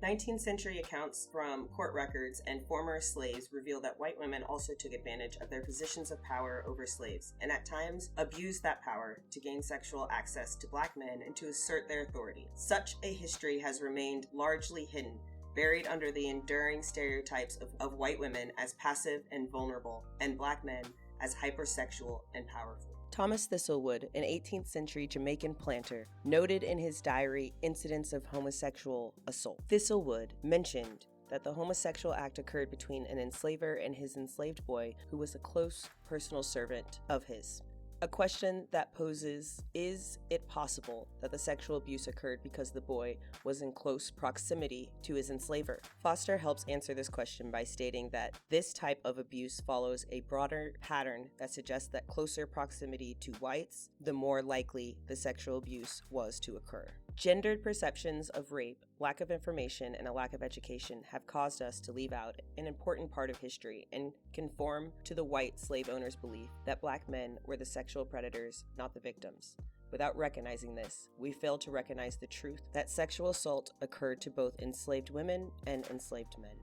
19th century accounts from court records and former slaves reveal that white women also took advantage of their positions of power over slaves, and at times abused that power to gain sexual access to black men and to assert their authority. Such a history has remained largely hidden, buried under the enduring stereotypes of white women as passive and vulnerable, and black men as hypersexual and powerful. Thomas Thistlewood, an 18th century Jamaican planter, noted in his diary incidents of homosexual assault. Thistlewood mentioned that the homosexual act occurred between an enslaver and his enslaved boy, who was a close personal servant of his. A question that poses, is it possible that the sexual abuse occurred because the boy was in close proximity to his enslaver? Foster helps answer this question by stating that this type of abuse follows a broader pattern that suggests that closer proximity to whites, the more likely the sexual abuse was to occur. Gendered perceptions of rape, lack of information, and a lack of education have caused us to leave out an important part of history and conform to the white slave owners' belief that black men were the sexual predators, not the victims. Without recognizing this, we fail to recognize the truth that sexual assault occurred to both enslaved women and enslaved men.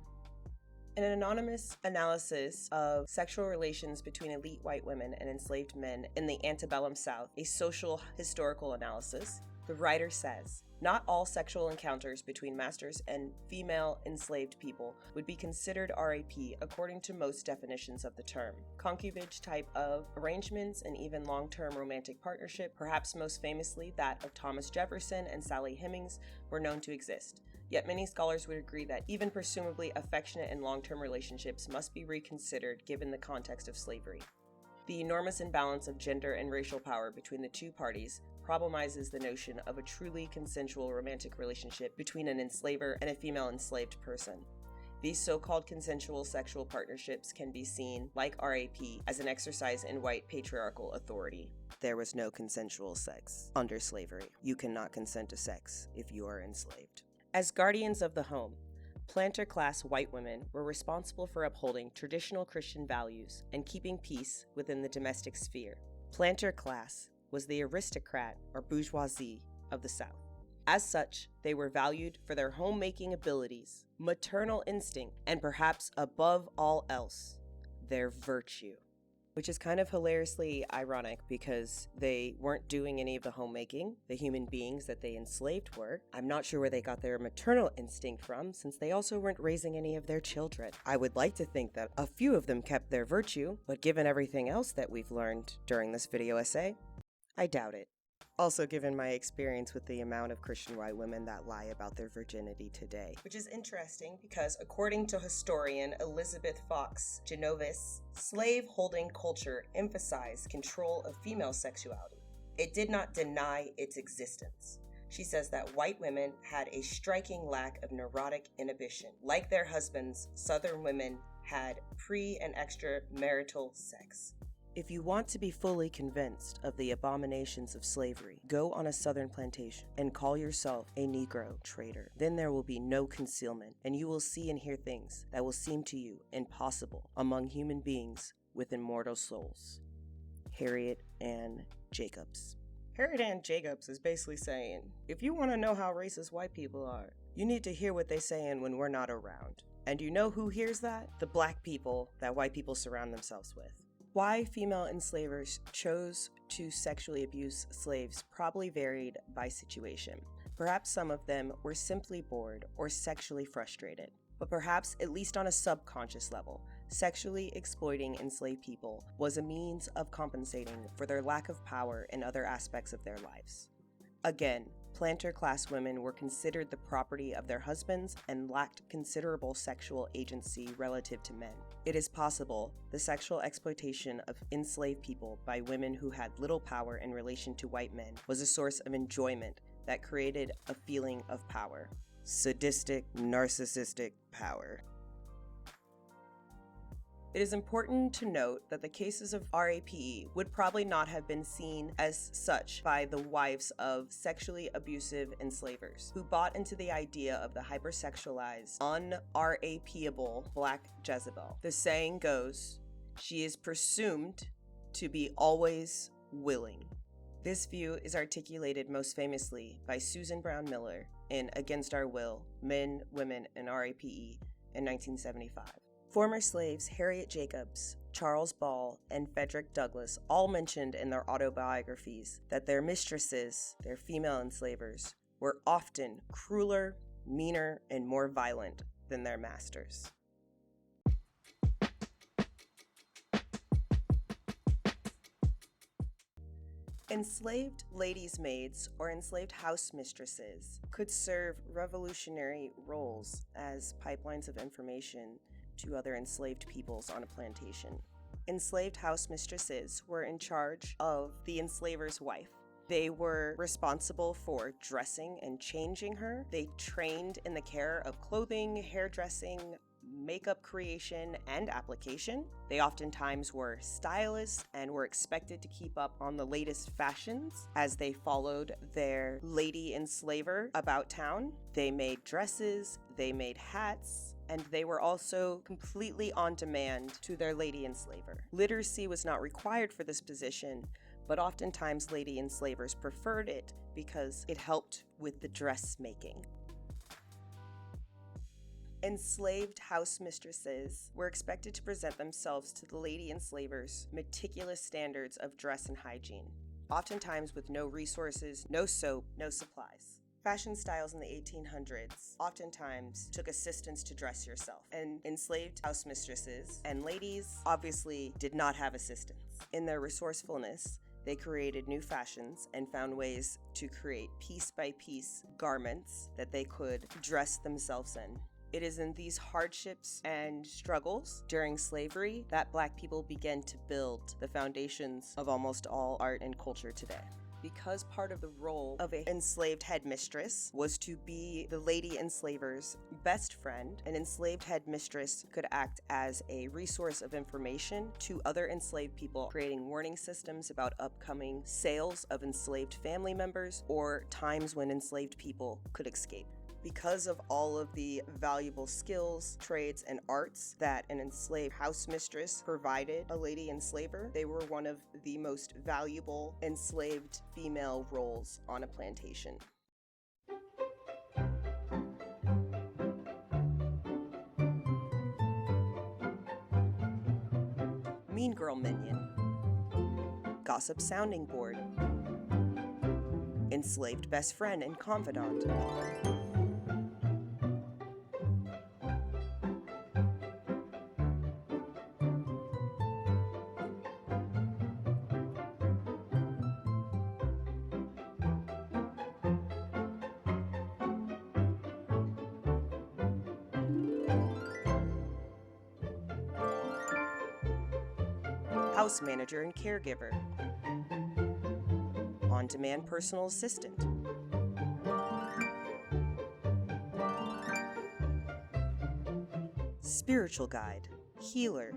In an anonymous analysis of sexual relations between elite white women and enslaved men in the antebellum South, a social historical analysis, the writer says, not all sexual encounters between masters and female enslaved people would be considered RAP according to most definitions of the term. Concubinage type of arrangements and even long-term romantic partnership, perhaps most famously that of Thomas Jefferson and Sally Hemings, were known to exist. Yet many scholars would agree that even presumably affectionate and long-term relationships must be reconsidered given the context of slavery. The enormous imbalance of gender and racial power between the two parties problematizes the notion of a truly consensual romantic relationship between an enslaver and a female enslaved person. These so-called consensual sexual partnerships can be seen, like RAP, as an exercise in white patriarchal authority. There was no consensual sex under slavery. You cannot consent to sex if you are enslaved. As guardians of the home, planter-class white women were responsible for upholding traditional Christian values and keeping peace within the domestic sphere. Planter class was the aristocrat or bourgeoisie of the South. As such, they were valued for their homemaking abilities, maternal instinct, and perhaps above all else, their virtue. Which is kind of hilariously ironic because they weren't doing any of the homemaking, the human beings that they enslaved were. I'm not sure where they got their maternal instinct from, since they also weren't raising any of their children. I would like to think that a few of them kept their virtue, but given everything else that we've learned during this video essay, I doubt it. Also, given my experience with the amount of Christian white women that lie about their virginity today. Which is interesting because according to historian Elizabeth Fox Genovis, slave-holding culture emphasized control of female sexuality. It did not deny its existence. She says that white women had a striking lack of neurotic inhibition. Like their husbands, Southern women had pre- and extramarital sex. If you want to be fully convinced of the abominations of slavery, go on a Southern plantation and call yourself a Negro trader. Then there will be no concealment, and you will see and hear things that will seem to you impossible among human beings with immortal souls. Harriet Ann Jacobs. Harriet Ann Jacobs is basically saying, if you want to know how racist white people are, you need to hear what they're saying when we're not around. And you know who hears that? The black people that white people surround themselves with. Why female enslavers chose to sexually abuse slaves probably varied by situation. Perhaps some of them were simply bored or sexually frustrated, but perhaps, at least on a subconscious level, sexually exploiting enslaved people was a means of compensating for their lack of power in other aspects of their lives. Again, planter class women were considered the property of their husbands and lacked considerable sexual agency relative to men. It is possible the sexual exploitation of enslaved people by women who had little power in relation to white men was a source of enjoyment that created a feeling of power. Sadistic, narcissistic power. It is important to note that the cases of RAPE would probably not have been seen as such by the wives of sexually abusive enslavers, who bought into the idea of the hypersexualized, un-RAPeable Black Jezebel. The saying goes, she is presumed to be always willing. This view is articulated most famously by Susan Brown Miller in Against Our Will, Men, Women, and RAPE in 1975. Former slaves Harriet Jacobs, Charles Ball, and Frederick Douglass all mentioned in their autobiographies that their mistresses, their female enslavers, were often crueler, meaner, and more violent than their masters. Enslaved ladies' maids or enslaved house mistresses could serve revolutionary roles as pipelines of information to other enslaved peoples on a plantation. Enslaved house mistresses were in charge of the enslaver's wife. They were responsible for dressing and changing her. They trained in the care of clothing, hairdressing, makeup creation, and application. They oftentimes were stylists and were expected to keep up on the latest fashions as they followed their lady enslaver about town. They made dresses, they made hats, and they were also completely on demand to their lady enslaver. Literacy was not required for this position, but oftentimes lady enslavers preferred it because it helped with the dressmaking. Enslaved house mistresses were expected to present themselves to the lady enslavers' meticulous standards of dress and hygiene, oftentimes with no resources, no soap, no supplies. Fashion styles in the 1800s oftentimes took assistance to dress yourself, and enslaved house mistresses and ladies obviously did not have assistance. In their resourcefulness, they created new fashions and found ways to create piece-by-piece garments that they could dress themselves in. It is in these hardships and struggles during slavery that Black people began to build the foundations of almost all art and culture today. Because part of the role of an enslaved headmistress was to be the lady enslaver's best friend, an enslaved headmistress could act as a resource of information to other enslaved people, creating warning systems about upcoming sales of enslaved family members or times when enslaved people could escape. Because of all of the valuable skills, trades, and arts that an enslaved house mistress provided a lady enslaver, they were one of the most valuable enslaved female roles on a plantation. Mean Girl Minion, Gossip Sounding Board, Enslaved Best Friend and Confidant, House Manager and Caregiver, On-Demand Personal Assistant, Spiritual Guide, Healer,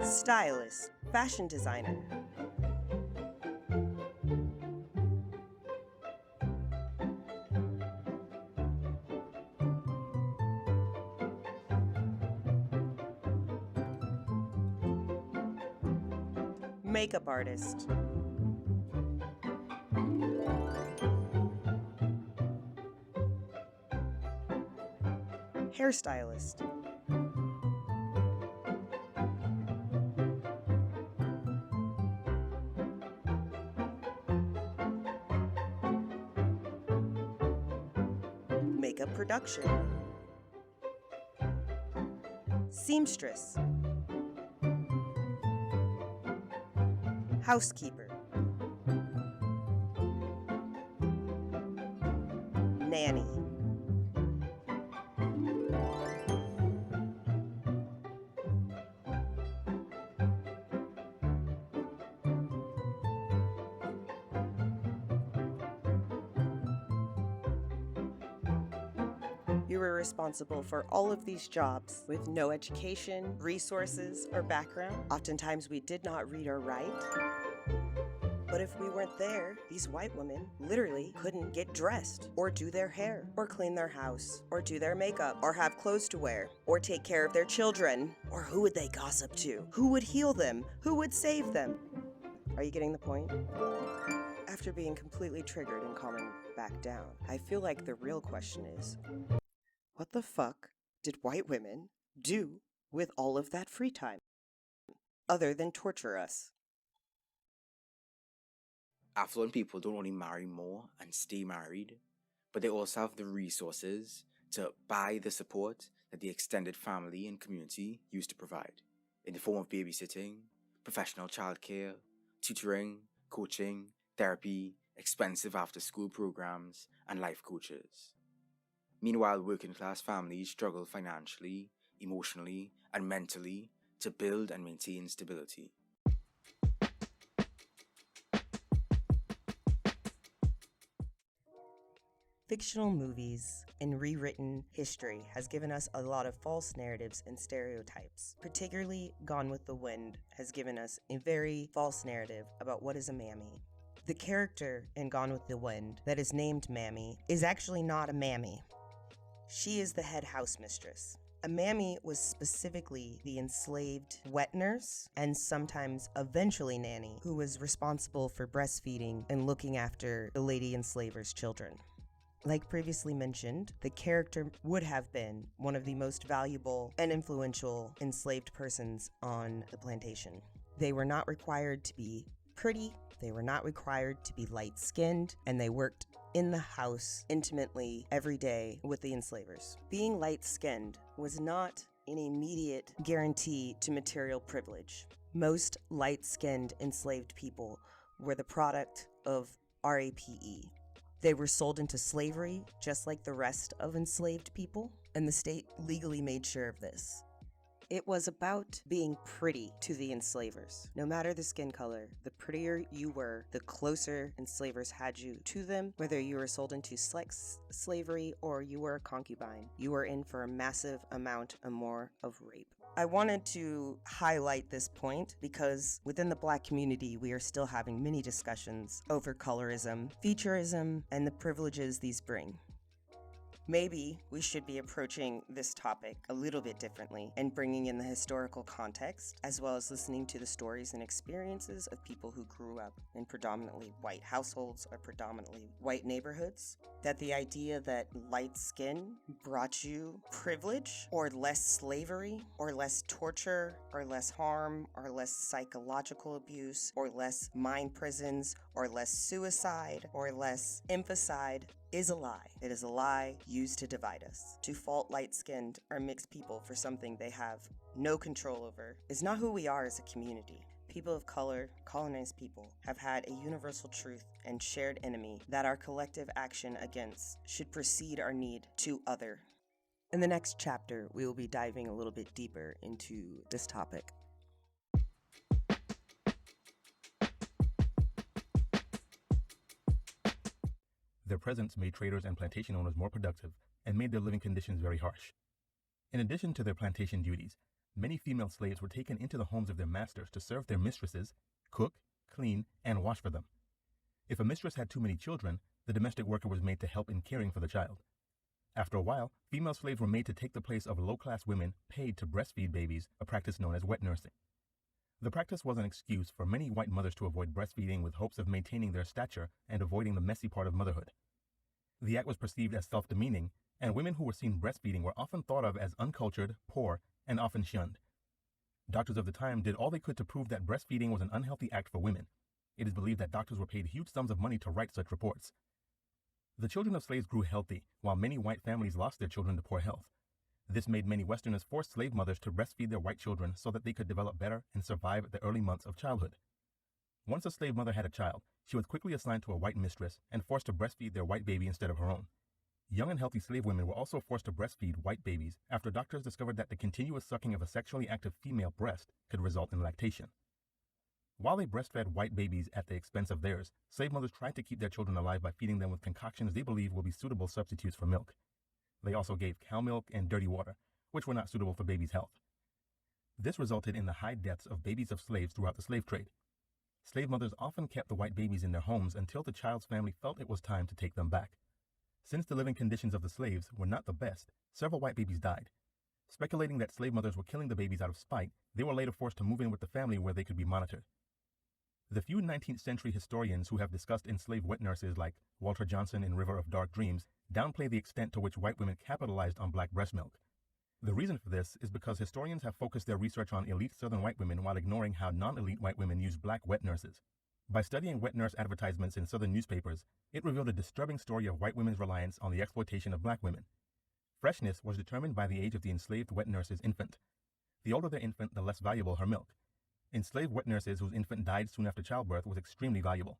Stylist, Fashion Designer, Makeup Artist, Hairstylist, production, seamstress, housekeeper, nanny. You were responsible for all of these jobs with no education, resources, or background. Oftentimes we did not read or write. But if we weren't there, these white women literally couldn't get dressed, or do their hair, or clean their house, or do their makeup, or have clothes to wear, or take care of their children. Or who would they gossip to? Who would heal them? Who would save them? Are you getting the point? After being completely triggered and calming back down, I feel like the real question is, what the fuck did white women do with all of that free time, other than torture us? Affluent people don't only marry more and stay married, but they also have the resources to buy the support that the extended family and community used to provide, in the form of babysitting, professional childcare, tutoring, coaching, therapy, expensive after-school programs, and life coaches. Meanwhile, working-class families struggle financially, emotionally, and mentally to build and maintain stability. Fictional movies and rewritten history has given us a lot of false narratives and stereotypes. Particularly Gone with the Wind has given us a very false narrative about what is a mammy. The character in Gone with the Wind that is named Mammy is actually not a mammy. She is the head house mistress. A mammy was specifically the enslaved wet nurse and sometimes eventually nanny who was responsible for breastfeeding and looking after the lady enslaver's children. Like previously mentioned, the character would have been one of the most valuable and influential enslaved persons on the plantation. They were not required to be pretty, they were not required to be light-skinned, and they worked in the house intimately every day with the enslavers. Being light-skinned was not an immediate guarantee to material privilege. Most light-skinned enslaved people were the product of RAPE. They were sold into slavery just like the rest of enslaved people, and the state legally made sure of this. It was about being pretty to the enslavers. No matter the skin color, the prettier you were, the closer enslavers had you to them. Whether you were sold into sex slavery or you were a concubine, you were in for a massive amount or more of rape. I wanted to highlight this point because within the Black community, we are still having many discussions over colorism, featureism, and the privileges these bring. Maybe we should be approaching this topic a little bit differently and bringing in the historical context, as well as listening to the stories and experiences of people who grew up in predominantly white households or predominantly white neighborhoods. That the idea that light skin brought you privilege or less slavery or less torture or less harm or less psychological abuse or less mind prisons or less suicide or less infanticide is a lie. It is a lie used to divide us. To fault light-skinned or mixed people for something they have no control over is not who we are as a community. People of color, colonized people, have had a universal truth and shared enemy that our collective action against should precede our need to other. In the next chapter, we will be diving a little bit deeper into this topic. Their presence made traders and plantation owners more productive and made their living conditions very harsh. In addition to their plantation duties, many female slaves were taken into the homes of their masters to serve their mistresses, cook, clean, and wash for them. If a mistress had too many children, the domestic worker was made to help in caring for the child. After a while, female slaves were made to take the place of low-class women paid to breastfeed babies, a practice known as wet nursing. The practice was an excuse for many white mothers to avoid breastfeeding with hopes of maintaining their stature and avoiding the messy part of motherhood. The act was perceived as self-demeaning, and women who were seen breastfeeding were often thought of as uncultured, poor, and often shunned. Doctors of the time did all they could to prove that breastfeeding was an unhealthy act for women. It is believed that doctors were paid huge sums of money to write such reports. The children of slaves grew healthy, while many white families lost their children to poor health. This made many Westerners force slave mothers to breastfeed their white children so that they could develop better and survive the early months of childhood. Once a slave mother had a child, she was quickly assigned to a white mistress and forced to breastfeed their white baby instead of her own. Young and healthy slave women were also forced to breastfeed white babies after doctors discovered that the continuous sucking of a sexually active female breast could result in lactation. While they breastfed white babies at the expense of theirs, slave mothers tried to keep their children alive by feeding them with concoctions they believed would be suitable substitutes for milk. They also gave cow milk and dirty water, which were not suitable for babies' health. This resulted in the high deaths of babies of slaves throughout the slave trade. Slave mothers often kept the white babies in their homes until the child's family felt it was time to take them back. Since the living conditions of the slaves were not the best, several white babies died. Speculating that slave mothers were killing the babies out of spite, they were later forced to move in with the family where they could be monitored. The few 19th century historians who have discussed enslaved wet nurses like Walter Johnson in River of Dark Dreams downplay the extent to which white women capitalized on black breast milk. The reason for this is because historians have focused their research on elite Southern white women while ignoring how non-elite white women use black wet nurses. By studying wet nurse advertisements in Southern newspapers, it revealed a disturbing story of white women's reliance on the exploitation of black women. Freshness was determined by the age of the enslaved wet nurse's infant. The older their infant, the less valuable her milk. Enslaved wet nurses whose infant died soon after childbirth was extremely valuable.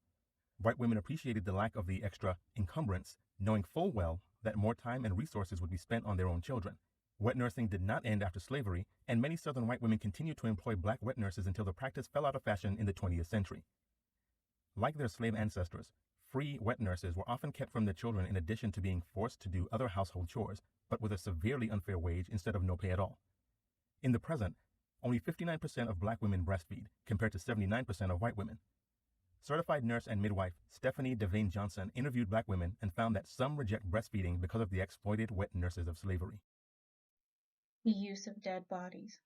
White women appreciated the lack of the extra encumbrance, knowing full well that more time and resources would be spent on their own children. Wet nursing did not end after slavery, and many Southern white women continued to employ black wet nurses until the practice fell out of fashion in the 20th century. Like their slave ancestors, free wet nurses were often kept from their children in addition to being forced to do other household chores, but with a severely unfair wage instead of no pay at all. In the present, only 59% of black women breastfeed, compared to 79% of white women. Certified nurse and midwife Stephanie Devane Johnson interviewed black women and found that some reject breastfeeding because of the exploited wet nurses of slavery. The use of dead bodies.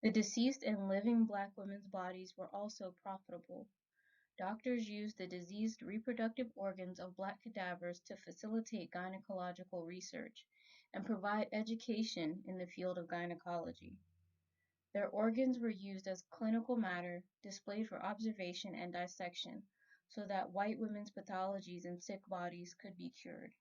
The deceased and living black women's bodies were also profitable. Doctors used the diseased reproductive organs of black cadavers to facilitate gynecological research and provide education in the field of gynecology. Their organs were used as clinical matter, displayed for observation and dissection, so that white women's pathologies and sick bodies could be cured.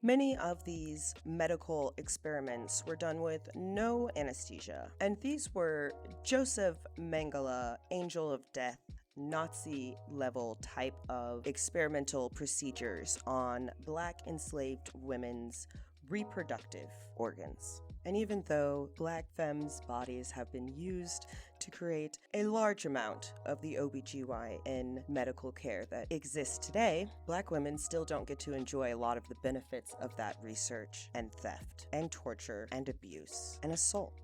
Many of these medical experiments were done with no anesthesia, and these were Joseph Mengele, Angel of Death, Nazi-level type of experimental procedures on black enslaved women's reproductive organs. And even though black femmes' bodies have been used to create a large amount of the OBGYN medical care that exists today, black women still don't get to enjoy a lot of the benefits of that research and theft and torture and abuse and assault.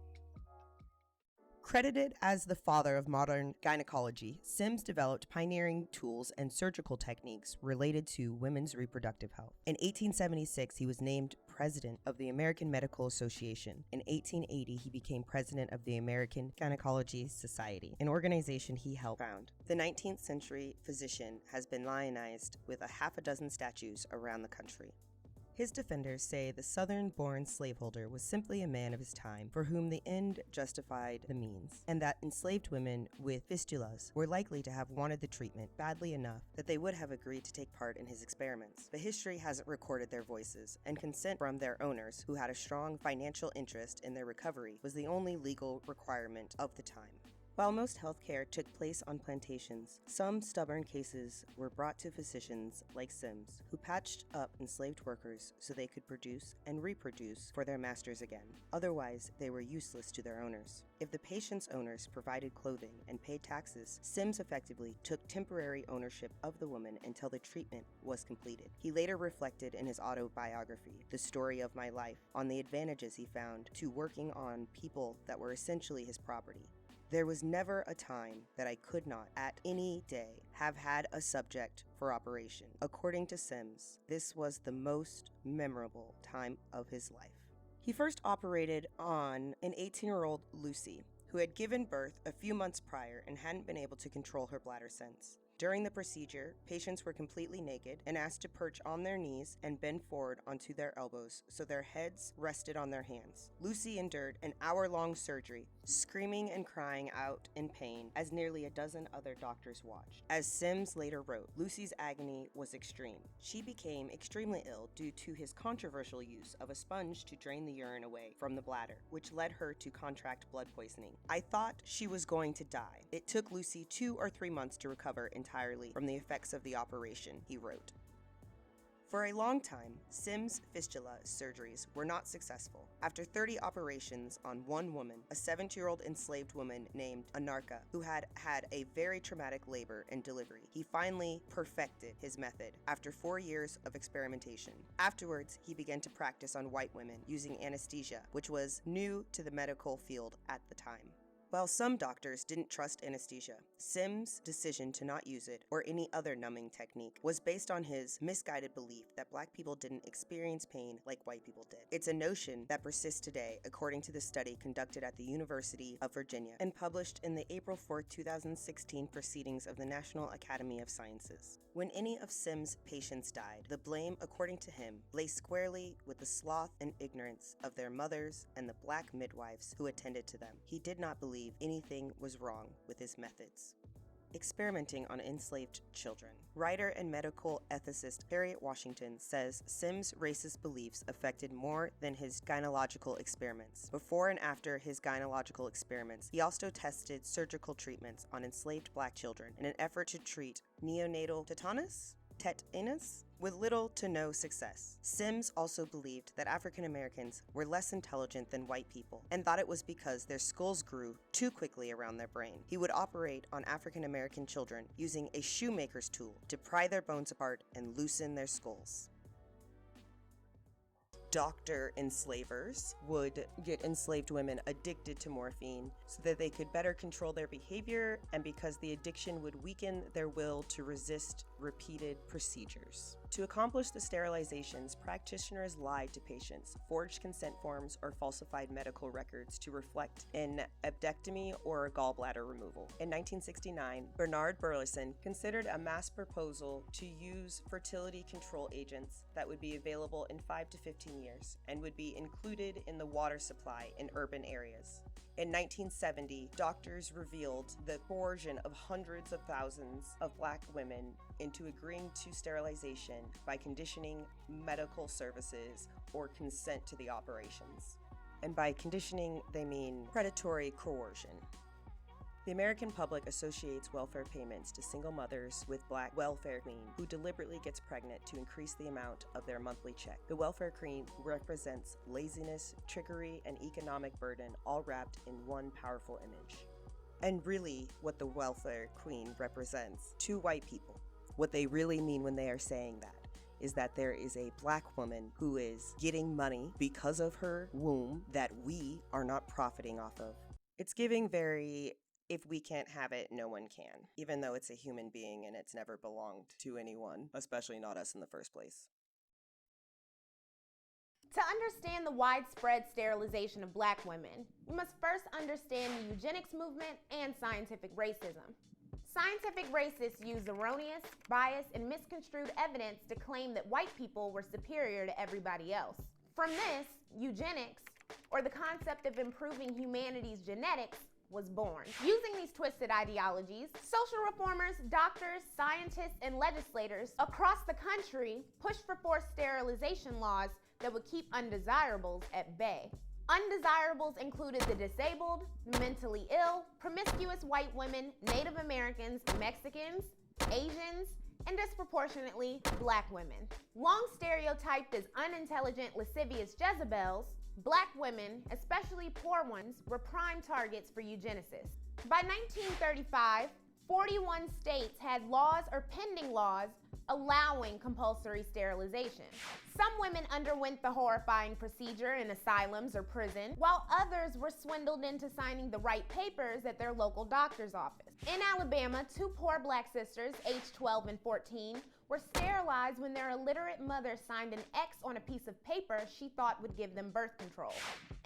Credited as the father of modern gynecology, Sims developed pioneering tools and surgical techniques related to women's reproductive health. In 1876, he was named president of the American Medical Association. In 1880, he became president of the American Gynecology Society, an organization he helped found. The 19th century physician has been lionized with a half a dozen statues around the country. His defenders say the Southern-born slaveholder was simply a man of his time for whom the end justified the means, and that enslaved women with fistulas were likely to have wanted the treatment badly enough that they would have agreed to take part in his experiments. But history hasn't recorded their voices, and consent from their owners, who had a strong financial interest in their recovery, was the only legal requirement of the time. While most healthcare took place on plantations, some stubborn cases were brought to physicians like Sims, who patched up enslaved workers so they could produce and reproduce for their masters again. Otherwise, they were useless to their owners. If the patient's owners provided clothing and paid taxes, Sims effectively took temporary ownership of the woman until the treatment was completed. He later reflected in his autobiography, The Story of My Life, on the advantages he found to working on people that were essentially his property. There was never a time that I could not, at any day, have had a subject for operation. According to Sims, this was the most memorable time of his life. He first operated on an 18-year-old Lucy, who had given birth a few months prior and hadn't been able to control her bladder since. During the procedure, patients were completely naked and asked to perch on their knees and bend forward onto their elbows so their heads rested on their hands. Lucy endured an hour-long surgery, screaming and crying out in pain as nearly a dozen other doctors watched. As Sims later wrote, Lucy's agony was extreme. She became extremely ill due to his controversial use of a sponge to drain the urine away from the bladder, which led her to contract blood poisoning. I thought she was going to die. It took Lucy 2 or 3 months to recover entirely from the effects of the operation, he wrote. For a long time, Sims' fistula surgeries were not successful. After 30 operations on one woman, a 7-year-old enslaved woman named Anarcha, who had had a very traumatic labor and delivery, he finally perfected his method after 4 years of experimentation. Afterwards, he began to practice on white women using anesthesia, which was new to the medical field at the time. While some doctors didn't trust anesthesia, Sims' decision to not use it or any other numbing technique was based on his misguided belief that Black people didn't experience pain like white people did. It's a notion that persists today, according to the study conducted at the University of Virginia and published in the April 4, 2016 proceedings of the National Academy of Sciences. When any of Sims' patients died, the blame, according to him, lay squarely with the sloth and ignorance of their mothers and the Black midwives who attended to them. He did not believe anything was wrong with his methods. Experimenting on enslaved children. Writer and medical ethicist Harriet Washington says Sims' racist beliefs affected more than his gynecological experiments. Before and after his gynecological experiments, he also tested surgical treatments on enslaved Black children in an effort to treat neonatal tetanus with little to no success. Sims also believed that African Americans were less intelligent than white people and thought it was because their skulls grew too quickly around their brain. He would operate on African American children using a shoemaker's tool to pry their bones apart and loosen their skulls. Doctor enslavers would get enslaved women addicted to morphine so that they could better control their behavior and because the addiction would weaken their will to resist repeated procedures. To accomplish the sterilizations, practitioners lied to patients, forged consent forms, or falsified medical records to reflect an appendectomy or a gallbladder removal. In 1969, Bernard Burleson considered a mass proposal to use fertility control agents that would be available in 5 to 15 years and would be included in the water supply in urban areas. In 1970, doctors revealed the coercion of hundreds of thousands of Black women into agreeing to sterilization by conditioning medical services or consent to the operations. And by conditioning, they mean predatory coercion. The American public associates welfare payments to single mothers with Black welfare queen who deliberately gets pregnant to increase the amount of their monthly check. The welfare queen represents laziness, trickery, and economic burden, all wrapped in one powerful image. And really, what the welfare queen represents to white people, what they really mean when they are saying that, is that there is a Black woman who is getting money because of her womb that we are not profiting off of. It's giving very, if we can't have it, no one can, even though it's a human being and it's never belonged to anyone, especially not us in the first place. To understand the widespread sterilization of Black women, you must first understand the eugenics movement and scientific racism. Scientific racists use erroneous, biased, and misconstrued evidence to claim that white people were superior to everybody else. From this, eugenics, or the concept of improving humanity's genetics, was born. Using these twisted ideologies, social reformers, doctors, scientists, and legislators across the country pushed for forced sterilization laws that would keep undesirables at bay. Undesirables included the disabled, mentally ill, promiscuous white women, Native Americans, Mexicans, Asians, and disproportionately Black women. Long stereotyped as unintelligent, lascivious Jezebels, Black women, especially poor ones, were prime targets for eugenicists. By 1935, 41 states had laws or pending laws allowing compulsory sterilization. Some women underwent the horrifying procedure in asylums or prison, while others were swindled into signing the right papers at their local doctor's office. In Alabama, 2 poor Black sisters, aged 12 and 14, were sterilized when their illiterate mother signed an X on a piece of paper she thought would give them birth control.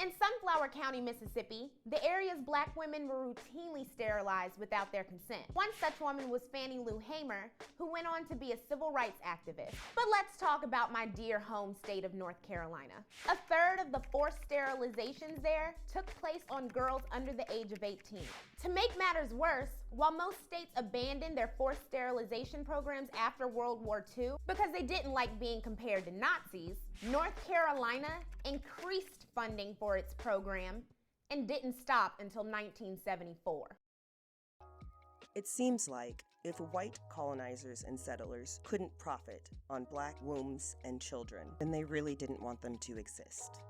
In Sunflower County, Mississippi, the area's black women were routinely sterilized without their consent. One such woman was Fannie Lou Hamer, who went on to be a civil rights activist. But let's talk about my dear home state of North Carolina. A third of the forced sterilizations there took place on girls under the age of 18. To make matters worse, while most states abandoned their forced sterilization programs after World War II because they didn't like being compared to Nazis, North Carolina increased funding for its program and didn't stop until 1974. It seems like if white colonizers and settlers couldn't profit on black wombs and children, then they really didn't want them to exist.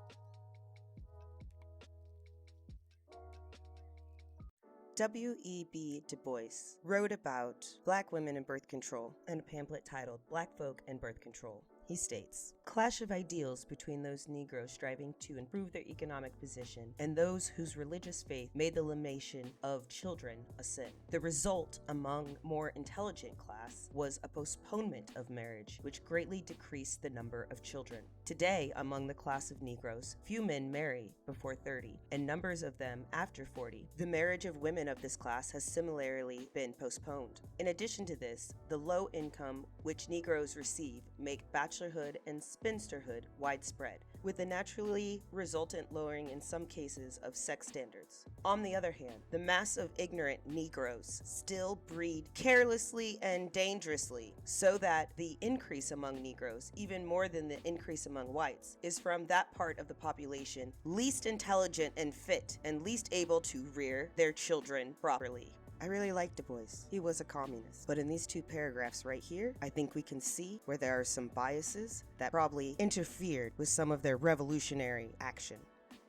W.E.B. Du Bois wrote about black women and birth control in a pamphlet titled Black Folk and Birth Control. He states, "Clash of ideals between those Negroes striving to improve their economic position and those whose religious faith made the limation of children a sin. The result among more intelligent class was a postponement of marriage, which greatly decreased the number of children. Today, among the class of Negroes, few men marry before 30, and numbers of them after 40. The marriage of women of this class has similarly been postponed. In addition to this, the low income which Negroes receive make bachelorhood and spinsterhood widespread, with the naturally resultant lowering in some cases of sex standards. On the other hand, the mass of ignorant Negroes still breed carelessly and dangerously, so that the increase among Negroes, even more than the increase among whites, is from that part of the population least intelligent and fit and least able to rear their children properly." I really like Du Bois. He was a communist. But in these two paragraphs right here, I think we can see where there are some biases that probably interfered with some of their revolutionary action.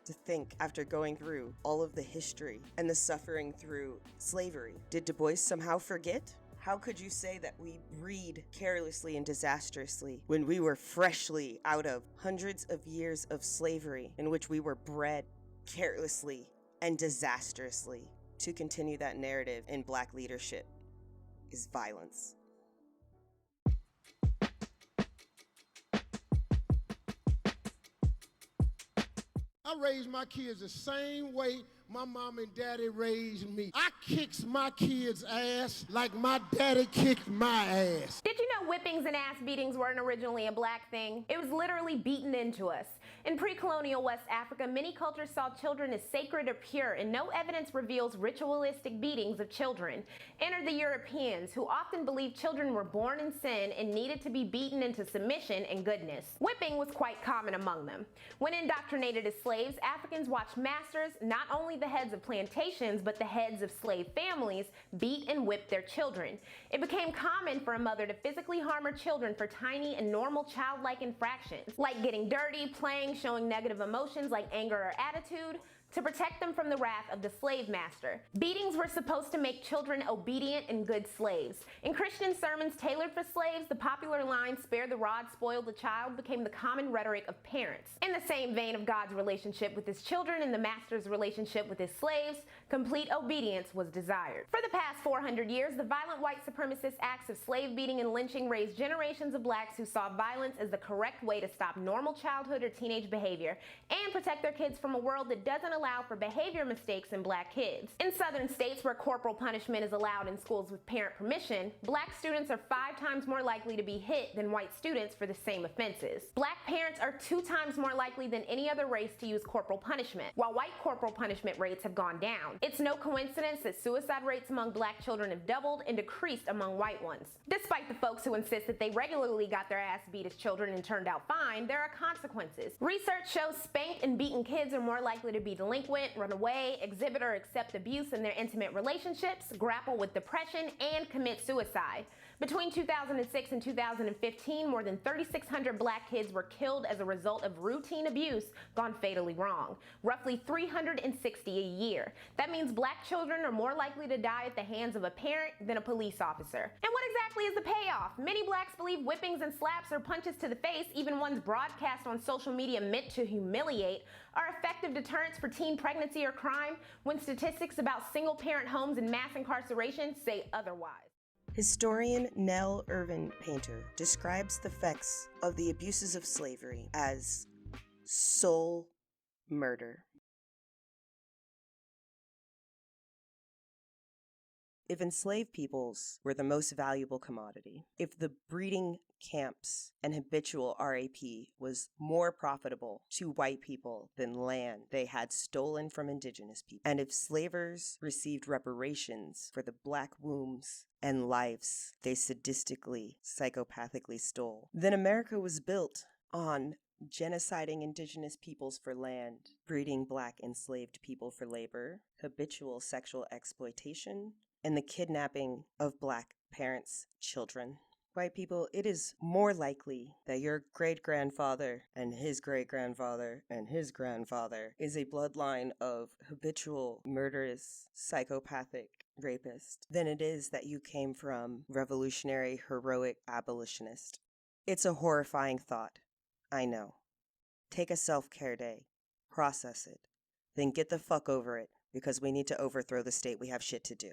To think, after going through all of the history and the suffering through slavery, did Du Bois somehow forget? How could you say that we breed carelessly and disastrously when we were freshly out of hundreds of years of slavery in which we were bred carelessly and disastrously? To continue that narrative in black leadership is violence. I raised my kids the same way my mom and daddy raised me. I kicks my kids' ass like my daddy kicked my ass. Did you know whippings and ass beatings weren't originally a black thing? It was literally beaten into us. In pre-colonial West Africa, many cultures saw children as sacred or pure, and no evidence reveals ritualistic beatings of children. Enter the Europeans, who often believed children were born in sin and needed to be beaten into submission and goodness. Whipping was quite common among them. When indoctrinated as slaves, Africans watched masters, not only the heads of plantations, but the heads of slave families, beat and whip their children. It became common for a mother to physically harm her children for tiny and normal childlike infractions, like getting dirty, playing, showing negative emotions like anger or attitude, to protect them from the wrath of the slave master. Beatings were supposed to make children obedient and good slaves. In Christian sermons tailored for slaves, the popular line, "Spare the rod, spoil the child," became the common rhetoric of parents. In the same vein of God's relationship with his children and the master's relationship with his slaves, complete obedience was desired. For the past 400 years, the violent white supremacist acts of slave beating and lynching raised generations of blacks who saw violence as the correct way to stop normal childhood or teenage behavior and protect their kids from a world that doesn't allow for behavior mistakes in black kids. In southern states where corporal punishment is allowed in schools with parent permission, black students are 5 times more likely to be hit than white students for the same offenses. Black parents are 2 times more likely than any other race to use corporal punishment, while white corporal punishment rates have gone down. It's no coincidence that suicide rates among black children have doubled and decreased among white ones. Despite the folks who insist that they regularly got their ass beat as children and turned out fine, there are consequences. Research shows spanked and beaten kids are more likely to be delinquent, run away, exhibit or accept abuse in their intimate relationships, grapple with depression, and commit suicide. Between 2006 and 2015, more than 3,600 black kids were killed as a result of routine abuse gone fatally wrong. Roughly 360 a year. That means black children are more likely to die at the hands of a parent than a police officer. And what exactly is the payoff? Many blacks believe whippings and slaps or punches to the face, even ones broadcast on social media meant to humiliate, are effective deterrents for teen pregnancy or crime, when statistics about single-parent homes and mass incarceration say otherwise. Historian Nell Irvin Painter describes the effects of the abuses of slavery as soul murder. If enslaved peoples were the most valuable commodity, if the breeding camps and habitual RAP was more profitable to white people than land they had stolen from indigenous people, and if slavers received reparations for the black wombs and lives they sadistically, psychopathically stole, then America was built on genociding indigenous peoples for land, breeding black enslaved people for labor, habitual sexual exploitation, and the kidnapping of black parents' children. White people, it is more likely that your great-grandfather and his great-grandfather and his grandfather is a bloodline of habitual, murderous, psychopathic rapist than it is that you came from revolutionary, heroic abolitionist. It's a horrifying thought. I know. Take a self-care day. Process it. Then get the fuck over it, because we need to overthrow the state. We have shit to do.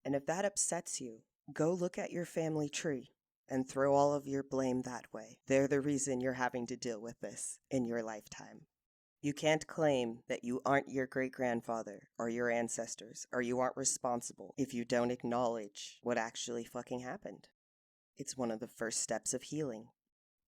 And if that upsets you, go look at your family tree and throw all of your blame that way. They're the reason you're having to deal with this in your lifetime. You can't claim that you aren't your great-grandfather or your ancestors, or you aren't responsible if you don't acknowledge what actually fucking happened. It's one of the first steps of healing.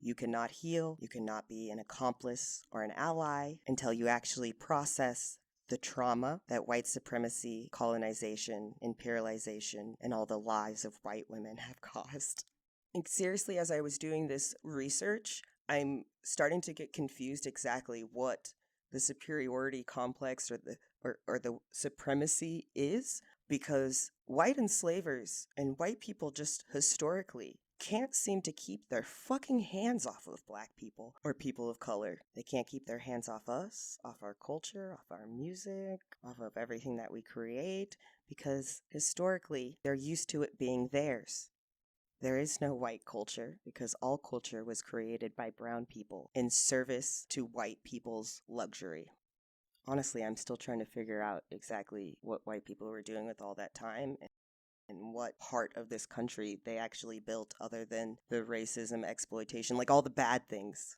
You cannot heal, you cannot be an accomplice or an ally until you actually process the trauma that white supremacy, colonization, imperialization, and all the lives of white women have caused. And seriously, as I was doing this research, I'm starting to get confused exactly what the superiority complex or the supremacy is, because white enslavers and white people just historically can't seem to keep their fucking hands off of black people or people of color. They can't keep their hands off us, off our culture, off our music, off of everything that we create, because historically they're used to it being theirs. There is no white culture because all culture was created by brown people in service to white people's luxury. Honestly, I'm still trying to figure out exactly what white people were doing with all that time and what part of this country they actually built other than the racism, exploitation, like all the bad things.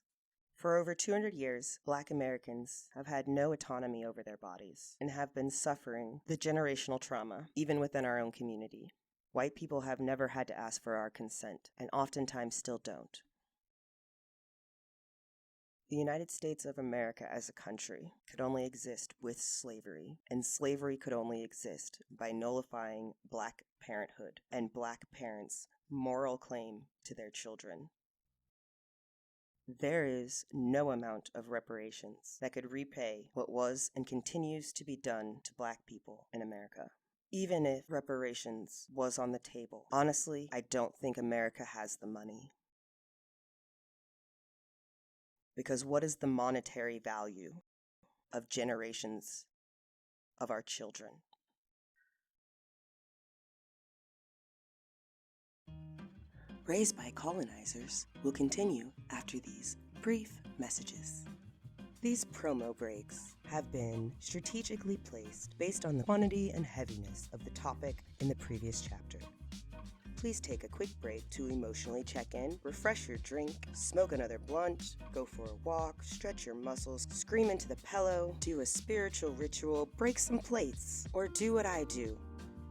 For over 200 years, Black Americans have had no autonomy over their bodies and have been suffering the generational trauma, even within our own community. White people have never had to ask for our consent, and oftentimes still don't. The United States of America as a country could only exist with slavery, and slavery could only exist by nullifying Black parenthood and Black parents' moral claim to their children. There is no amount of reparations that could repay what was and continues to be done to Black people in America. Even if reparations was on the table, honestly, I don't think America has the money. Because what is the monetary value of generations of our children? Raised by Colonizers will continue after these brief messages. These promo breaks have been strategically placed based on the quantity and heaviness of the topic in the previous chapter. Please take a quick break to emotionally check in, refresh your drink, smoke another blunt, go for a walk, stretch your muscles, scream into the pillow, do a spiritual ritual, break some plates, or do what I do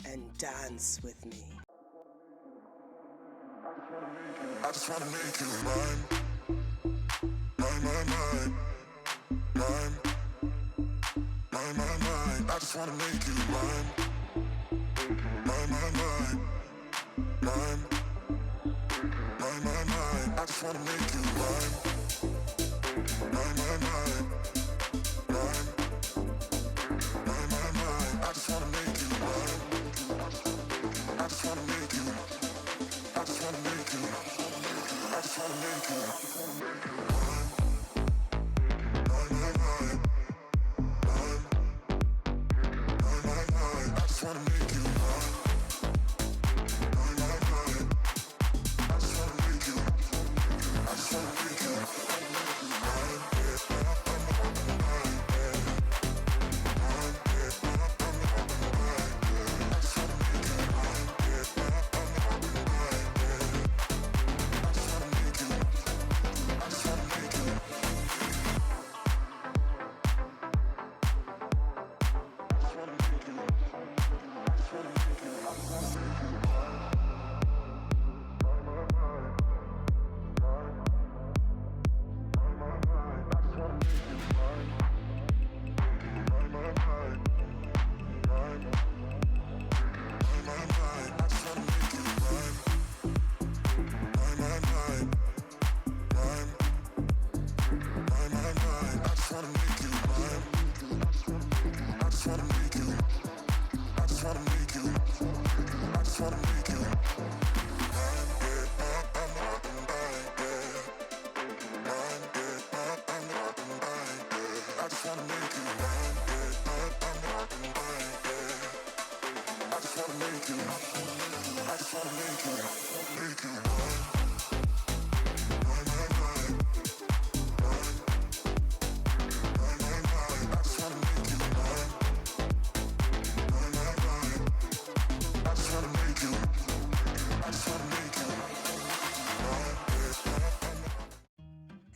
and dance with me. I just wanna make you mine, mine. I just wanna make you mine, mine. I just wanna make you mine, mine. I just wanna make you mine. I just wanna make you. I just wanna make you. I just wanna make you mine, mine. I just wanna make you mine.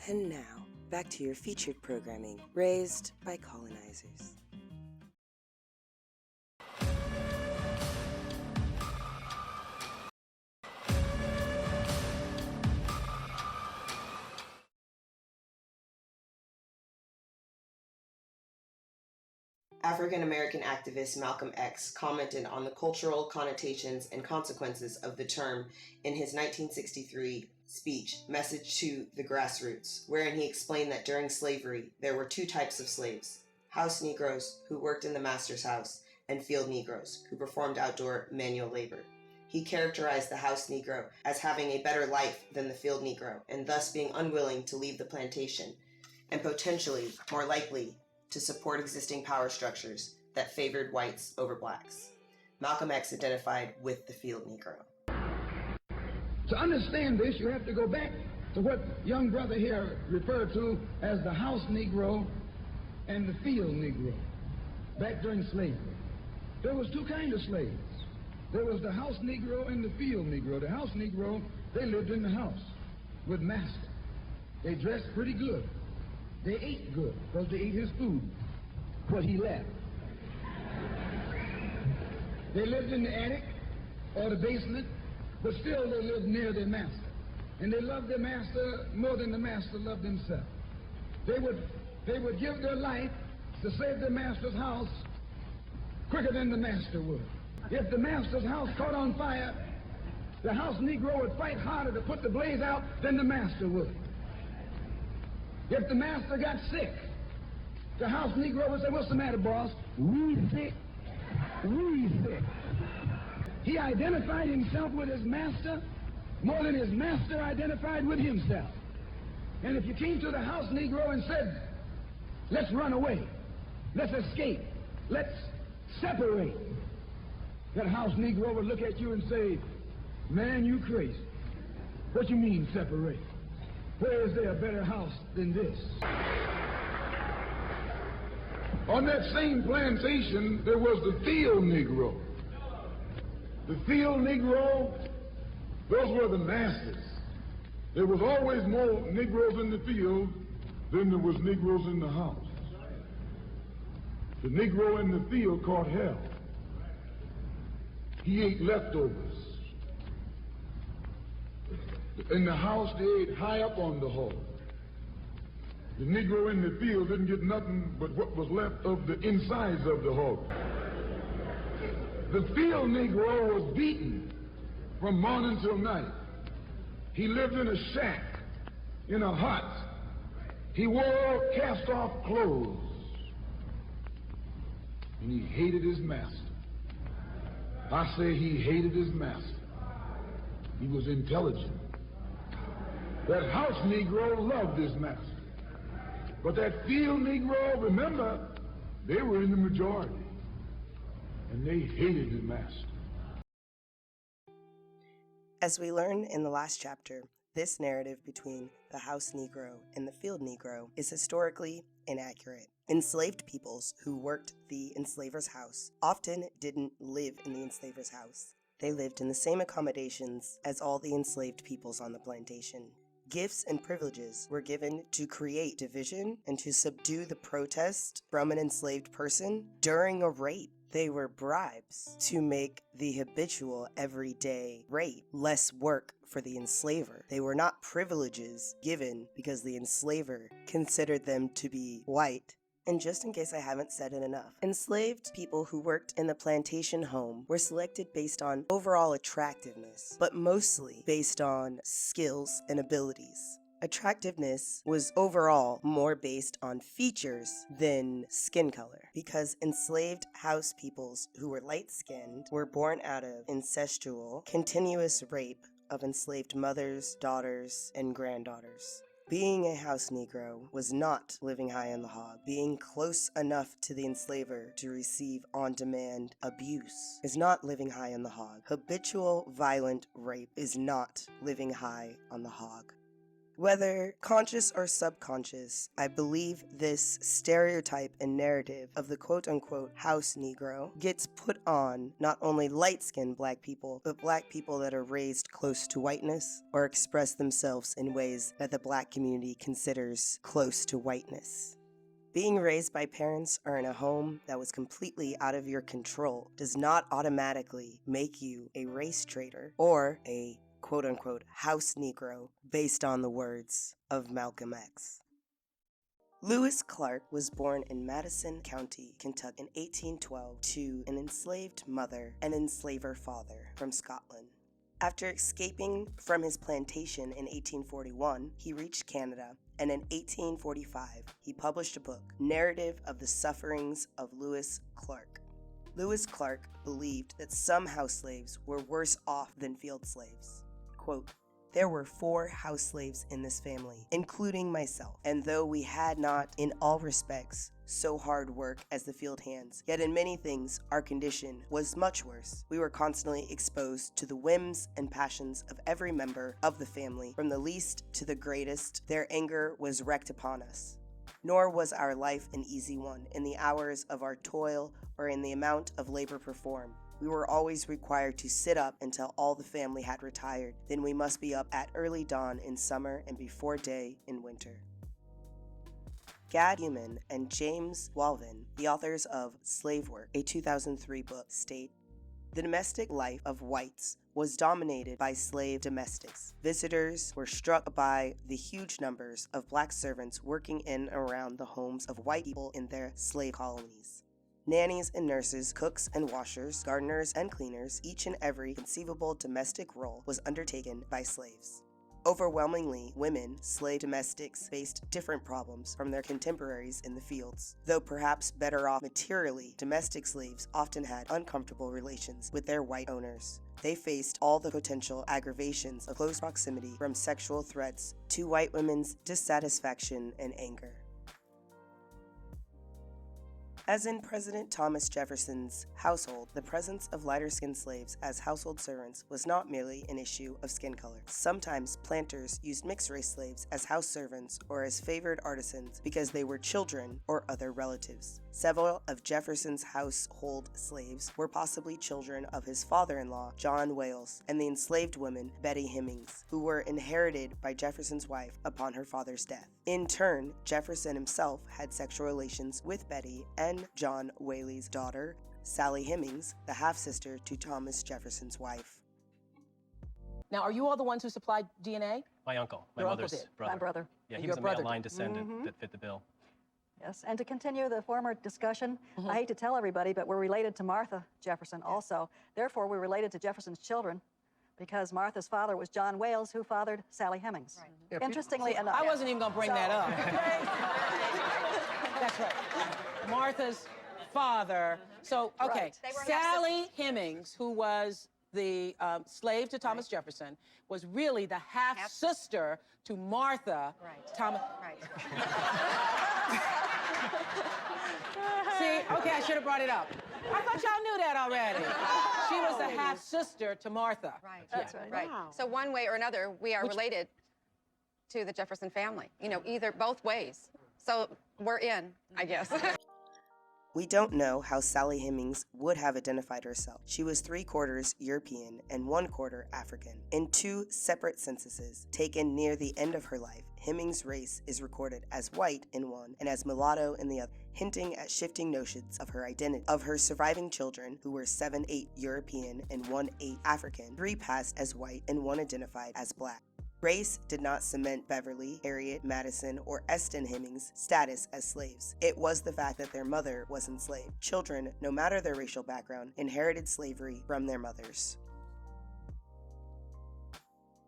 And now, back to your featured programming, raised by colonizers. African-American activist Malcolm X commented on the cultural connotations and consequences of the term in his 1963 speech, Message to the Grassroots, wherein he explained that during slavery, there were two types of slaves: house Negroes, who worked in the master's house, and field Negroes, who performed outdoor manual labor. He characterized the house Negro as having a better life than the field Negro, and thus being unwilling to leave the plantation, and potentially more likely to support existing power structures that favored whites over blacks. Malcolm X identified with the field Negro. To understand this, you have to go back to what young brother here referred to as the house Negro and the field Negro. Back during slavery, there was two kinds of slaves. There was the house Negro and the field Negro. The house Negro, they lived in the house with master. They dressed pretty good. They ate good because they ate his food, what he left. They lived in the attic or the basement, but still they lived near their master. And they loved their master more than the master loved himself. They would give their life to save their master's house quicker than the master would. If the master's house caught on fire, the house Negro would fight harder to put the blaze out than the master would. If the master got sick, the house Negro would say, "What's the matter, boss?" "We sick. We sick." He identified himself with his master more than his master identified with himself. And if you came to the house Negro and said, "Let's run away, let's escape, let's separate," that house Negro would look at you and say, "Man, you crazy. What you mean separate? Where is there a better house than this?" On that same plantation, there was the field Negro. The field Negro, those were the masters. There was always more Negroes in the field than there was Negroes in the house. The Negro in the field caught hell. He ate leftovers. In the house, they ate high up on the hog. The Negro in the field didn't get nothing but what was left of the insides of the hog. The field Negro was beaten from morning till night. He lived in a shack, in a hut. He wore cast-off clothes. And he hated his master. I say he hated his master. He was intelligent. That house Negro loved his master. But that field Negro, remember, they were in the majority. And they hated the master. As we learn in the last chapter, this narrative between the house Negro and the field Negro is historically inaccurate. Enslaved peoples who worked the enslaver's house often didn't live in the enslaver's house. They lived in the same accommodations as all the enslaved peoples on the plantation. Gifts and privileges were given to create division and to subdue the protest from an enslaved person during a rape. They were bribes to make the habitual everyday rape less work for the enslaver. They were not privileges given because the enslaver considered them to be white. And just in case I haven't said it enough, enslaved people who worked in the plantation home were selected based on overall attractiveness, but mostly based on skills and abilities. Attractiveness was overall more based on features than skin color, because enslaved house peoples who were light-skinned were born out of incestual, continuous rape of enslaved mothers, daughters, and granddaughters. Being a house Negro was not living high on the hog. Being close enough to the enslaver to receive on-demand abuse is not living high on the hog. Habitual violent rape is not living high on the hog. Whether conscious or subconscious, I believe this stereotype and narrative of the quote-unquote house Negro gets put on not only light-skinned black people, but black people that are raised close to whiteness or express themselves in ways that the black community considers close to whiteness. Being raised by parents or in a home that was completely out of your control does not automatically make you a race traitor or a quote-unquote house Negro based on the words of Malcolm X. Lewis Clark was born in Madison County, Kentucky in 1812 to an enslaved mother and enslaver father from Scotland. After escaping from his plantation in 1841, he reached Canada, and in 1845 he published a book, Narrative of the Sufferings of Lewis Clark. Lewis Clark believed that some house slaves were worse off than field slaves. Quote, "There were 4 house slaves in this family, including myself, and though we had not, in all respects, so hard work as the field hands, yet in many things our condition was much worse. We were constantly exposed to the whims and passions of every member of the family, from the least to the greatest. Their anger was wreaked upon us. Nor was our life an easy one in the hours of our toil or in the amount of labor performed. We were always required to sit up until all the family had retired. Then we must be up at early dawn in summer and before day in winter." Gad Human and James Walvin, the authors of Slave Work, a 2003 book, state, "The domestic life of whites was dominated by slave domestics. Visitors were struck by the huge numbers of black servants working in and around the homes of white people in their slave colonies. Nannies and nurses, cooks and washers, gardeners and cleaners, each and every conceivable domestic role was undertaken by slaves. Overwhelmingly, women, slave domestics, faced different problems from their contemporaries in the fields. Though perhaps better off materially, domestic slaves often had uncomfortable relations with their white owners. They faced all the potential aggravations of close proximity, from sexual threats to white women's dissatisfaction and anger. As in President Thomas Jefferson's household, the presence of lighter-skinned slaves as household servants was not merely an issue of skin color. Sometimes planters used mixed-race slaves as house servants or as favored artisans because they were children or other relatives. Several of Jefferson's household slaves were possibly children of his father-in-law, John Wales, and the enslaved woman, Betty Hemings, who were inherited by Jefferson's wife upon her father's death. In turn, Jefferson himself had sexual relations with Betty and John Whaley's daughter, Sally Hemings, the half-sister to Thomas Jefferson's wife. Now, are you all the ones who supplied DNA? My uncle, my Your uncle mother's did. brother. My brother. Yeah, And he your was a brother male line did. descendant that fit the bill. Yes, and to continue the former discussion, I hate to tell everybody, but we're related to Martha Jefferson also. Therefore, we're related to Jefferson's children because Martha's father was John Wales, who fathered Sally Hemings. Right. Yeah, Interestingly enough. I wasn't even going to bring that up. That's right. Martha's father. So, okay, Right. They were Sally Hemings, who was the slave to Thomas Jefferson, was really the half-sister to Martha. Thomas. See, okay, I should have brought it up. I thought y'all knew that already. She was the half-sister to Martha. Right. That's Yeah, right. right. Wow. So one way or another, we are related to the Jefferson family. You know, either both ways. So we're in, I guess. We don't know how Sally Hemings would have identified herself. She was 3/4 European and 1/4 African. In 2 separate censuses taken near the end of her life, Hemings' race is recorded as white in one and as mulatto in the other, hinting at shifting notions of her identity. Of her surviving children, who were 7/8 European and 1/8 African, 3 passed as white and 1 identified as black. Race did not cement Beverly, Harriet, Madison, or Eston Hemings' status as slaves. It was the fact that their mother was enslaved. Children, no matter their racial background, inherited slavery from their mothers.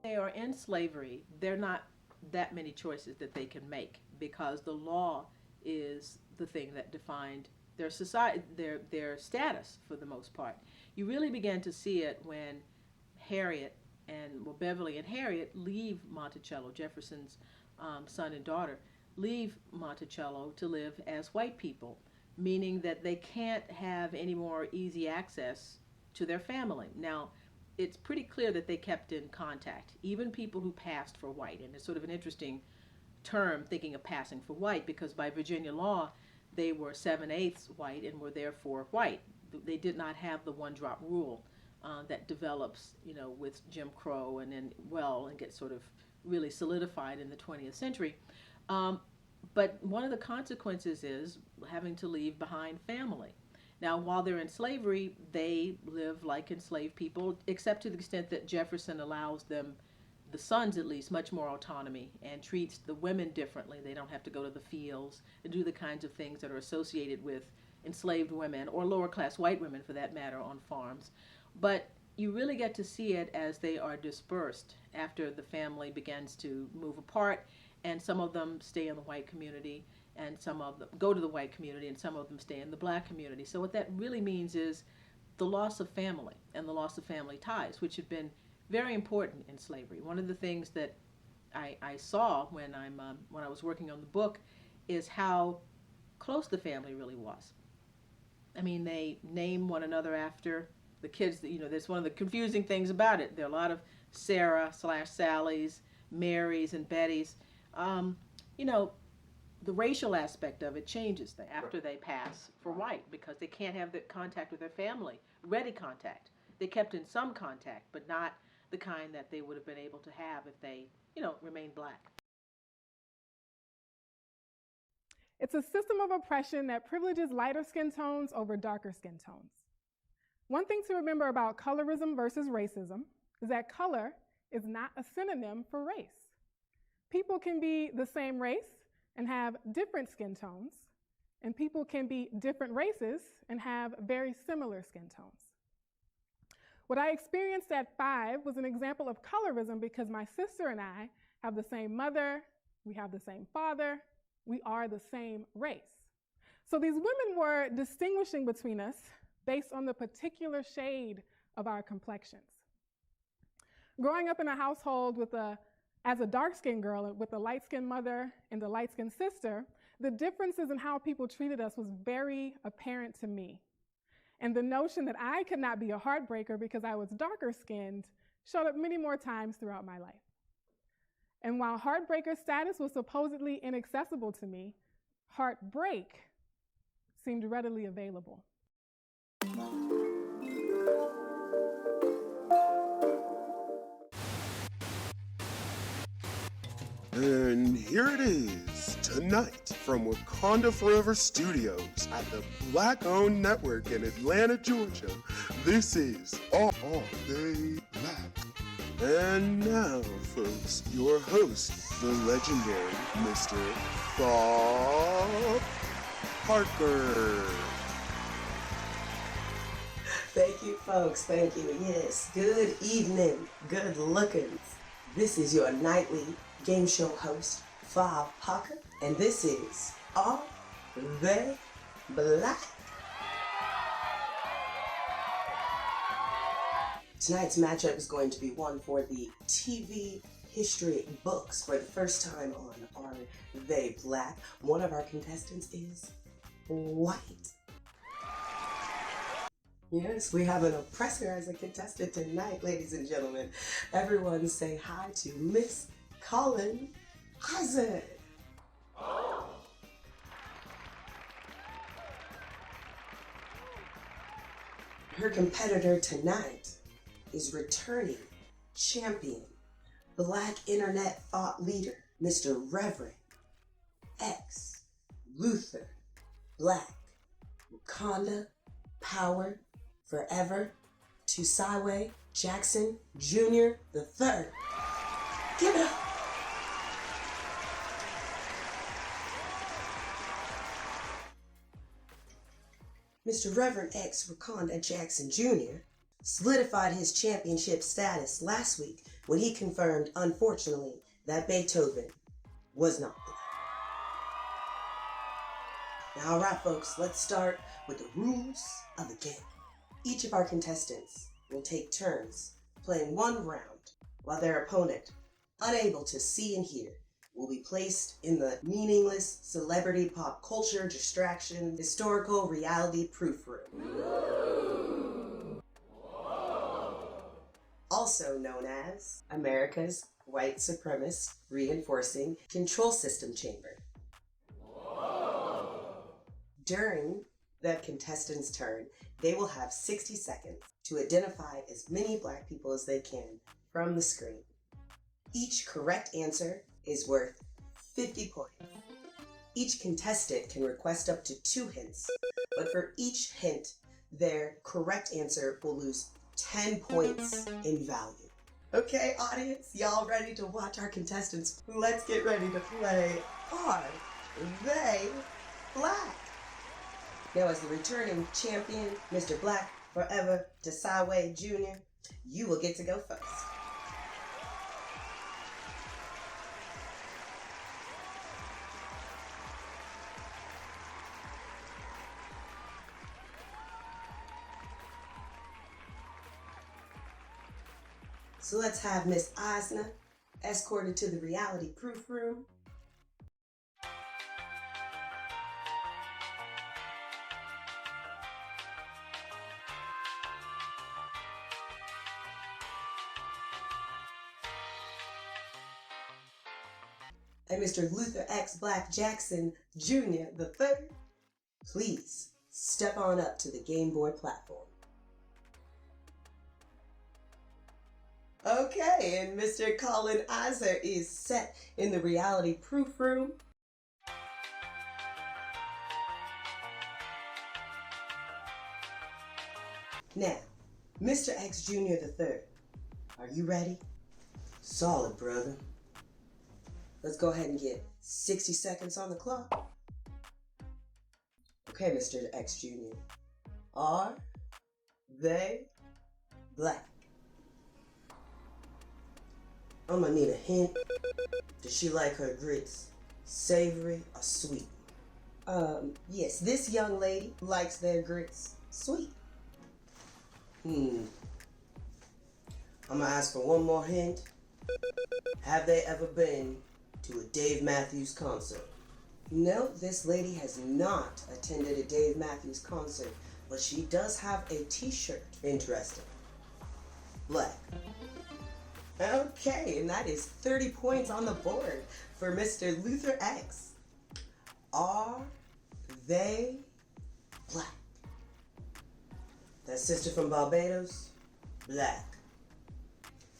They are in slavery. There are not that many choices that they can make because the law is the thing that defined their society, their status for the most part. You really began to see it when Beverly and Harriet leave Monticello, Jefferson's son and daughter, leave Monticello to live as white people, meaning that they can't have any more easy access to their family. Now, it's pretty clear that they kept in contact, even people who passed for white. And it's sort of an interesting term, thinking of passing for white, because by Virginia law, they were 7/8 white and were therefore white. They did not have the one-drop rule that develops, with Jim Crow and then and gets sort of really solidified in the 20th century. But one of the consequences is having to leave behind family. Now, while they're in slavery, they live like enslaved people, except to the extent that Jefferson allows them, the sons at least, much more autonomy and treats the women differently. They don't have to go to the fields and do the kinds of things that are associated with enslaved women, or lower class white women for that matter, on farms. But you really get to see it as they are dispersed after the family begins to move apart, and some of them stay in the white community, and some of them go to the white community, and some of them stay in the black community. So what that really means is the loss of family and the loss of family ties, which had been very important in slavery. One of the things that I saw when I was working on the book is how close the family really was. I mean, they name one another after the kids. That's one of the confusing things about it. There are a lot of Sarah/Sallys, Marys, and Bettys. The racial aspect of it changes after they pass for white, because they can't have the contact with their family, ready contact. They kept in some contact, but not the kind that they would have been able to have if they, remained black. It's a system of oppression that privileges lighter skin tones over darker skin tones. One thing to remember about colorism versus racism is that color is not a synonym for race. People can be the same race and have different skin tones, and people can be different races and have very similar skin tones. What I experienced at 5 was an example of colorism, because my sister and I have the same mother, we have the same father, we are the same race. So these women were distinguishing between us based on the particular shade of our complexions. Growing up in a household as a dark-skinned girl with a light-skinned mother and a light-skinned sister, the differences in how people treated us was very apparent to me. And the notion that I could not be a heartbreaker because I was darker-skinned showed up many more times throughout my life. And while heartbreaker status was supposedly inaccessible to me, heartbreak seemed readily available. And here it is, tonight from Wakanda Forever Studios at the Black-owned network in Atlanta, Georgia. This is All Day Black. And now, folks, your host, the legendary Mr. Bob Parker. Thank you, folks. Thank you. Yes. Good evening. Good lookings. This is your nightly game show host, Bob Parker, and this is All Day Black. Tonight's matchup is going to be one for the TV history books. For the first time on Are They Black, one of our contestants is white. Yes, we have an oppressor as a contestant tonight, ladies and gentlemen. Everyone say hi to Miss Colin Isaac. Her competitor tonight is returning champion, Black internet thought leader, Mr. Reverend X Luther Black. Wakanda Power Forever to Siway Jackson Jr. III. Give it up. Mr. Reverend X Wakanda Jackson Jr. solidified his championship status last week when he confirmed, unfortunately, that Beethoven was not black. Now, all right, folks, let's start with the rules of the game. Each of our contestants will take turns playing one round while their opponent, unable to see and hear, will be placed in the meaningless celebrity pop culture distraction historical reality proof room. also known as America's White Supremacist Reinforcing Control System Chamber. During the contestant's turn, they will have 60 seconds to identify as many Black people as they can from the screen. Each correct answer is worth 50 points. Each contestant can request up to 2 hints, but for each hint, their correct answer will lose 10 points in value. Okay, audience, y'all ready to watch our contestants? Let's get ready to play Are They Black? Now, as the returning champion, Mr. Black Forever Desawe Jr., you will get to go first. So let's have Miss Eisner escorted to the reality proof room. And Mr. Luther X. Black Jackson Jr. III, please step on up to the Game Boy platform. Okay, and Mr. Colin Eisner is set in the reality proof room. Now, Mr. X Jr. III, are you ready? Solid, brother. Let's go ahead and get 60 seconds on the clock. Okay, Mr. X Jr. Are they black? I'm gonna need a hint. Does she like her grits savory or sweet? Yes, this young lady likes their grits sweet. I'm gonna ask for one more hint. Have they ever been to a Dave Matthews concert? No, this lady has not attended a Dave Matthews concert, but she does have a t-shirt. Interesting. Black. Okay, and that is 30 points on the board for Mr. Luther X. Are they black? That sister from Barbados? Black.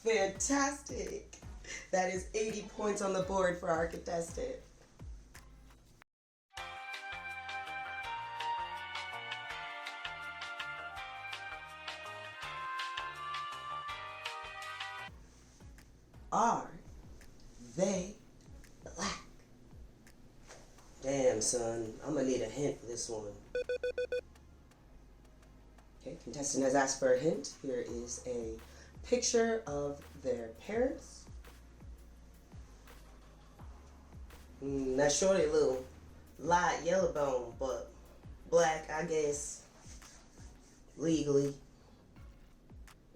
Fantastic. That is 80 points on the board for our contestant. Are they black? Damn, son. I'm gonna need a hint for this one. Okay, contestant has asked for a hint. Here is a picture of their parents. That shorty a little light yellow bone, but black, I guess, legally.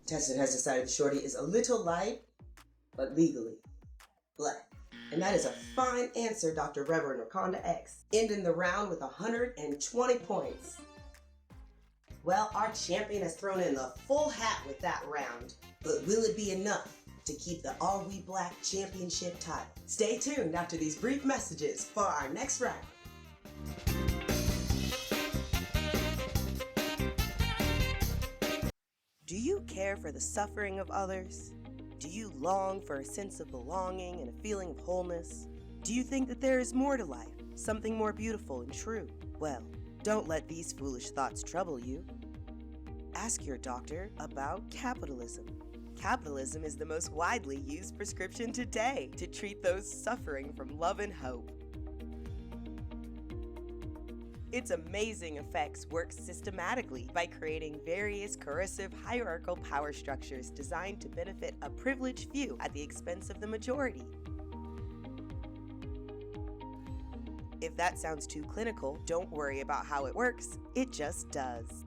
Contestant has decided the shorty is a little light, but legally black. And that is a fine answer, Dr. Reverend Wakanda X, ending the round with 120 points. Well, our champion has thrown in the full hat with that round, but will it be enough to keep the Are We Black Championship title? Stay tuned after these brief messages for our next round. Do you care for the suffering of others? Do you long for a sense of belonging and a feeling of wholeness? Do you think that there is more to life, something more beautiful and true? Well, don't let these foolish thoughts trouble you. Ask your doctor about capitalism. Capitalism is the most widely used prescription today to treat those suffering from love and hope. Its amazing effects work systematically by creating various coercive hierarchical power structures designed to benefit a privileged few at the expense of the majority. If that sounds too clinical, don't worry about how it works. It just does.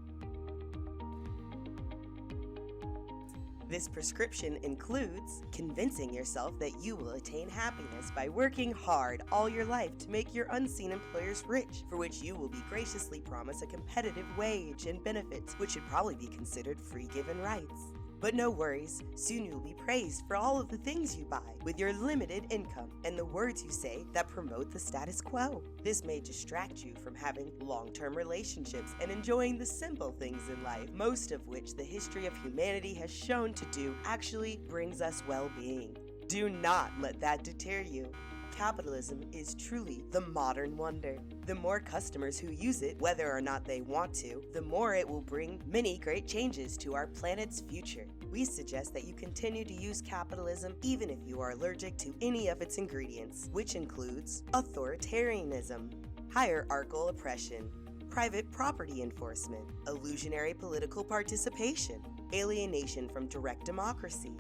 This prescription includes convincing yourself that you will attain happiness by working hard all your life to make your unseen employers rich, for which you will be graciously promised a competitive wage and benefits, which should probably be considered free given rights. But no worries, soon you'll be praised for all of the things you buy with your limited income and the words you say that promote the status quo. This may distract you from having long-term relationships and enjoying the simple things in life, most of which the history of humanity has shown to do actually brings us well-being. Do not let that deter you. Capitalism is truly the modern wonder. The more customers who use it, whether or not they want to, the more it will bring many great changes to our planet's future. We suggest that you continue to use capitalism even if you are allergic to any of its ingredients, which includes authoritarianism, hierarchical oppression, private property enforcement, illusionary political participation, alienation from direct democracy,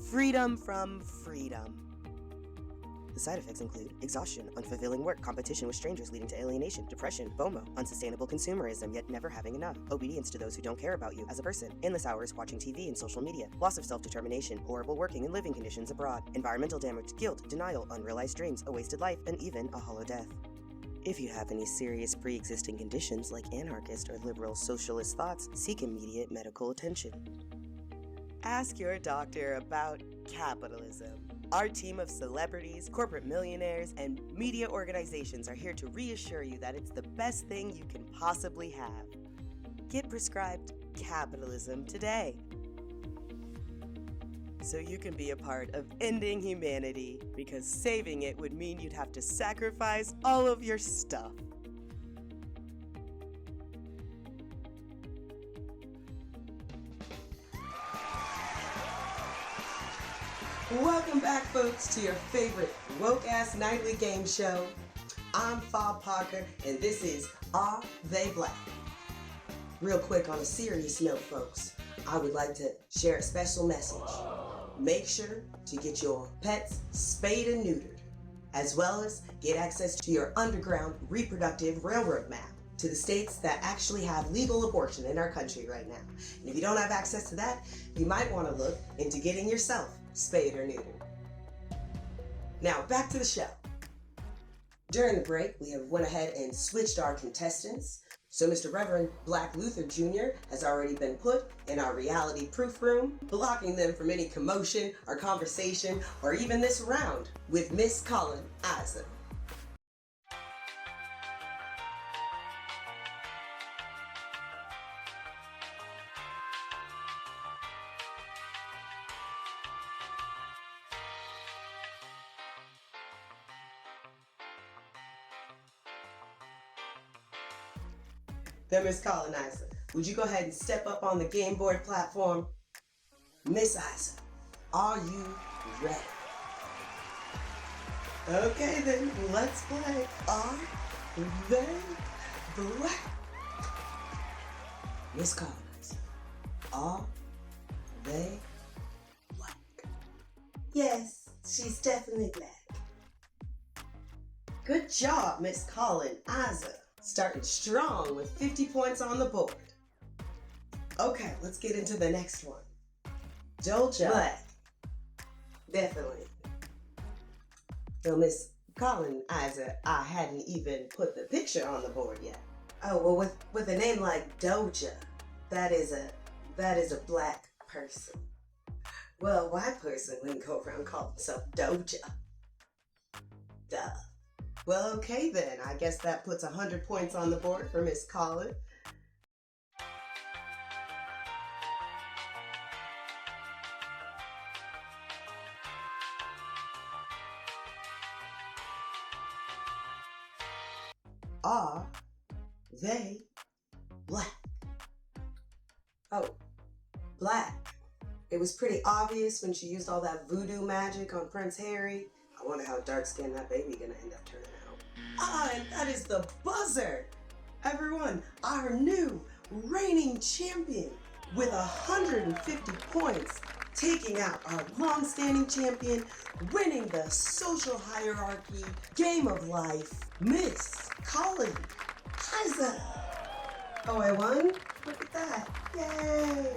freedom from freedom. The side effects include exhaustion, unfulfilling work, competition with strangers leading to alienation, depression, FOMO, unsustainable consumerism yet never having enough, obedience to those who don't care about you as a person, endless hours watching TV and social media, loss of self-determination, horrible working and living conditions abroad, environmental damage, guilt, denial, unrealized dreams, a wasted life, and even a hollow death. If you have any serious pre-existing conditions like anarchist or liberal socialist thoughts, seek immediate medical attention. Ask your doctor about capitalism. Our team of celebrities, corporate millionaires, and media organizations are here to reassure you that it's the best thing you can possibly have. Get prescribed capitalism today, so you can be a part of ending humanity, because saving it would mean you'd have to sacrifice all of your stuff. Welcome back, folks, to your favorite woke-ass nightly game show. I'm Fob Parker, and this is Are They Black? Real quick, on a serious note, folks, I would like to share a special message. Make sure to get your pets spayed and neutered, as well as get access to your underground reproductive railroad map to the states that actually have legal abortion in our country right now. And if you don't have access to that, you might want to look into getting yourself spayed or neutered. Now, back to the show. During the break, we have went ahead and switched our contestants. So Mr. Reverend Black Luther Jr. has already been put in our reality proof room, blocking them from any commotion or conversation or even this round with Miss Colin Isa. Then Miss Colonizer, would you go ahead and step up on the game board platform? Miss Isa, are you ready? Okay then, let's play Are They Black? Miss Colonizer, are they black? Yes, she's definitely black. Good job, Miss Colin Isa. Starting strong with 50 points on the board. Okay, let's get into the next one. Doja. Black. Definitely. So Miss Colin Isa, I hadn't even put the picture on the board yet. Oh, well with a name like Doja, that is a black person. Well, a white person wouldn't go around calling himself Doja. Duh. Well, okay then. I guess that puts 100 points on the board for Miss Colin. Are they black? Oh, black. It was pretty obvious when she used all that voodoo magic on Prince Harry. I wonder how dark-skinned that baby gonna end up turning out. Ah, and that is the buzzer! Everyone, our new reigning champion with 150 points, taking out our long-standing champion, winning the social hierarchy, game of life, Miss Colin Isa. Oh, I won? Look at that. Yay!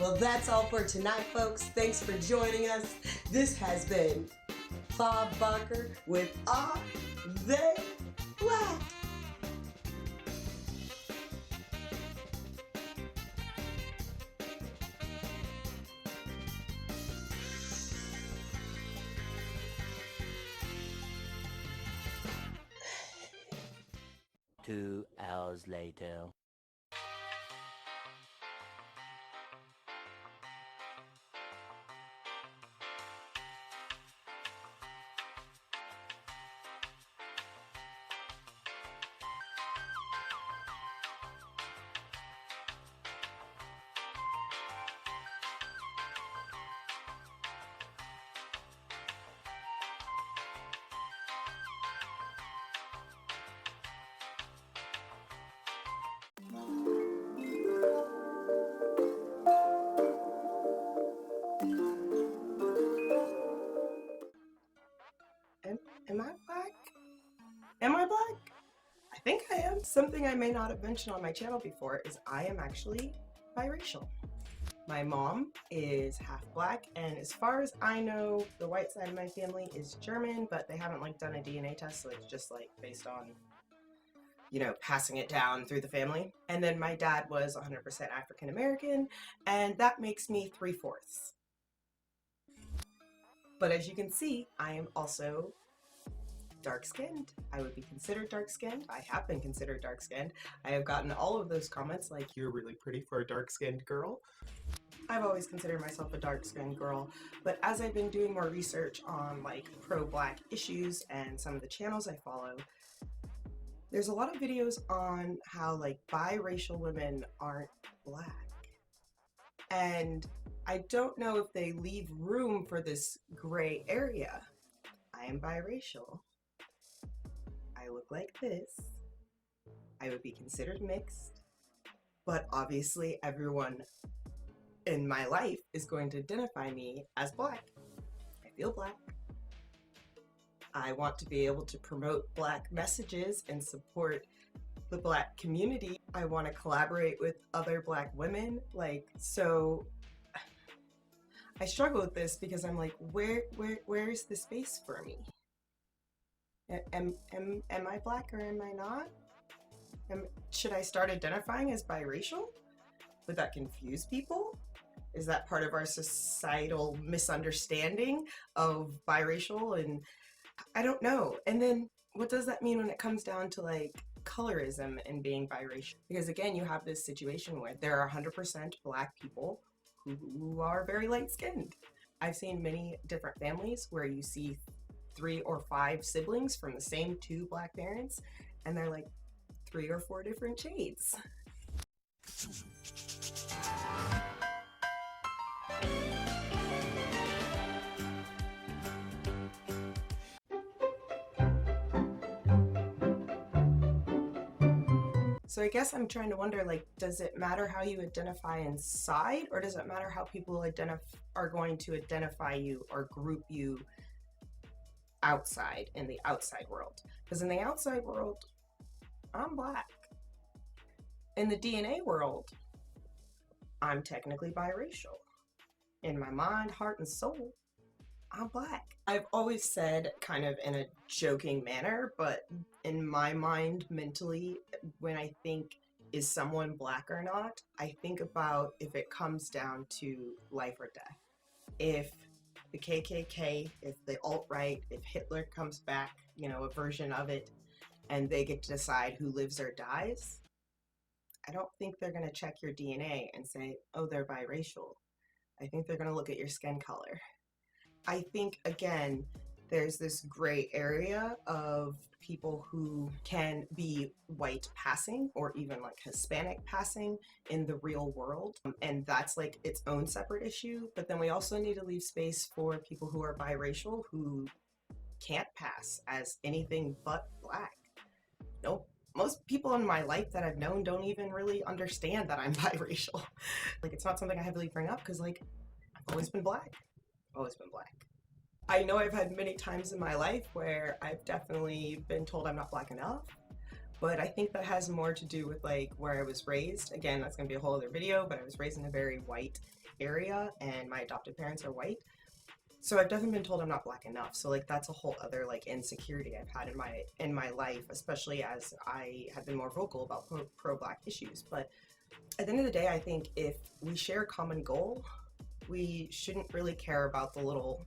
Well, that's all for tonight, folks. Thanks for joining us. This has been Bob Barker with Are They Black? Two hours later. Am I black? Am I black? I think I am. Something I may not have mentioned on my channel before is I am actually biracial. My mom is half black, and as far as I know, the white side of my family is German, but they haven't like done a DNA test, so it's just like based on, you know, passing it down through the family. And then my dad was 100% African American, and that makes me 3/4. But as you can see, I am also dark-skinned. I would be considered dark-skinned. I have been considered dark-skinned. I have gotten all of those comments like, you're really pretty for a dark-skinned girl. I've always considered myself a dark-skinned girl, but as I've been doing more research on like pro-black issues and some of the channels I follow, there's a lot of videos on how like biracial women aren't black. And I don't know if they leave room for this gray area. I am biracial. I look like this. I would be considered mixed, but obviously everyone in my life is going to identify me as black. I feel black. I want to be able to promote black messages and support the black community. I want to collaborate with other black women. Like, so I struggle with this because I'm like, where is the space for me? Am I black or am I not? Should I start identifying as biracial? Would that confuse people? Is that part of our societal misunderstanding of biracial? And I don't know. And then what does that mean when it comes down to like colorism and being biracial? Because again, you have this situation where there are 100% black people who are very light-skinned. I've seen many different families where you see 3 or 5 siblings from the same 2 black parents, and they're like 3 or 4 different shades. So I guess I'm trying to wonder, like, does it matter how you identify inside, or does it matter how people are going to identify you or group you outside, in the outside world? Because in the outside world, I'm black. In the DNA world, I'm technically biracial. In my mind, heart, and soul, I'm black. I've always said, kind of in a joking manner, but in my mind, mentally, when I think, is someone black or not, I think about if it comes down to life or death. If the KKK, if the alt-right, if Hitler comes back, you know, a version of it, and they get to decide who lives or dies, I don't think they're going to check your DNA and say, oh, they're biracial. I think they're going to look at your skin color. I think, again, there's this gray area of people who can be white passing or even like Hispanic passing in the real world. And that's like its own separate issue. But then we also need to leave space for people who are biracial who can't pass as anything but black. Nope. Most people in my life that I've known don't even really understand that I'm biracial. Like, it's not something I heavily bring up because, like, I've always been black. Always been black. I know I've had many times in my life where I've definitely been told I'm not black enough, but I think that has more to do with like where I was raised. Again, that's gonna be a whole other video, but I was raised in a very white area and my adopted parents are white. So I've definitely been told I'm not black enough. So like that's a whole other like insecurity I've had in my life, especially as I have been more vocal about pro-black issues. But at the end of the day, I think if we share a common goal, we shouldn't really care about the little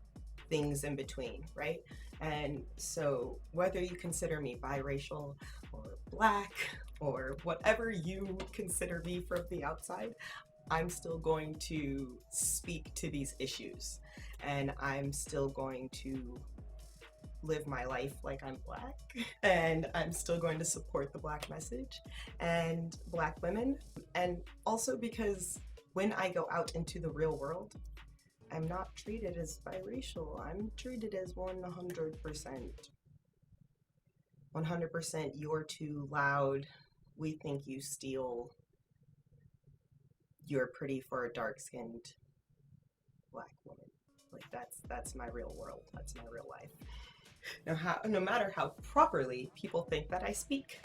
things in between, right? And so whether you consider me biracial or black or whatever you consider me from the outside, I'm still going to speak to these issues, and I'm still going to live my life like I'm black, and I'm still going to support the black message and black women. And also because when I go out into the real world, I'm not treated as biracial. I'm treated as 100% you're too loud, we think you steal, you're pretty for a dark-skinned black woman. Like that's my real world. That's my real life. No matter how properly people think that I speak,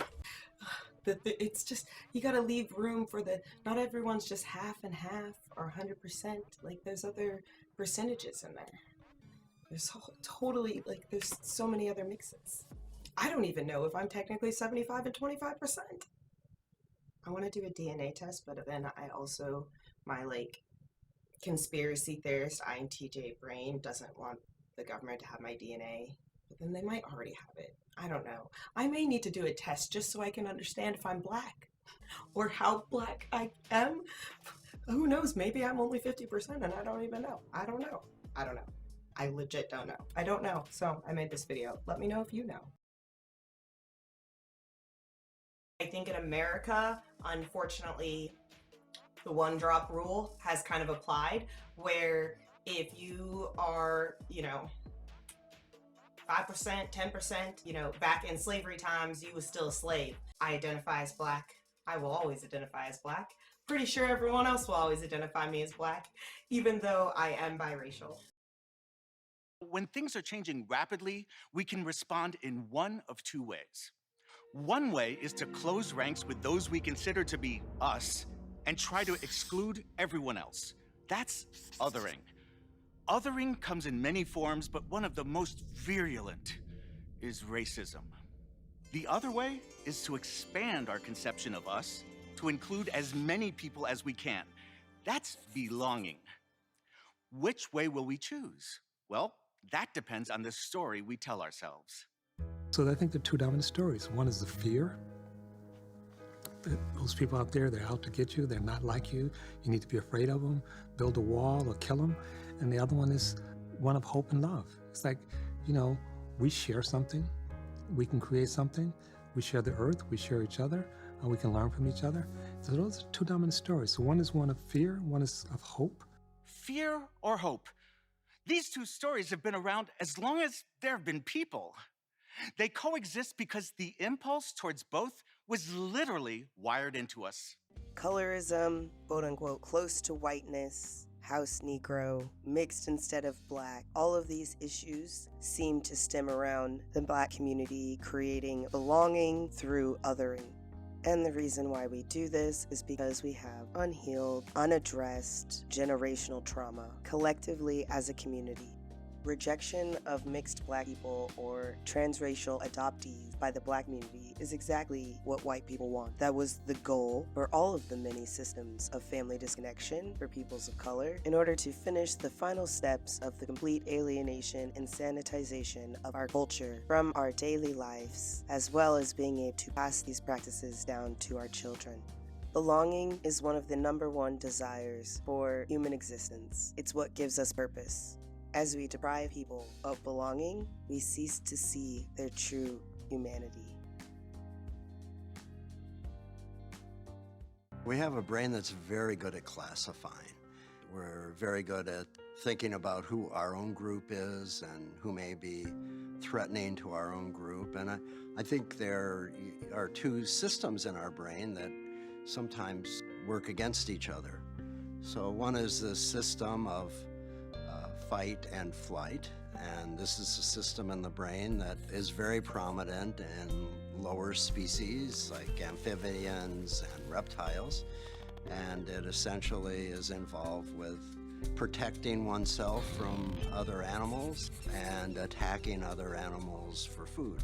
it's just, you gotta leave room for not everyone's just half and half or 100%. Like there's other percentages in there. There's totally, like there's so many other mixes. I don't even know if I'm technically 75 and 25%. I want to do a DNA test, but then I also, my like conspiracy theorist INTJ brain doesn't want the government to have my DNA, but then they might already have it. I don't know. I may need to do a test just so I can understand if I'm black or how black I am. Who knows? Maybe I'm only 50% and I don't even know. I don't know. I legit don't know. I don't know. So I made this video. Let me know if you know. I think in America, unfortunately, the one-drop rule has kind of applied, where if you are, 5%, 10%, back in slavery times, you was still a slave. I identify as black. I will always identify as black. Pretty sure everyone else will always identify me as black, even though I am biracial. When things are changing rapidly, we can respond in one of two ways. One way is to close ranks with those we consider to be us and try to exclude everyone else. That's othering. Othering comes in many forms, but one of the most virulent is racism. The other way is to expand our conception of us to include as many people as we can. That's belonging. Which way will we choose? Well, that depends on the story we tell ourselves. So I think there are two dominant stories. One is the fear. Those people out there, they're out to get you. They're not like you. You need to be afraid of them, build a wall or kill them. And the other one is one of hope and love. It's like, we share something. We can create something. We share the earth. We share each other. And we can learn from each other. So those are two dominant stories. So one is one of fear. One is of hope. Fear or hope? These two stories have been around as long as there have been people. They coexist because the impulse towards both was literally wired into us. Colorism, quote unquote, close to whiteness, house Negro, mixed instead of black. All of these issues seem to stem around the black community creating belonging through othering. And the reason why we do this is because we have unhealed, unaddressed generational trauma collectively as a community. Rejection of mixed black people or transracial adoptees by the black community is exactly what white people want. That was the goal for all of the many systems of family disconnection for peoples of color in order to finish the final steps of the complete alienation and sanitization of our culture from our daily lives, as well as being able to pass these practices down to our children. Belonging is one of the #1 desires for human existence. It's what gives us purpose. As we deprive people of belonging, we cease to see their true humanity. We have a brain that's very good at classifying. We're very good at thinking about who our own group is and who may be threatening to our own group. And I think there are two systems in our brain that sometimes work against each other. So one is the system of fight and flight, and this is a system in the brain that is very prominent in lower species like amphibians and reptiles, and it essentially is involved with protecting oneself from other animals and attacking other animals for food.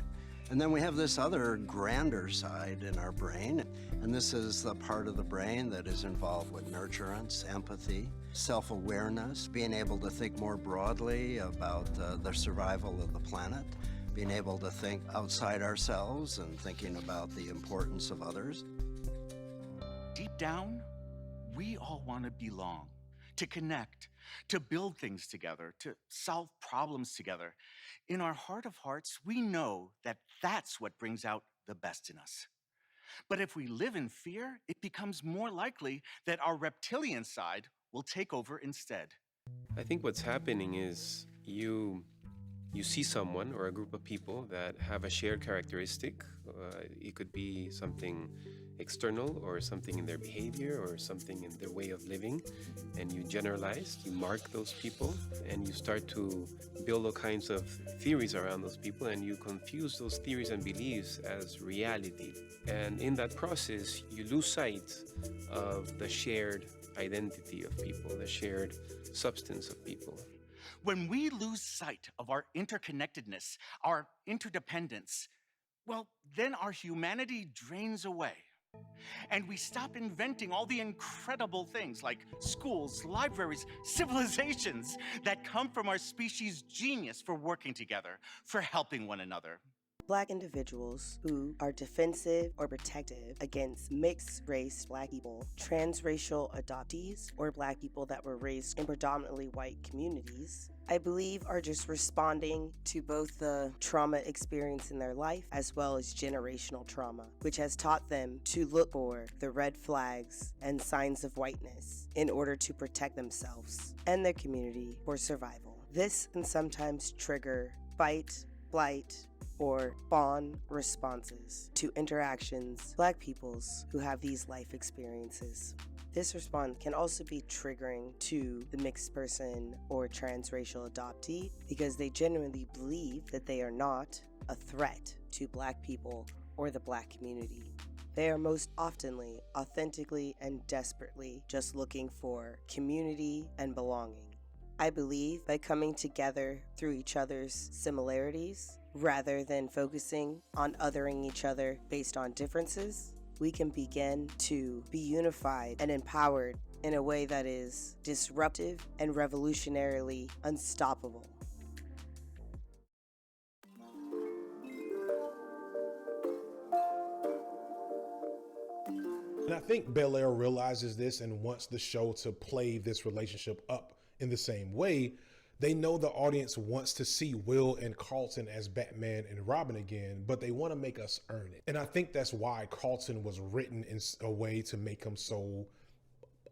And then we have this other grander side in our brain, and this is the part of the brain that is involved with nurturance, empathy, self-awareness, being able to think more broadly about the survival of the planet, being able to think outside ourselves and thinking about the importance of others. Deep down, we all want to belong, to connect, to build things together, to solve problems together. In our heart of hearts, we know that that's what brings out the best in us. But if we live in fear, it becomes more likely that our reptilian side will take over instead. I think what's happening is you see someone or a group of people that have a shared characteristic. It could be something external or something in their behavior or something in their way of living, and you generalize, you mark those people, and you start to build all kinds of theories around those people, and you confuse those theories and beliefs as reality. And in that process, you lose sight of the shared identity of people, the shared substance of people. When we lose sight of our interconnectedness, our interdependence, well, then our humanity drains away. And we stop inventing all the incredible things like schools, libraries, civilizations that come from our species' genius for working together, for helping one another. Black individuals who are defensive or protective against mixed-race Black people, transracial adoptees, or Black people that were raised in predominantly white communities, I believe are just responding to both the trauma experience in their life as well as generational trauma, which has taught them to look for the red flags and signs of whiteness in order to protect themselves and their community for survival. This can sometimes trigger fight, flight, or fawn responses to interactions Black peoples who have these life experiences. This response can also be triggering to the mixed person or transracial adoptee because they genuinely believe that they are not a threat to Black people or the Black community. They are most oftenly, authentically, and desperately just looking for community and belonging. I believe by coming together through each other's similarities, rather than focusing on othering each other based on differences, we can begin to be unified and empowered in a way that is disruptive and revolutionarily unstoppable. And I think Bel Air realizes this and wants the show to play this relationship up in the same way. They know the audience wants to see Will and Carlton as Batman and Robin again, but they want to make us earn it. And I think that's why Carlton was written in a way to make him so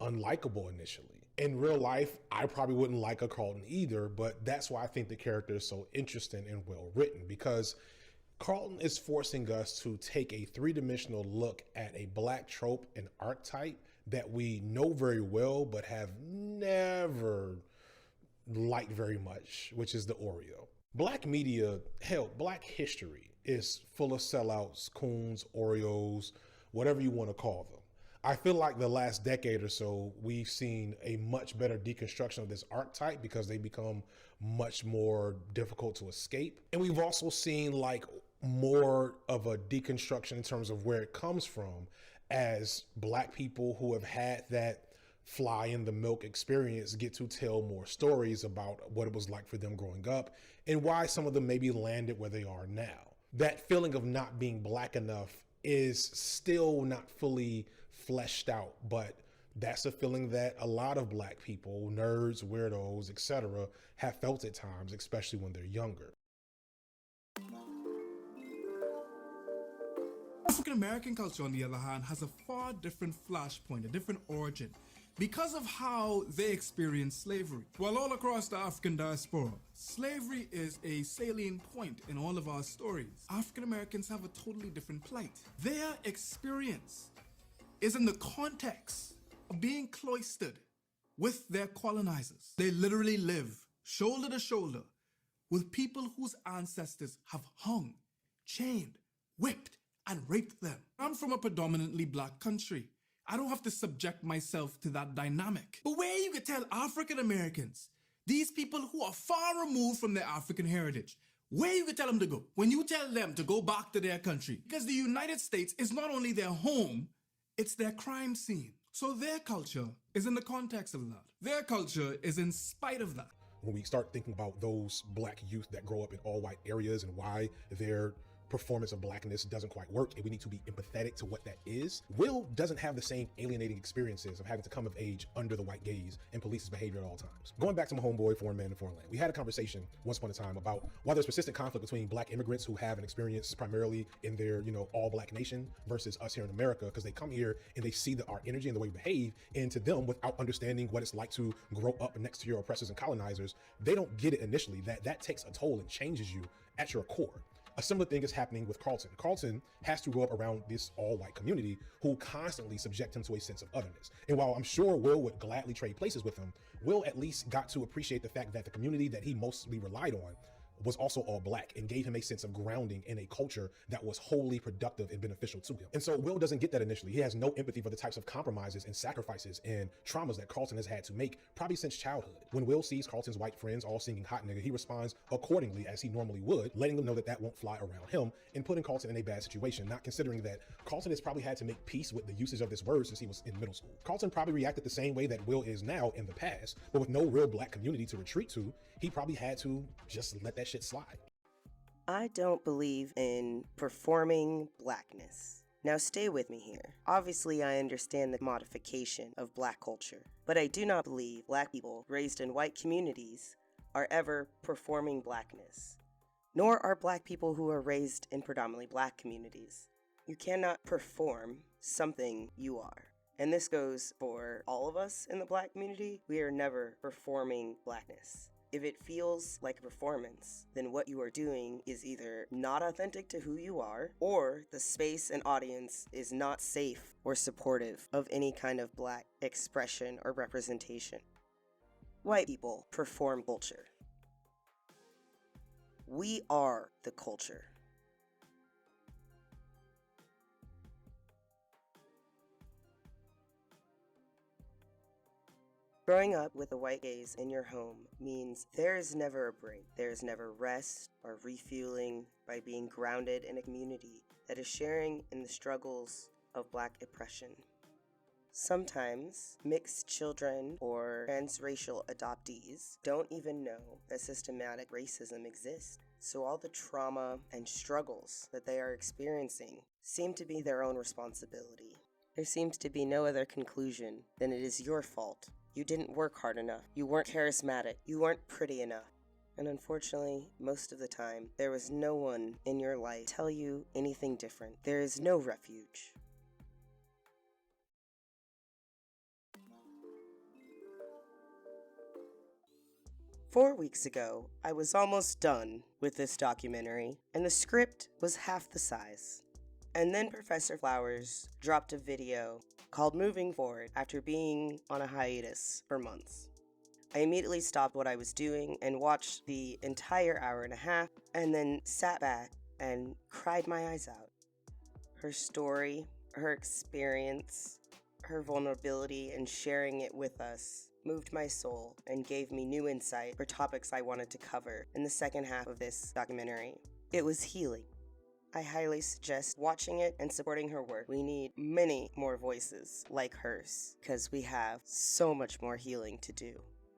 unlikable initially. In real life, I probably wouldn't like a Carlton either, but that's why I think the character is so interesting and well written, because Carlton is forcing us to take a three-dimensional look at a Black trope and archetype that we know very well, but have never liked very much, which is the Oreo. Black media, hell, Black history is full of sellouts, coons, Oreos, whatever you want to call them. I feel like the last decade or so, we've seen a much better deconstruction of this archetype because they become much more difficult to escape. And we've also seen like more of a deconstruction in terms of where it comes from, as Black people who have had that fly in the milk experience get to tell more stories about what it was like for them growing up and why some of them maybe landed where they are now. That feeling of not being Black enough is still not fully fleshed out, but that's a feeling that a lot of Black people, nerds, weirdos, etc., have felt at times, especially when they're younger. African American culture, on the other hand, has a far different flashpoint, a different origin, because of how they experienced slavery. While all across the African diaspora, slavery is a salient point in all of our stories. African Americans have a totally different plight. Their experience is in the context of being cloistered with their colonizers. They literally live shoulder to shoulder with people whose ancestors have hung, chained, whipped, and raped them. I'm from a predominantly Black country, I don't have to subject myself to that dynamic. But where you could tell African Americans, these people who are far removed from their African heritage, where you could tell them to go, when you tell them to go back to their country. Because the United States is not only their home, it's their crime scene. So their culture is in the context of that. Their culture is in spite of that. When we start thinking about those black youth that grow up in all white areas and why their performance of blackness doesn't quite work, and we need to be empathetic to what that is. Will doesn't have the same alienating experiences of having to come of age under the white gaze and police his behavior at all times. Going back to my homeboy, Foreign Man in Foreign Land, we had a conversation once upon a time about why there's persistent conflict between black immigrants who have an experience primarily in their, all black nation versus us here in America, because they come here and they see our energy and the way we behave, and to them, without understanding what it's like to grow up next to your oppressors and colonizers, they don't get it initially. That takes a toll and changes you at your core. A similar thing is happening with Carlton. Carlton has to grow up around this all-white community who constantly subject him to a sense of otherness. And while I'm sure Will would gladly trade places with him, Will at least got to appreciate the fact that the community that he mostly relied on was also all black and gave him a sense of grounding in a culture that was wholly productive and beneficial to him. And so Will doesn't get that initially. He has no empathy for the types of compromises and sacrifices and traumas that Carlton has had to make probably since childhood. When Will sees Carlton's white friends all singing Hot Nigga, he responds accordingly as he normally would, letting them know that won't fly around him and putting Carlton in a bad situation, not considering that Carlton has probably had to make peace with the usage of this word since he was in middle school. Carlton probably reacted the same way that Will is now in the past, but with no real black community to retreat to, he probably had to just let that shit slide. I don't believe in performing blackness. Now stay with me here. Obviously, I understand the modification of black culture, but I do not believe black people raised in white communities are ever performing blackness, nor are black people who are raised in predominantly black communities. You cannot perform something you are. And this goes for all of us in the black community. We are never performing blackness. If it feels like a performance, then what you are doing is either not authentic to who you are, or the space and audience is not safe or supportive of any kind of black expression or representation. White people perform culture. We are the culture. Growing up with a white gaze in your home means there is never a break. There is never rest or refueling by being grounded in a community that is sharing in the struggles of black oppression. Sometimes mixed children or transracial adoptees don't even know that systematic racism exists. So all the trauma and struggles that they are experiencing seem to be their own responsibility. There seems to be no other conclusion than it is your fault. You didn't work hard enough. You weren't charismatic. You weren't pretty enough. And unfortunately, most of the time, there was no one in your life to tell you anything different. There is no refuge. Four weeks ago, I was almost done with this documentary, and the script was half the size. And then Professor Flowers dropped a video called Moving Forward after being on a hiatus for months. I immediately stopped what I was doing and watched the entire hour and a half, and then sat back and cried my eyes out. Her story, her experience, her vulnerability, and sharing it with us moved my soul and gave me new insight for topics I wanted to cover in the second half of this documentary. It was healing. I highly suggest watching it and supporting her work. We need many more voices like hers, because we have so much more healing to do.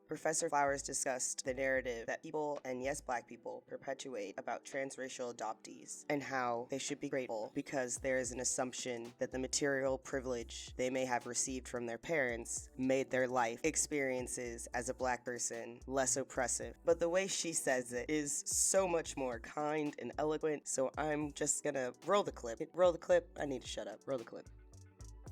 Professor Flowers discussed the narrative that people, and yes, black people, perpetuate about transracial adoptees and how they should be grateful because there is an assumption that the material privilege they may have received from their parents made their life experiences as a black person less oppressive. But the way she says it is so much more kind and eloquent, so I'm just gonna roll the clip. Roll the clip. I need to shut up. Roll the clip.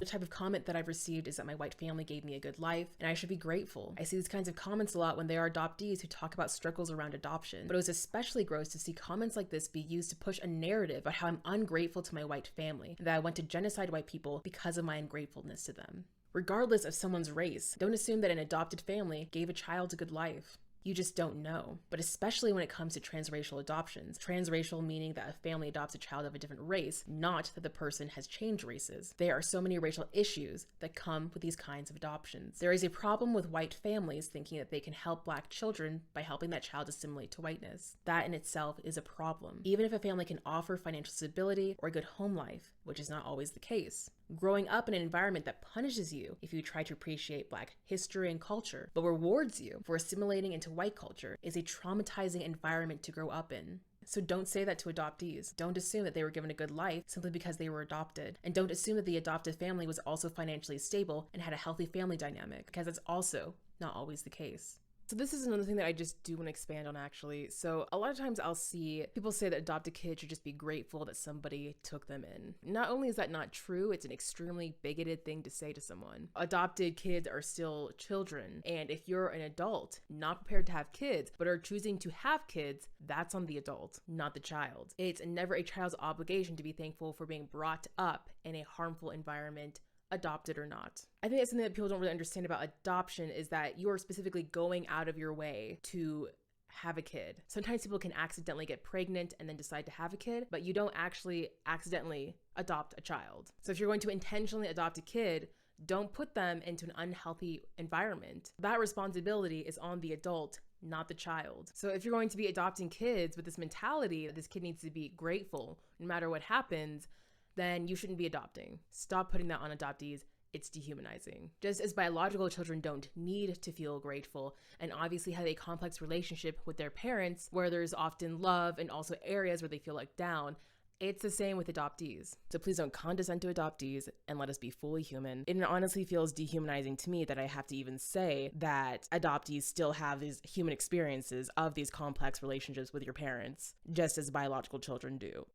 The type of comment that I've received is that my white family gave me a good life, and I should be grateful. I see these kinds of comments a lot when there are adoptees who talk about struggles around adoption, but it was especially gross to see comments like this be used to push a narrative about how I'm ungrateful to my white family, and that I went to genocide white people because of my ungratefulness to them. Regardless of someone's race, don't assume that an adopted family gave a child a good life. You just don't know. But especially when it comes to transracial adoptions. Transracial meaning that a family adopts a child of a different race, not that the person has changed races. There are so many racial issues that come with these kinds of adoptions. There is a problem with white families thinking that they can help Black children by helping that child assimilate to whiteness. That in itself is a problem. Even if a family can offer financial stability or a good home life, which is not always the case. Growing up in an environment that punishes you if you try to appreciate Black history and culture, but rewards you for assimilating into white culture is a traumatizing environment to grow up in. So don't say that to adoptees. Don't assume that they were given a good life simply because they were adopted. And don't assume that the adopted family was also financially stable and had a healthy family dynamic, because that's also not always the case. So this is another thing that I just do want to expand on, actually. So a lot of times I'll see people say that adopted kids should just be grateful that somebody took them in. Not only is that not true, it's an extremely bigoted thing to say to someone. Adopted kids are still children, and if you're an adult not prepared to have kids but are choosing to have kids, that's on the adult, not the child. It's never a child's obligation to be thankful for being brought up in a harmful environment, adopted or not. I think that's something that people don't really understand about adoption, is that you are specifically going out of your way to have a kid. Sometimes people can accidentally get pregnant and then decide to have a kid, but you don't actually accidentally adopt a child. So if you're going to intentionally adopt a kid, don't put them into an unhealthy environment. That responsibility is on the adult, not the child. So if you're going to be adopting kids with this mentality that this kid needs to be grateful no matter what happens, then you shouldn't be adopting. Stop putting that on adoptees. It's dehumanizing. Just as biological children don't need to feel grateful and obviously have a complex relationship with their parents where there's often love and also areas where they feel let down, it's the same with adoptees. So please don't condescend to adoptees and let us be fully human. It honestly feels dehumanizing to me that I have to even say that adoptees still have these human experiences of these complex relationships with your parents, just as biological children do.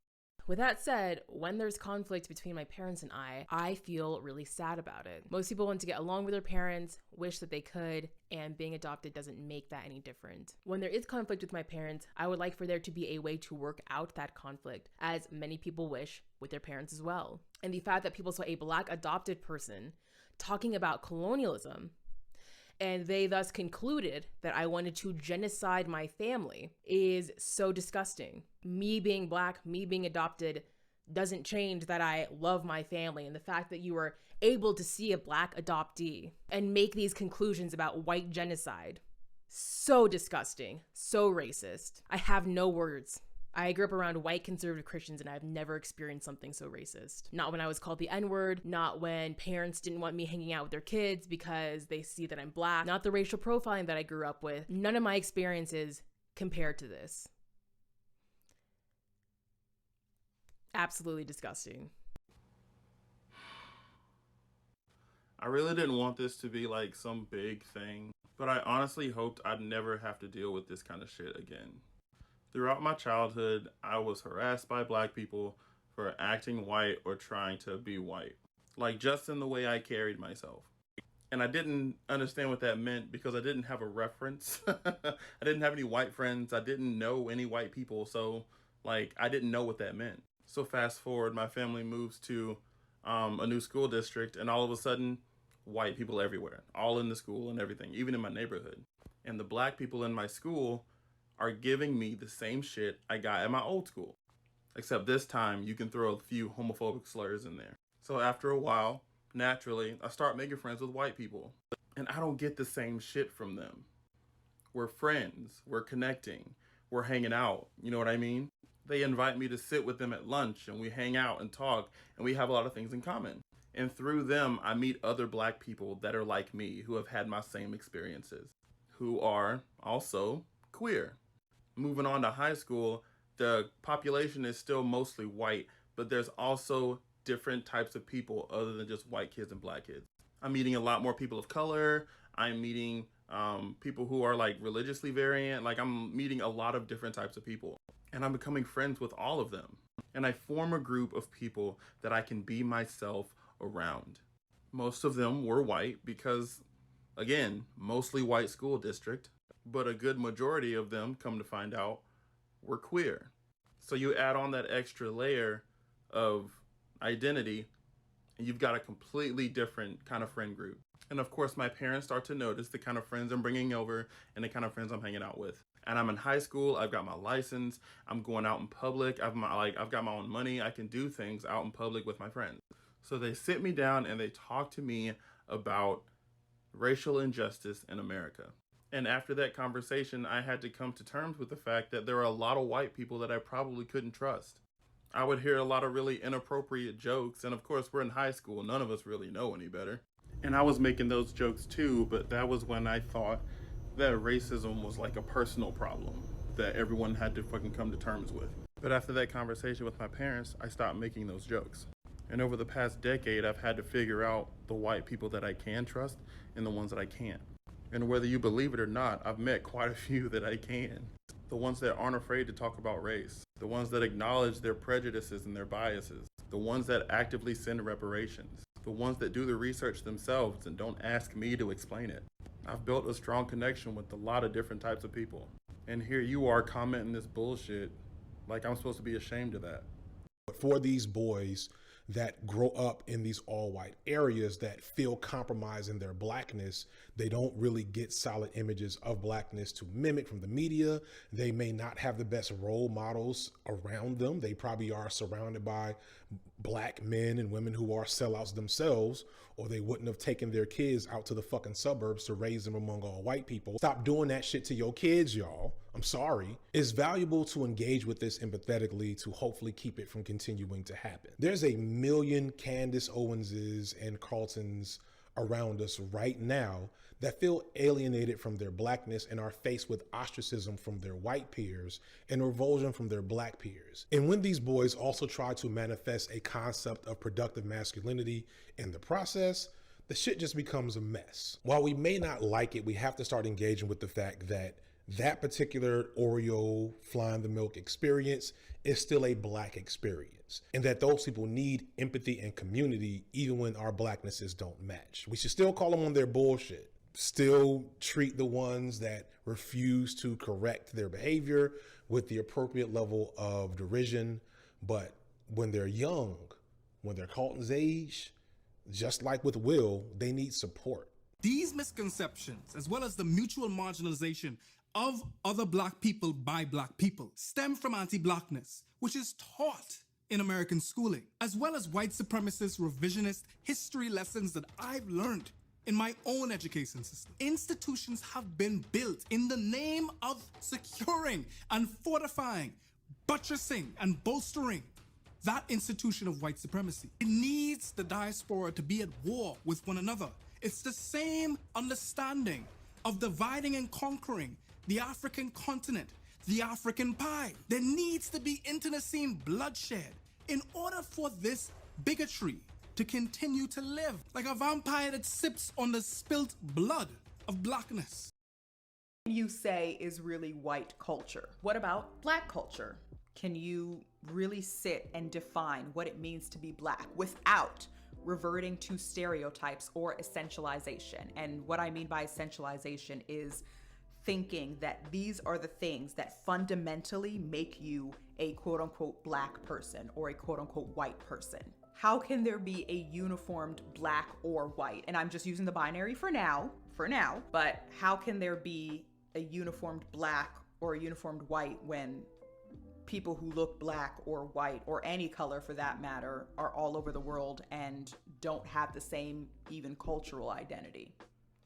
With that said, when there's conflict between my parents and I feel really sad about it. Most people want to get along with their parents, wish that they could, and being adopted doesn't make that any different. When there is conflict with my parents, I would like for there to be a way to work out that conflict, as many people wish with their parents as well. And the fact that people saw a Black adopted person talking about colonialism, and they thus concluded that I wanted to genocide my family, is so disgusting. Me being Black, me being adopted, doesn't change that I love my family, and the fact that you were able to see a Black adoptee and make these conclusions about white genocide, so disgusting, so racist. I have no words. I grew up around white conservative Christians and I've never experienced something so racist. Not when I was called the N-word, not when parents didn't want me hanging out with their kids because they see that I'm Black, not the racial profiling that I grew up with. None of my experiences compared to this. Absolutely disgusting. I really didn't want this to be like some big thing, but I honestly hoped I'd never have to deal with this kind of shit again. Throughout my childhood, I was harassed by Black people for acting white or trying to be white, like just in the way I carried myself. And I didn't understand what that meant because I didn't have a reference. I didn't have any white friends. I didn't know any white people. So like, I didn't know what that meant. So fast forward, my family moves to a new school district, and all of a sudden, white people everywhere, all in the school and everything, even in my neighborhood. And the Black people in my school are giving me the same shit I got at my old school. Except this time, you can throw a few homophobic slurs in there. So after a while, naturally, I start making friends with white people. And I don't get the same shit from them. We're friends, we're connecting, we're hanging out, you know what I mean? They invite me to sit with them at lunch, and we hang out and talk, and we have a lot of things in common. And through them, I meet other Black people that are like me, who have had my same experiences, who are also queer. Moving on to high school, the population is still mostly white, but there's also different types of people other than just white kids and Black kids. I'm meeting a lot more people of color. I'm meeting people who are like religiously variant. Like I'm meeting a lot of different types of people, and I'm becoming friends with all of them. And I form a group of people that I can be myself around. Most of them were white because, again, mostly white school district. But a good majority of them, come to find out, were queer. So you add on that extra layer of identity, and you've got a completely different kind of friend group. And of course, my parents start to notice the kind of friends I'm bringing over and the kind of friends I'm hanging out with. And I'm in high school, I've got my license, I'm going out in public, I've got my own money, I can do things out in public with my friends. So they sit me down and they talk to me about racial injustice in America. And after that conversation, I had to come to terms with the fact that there are a lot of white people that I probably couldn't trust. I would hear a lot of really inappropriate jokes, and of course we're in high school, none of us really know any better. And I was making those jokes too, but that was when I thought that racism was like a personal problem that everyone had to fucking come to terms with. But after that conversation with my parents, I stopped making those jokes. And over the past decade, I've had to figure out the white people that I can trust and the ones that I can't. And whether you believe it or not, I've met quite a few that I can. The ones that aren't afraid to talk about race. The ones that acknowledge their prejudices and their biases. The ones that actively send reparations. The ones that do the research themselves and don't ask me to explain it. I've built a strong connection with a lot of different types of people. And here you are commenting this bullshit like I'm supposed to be ashamed of that. But for these boys that grow up in these all-white areas that feel compromised in their blackness, they don't really get solid images of blackness to mimic from the media. They may not have the best role models around them. They probably are surrounded by black men and women who are sellouts themselves, or they wouldn't have taken their kids out to the fucking suburbs to raise them among all white people. Stop doing that shit to your kids, y'all. I'm sorry. It's valuable to engage with this empathetically to hopefully keep it from continuing to happen. There's a million Candace Owenses and Carltons around us right now that feel alienated from their blackness and are faced with ostracism from their white peers and revulsion from their black peers. And when these boys also try to manifest a concept of productive masculinity in the process, the shit just becomes a mess. While we may not like it, we have to start engaging with the fact that that particular Oreo flying the milk experience is still a black experience, and that those people need empathy and community even when our blacknesses don't match. We should still call them on their bullshit. Still treat the ones that refuse to correct their behavior with the appropriate level of derision. But when they're young, when they're Carlton's age, just like with Will, they need support. These misconceptions, as well as the mutual marginalization of other black people by black people, stem from anti-blackness, which is taught in American schooling, as well as white supremacist revisionist history lessons that I've learned in my own education system. Institutions have been built in the name of securing and fortifying, buttressing and bolstering that institution of white supremacy. It needs the diaspora to be at war with one another. It's the same understanding of dividing and conquering the African continent, the African pie. There needs to be internecine bloodshed in order for this bigotry to continue to live like a vampire that sips on the spilt blood of blackness. You say is really white culture. What about black culture? Can you really sit and define what it means to be black without reverting to stereotypes or essentialization? And what I mean by essentialization is thinking that these are the things that fundamentally make you a quote unquote black person or a quote unquote white person. How can there be a uniformed black or white? And I'm just using the binary for now, but how can there be a uniformed black or a uniformed white when people who look black or white or any color for that matter are all over the world and don't have the same even cultural identity?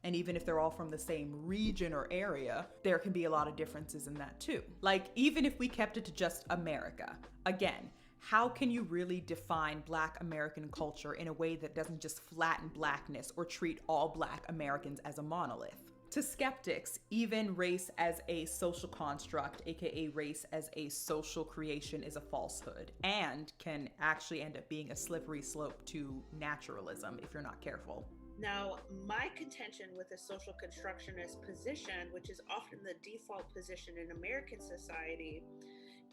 And even if they're all from the same region or area, there can be a lot of differences in that too. Like, even if we kept it to just America, again, how can you really define Black American culture in a way that doesn't just flatten blackness or treat all Black Americans as a monolith? To skeptics, even race as a social construct, aka race as a social creation, is a falsehood and can actually end up being a slippery slope to naturalism if you're not careful. Now, my contention with the social constructionist position, which is often the default position in American society,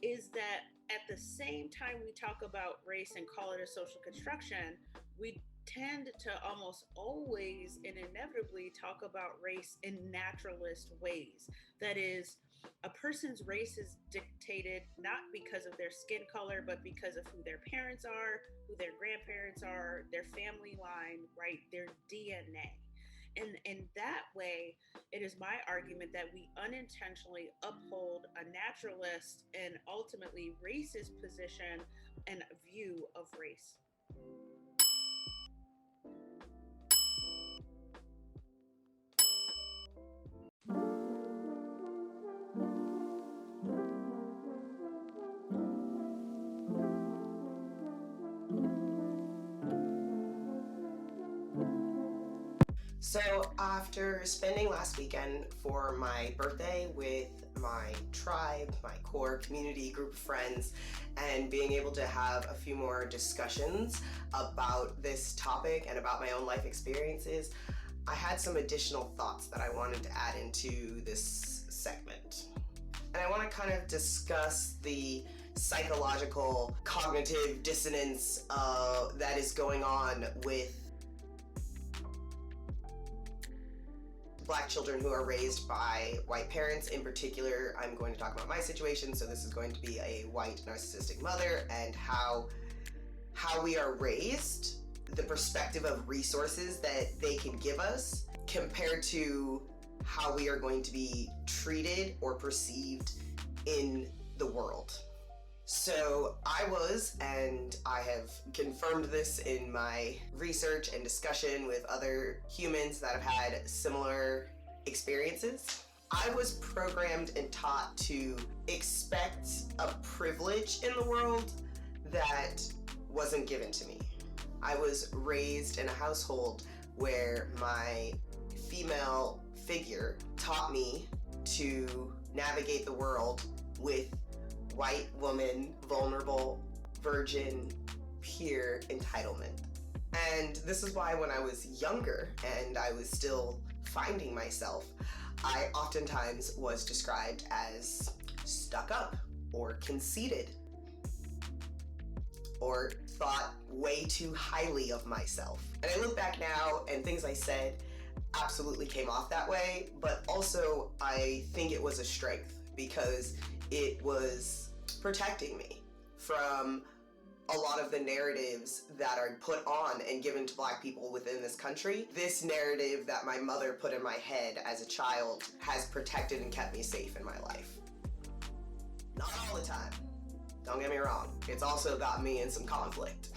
is that at the same time we talk about race and call it a social construction, we tend to almost always and inevitably talk about race in naturalist ways. That is, A person's race is dictated not because of their skin color, but because of who their parents are, who their grandparents are, their family line, right? Their DNA. And in that way, it is my argument that we unintentionally uphold a naturalist and ultimately racist position and view of race. So after spending last weekend for my birthday with my tribe, my core community group of friends, and being able to have a few more discussions about this topic and about my own life experiences, I had some additional thoughts that I wanted to add into this segment. And I want to kind of discuss the psychological cognitive dissonance that is going on with Black children who are raised by white parents. In particular, I'm going to talk about my situation, so this is going to be a white narcissistic mother and how we are raised, the perspective of resources that they can give us compared to how we are going to be treated or perceived in the world. So I was, and I have confirmed this in my research and discussion with other humans that have had similar experiences, I was programmed and taught to expect a privilege in the world that wasn't given to me. I was raised in a household where my female figure taught me to navigate the world with white woman, vulnerable, virgin, pure entitlement. And this is why when I was younger and I was still finding myself, I oftentimes was described as stuck up or conceited or thought way too highly of myself. And I look back now and things I said absolutely came off that way, but also I think it was a strength because it was protecting me from a lot of the narratives that are put on and given to Black people within this country. This narrative that my mother put in my head as a child has protected and kept me safe in my life. Not all the time, don't get me wrong. It's also got me in some conflict.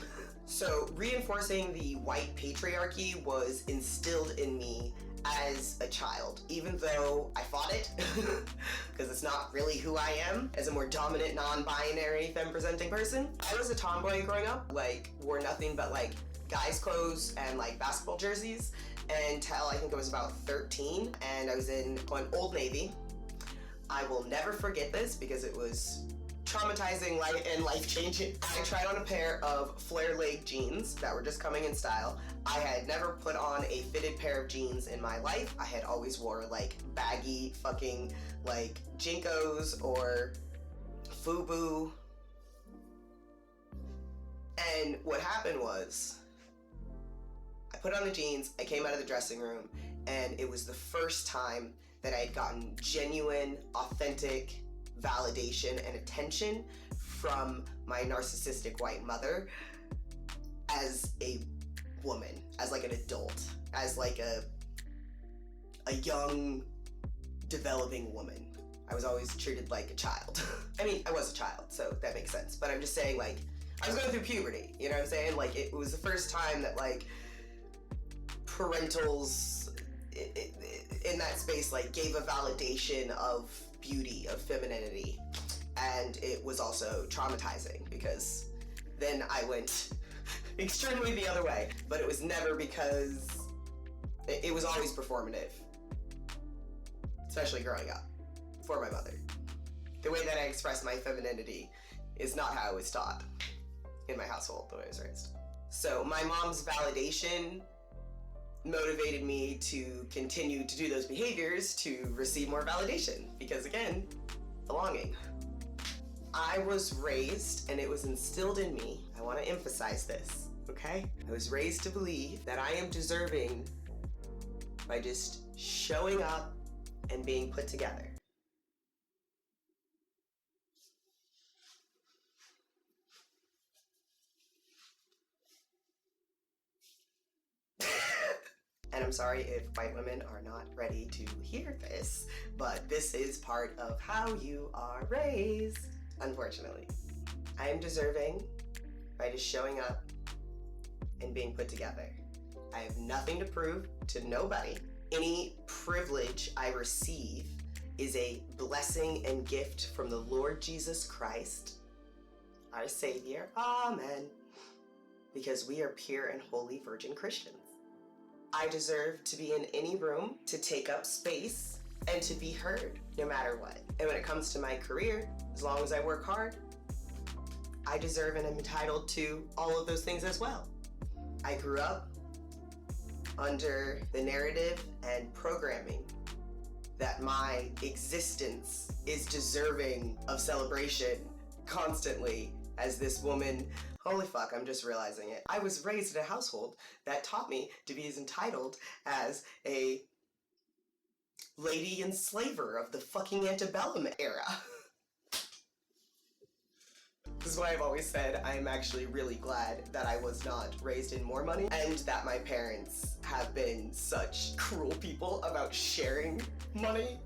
So reinforcing the white patriarchy was instilled in me as a child, even though I fought it, because it's not really who I am as a more dominant, non-binary, femme-presenting person. I was a tomboy growing up, like wore nothing but like guys' clothes and like basketball jerseys until I think I was about 13, and I was in Old Navy. I will never forget this because it was traumatizing and life-changing. I tried on a pair of flare leg jeans that were just coming in style. I had never put on a fitted pair of jeans in my life. I had always wore like baggy fucking like Jinkos or FUBU. And what happened was I put on the jeans, I came out of the dressing room, and it was the first time that I had gotten genuine, authentic validation and attention from my narcissistic white mother as a woman, as like an adult, as like a young, developing woman. I was always treated like a child. I mean, I was a child, so that makes sense. But I'm just saying, like, I was going through puberty, you know what I'm saying? Like, it was the first time that, like, parentals in that space, like, gave a validation of beauty, of femininity. And it was also traumatizing because then I went extremely the other way. But it was never because, it was always performative. Especially growing up, for my mother. The way that I express my femininity is not how I was taught in my household, the way I was raised. So my mom's validation motivated me to continue to do those behaviors to receive more validation because, again, belonging. I was raised, and it was instilled in me, I want to emphasize this, okay? I was raised to believe that I am deserving by just showing up and being put together. sorry if white women are not ready to hear this, but this is part of how you are raised, unfortunately. I am deserving by just showing up and being put together. I have nothing to prove to nobody. Any privilege I receive is a blessing and gift from the Lord Jesus Christ, our Savior. Amen. Because we are pure and holy virgin Christians. I deserve to be in any room, to take up space, and to be heard, no matter what. And when it comes to my career, as long as I work hard, I deserve and am entitled to all of those things as well. I grew up under the narrative and programming that my existence is deserving of celebration constantly as this woman. Holy fuck, I'm just realizing it. I was raised in a household that taught me to be as entitled as a lady enslaver of the fucking antebellum era. This is why I've always said I am actually really glad that I was not raised in more money and that my parents have been such cruel people about sharing money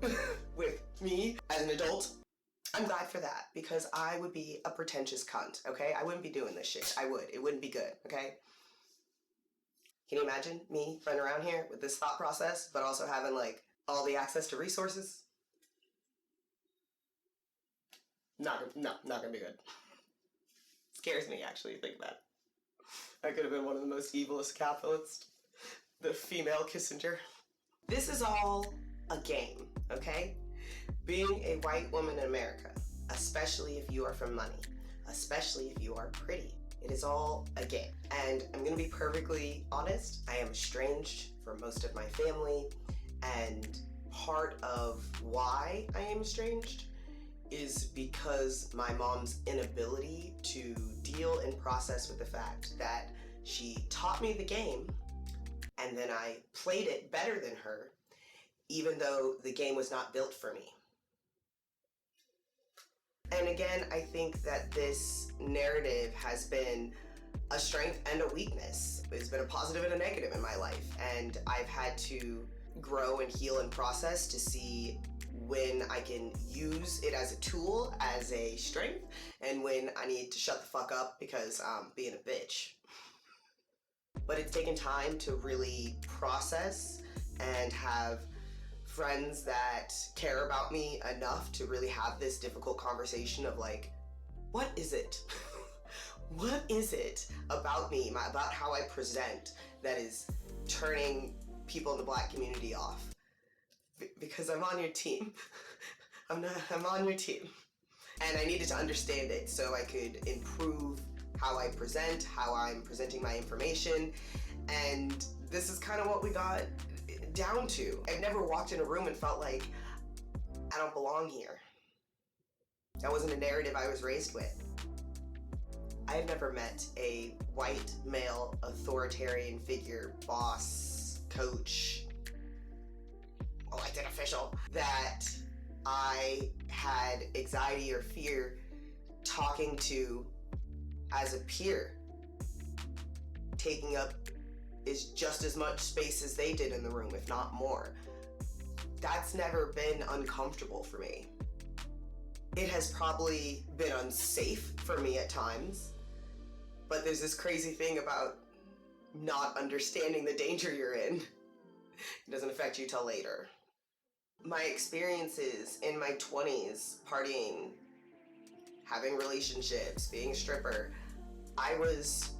with me as an adult. I'm glad for that because I would be a pretentious cunt, okay? I wouldn't be doing this shit. I would. It wouldn't be good, okay? Can you imagine me running around here with this thought process, but also having like all the access to resources? Not gonna be good. Scares me, actually, to think that. I could have been one of the most evilest capitalists. The female Kissinger. This is all a game, okay? Being a white woman in America, especially if you are from money, especially if you are pretty, it is all a game. And I'm gonna be perfectly honest, I am estranged from most of my family, and part of why I am estranged is because my mom's inability to deal and process with the fact that she taught me the game and then I played it better than her, even though the game was not built for me. And again, I think that this narrative has been a strength and a weakness. It's been a positive and a negative in my life, and I've had to grow and heal and process to see when I can use it as a tool, as a strength, and when I need to shut the fuck up because I'm being a bitch. But it's taken time to really process and have friends that care about me enough to really have this difficult conversation of like, what is it? What is it about me, about how I present that is turning people in the Black community off? Because I'm on your team. I'm on your team. And I needed to understand it so I could improve how I present, how I'm presenting my information. And this is kind of what we got down to. I've never walked in a room and felt like I don't belong here. That wasn't a narrative I was raised with. I've never met a white male authoritarian figure, boss, coach, elected official, that I had anxiety or fear talking to as a peer, taking up is just as much space as they did in the room, if not more. That's never been uncomfortable for me. It has probably been unsafe for me at times, but there's this crazy thing about not understanding the danger you're in. It doesn't affect you till later. My experiences in my 20s, partying, having relationships, being a stripper, I was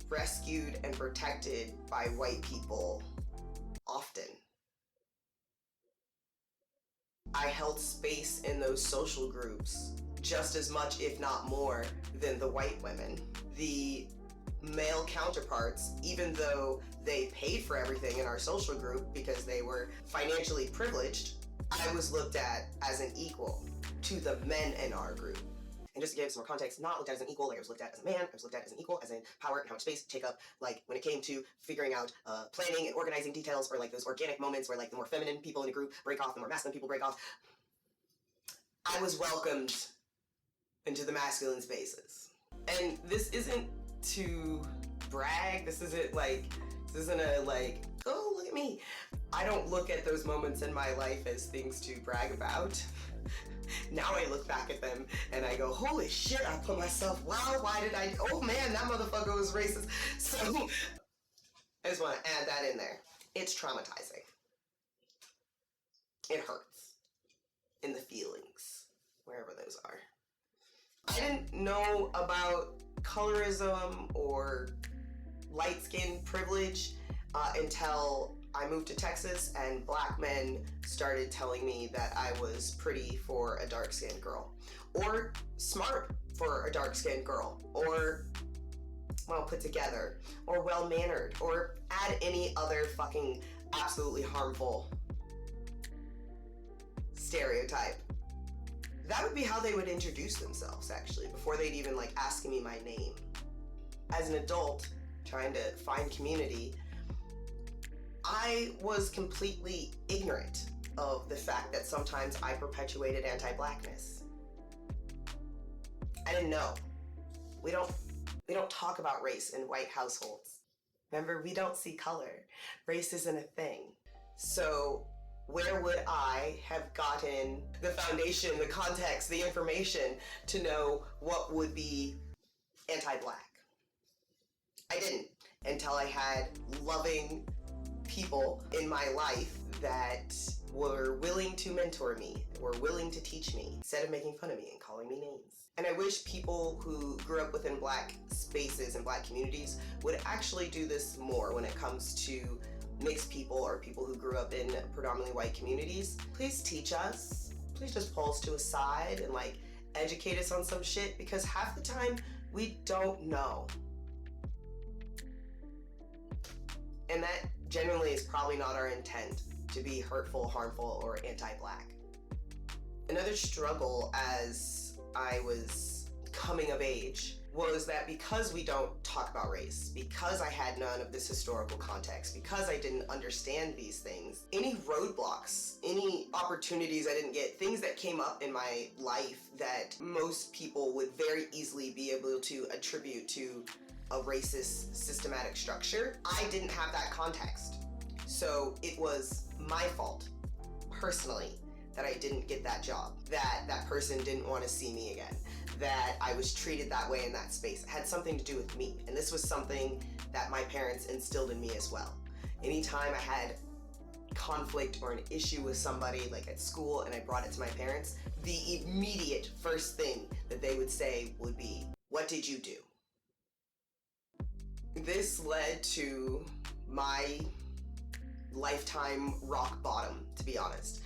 rescued and protected by white people often. I held space in those social groups just as much, if not more, than the white women. The male counterparts, even though they paid for everything in our social group because they were financially privileged, I was looked at as an equal to the men in our group. And just to give some more context, not looked at as an equal, like I was looked at as a man, I was looked at as an equal, as in power and how much space to take up, like when it came to figuring out planning and organizing details, or like those organic moments where like the more feminine people in a group break off, the more masculine people break off. I was welcomed into the masculine spaces. And this isn't to brag, this isn't a like, oh, look at me. I don't look at those moments in my life as things to brag about. Now I look back at them and I go, holy shit, I put myself, wow, why did I, oh man, that motherfucker was racist. So I just want to add that in there. It's traumatizing. It hurts in the feelings, wherever those are. I didn't know about colorism or light skin privilege until I moved to Texas and black men started telling me that I was pretty for a dark-skinned girl, or smart for a dark-skinned girl, or well put together, or well-mannered, or add any other fucking absolutely harmful stereotype. That would be how they would introduce themselves, actually, before they'd even like ask me my name. As an adult trying to find community, I was completely ignorant of the fact that sometimes I perpetuated anti-blackness. I didn't know. We don't talk about race in white households. Remember, we don't see color. Race isn't a thing. So where would I have gotten the foundation, the context, the information to know what would be anti-black? I didn't until I had loving people in my life that were willing to mentor me, were willing to teach me, instead of making fun of me and calling me names. And I wish people who grew up within black spaces and black communities would actually do this more when it comes to mixed people or people who grew up in predominantly white communities. Please teach us. Please just pull us to a side and like educate us on some shit, because half the time we don't know. And that generally is probably not our intent, to be hurtful, harmful, or anti-black. Another struggle as I was coming of age was that because we don't talk about race, because I had none of this historical context, because I didn't understand these things, any roadblocks, any opportunities I didn't get, things that came up in my life that most people would very easily be able to attribute to a racist systematic structure, I didn't have that context. So it was my fault, personally, that I didn't get that job, that that person didn't want to see me again, that I was treated that way in that space. It had something to do with me. And this was something that my parents instilled in me as well. Anytime I had conflict or an issue with somebody, like at school, and I brought it to my parents, the immediate first thing that they would say would be, "What did you do?" This led to my lifetime rock bottom, to be honest.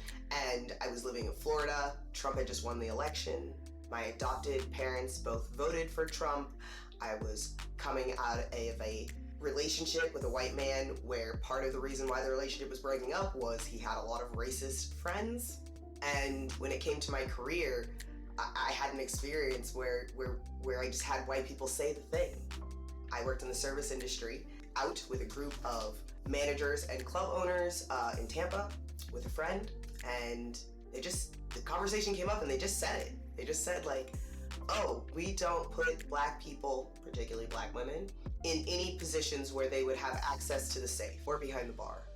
And I was living in Florida. Trump had just won the election. My adopted parents both voted for Trump. I was coming out of a relationship with a white man where part of the reason why the relationship was breaking up was he had a lot of racist friends. And when it came to my career, I had an experience where I just had white people say the thing. I worked in the service industry, out with a group of managers and club owners in Tampa with a friend, and the conversation came up and they just said it. They just said like, oh, we don't put black people, particularly black women, in any positions where they would have access to the safe or behind the bar.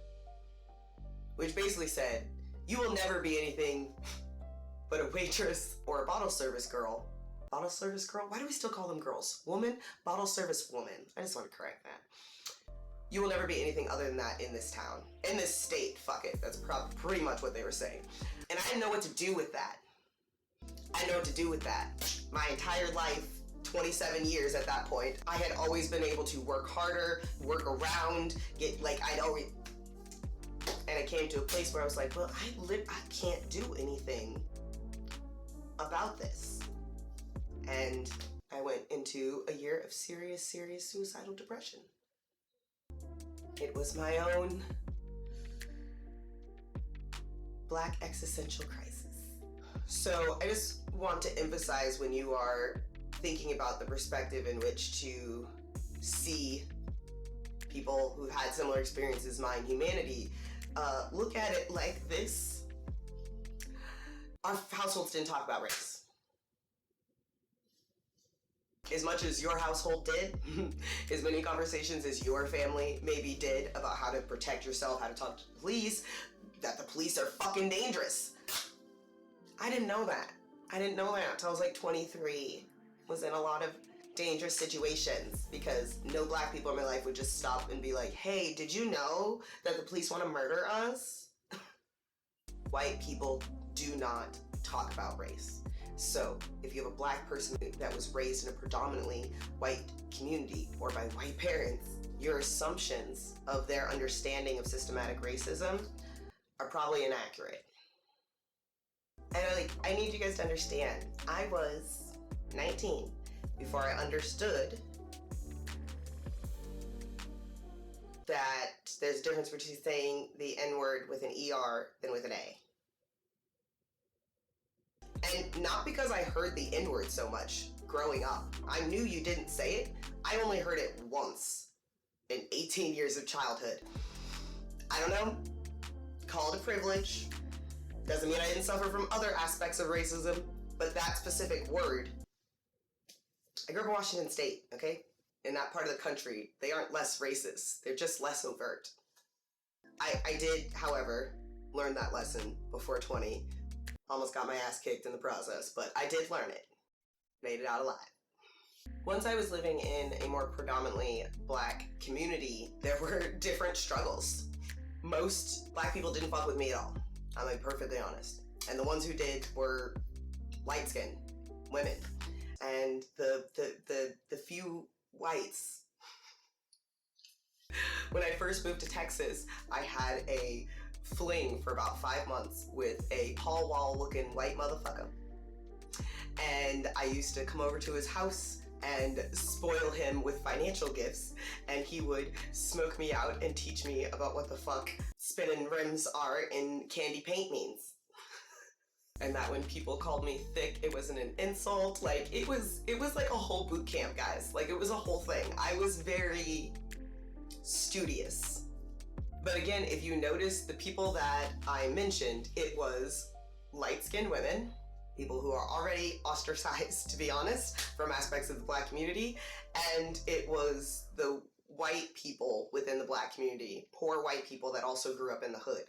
Which basically said, you will never be anything but a waitress or a bottle service girl. Bottle service girl? Why do we still call them girls? Woman? Bottle service woman. I just want to correct that. You will never be anything other than that in this town. In this state, fuck it. That's pretty much what they were saying. And I didn't know what to do with that. I didn't know what to do with that. My entire life, 27 years at that point, I had always been able to work harder, work around, and it came to a place where I was like, well, I can't do anything about this. And I went into a year of serious suicidal depression. It was my own black existential crisis. So I just want to emphasize, when you are thinking about the perspective in which to see people who've had similar experiences as mine, humanity, look at it like this. Our households didn't talk about race. As much as your household did, as many conversations as your family maybe did about how to protect yourself, how to talk to the police, that the police are fucking dangerous. I didn't know that. I didn't know that until I was like 23. Was in a lot of dangerous situations because no black people in my life would just stop and be like, hey, did you know that the police want to murder us? White people do not talk about race. So if you have a black person that was raised in a predominantly white community or by white parents, your assumptions of their understanding of systematic racism are probably inaccurate. And I need you guys to understand, I was 19 before I understood that there's a difference between saying the N-word with an ER than with an A. And not because I heard the N-word so much growing up. I knew you didn't say it. I only heard it once in 18 years of childhood. I don't know. Call it a privilege. Doesn't mean I didn't suffer from other aspects of racism, but that specific word. I grew up in Washington State, okay? In that part of the country, they aren't less racist. They're just less overt. I did, however, learn that lesson before 20. Almost got my ass kicked in the process, but I did learn it. Made it out alive. Once I was living in a more predominantly black community, there were different struggles. Most black people didn't fuck with me at all. I'm being perfectly honest. And the ones who did were light-skinned women. And the few whites. When I first moved to Texas, I had a fling for about 5 months with a Paul Wall looking white motherfucker. And I used to come over to his house and spoil him with financial gifts, and he would smoke me out and teach me about what the fuck spinning rims are and candy paint means. And that when people called me thick, it wasn't an insult. Like, it was like a whole boot camp, guys. Like, it was a whole thing. I was very studious. But again, if you notice the people that I mentioned, it was light-skinned women, people who are already ostracized, to be honest, from aspects of the black community, and it was the white people within the black community, poor white people that also grew up in the hood.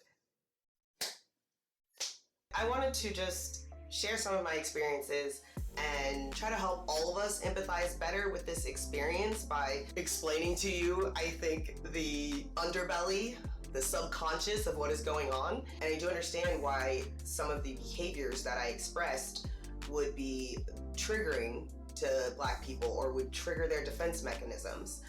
I wanted to just share some of my experiences and try to help all of us empathize better with this experience by explaining to you, I think, the underbelly, the subconscious of what is going on. And I do understand why some of the behaviors that I expressed would be triggering to black people or would trigger their defense mechanisms.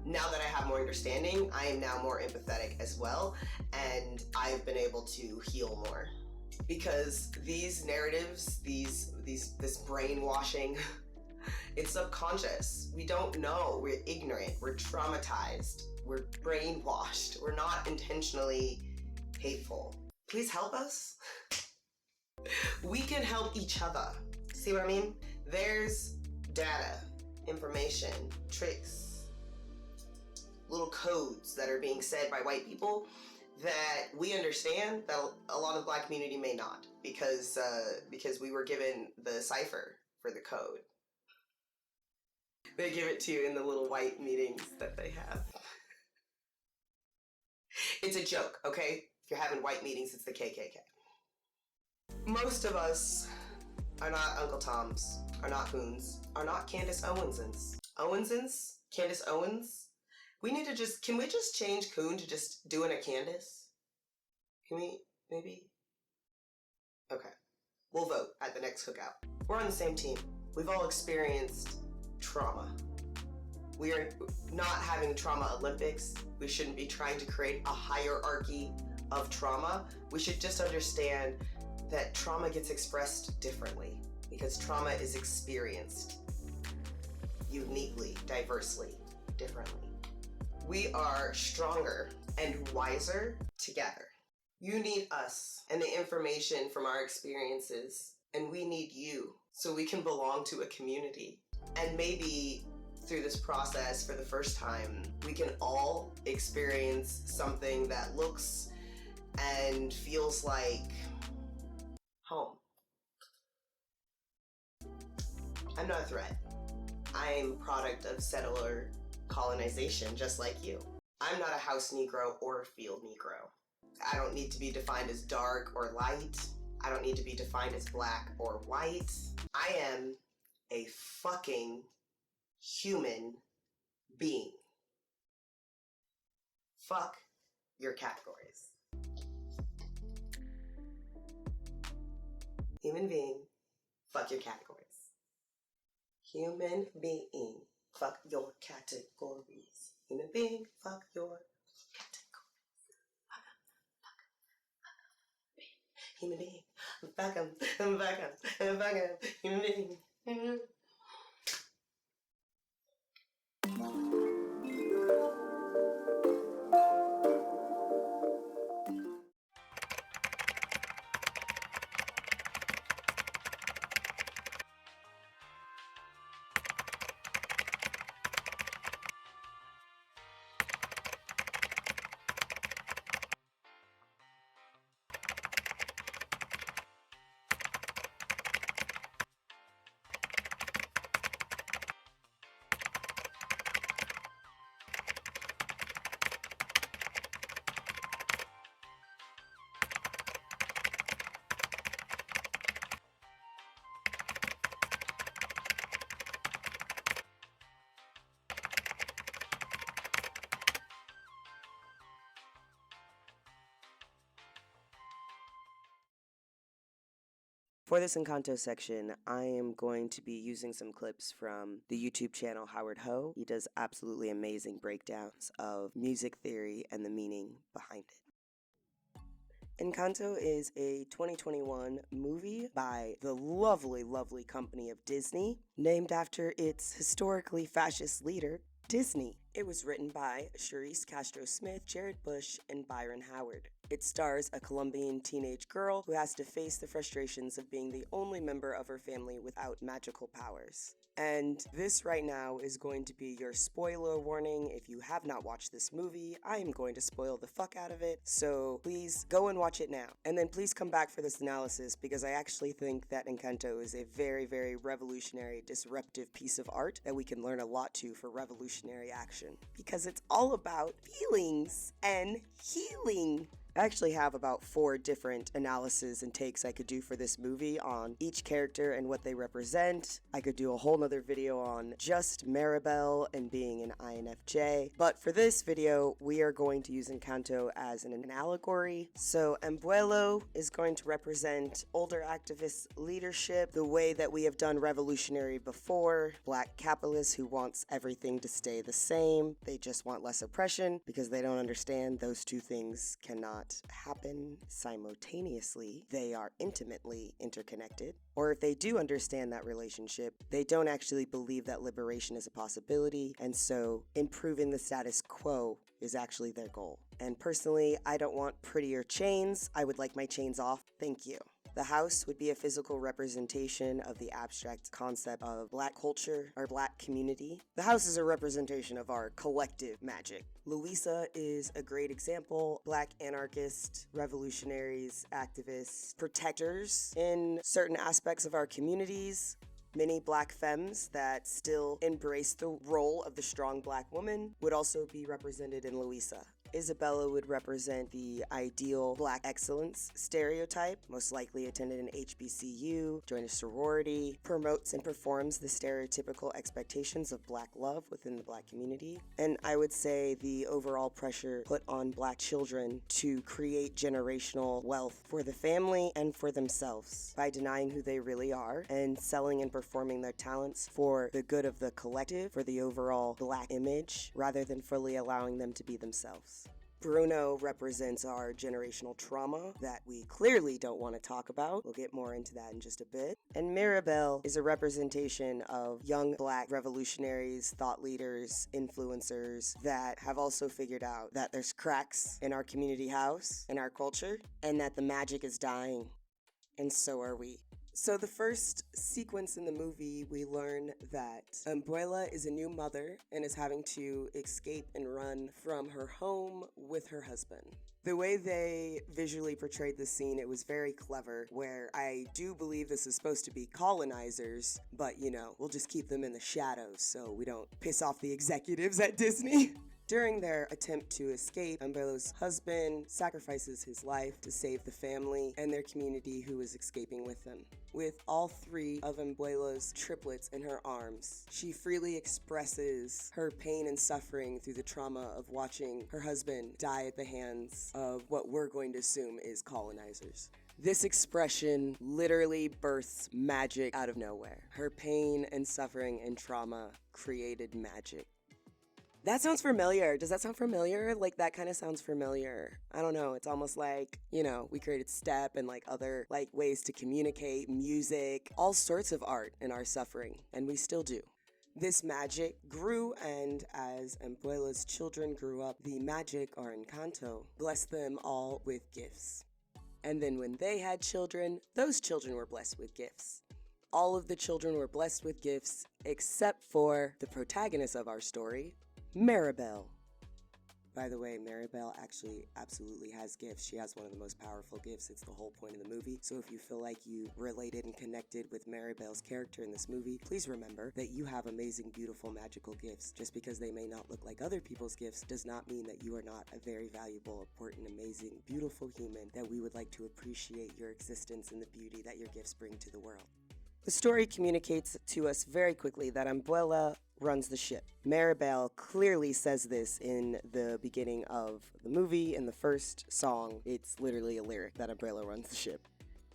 Now that I have more understanding, I am now more empathetic as well, and I've been able to heal more. Because these narratives, this brainwashing, it's subconscious. We don't know, we're ignorant, we're traumatized, we're brainwashed, we're not intentionally hateful. Please help us. We can help each other. See what I mean? There's data, information, tricks, little codes that are being said by white people that we understand that a lot of the black community may not, because we were given the cipher for the code. They give it to you in the little white meetings that they have. It's a joke, okay? If you're having white meetings, it's the KKK. Most of us are not Uncle Toms, are not Coons, are not Candace Owensons. Owensons? Candace Owens? We need to can we just change Coon to just doing a Candace? Can we, maybe? Okay. We'll vote at the next cookout. We're on the same team. We've all experienced trauma. We are not having trauma Olympics. We shouldn't be trying to create a hierarchy of trauma. We should just understand that trauma gets expressed differently because trauma is experienced uniquely, diversely, differently. We are stronger and wiser together. You need us and the information from our experiences, and we need you so we can belong to a community. And maybe through this process, for the first time, we can all experience something that looks and feels like home. I'm not a threat. I'm a product of settler colonization, just like you. I'm not a house Negro or a field Negro. I don't need to be defined as dark or light. I don't need to be defined as black or white. I am a fucking human being. Fuck your categories. Human being, fuck your categories. Human being, fuck your categories. Human being, fuck your categories. Human being, fuck 'em, fuck 'em, fuck 'em, human being. For this Encanto section, I am going to be using some clips from the YouTube channel Howard Ho. He does absolutely amazing breakdowns of music theory and the meaning behind it. Encanto is a 2021 movie by the lovely, lovely company of Disney, named after its historically fascist leader, Disney. It was written by Charisse Castro-Smith, Jared Bush, and Byron Howard. It stars a Colombian teenage girl who has to face the frustrations of being the only member of her family without magical powers. And this right now is going to be your spoiler warning. If you have not watched this movie, I am going to spoil the fuck out of it, so please go and watch it now. And then please come back for this analysis, because I actually think that Encanto is a very, very revolutionary, disruptive piece of art that we can learn a lot to for revolutionary action. Because it's all about feelings and healing. I actually have about 4 different analyses and takes I could do for this movie on each character and what they represent. I could do a whole nother video on just Mirabel and being an INFJ. But for this video, we are going to use Encanto as an allegory. So Abuelo is going to represent older activist leadership, the way that we have done revolutionary before. Black capitalists who wants everything to stay the same. They just want less oppression because they don't understand those two things cannot happen simultaneously. They are intimately interconnected. Or if they do understand that relationship, they don't actually believe that liberation is a possibility, and so improving the status quo is actually their goal. And personally, I don't want prettier chains. I would like my chains off. Thank you. The house would be a physical representation of the abstract concept of Black culture, our Black community. The house is a representation of our collective magic. Luisa is a great example. Black anarchists, revolutionaries, activists, protectors in certain aspects of our communities. Many Black femmes that still embrace the role of the strong Black woman would also be represented in Luisa. Isabella would represent the ideal Black excellence stereotype, most likely attended an HBCU, joined a sorority, promotes and performs the stereotypical expectations of Black love within the Black community. And I would say the overall pressure put on Black children to create generational wealth for the family and for themselves by denying who they really are and selling and performing their talents for the good of the collective, for the overall Black image, rather than fully allowing them to be themselves. Bruno represents our generational trauma that we clearly don't want to talk about. We'll get more into that in just a bit. And Mirabel is a representation of young Black revolutionaries, thought leaders, influencers that have also figured out that there's cracks in our community house, in our culture, and that the magic is dying. And so are we. So the first sequence in the movie, we learn that Abuela is a new mother and is having to escape and run from her home with her husband. The way they visually portrayed the scene, it was very clever, where I do believe this is supposed to be colonizers, but we'll just keep them in the shadows so we don't piss off the executives at Disney. During their attempt to escape, Abuela's husband sacrifices his life to save the family and their community who is escaping with them. With all three of Abuela's triplets in her arms, she freely expresses her pain and suffering through the trauma of watching her husband die at the hands of what we're going to assume is colonizers. This expression literally births magic out of nowhere. Her pain and suffering and trauma created magic. That sounds familiar. Does that sound familiar? Like, that kind of sounds familiar. I don't know. It's almost like, we created step and other ways to communicate, music, all sorts of art in our suffering, and we still do. This magic grew, and as Abuela's children grew up, the magic, or Encanto, blessed them all with gifts. And then when they had children, those children were blessed with gifts. All of the children were blessed with gifts, except for the protagonist of our story, Mirabel. By the way, Mirabel actually absolutely has gifts. She has one of the most powerful gifts. It's the whole point of the movie. So if you feel like you related and connected with Mirabel's character in this movie, please remember that you have amazing, beautiful, magical gifts. Just because they may not look like other people's gifts does not mean that you are not a very valuable, important, amazing, beautiful human that we would like to appreciate your existence and the beauty that your gifts bring to the world. The story communicates to us very quickly that Abuela runs the ship. Mirabel clearly says this in the beginning of the movie. In the first song, it's literally a lyric that Abuela runs the ship.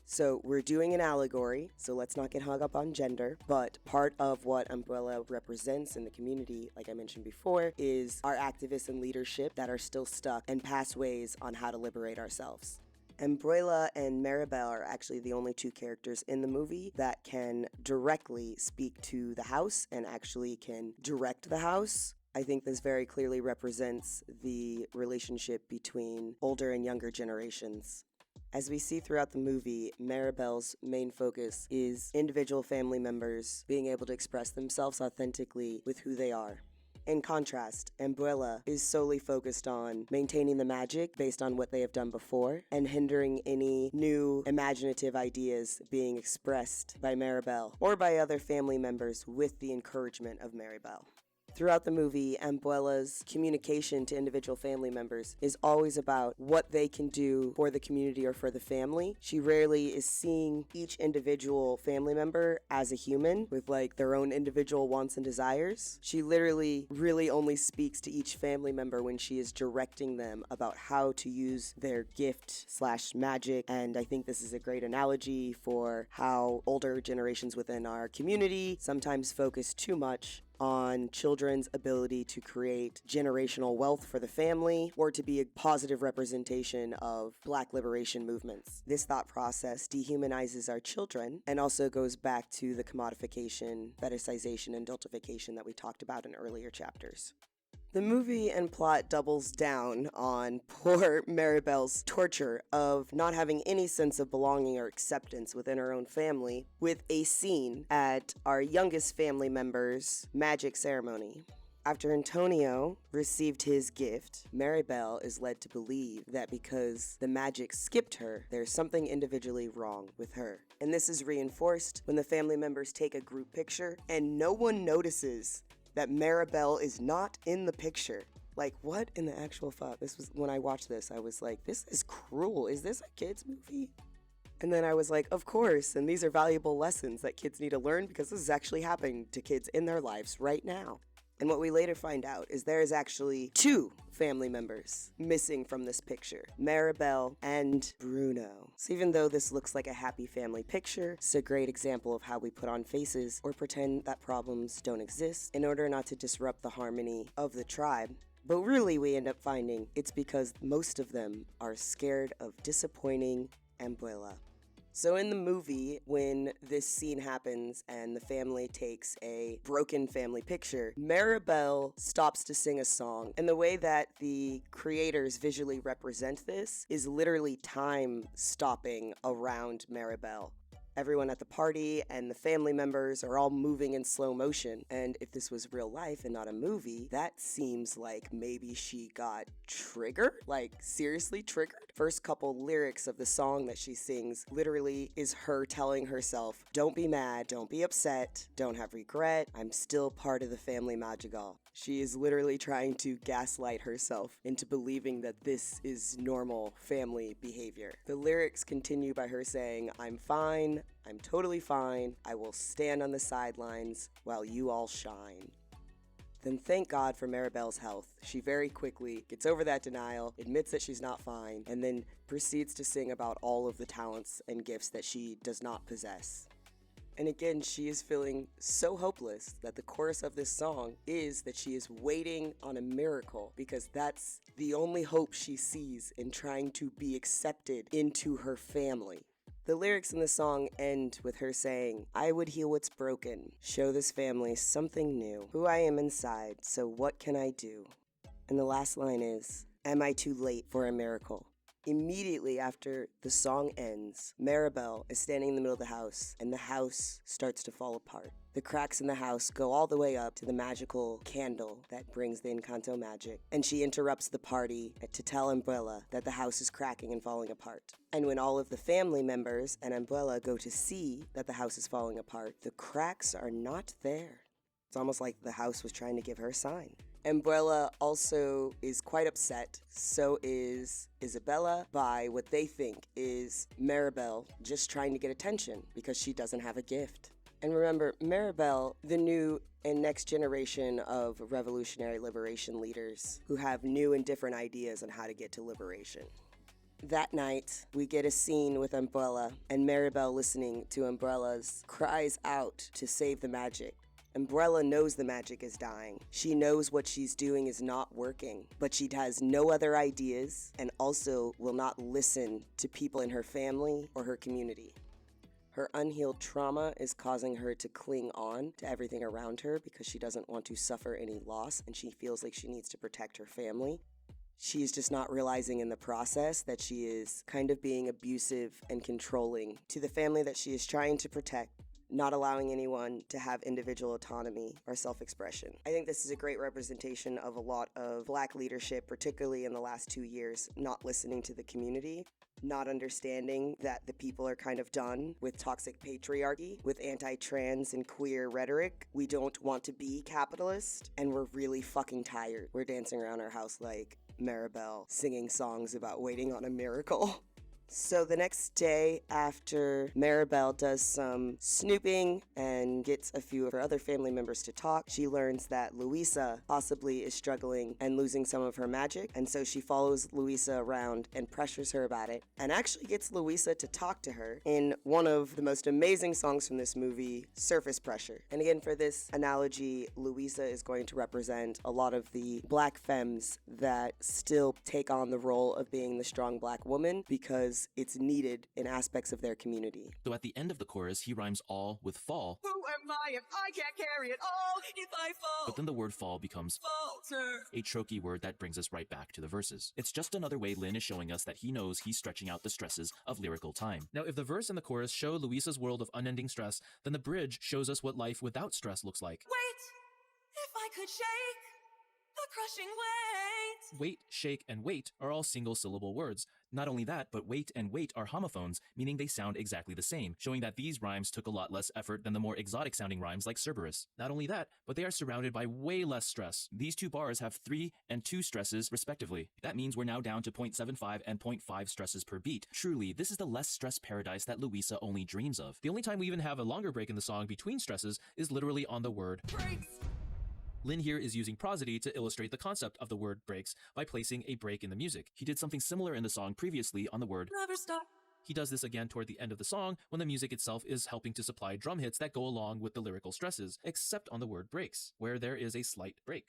So we're doing an allegory, so let's not get hung up on gender, but part of what Abuela represents in the community, like I mentioned before, is our activists and leadership that are still stuck in past ways on how to liberate ourselves. Abuela and Mirabel are actually the only two characters in the movie that can directly speak to the house and actually can direct the house. I think this very clearly represents the relationship between older and younger generations. As we see throughout the movie, Mirabel's main focus is individual family members being able to express themselves authentically with who they are. In contrast, Abuela is solely focused on maintaining the magic based on what they have done before and hindering any new imaginative ideas being expressed by Mirabel or by other family members with the encouragement of Mirabel. Throughout the movie, Abuela's communication to individual family members is always about what they can do for the community or for the family. She rarely is seeing each individual family member as a human with their own individual wants and desires. She literally really only speaks to each family member when she is directing them about how to use their gift/magic. And I think this is a great analogy for how older generations within our community sometimes focus too much on children's ability to create generational wealth for the family or to be a positive representation of Black liberation movements. This thought process dehumanizes our children and also goes back to the commodification, fetishization, and adultification that we talked about in earlier chapters. The movie and plot doubles down on poor Mirabel's torture of not having any sense of belonging or acceptance within her own family with a scene at our youngest family member's magic ceremony. After Antonio received his gift, Mirabel is led to believe that because the magic skipped her, there's something individually wrong with her. And this is reinforced when the family members take a group picture and no one notices that Mirabel is not in the picture. What in the actual fuck? This was, when I watched this, I was like, this is cruel. Is this a kid's movie? And then I was like, of course, and these are valuable lessons that kids need to learn because this is actually happening to kids in their lives right now. And what we later find out is there is actually 2 family members missing from this picture, Mirabel and Bruno. So even though this looks like a happy family picture, it's a great example of how we put on faces or pretend that problems don't exist in order not to disrupt the harmony of the tribe. But really we end up finding it's because most of them are scared of disappointing Abuela. So in the movie, when this scene happens and the family takes a broken family picture, Mirabel stops to sing a song. And the way that the creators visually represent this is literally time stopping around Mirabel. Everyone at the party and the family members are all moving in slow motion. And if this was real life and not a movie, that seems like maybe she got triggered? Like, seriously triggered? First couple lyrics of the song that she sings literally is her telling herself, don't be mad, don't be upset, don't have regret, I'm still part of the family Madrigal. She is literally trying to gaslight herself into believing that this is normal family behavior. The lyrics continue by her saying, I'm fine, I'm totally fine, I will stand on the sidelines while you all shine. Then thank God for Maribel's health. She very quickly gets over that denial, admits that she's not fine, and then proceeds to sing about all of the talents and gifts that she does not possess. And again, she is feeling so hopeless that the chorus of this song is that she is waiting on a miracle because that's the only hope she sees in trying to be accepted into her family. The lyrics in the song end with her saying, I would heal what's broken, show this family something new, who I am inside, so what can I do? And the last line is, am I too late for a miracle? Immediately after the song ends, Maribel is standing in the middle of the house, and the house starts to fall apart. The cracks in the house go all the way up to the magical candle that brings the Encanto magic, and she interrupts the party to tell Umbrella that the house is cracking and falling apart. And when all of the family members and Umbrella go to see that the house is falling apart, the cracks are not there. It's almost like the house was trying to give her a sign. Umbrella also is quite upset, so is Isabella, by what they think is Maribel just trying to get attention because she doesn't have a gift. And remember, Maribel, the new and next generation of revolutionary liberation leaders who have new and different ideas on how to get to liberation. That night, we get a scene with Umbrella and Maribel listening to Umbrella's cries out to save the magic. Umbrella knows the magic is dying. She knows what she's doing is not working, but she has no other ideas and also will not listen to people in her family or her community. Her unhealed trauma is causing her to cling on to everything around her because she doesn't want to suffer any loss and she feels like she needs to protect her family. She's just not realizing in the process that she is kind of being abusive and controlling to the family that she is trying to protect, not allowing anyone to have individual autonomy or self-expression. I think this is a great representation of a lot of Black leadership, particularly in the last 2 years, not listening to the community, not understanding that the people are kind of done with toxic patriarchy, with anti-trans and queer rhetoric. We don't want to be capitalist, and we're really fucking tired. We're dancing around our house like Maribel, singing songs about waiting on a miracle. So the next day, after Maribel does some snooping and gets a few of her other family members to talk, she learns that Luisa possibly is struggling and losing some of her magic, and so she follows Luisa around and pressures her about it, and actually gets Luisa to talk to her in one of the most amazing songs from this movie, Surface Pressure. And again, for this analogy, Luisa is going to represent a lot of the Black femmes that still take on the role of being the strong Black woman because it's needed in aspects of their community. So at the end of the chorus, he rhymes all with fall. Who am I if I can't carry it all? If I fall, But then the word fall becomes falter. a tropey word that brings us right back to the verses. It's just another way Lin is showing us that he knows he's stretching out the stresses of lyrical time. Now, if the verse and the chorus show Luisa's world of unending stress, then the bridge shows us what life without stress looks like. Wait, if I could shake the crushing weight. Wait, shake, and wait are all single-syllable words. Not only that, but wait and wait are homophones, meaning they sound exactly the same, showing that these rhymes took a lot less effort than the more exotic-sounding rhymes like Cerberus. Not only that, but they are surrounded by way less stress. These two bars have 3 and 2 stresses, respectively. That means we're now down to 0.75 and 0.5 stresses per beat. Truly, this is the less stress paradise that Luisa only dreams of. The only time we even have a longer break in the song between stresses is literally on the word breaks. Lin here is using prosody to illustrate the concept of the word breaks by placing a break in the music. He did something similar in the song previously on the word Never stop. He does this again toward the end of the song when the music itself is helping to supply drum hits that go along with the lyrical stresses, except on the word breaks, where there is a slight break.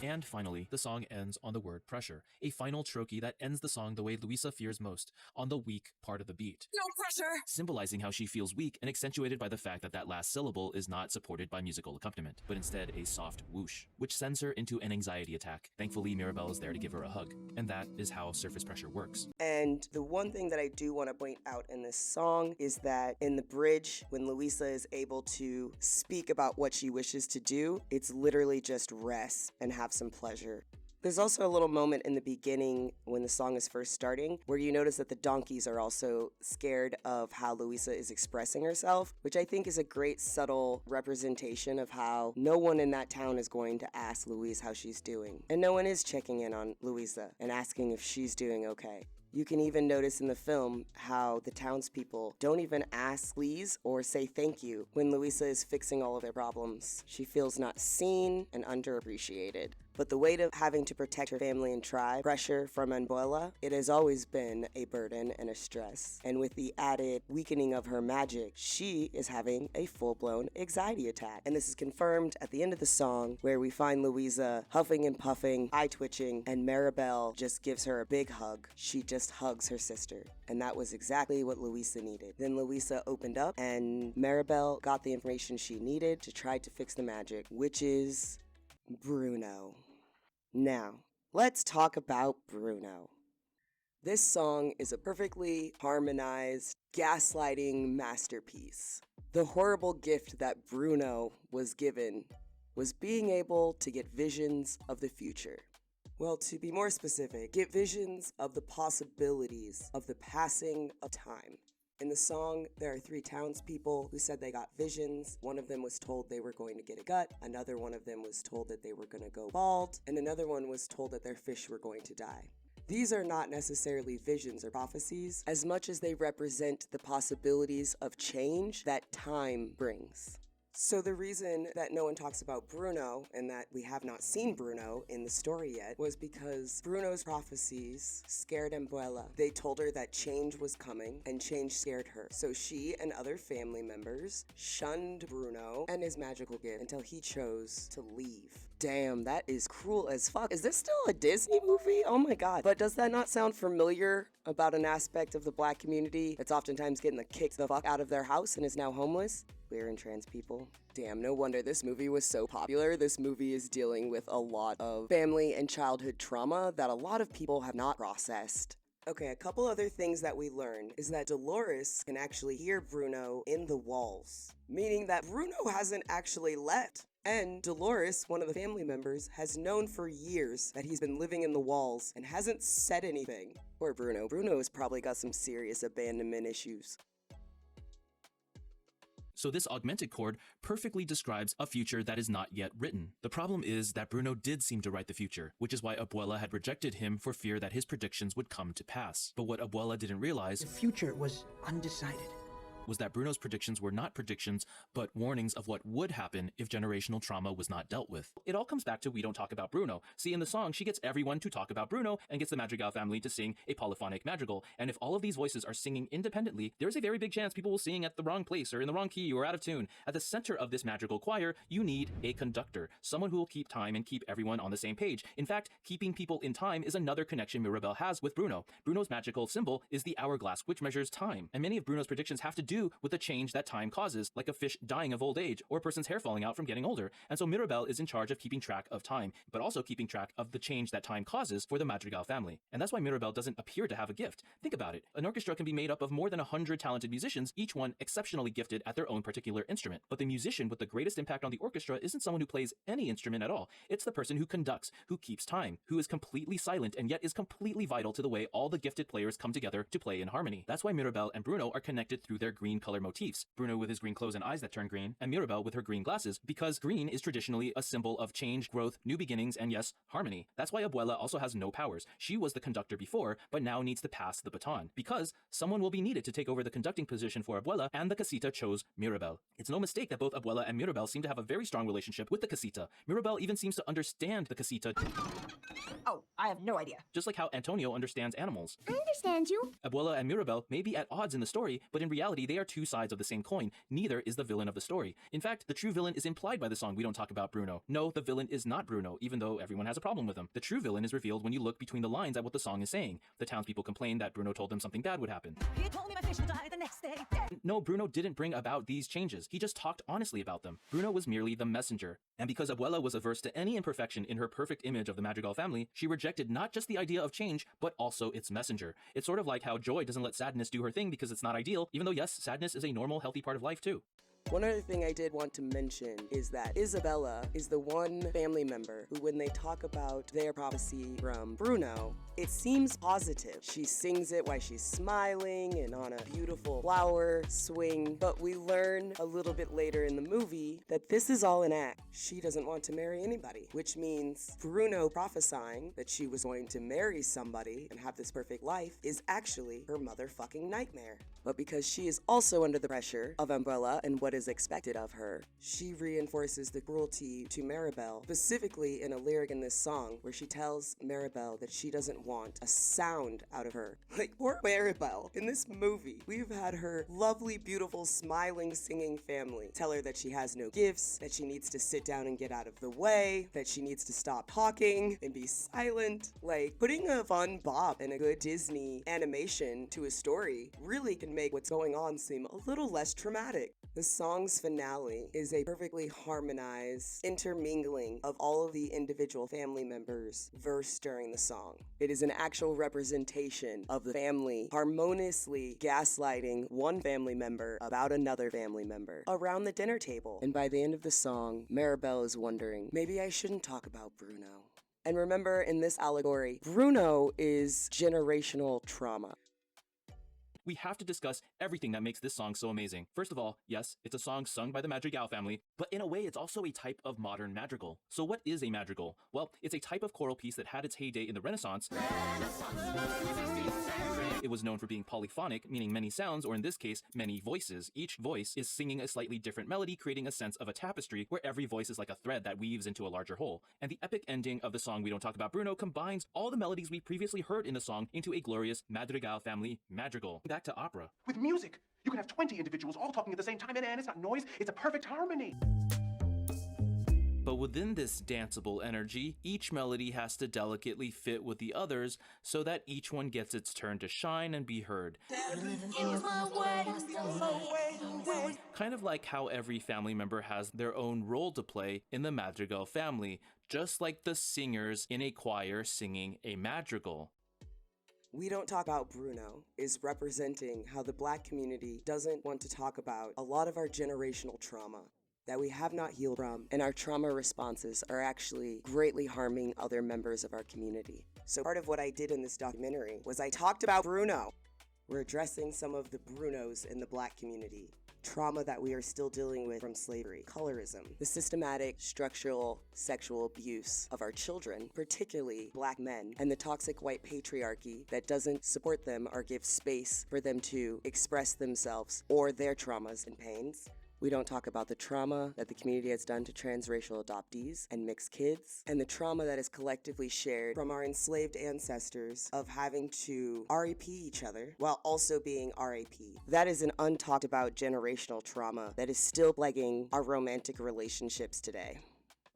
And finally, the song ends on the word pressure, a final trochee that ends the song the way Luisa fears most, on the weak part of the beat. No pressure! Symbolizing how she feels weak and accentuated by the fact that that last syllable is not supported by musical accompaniment, but instead a soft whoosh, which sends her into an anxiety attack. Thankfully, Mirabelle is there to give her a hug, and that is how surface pressure works. And the one thing that I do want to point out in this song is that in the bridge, when Luisa is able to speak about what she wishes to do, it's literally just rest and have some pleasure. There's also a little moment in the beginning when the song is first starting where you notice that the donkeys are also scared of how Luisa is expressing herself, which I think is a great subtle representation of how no one in that town is going to ask Louise how she's doing. And no one is checking in on Luisa and asking if she's doing okay. You can even notice in the film how the townspeople don't even ask please or say thank you when Luisa is fixing all of their problems. She feels not seen and underappreciated. But the weight of having to protect her family and tribe, pressure from Abuela, it has always been a burden and a stress. And with the added weakening of her magic, she is having a full-blown anxiety attack. And this is confirmed at the end of the song where we find Luisa huffing and puffing, eye twitching, and Mirabelle just gives her a big hug. She just hugs her sister. And that was exactly what Luisa needed. Then Luisa opened up and Mirabelle got the information she needed to try to fix the magic, which is Bruno. Now, let's talk about Bruno. This song is a perfectly harmonized, gaslighting masterpiece. The horrible gift that Bruno was given was being able to get visions of the future. Well, to be more specific, get visions of the possibilities of the passing of time. In the song, there are 3 townspeople who said they got visions. One of them was told they were going to get a gut, another one of them was told that they were going to go bald, and another one was told that their fish were going to die. These are not necessarily visions or prophecies, as much as they represent the possibilities of change that time brings. So the reason that no one talks about Bruno and that we have not seen Bruno in the story yet was because Bruno's prophecies scared Abuela. They told her that change was coming and change scared her. So she and other family members shunned Bruno and his magical gift until he chose to leave. Damn, that is cruel as fuck. Is this still a Disney movie? Oh my god. But does that not sound familiar about an aspect of the Black community that's oftentimes getting kicked the fuck out of their house and is now homeless? Queer and trans people. Damn, no wonder this movie was so popular. This movie is dealing with a lot of family and childhood trauma that a lot of people have not processed. Okay, a couple other things that we learned is that Dolores can actually hear Bruno in the walls, meaning that Bruno hasn't actually left. And Dolores, one of the family members, has known for years that he's been living in the walls and hasn't said anything. Poor Bruno. Bruno has probably got some serious abandonment issues. So this augmented chord perfectly describes a future that is not yet written. The problem is that Bruno did seem to write the future, which is why Abuela had rejected him for fear that his predictions would come to pass. But what Abuela didn't realize, the future was undecided, was that Bruno's predictions were not predictions, but warnings of what would happen if generational trauma was not dealt with. It all comes back to we don't talk about Bruno. See, in the song, she gets everyone to talk about Bruno and gets the Madrigal family to sing a polyphonic madrigal. And if all of these voices are singing independently, there's a very big chance people will sing at the wrong place or in the wrong key or out of tune. At the center of this madrigal choir, you need a conductor, someone who will keep time and keep everyone on the same page. In fact, keeping people in time is another connection Mirabelle has with Bruno. Bruno's magical symbol is the hourglass, which measures time. And many of Bruno's predictions have to do with the change that time causes, like a fish dying of old age or a person's hair falling out from getting older. And so Mirabelle is in charge of keeping track of time, but also keeping track of the change that time causes for the Madrigal family. And that's why Mirabelle doesn't appear to have a gift. Think about it. An orchestra can be made up of more than 100 talented musicians, each one exceptionally gifted at their own particular instrument. But the musician with the greatest impact on the orchestra isn't someone who plays any instrument at all. It's the person who conducts, who keeps time, who is completely silent and yet is completely vital to the way all the gifted players come together to play in harmony. That's why Mirabelle and Bruno are connected through their green color motifs. Bruno with his green clothes and eyes that turn green, and Mirabelle with her green glasses, because green is traditionally a symbol of change, growth, new beginnings, and yes, harmony. That's why Abuela also has no powers. She was the conductor before, but now needs to pass the baton, because someone will be needed to take over the conducting position for Abuela, and the Casita chose Mirabelle. It's no mistake that both Abuela and Mirabelle seem to have a very strong relationship with the Casita. Mirabelle even seems to understand the Casita. Oh, I have no idea. Just like how Antonio understands animals. I understand you. Abuela and Mirabelle may be at odds in the story, but in reality, they they are two sides of the same coin. Neither is the villain of the story. In fact, the true villain is implied by the song We Don't Talk About Bruno. No, the villain is not Bruno, even though everyone has a problem with him. The true villain is revealed when you look between the lines at what the song is saying. The townspeople complain that Bruno told them something bad would happen. He told me my fish would die the next day. No, Bruno didn't bring about these changes. He just talked honestly about them. Bruno was merely the messenger. And because Abuela was averse to any imperfection in her perfect image of the Madrigal family, she rejected not just the idea of change, but also its messenger. It's sort of like how joy doesn't let sadness do her thing because it's not ideal, even though yes, sadness is a normal, healthy part of life too. One other thing I did want to mention is that Isabella is the one family member who, when they talk about their prophecy from Bruno, it seems positive. She sings it while she's smiling and on a beautiful flower swing, but we learn a little bit later in the movie that this is all an act. She doesn't want to marry anybody, which means Bruno prophesying that she was going to marry somebody and have this perfect life is actually her motherfucking nightmare. But because she is also under the pressure of Umbrella and what is expected of her, she reinforces the cruelty to Maribel, specifically in a lyric in this song where she tells Maribel that she doesn't want a sound out of her. Like, poor Maribel. In this movie, we've had her lovely, beautiful, smiling, singing family tell her that she has no gifts, that she needs to sit down and get out of the way, that she needs to stop talking and be silent. Like, putting a fun bop and a good Disney animation to a story really can make what's going on seem a little less traumatic. The song's finale is a perfectly harmonized intermingling of all of the individual family members versed during the song. It is an actual representation of the family harmoniously gaslighting one family member about another family member around the dinner table. And by the end of the song, Maribel is wondering, maybe I shouldn't talk about Bruno. And remember, in this allegory, Bruno is generational trauma. We have to discuss everything that makes this song so amazing. First of all, yes, it's a song sung by the Madrigal family, but in a way it's also a type of modern madrigal. So what is a madrigal? Well, it's a type of choral piece that had its heyday in the Renaissance. It was known for being polyphonic, meaning many sounds, or in this case, many voices. Each voice is singing a slightly different melody, creating a sense of a tapestry where every voice is like a thread that weaves into a larger whole. And the epic ending of the song We Don't Talk About Bruno combines all the melodies we previously heard in the song into a glorious Madrigal family madrigal. Back to opera. With music, you can have 20 individuals all talking at the same time, and it's not noise, it's a perfect harmony. But within this danceable energy, each melody has to delicately fit with the others so that each one gets its turn to shine and be heard. Kind of like how every family member has their own role to play in the Madrigal family, just like the singers in a choir singing a madrigal. We Don't Talk About Bruno is representing how the Black community doesn't want to talk about a lot of our generational trauma that we have not healed from, and our trauma responses are actually greatly harming other members of our community. So part of what I did in this documentary was I talked about Bruno. We're addressing some of the Brunos in the Black community. Trauma that we are still dealing with from slavery, colorism, the systematic, structural, sexual abuse of our children, particularly Black men, and the toxic white patriarchy that doesn't support them or give space for them to express themselves or their traumas and pains. We don't talk about the trauma that the community has done to transracial adoptees and mixed kids, and the trauma that is collectively shared from our enslaved ancestors of having to RAP each other while also being RAP. That is an untalked about generational trauma that is still plaguing our romantic relationships today.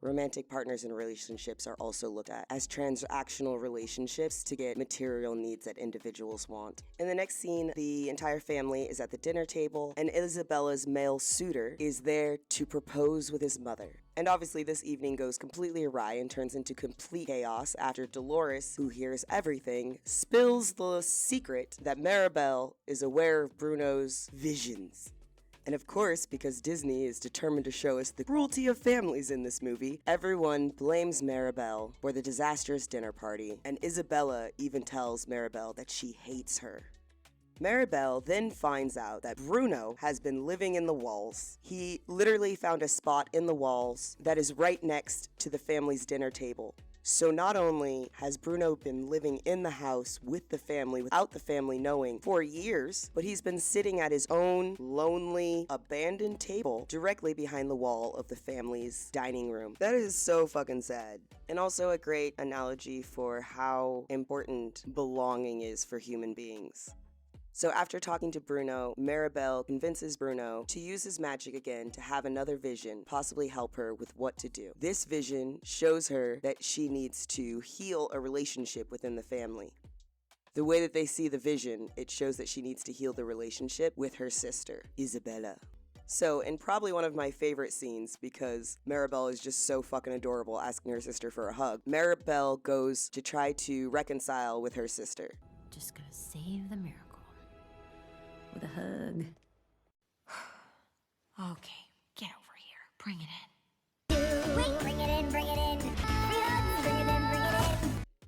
Romantic partners and relationships are also looked at as transactional relationships to get material needs that individuals want. In the next scene, the entire family is at the dinner table, and Isabella's male suitor is there to propose with his mother. And obviously this evening goes completely awry and turns into complete chaos after Dolores, who hears everything, spills the secret that Maribel is aware of Bruno's visions. And of course, because Disney is determined to show us the cruelty of families in this movie, everyone blames Maribel for the disastrous dinner party, and Isabella even tells Maribel that she hates her. Maribel then finds out that Bruno has been living in the walls. He literally found a spot in the walls that is right next to the family's dinner table. So not only has Bruno been living in the house with the family without the family knowing for years, but he's been sitting at his own lonely, abandoned table directly behind the wall of the family's dining room. That is so fucking sad. And also a great analogy for how important belonging is for human beings. So after talking to Bruno, Maribel convinces Bruno to use his magic again to have another vision, possibly help her with what to do. This vision shows her that she needs to heal a relationship within the family. The way that they see the vision, it shows that she needs to heal the relationship with her sister, Isabella. So, in probably one of my favorite scenes, because Maribel is just so fucking adorable asking her sister for a hug, Maribel goes to try to reconcile with her sister. Just gonna save the miracle with a hug. Okay, get over here. Bring it in. Bring it in, bring it in. Free hugs, bring it in, bring it in.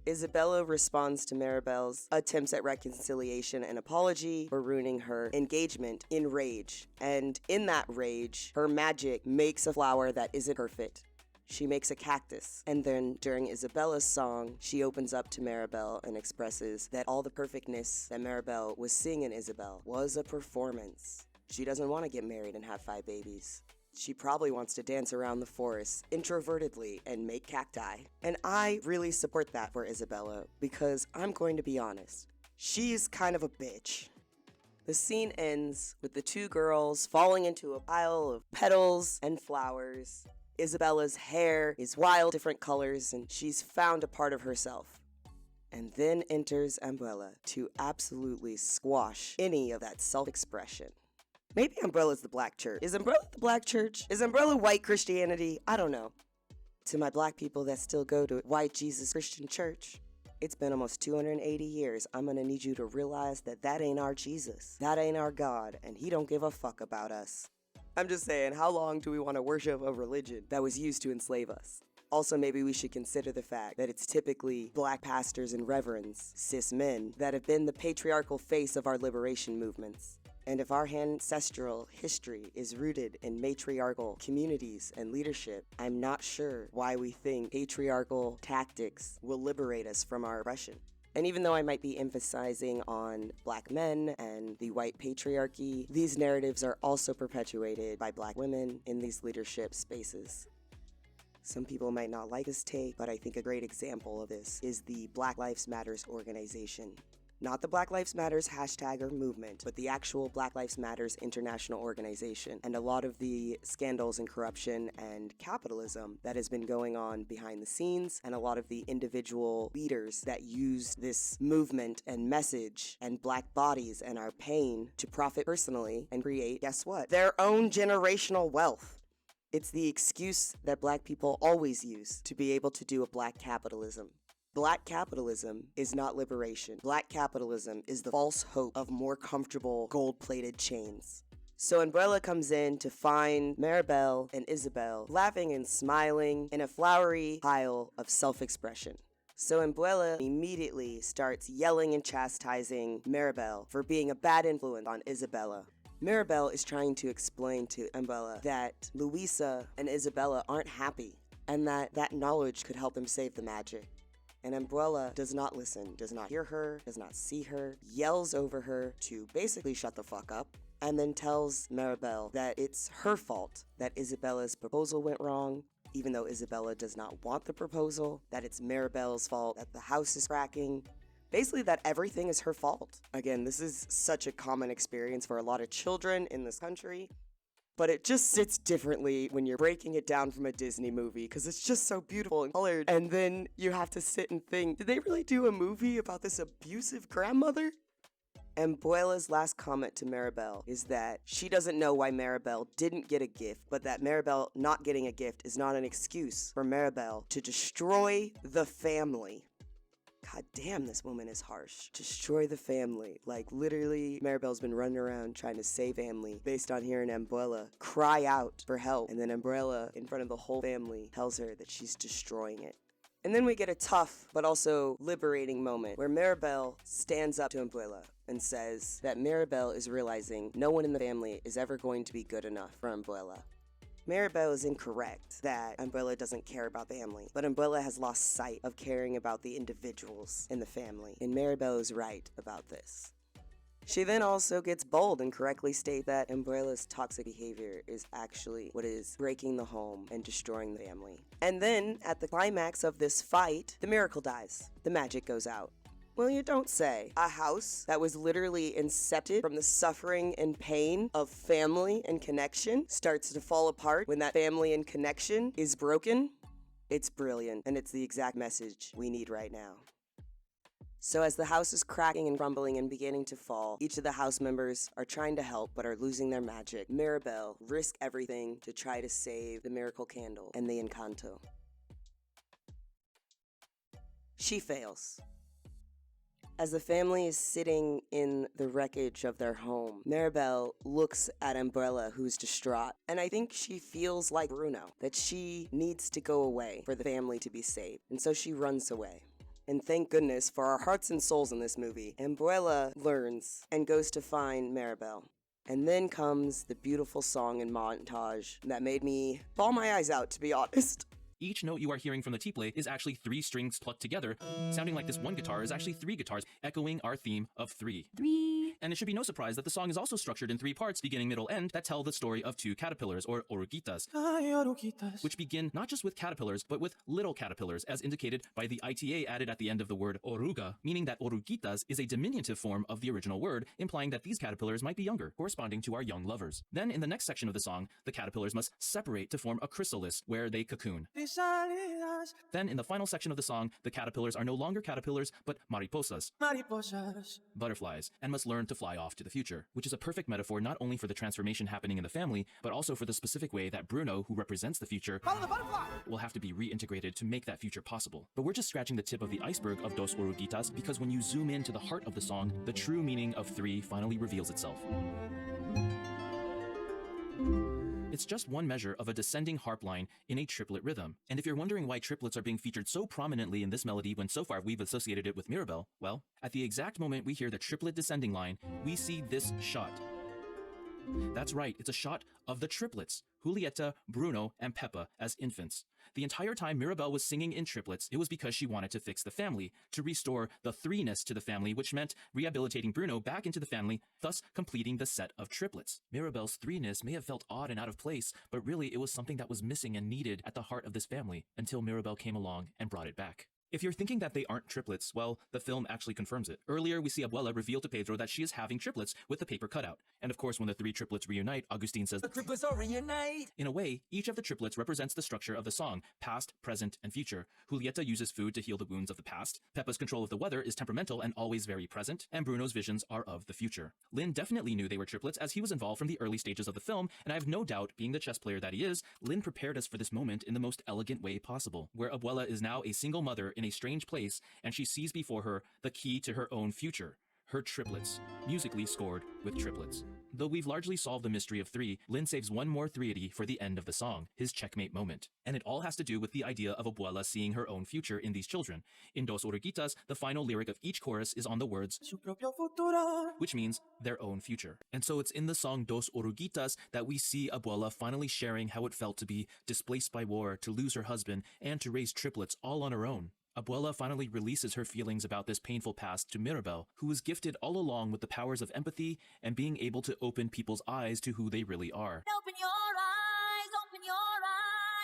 Isabella responds to Maribel's attempts at reconciliation and apology for ruining her engagement in rage. And in that rage, her magic makes a flower that isn't perfect. She makes a cactus. And then during Isabella's song, she opens up to Maribel and expresses that all the perfectness that Maribel was seeing in Isabel was a performance. She doesn't want to get married and have 5 babies. She probably wants to dance around the forest introvertedly and make cacti. And I really support that for Isabella because I'm going to be honest, she's kind of a bitch. The scene ends with the 2 girls falling into a pile of petals and flowers. Isabella's hair is wild, different colors, and she's found a part of herself. And then enters Umbrella to absolutely squash any of that self-expression. Maybe Umbrella's the black church. Is Umbrella the black church? Is Umbrella white Christianity? I don't know. To my black people that still go to white Jesus Christian church, it's been almost 280 years. I'm gonna need you to realize that that ain't our Jesus. That ain't our God, and he don't give a fuck about us. I'm just saying, how long do we want to worship a religion that was used to enslave us? Also, maybe we should consider the fact that it's typically black pastors and reverends, cis men, that have been the patriarchal face of our liberation movements. And if our ancestral history is rooted in matriarchal communities and leadership, I'm not sure why we think patriarchal tactics will liberate us from our oppression. And even though I might be emphasizing on black men and the white patriarchy, these narratives are also perpetuated by black women in these leadership spaces. Some people might not like this take, but I think a great example of this is the Black Lives Matters organization. Not the Black Lives Matters hashtag or movement, but the actual Black Lives Matters international organization. And a lot of the scandals and corruption and capitalism that has been going on behind the scenes, and a lot of the individual leaders that use this movement and message and black bodies and our pain to profit personally and create, guess what? Their own generational wealth. It's the excuse that black people always use to be able to do a black capitalism. Black capitalism is not liberation. Black capitalism is the false hope of more comfortable gold-plated chains. So Umbrella comes in to find Maribel and Isabel laughing and smiling in a flowery pile of self-expression. So Umbrella immediately starts yelling and chastising Maribel for being a bad influence on Isabella. Maribel is trying to explain to Umbrella that Luisa and Isabella aren't happy, and that knowledge could help them save the magic. And Umbrella does not listen, does not hear her, does not see her, yells over her to basically shut the fuck up, and then tells Maribel that it's her fault that Isabella's proposal went wrong, even though Isabella does not want the proposal, that it's Maribel's fault that the house is cracking, basically that everything is her fault. Again, this is such a common experience for a lot of children in this country, but it just sits differently when you're breaking it down from a Disney movie because it's just so beautiful and colored. And then you have to sit and think, did they really do a movie about this abusive grandmother? And Umbralla's last comment to Maribel is that she doesn't know why Maribel didn't get a gift, but that Maribel not getting a gift is not an excuse for Maribel to destroy the family. God damn, this woman is harsh. Destroy the family. Like, literally, Maribel's been running around trying to save family based on hearing Umbrella cry out for help. And then Umbrella, in front of the whole family, tells her that she's destroying it. And then we get a tough, but also liberating moment where Maribel stands up to Umbrella and says that Maribel is realizing no one in the family is ever going to be good enough for Umbrella. Maribel is incorrect that Umbrella doesn't care about family, but Umbrella has lost sight of caring about the individuals in the family, and Maribel is right about this. She then also gets bold and correctly states that Umbrella's toxic behavior is actually what is breaking the home and destroying the family. And then, at the climax of this fight, the miracle dies. The magic goes out. Well, you don't say. A house that was literally incepted from the suffering and pain of family and connection starts to fall apart when that family and connection is broken. It's brilliant, and it's the exact message we need right now. So as the house is cracking and crumbling and beginning to fall, each of the house members are trying to help but are losing their magic. Mirabel risks everything to try to save the miracle candle and the Encanto. She fails. As the family is sitting in the wreckage of their home, Mirabel looks at Umbrella, who's distraught, and I think she feels like Bruno, that she needs to go away for the family to be saved, and so she runs away. And thank goodness for our hearts and souls in this movie, Umbrella learns and goes to find Mirabel. And then comes the beautiful song and montage that made me bawl my eyes out, to be honest. Each note you are hearing from the tiple is actually 3 strings plucked together, sounding like this one guitar is actually 3 guitars, echoing our theme of 3. 3. And it should be no surprise that the song is also structured in 3 parts, beginning, middle, end, that tell the story of 2 caterpillars, or oruguitas, which begin not just with caterpillars, but with little caterpillars, as indicated by the ITA added at the end of the word oruga, meaning that oruguitas is a diminutive form of the original word, implying that these caterpillars might be younger, corresponding to our young lovers. Then, in the next section of the song, the caterpillars must separate to form a chrysalis, where they cocoon. Then, in the final section of the song, the caterpillars are no longer caterpillars, but mariposas, butterflies, and must learn to fly off to the future, which is a perfect metaphor not only for the transformation happening in the family, but also for the specific way that Bruno, who represents the future, will have to be reintegrated to make that future possible. But we're just scratching the tip of the iceberg of Dos Oruguitas, because when you zoom into the heart of the song, the true meaning of 3 finally reveals itself. It's just one measure of a descending harp line in a triplet rhythm. And if you're wondering why triplets are being featured so prominently in this melody when so far we've associated it with Mirabel, well, at the exact moment we hear the triplet descending line, we see this shot. That's right, it's a shot of the triplets, Julieta, Bruno, and Pepa as infants. The entire time Mirabel was singing in triplets, it was because she wanted to fix the family, to restore the 3-ness to the family, which meant rehabilitating Bruno back into the family, thus completing the set of triplets. Mirabel's 3-ness may have felt odd and out of place, but really it was something that was missing and needed at the heart of this family, until Mirabel came along and brought it back. If you're thinking that they aren't triplets, well, the film actually confirms it. Earlier, we see Abuela reveal to Pedro that she is having triplets with the paper cutout. And of course, when the 3 triplets reunite, Agustin says, "The triplets are reunite!" In a way, each of the triplets represents the structure of the song, past, present, and future. Julieta uses food to heal the wounds of the past, Pepa's control of the weather is temperamental and always very present, and Bruno's visions are of the future. Lin definitely knew they were triplets as he was involved from the early stages of the film, and I have no doubt, being the chess player that he is, Lin prepared us for this moment in the most elegant way possible, where Abuela is now a single mother in a strange place, and she sees before her the key to her own future, her triplets, musically scored with triplets. Though we've largely solved the mystery of 3, Lin saves one more 3-ity for the end of the song, his checkmate moment. And it all has to do with the idea of Abuela seeing her own future in these children. In Dos Oruguitas, the final lyric of each chorus is on the words, "Su propio futuro," which means their own future. And so it's in the song Dos Oruguitas that we see Abuela finally sharing how it felt to be displaced by war, to lose her husband, and to raise triplets all on her own. Abuela finally releases her feelings about this painful past to Mirabel, who was gifted all along with the powers of empathy and being able to open people's eyes to who they really are. Open your eyes, open your eyes.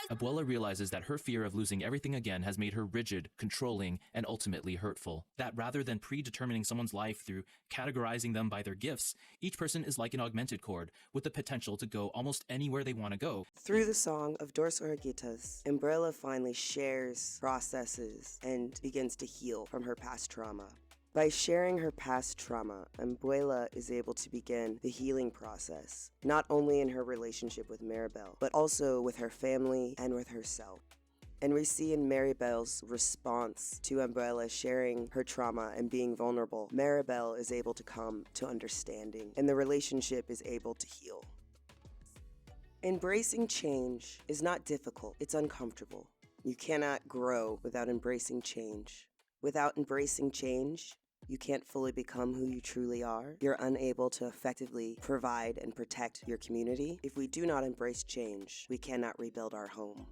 Abuela realizes that her fear of losing everything again has made her rigid, controlling, and ultimately hurtful. That rather than predetermining someone's life through categorizing them by their gifts, each person is like an augmented cord, with the potential to go almost anywhere they want to go. Through the song of Dos Oruguitas, Umbrella finally shares, processes, and begins to heal from her past trauma. By sharing her past trauma, Umbrella is able to begin the healing process, not only in her relationship with Mirabel, but also with her family and with herself. And we see in Mirabel's response to Umbrella sharing her trauma and being vulnerable, Mirabel is able to come to understanding, and the relationship is able to heal. Embracing change is not difficult, it's uncomfortable. You cannot grow without embracing change. Without embracing change, you can't fully become who you truly are. You're unable to effectively provide and protect your community. If we do not embrace change, we cannot rebuild our home.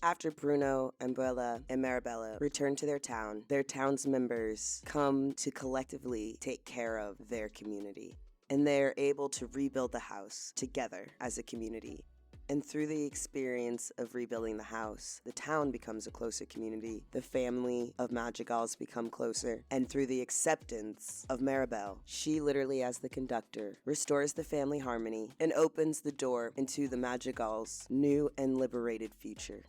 After Bruno, Umbrella, and Mirabella return to their town's members come to collectively take care of their community. And they're able to rebuild the house together as a community. And through the experience of rebuilding the house, the town becomes a closer community, the family of Madrigals become closer, and through the acceptance of Maribel, she literally as the conductor restores the family harmony and opens the door into the Madrigals' new and liberated future.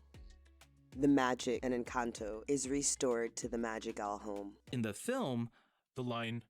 The magic and Encanto is restored to the Madrigal home. In the film, the line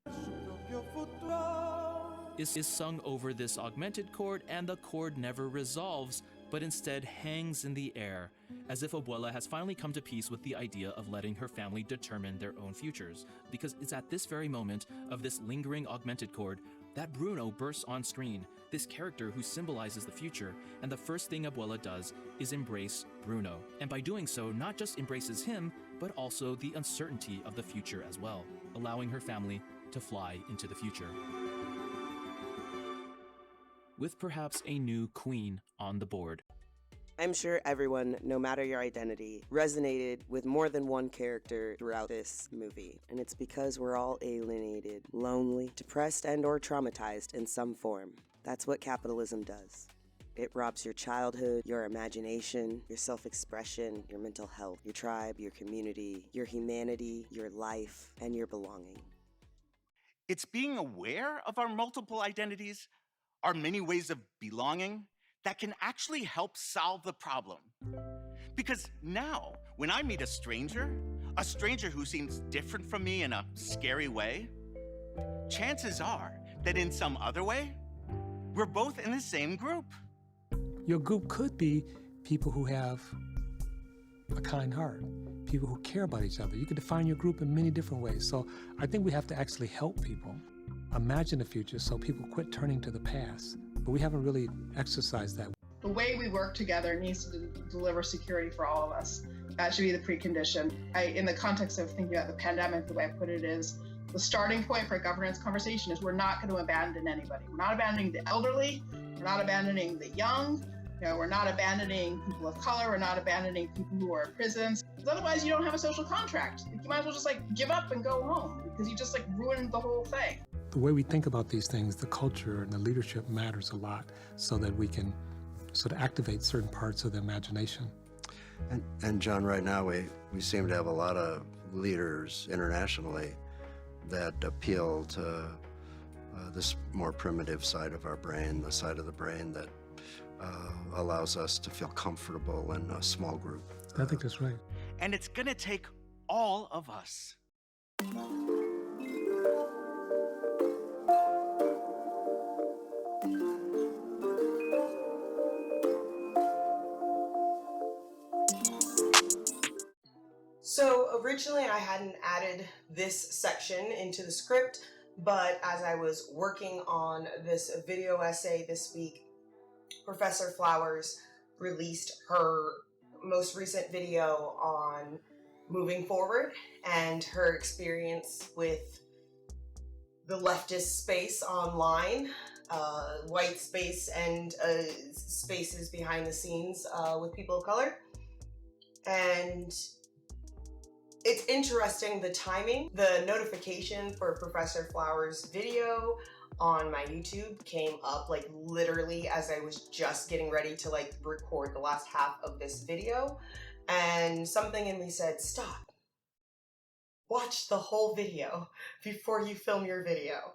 is sung over this augmented chord, and the chord never resolves, but instead hangs in the air, as if Abuela has finally come to peace with the idea of letting her family determine their own futures. Because it's at this very moment of this lingering augmented chord that Bruno bursts on screen, this character who symbolizes the future, and the first thing Abuela does is embrace Bruno. And by doing so, not just embraces him, but also the uncertainty of the future as well, allowing her family to fly into the future. With perhaps a new queen on the board. I'm sure everyone, no matter your identity, resonated with more than one character throughout this movie. And it's because we're all alienated, lonely, depressed, and or traumatized in some form. That's what capitalism does. It robs your childhood, your imagination, your self-expression, your mental health, your tribe, your community, your humanity, your life, and your belonging. It's being aware of our multiple identities, our many ways of belonging, that can actually help solve the problem. Because now, when I meet a stranger who seems different from me in a scary way, chances are that in some other way, we're both in the same group. Your group could be people who have a kind heart, people who care about each other. You can define your group in many different ways. So I think we have to actually help people imagine the future so people quit turning to the past. But we haven't really exercised that. The way we work together needs to deliver security for all of us. That should be the precondition. In the context of thinking about the pandemic, the way I put it is, the starting point for a governance conversation is we're not going to abandon anybody. We're not abandoning the elderly. We're not abandoning the young. We're not abandoning people of color. We're not abandoning people who are in prisons. Because otherwise, you don't have a social contract. You might as well just give up and go home because you just ruined the whole thing. The way we think about these things, the culture and the leadership matters a lot so that we can sort of activate certain parts of the imagination. And John, right now we seem to have a lot of leaders internationally that appeal to this more primitive side of our brain, the side of the brain that allows us to feel comfortable in a small group. I think that's right. And it's gonna take all of us. So originally I hadn't added this section into the script, but as I was working on this video essay this week, Professor Flowers released her most recent video on moving forward and her experience with the leftist space online, white space and spaces behind the scenes with people of color. And it's interesting, the timing. The notification for Professor Flowers' video on my YouTube came up literally as I was just getting ready to record the last half of this video, and something in me said, stop. Watch the whole video before you film your video.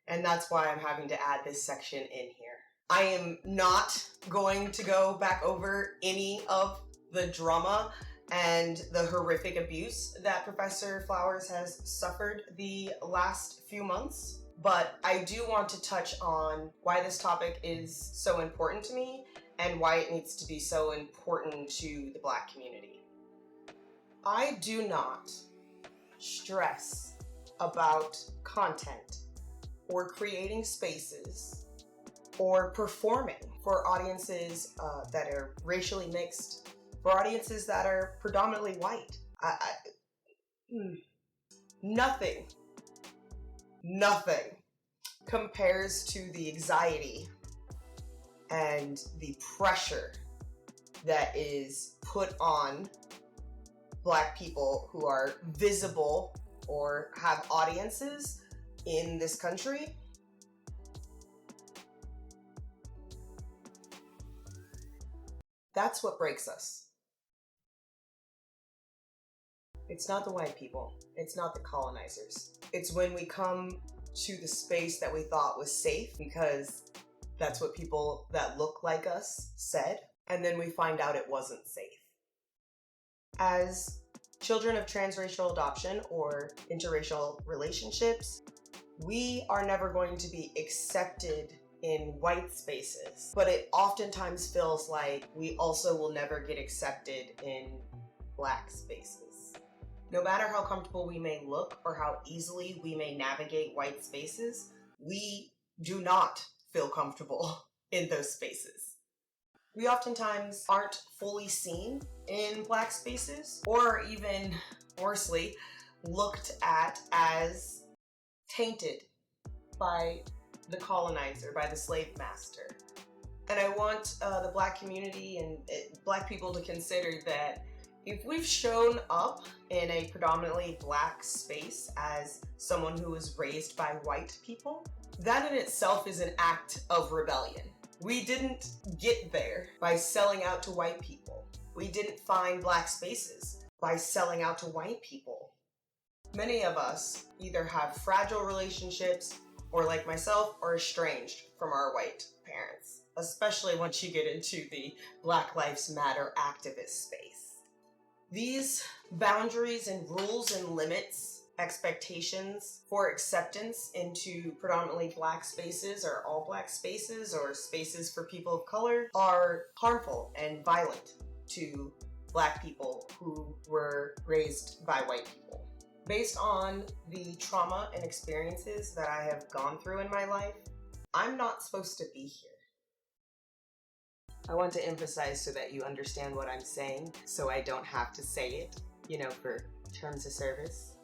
And that's why I'm having to add this section in here. I am not going to go back over any of the drama and the horrific abuse that Professor Flowers has suffered the last few months. But I do want to touch on why this topic is so important to me and why it needs to be so important to the Black community. I do not stress about content or creating spaces or performing for audiences that are racially mixed, for audiences that are predominantly white. Nothing compares to the anxiety and the pressure that is put on Black people who are visible or have audiences in this country. That's what breaks us. It's not the white people. It's not the colonizers. It's when we come to the space that we thought was safe because that's what people that look like us said, and then we find out it wasn't safe. As children of transracial adoption or interracial relationships, we are never going to be accepted in white spaces, but it oftentimes feels like we also will never get accepted in Black spaces. No matter how comfortable we may look or how easily we may navigate white spaces, we do not feel comfortable in those spaces. We oftentimes aren't fully seen in Black spaces, or even worsely, looked at as tainted by the colonizer, by the slave master. And I want the Black community and Black people to consider that if we've shown up in a predominantly Black space as someone who was raised by white people, that in itself is an act of rebellion. We didn't get there by selling out to white people. We didn't find Black spaces by selling out to white people. Many of us either have fragile relationships or, like myself, are estranged from our white parents, especially once you get into the Black Lives Matter activist space. These boundaries and rules and limits, expectations for acceptance into predominantly Black spaces or all Black spaces or spaces for people of color are harmful and violent to Black people who were raised by white people. Based on the trauma and experiences that I have gone through in my life, I'm not supposed to be here. I want to emphasize so that you understand what I'm saying, so I don't have to say it, for terms of service.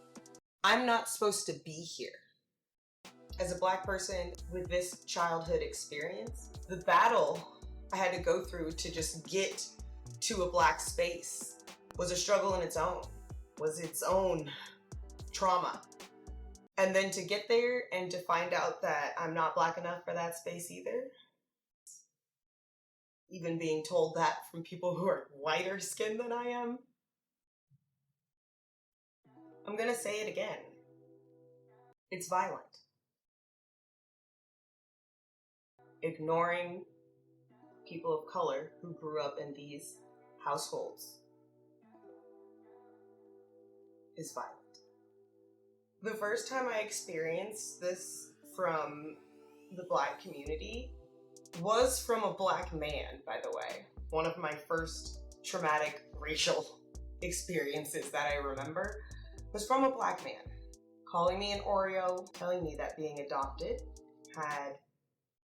I'm not supposed to be here. As a Black person with this childhood experience, the battle I had to go through to just get to a Black space was a struggle in its own, was its own trauma. And then to get there and to find out that I'm not Black enough for that space either, even being told that from people who are whiter skinned than I am, I'm gonna say it again. It's violent. Ignoring people of color who grew up in these households is violent. The first time I experienced this from the Black community was from a Black man, by the way. One of my first traumatic racial experiences that I remember was from a Black man calling me an Oreo, telling me that being adopted had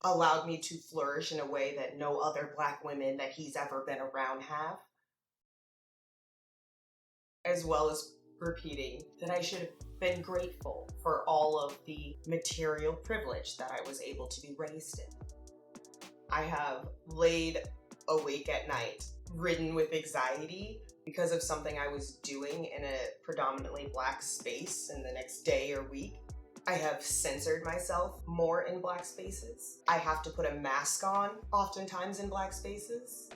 allowed me to flourish in a way that no other Black women that he's ever been around have, as well as repeating that I should have been grateful for all of the material privilege that I was able to be raised in. I have laid awake at night, ridden with anxiety because of something I was doing in a predominantly Black space in the next day or week. I have censored myself more in Black spaces. I have to put a mask on oftentimes in Black spaces.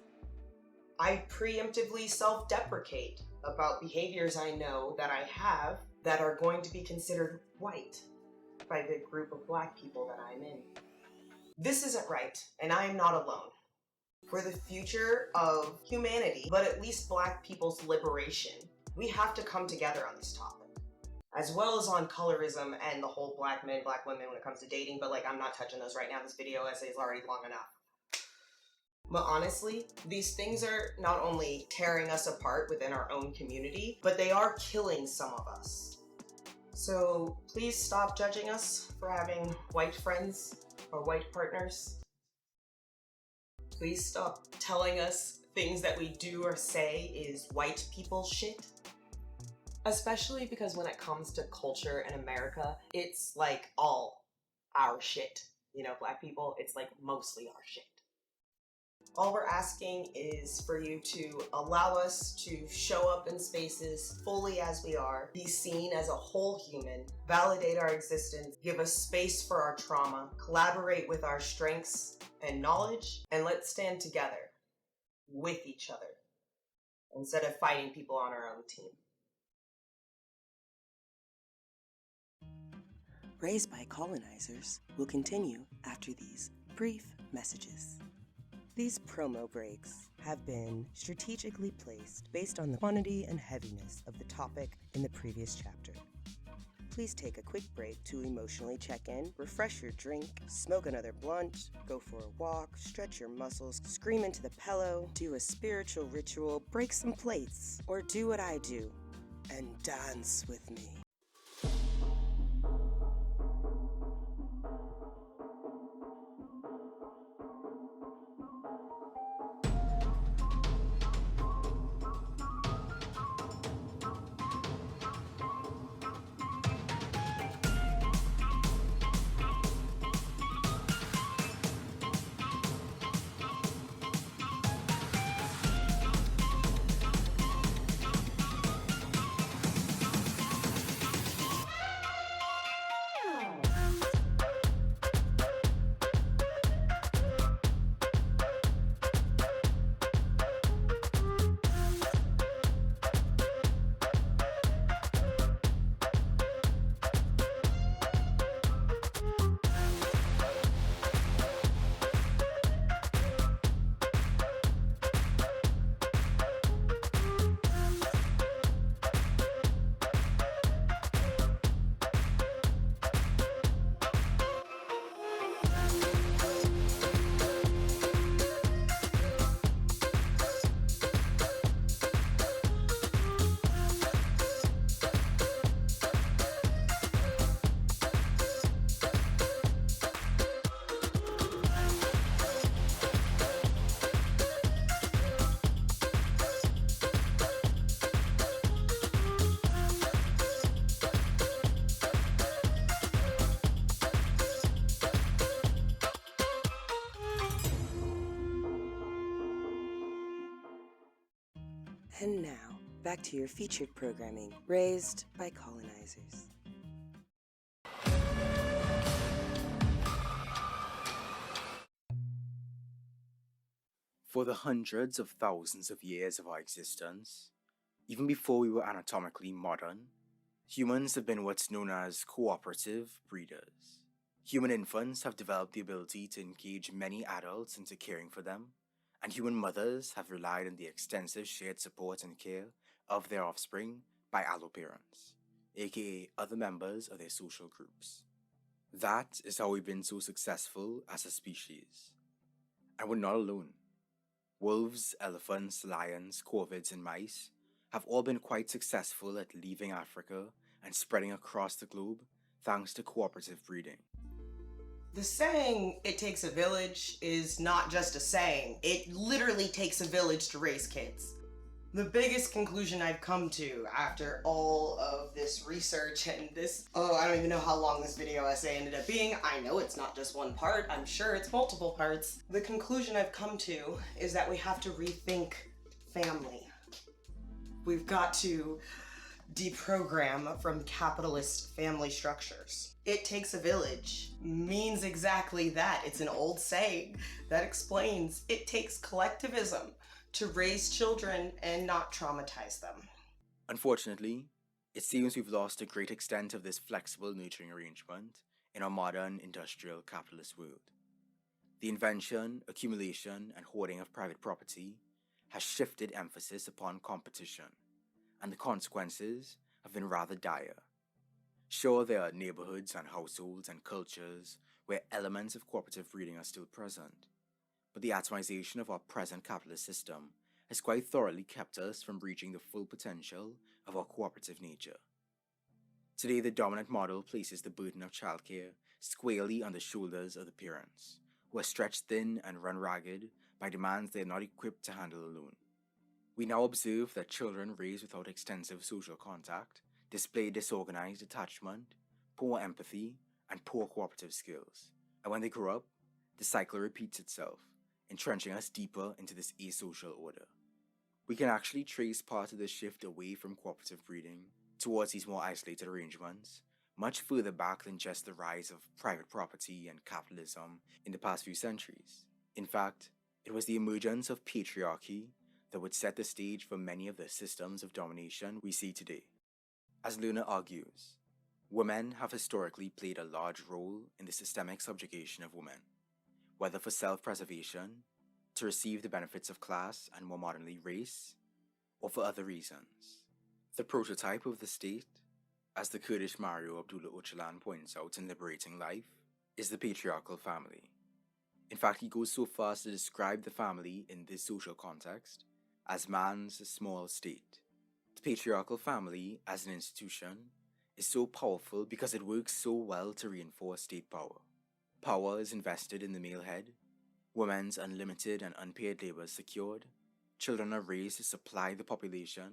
I preemptively self-deprecate about behaviors I know that I have that are going to be considered white by the group of Black people that I'm in. This isn't right, and I am not alone. For the future of humanity, but at least Black people's liberation, we have to come together on this topic, as well as on colorism and the whole Black men, Black women when it comes to dating, but I'm not touching those right now. This video essay is already long enough. But honestly, these things are not only tearing us apart within our own community, but they are killing some of us. So please stop judging us for having white friends or white partners. Please stop telling us things that we do or say is white people shit. Especially because when it comes to culture in America, it's all our shit. Black people, it's mostly our shit. All we're asking is for you to allow us to show up in spaces fully as we are, be seen as a whole human, validate our existence, give us space for our trauma, collaborate with our strengths and knowledge, and let's stand together. with each other instead of fighting people on our own team. Raised by Colonizers will continue after these brief messages. These promo breaks have been strategically placed based on the quantity and heaviness of the topic in the previous chapter. Please take a quick break to emotionally check in, refresh your drink, smoke another blunt, go for a walk, stretch your muscles, scream into the pillow, do a spiritual ritual, break some plates, or do what I do and dance with me. And now, back to your featured programming, Raised by Colonizers. For the hundreds of thousands of years of our existence, even before we were anatomically modern, humans have been what's known as cooperative breeders. Human infants have developed the ability to engage many adults into caring for them, and human mothers have relied on the extensive shared support and care of their offspring by alloparents, aka other members of their social groups. That is how we've been so successful as a species. And we're not alone. Wolves, elephants, lions, corvids, and mice have all been quite successful at leaving Africa and spreading across the globe thanks to cooperative breeding. The saying, "it takes a village," is not just a saying. It literally takes a village to raise kids. The biggest conclusion I've come to after all of this research and this, I don't even know how long this video essay ended up being. I know it's not just one part. I'm sure it's multiple parts. The conclusion I've come to is that we have to rethink family. We've got to deprogram from capitalist family structures. It takes a village means exactly that. It's an old saying that explains it takes collectivism to raise children and not traumatize them. Unfortunately, it seems we've lost a great extent of this flexible nurturing arrangement in our modern industrial capitalist world. The invention, accumulation, and hoarding of private property has shifted emphasis upon competition, and the consequences have been rather dire. Sure, there are neighborhoods and households and cultures where elements of cooperative breeding are still present, but the atomization of our present capitalist system has quite thoroughly kept us from reaching the full potential of our cooperative nature. Today, the dominant model places the burden of childcare squarely on the shoulders of the parents, who are stretched thin and run ragged by demands they are not equipped to handle alone. We now observe that children raised without extensive social contact display disorganized attachment, poor empathy, and poor cooperative skills. And when they grow up, the cycle repeats itself, entrenching us deeper into this asocial order. We can actually trace part of the shift away from cooperative breeding towards these more isolated arrangements much further back than just the rise of private property and capitalism in the past few centuries. In fact, It was the emergence of patriarchy that would set the stage for many of the systems of domination we see today. As Lerner argues, women have historically played a large role in the systemic subjugation of women, whether for self-preservation, to receive the benefits of class and more modernly race, or for other reasons. The prototype of the state, as the Kurdish Mario Abdullah Öcalan points out in Liberating Life, is the patriarchal family. In fact, he goes so far as to describe the family in this social context as man's small state. The patriarchal family, as an institution, is so powerful because it works so well to reinforce state power. Power is invested in the male head, women's unlimited and unpaid labor is secured, children are raised to supply the population,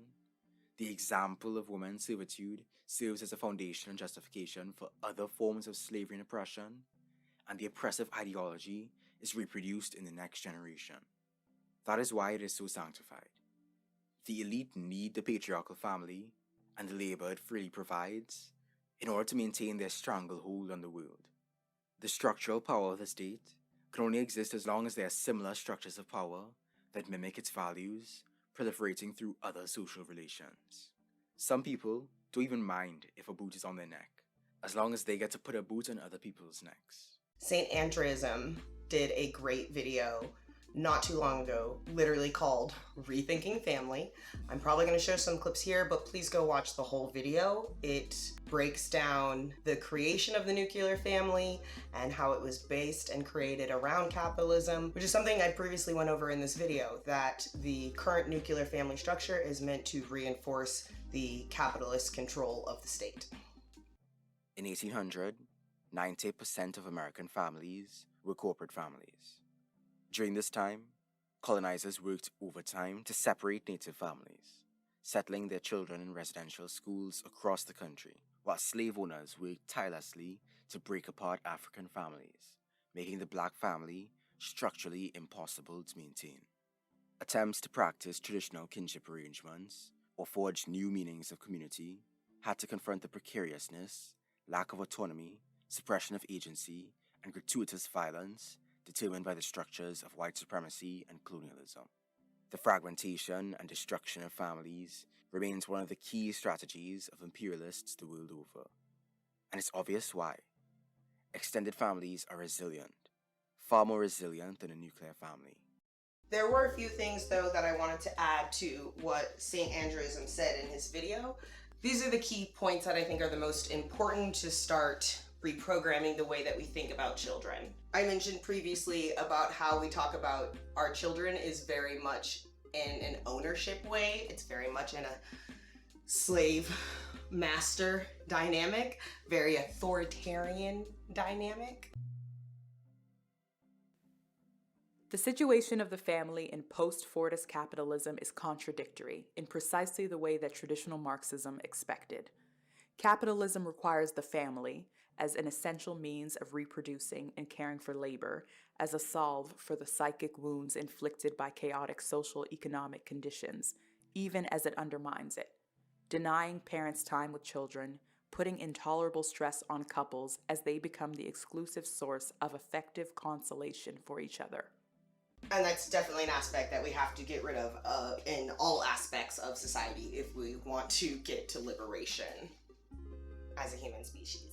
the example of women's servitude serves as a foundation and justification for other forms of slavery and oppression, and the oppressive ideology is reproduced in the next generation. That is why it is so sanctified. The elite need the patriarchal family and the labor it freely provides in order to maintain their stranglehold on the world. The structural power of the state can only exist as long as there are similar structures of power that mimic its values, proliferating through other social relations. Some people don't even mind if a boot is on their neck, as long as they get to put a boot on other people's necks. St. Andreism did a great video not too long ago, literally called Rethinking Family. I'm probably going to show some clips here, but please go watch the whole video. It breaks down the creation of the nuclear family and how it was based and created around capitalism, which is something I previously went over in this video, that the current nuclear family structure is meant to reinforce the capitalist control of the state. In 1800, 90% of American families were corporate families. During this time, colonizers worked overtime to separate native families, settling their children in residential schools across the country, while slave owners worked tirelessly to break apart African families, making the black family structurally impossible to maintain. Attempts to practice traditional kinship arrangements or forge new meanings of community had to confront the precariousness, lack of autonomy, suppression of agency, and gratuitous violence determined by the structures of white supremacy and colonialism. The fragmentation and destruction of families remains one of the key strategies of imperialists the world over. And it's obvious why. Extended families are resilient, far more resilient than a nuclear family. There were a few things, though, that I wanted to add to what St. Andreism said in his video. These are the key points that I think are the most important to start reprogramming the way that we think about children. I mentioned previously about how we talk about our children is very much in an ownership way. It's very much in a slave-master dynamic, very authoritarian dynamic. The situation of the family in post-Fordist capitalism is contradictory in precisely the way that traditional Marxism expected. Capitalism requires the family as an essential means of reproducing and caring for labor, as a salve for the psychic wounds inflicted by chaotic social economic conditions, even as it undermines it, denying parents time with children, putting intolerable stress on couples as they become the exclusive source of effective consolation for each other. And that's definitely an aspect that we have to get rid of in all aspects of society if we want to get to liberation as a human species.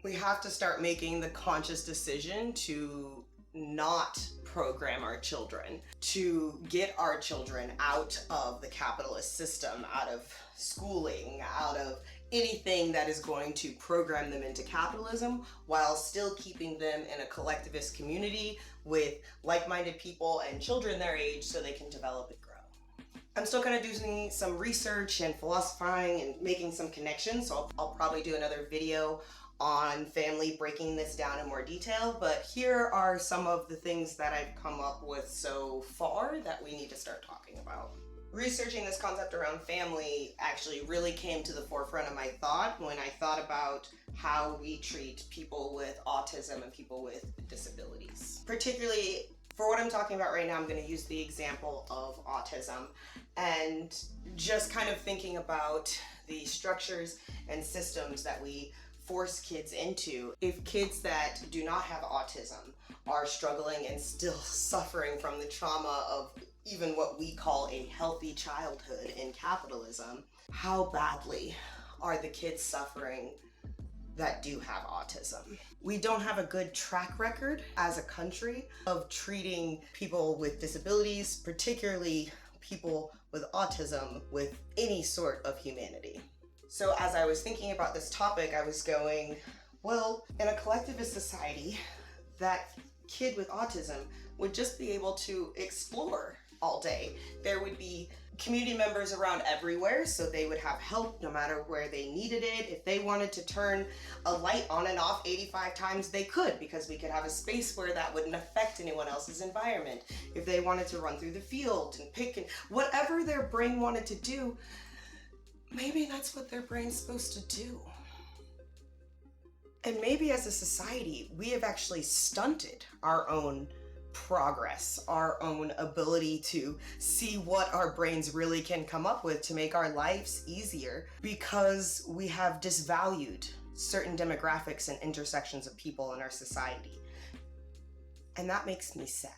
We have to start making the conscious decision to not program our children, to get our children out of the capitalist system, out of schooling, out of anything that is going to program them into capitalism, while still keeping them in a collectivist community with like-minded people and children their age so they can develop and grow. I'm still kind of doing some research and philosophizing and making some connections, so I'll probably do another video on family, breaking this down in more detail, but here are some of the things that I've come up with so far that we need to start talking about. Researching this concept around family actually really came to the forefront of my thought when I thought about how we treat people with autism and people with disabilities. Particularly for what I'm talking about right now, I'm going to use the example of autism and just kind of thinking about the structures and systems that we force kids into if kids that do not have autism are struggling and still suffering from the trauma of even what we call a healthy childhood in capitalism. How badly are the kids suffering that do have autism? We don't have a good track record as a country of treating people with disabilities, particularly people with autism, with any sort of humanity. So as I was thinking about this topic, I was going, well, in a collectivist society, that kid with autism would just be able to explore all day. There would be community members around everywhere, so they would have help no matter where they needed it. If they wanted to turn a light on and off 85 times, they could, because we could have a space where that wouldn't affect anyone else's environment. If they wanted to run through the field and pick and whatever their brain wanted to do, maybe that's what their brain's supposed to do. And maybe as a society, we have actually stunted our own progress, our own ability to see what our brains really can come up with to make our lives easier, because we have disvalued certain demographics and intersections of people in our society. And that makes me sad.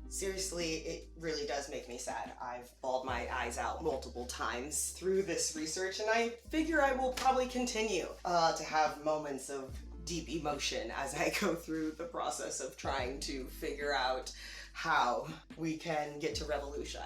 Seriously, it really does make me sad. I've bawled my eyes out multiple times through this research, and I figure I will probably continue to have moments of deep emotion as I go through the process of trying to figure out how we can get to revolution.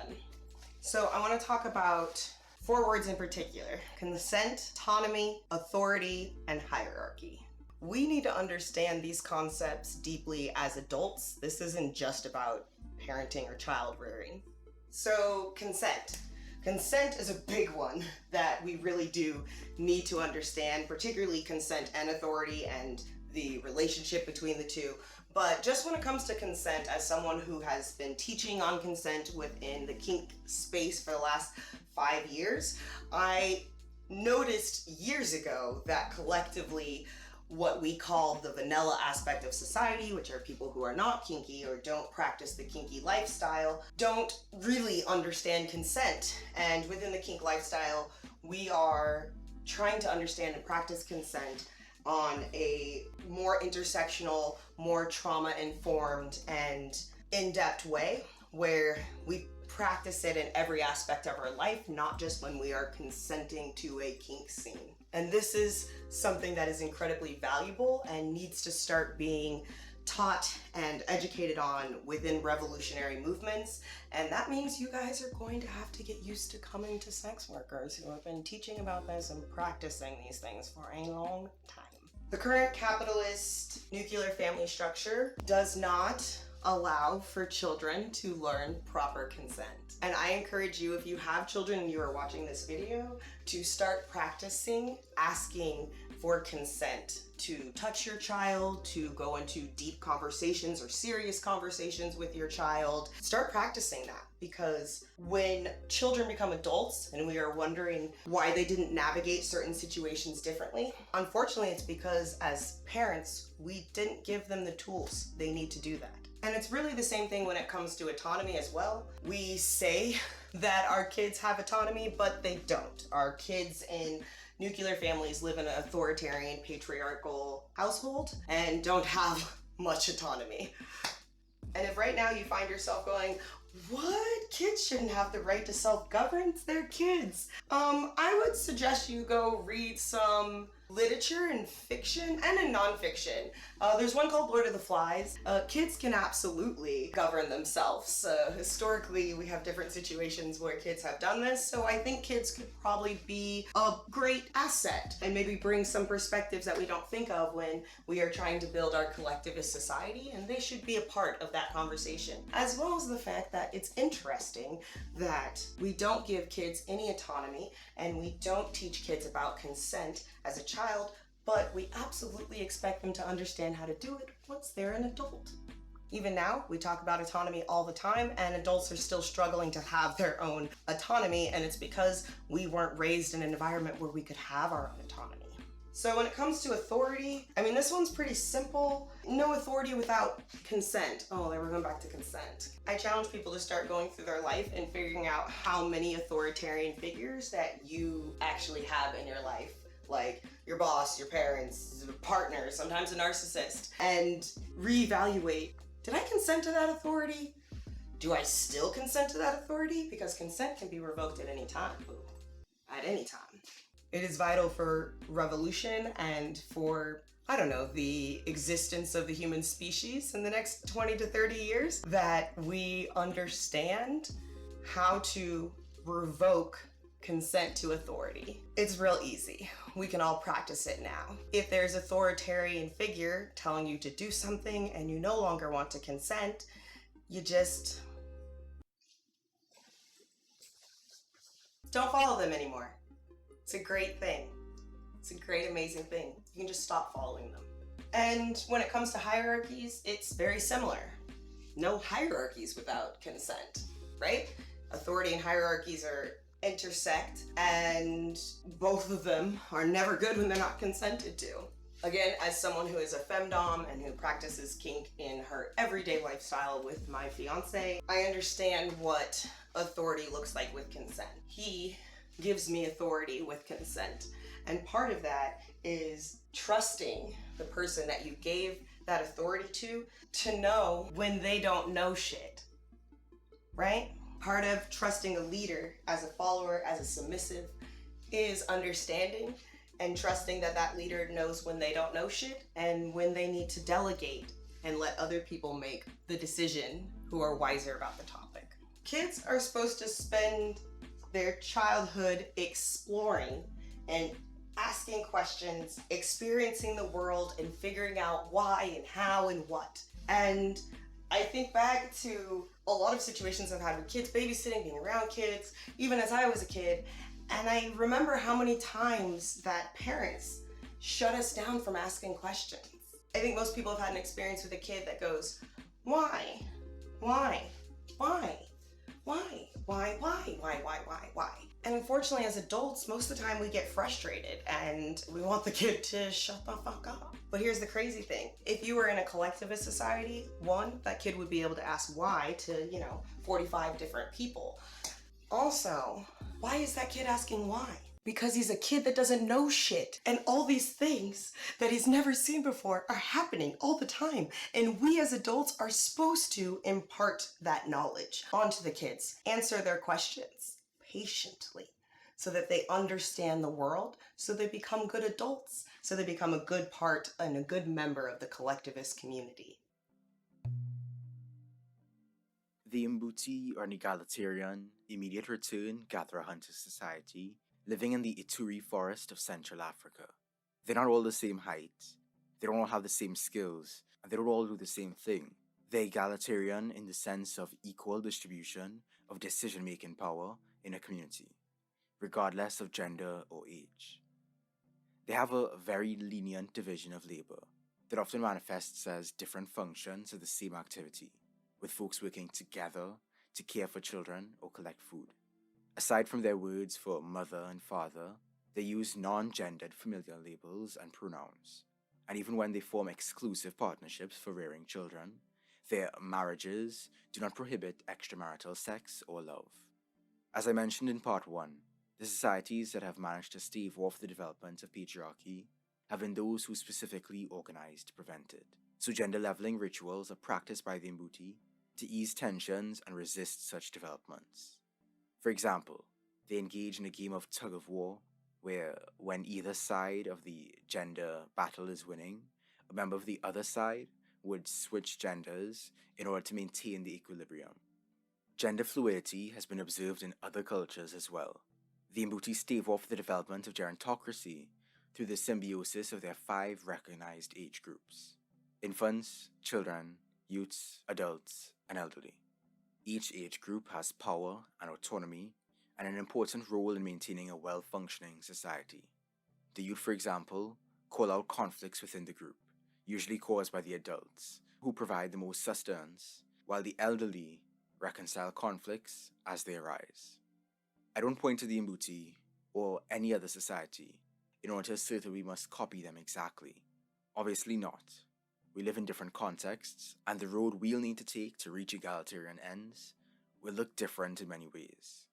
So I want to talk about 4 words in particular: consent, autonomy, authority, and hierarchy. We need to understand these concepts deeply as adults. This isn't just about parenting or child rearing. So consent. Consent is a big one that we really do need to understand, particularly consent and authority and the relationship between the two. But just when it comes to consent, as someone who has been teaching on consent within the kink space for the last 5 years, I noticed years ago that collectively what we call the vanilla aspect of society, which are people who are not kinky or don't practice the kinky lifestyle, don't really understand consent. And within the kink lifestyle, we are trying to understand and practice consent on a more intersectional, more trauma-informed and in-depth way, where we practice it in every aspect of our life, not just when we are consenting to a kink scene. And this is something that is incredibly valuable and needs to start being taught and educated on within revolutionary movements. And that means you guys are going to have to get used to coming to sex workers who have been teaching about this and practicing these things for a long time. The current capitalist nuclear family structure does not allow for children to learn proper consent. And I encourage you, if you have children and you are watching this video, to start practicing asking for consent to touch your child, to go into deep conversations or serious conversations with your child. Start practicing that, because when children become adults and we are wondering why they didn't navigate certain situations differently, unfortunately it's because as parents, we didn't give them the tools they need to do that. And it's really the same thing when it comes to autonomy as well. We say that our kids have autonomy, but they don't. Our kids in nuclear families live in an authoritarian, patriarchal household and don't have much autonomy. And if right now you find yourself going, what? Kids shouldn't have the right to self-govern? They're kids. I would suggest you go read some literature and fiction and in nonfiction. There's one called Lord of the Flies. Kids can absolutely govern themselves. Historically, we have different situations where kids have done this, so I think kids could probably be a great asset and maybe bring some perspectives that we don't think of when we are trying to build our collectivist society, and they should be a part of that conversation. As well as the fact that it's interesting that we don't give kids any autonomy and we don't teach kids about consent as a child, but we absolutely expect them to understand how to do it once they're an adult. Even now, we talk about autonomy all the time, and adults are still struggling to have their own autonomy, and it's because we weren't raised in an environment where we could have our own autonomy. So when it comes to authority, I mean, this one's pretty simple. No authority without consent. Oh, there we're going back to consent. I challenge people to start going through their life and figuring out how many authoritarian figures that you actually have in your life. Like your boss, your parents, a partner, sometimes a narcissist, and reevaluate, did I consent to that authority? Do I still consent to that authority? Because consent can be revoked at any time, at any time. It is vital for revolution and for, I don't know, the existence of the human species in the next 20 to 30 years that we understand how to revoke consent to authority. It's real easy. We can all practice it now. If there's an authoritarian figure telling you to do something and you no longer want to consent, you just don't follow them anymore. It's a great thing. It's a great, amazing thing. You can just stop following them. And when it comes to hierarchies, it's very similar. No hierarchies without consent, right? Authority and hierarchies are intersect, and both of them are never good when they're not consented to. Again, as someone who is a femdom and who practices kink in her everyday lifestyle with my fiance, I understand what authority looks like with consent. He gives me authority with consent, and part of that is trusting the person that you gave that authority to know when they don't know shit, right? Part of trusting a leader as a follower, as a submissive, is understanding and trusting that that leader knows when they don't know shit and when they need to delegate and let other people make the decision who are wiser about the topic. Kids are supposed to spend their childhood exploring and asking questions, experiencing the world, and figuring out why and how and what. And I think back to a lot of situations I've had with kids, babysitting, being around kids, even as I was a kid, and I remember how many times that parents shut us down from asking questions. I think most people have had an experience with a kid that goes, why? Why? Why? Why? Why? Why? Why? Why? Why? Why? And unfortunately, as adults, most of the time we get frustrated and we want the kid to shut the fuck up. But here's the crazy thing. If you were in a collectivist society, one, that kid would be able to ask why to, 45 different people. Also, why is that kid asking why? Because he's a kid that doesn't know shit. And all these things that he's never seen before are happening all the time. And we as adults are supposed to impart that knowledge onto the kids, answer their questions patiently so that they understand the world, so they become good adults, so they become a good part and a good member of the collectivist community. The Mbuti are an egalitarian, immediate return gatherer-hunter society living in the Ituri forest of Central Africa. They're not all the same height, they don't all have the same skills, and they don't all do the same thing. They're egalitarian in the sense of equal distribution of decision-making power in a community, regardless of gender or age. They have a very lenient division of labor that often manifests as different functions of the same activity, with folks working together to care for children or collect food. Aside from their words for mother and father, they use non-gendered familial labels and pronouns. And even when they form exclusive partnerships for rearing children, their marriages do not prohibit extramarital sex or love. As I mentioned in part 1, the societies that have managed to stave off the development of patriarchy have been those who specifically organized to prevent it. So gender leveling rituals are practiced by the Mbuti to ease tensions and resist such developments. For example, they engage in a game of tug-of-war where, when either side of the gender battle is winning, a member of the other side would switch genders in order to maintain the equilibrium. Gender fluidity has been observed in other cultures as well. The Mbuti stave off the development of gerontocracy through the symbiosis of their 5 recognized age groups: infants, children, youths, adults, and elderly. Each age group has power and autonomy and an important role in maintaining a well-functioning society. The youth, for example, call out conflicts within the group, usually caused by the adults, who provide the most sustenance, while the elderly reconcile conflicts as they arise. I don't point to the Mbuti or any other society in order to assert that we must copy them exactly. Obviously not. We live in different contexts, and the road we'll need to take to reach egalitarian ends will look different in many ways.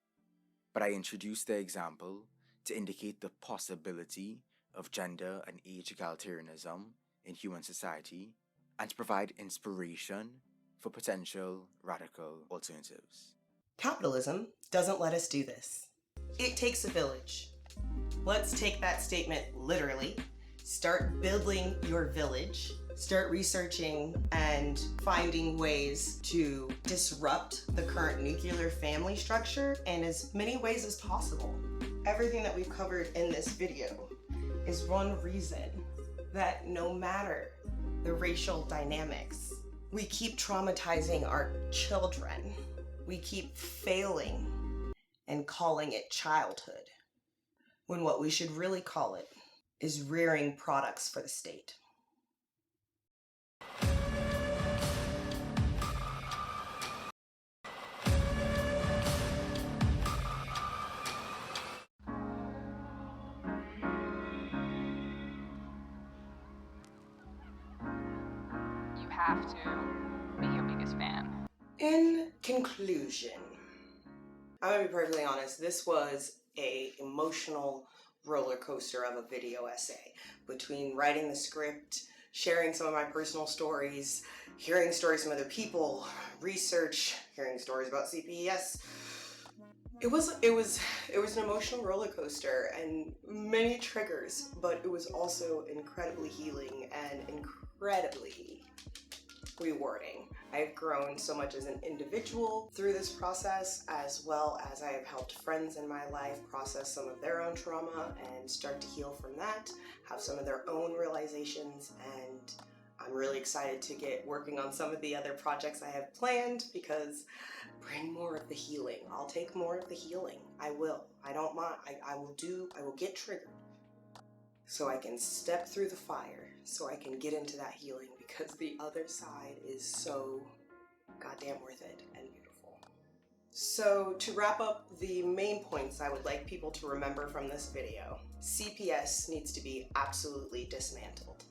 But I introduced their example to indicate the possibility of gender and age egalitarianism in human society and to provide inspiration for potential radical alternatives. Capitalism doesn't let us do this. It takes a village. Let's take that statement literally. Start building your village. Start researching and finding ways to disrupt the current nuclear family structure in as many ways as possible. Everything that we've covered in this video is one reason that no matter the racial dynamics, we keep traumatizing our children. We keep failing and calling it childhood, when what we should really call it is rearing products for the state. You have to be your biggest fan. In conclusion, I'm gonna be perfectly honest, this was an emotional roller coaster of a video essay. Between writing the script, sharing some of my personal stories, hearing stories from other people, research, hearing stories about CPES. It was an emotional roller coaster and many triggers, but it was also incredibly healing and incredibly rewarding. I've grown so much as an individual through this process, as well as I have helped friends in my life process some of their own trauma and start to heal from that, have some of their own realizations, and I'm really excited to get working on some of the other projects I have planned, because bring more of the healing. I'll take more of the healing. I will. I don't mind. I will get triggered so I can step through the fire, so I can get into that healing, because the other side is so goddamn worth it and beautiful. So to wrap up the main points I would like people to remember from this video, CPS needs to be absolutely dismantled.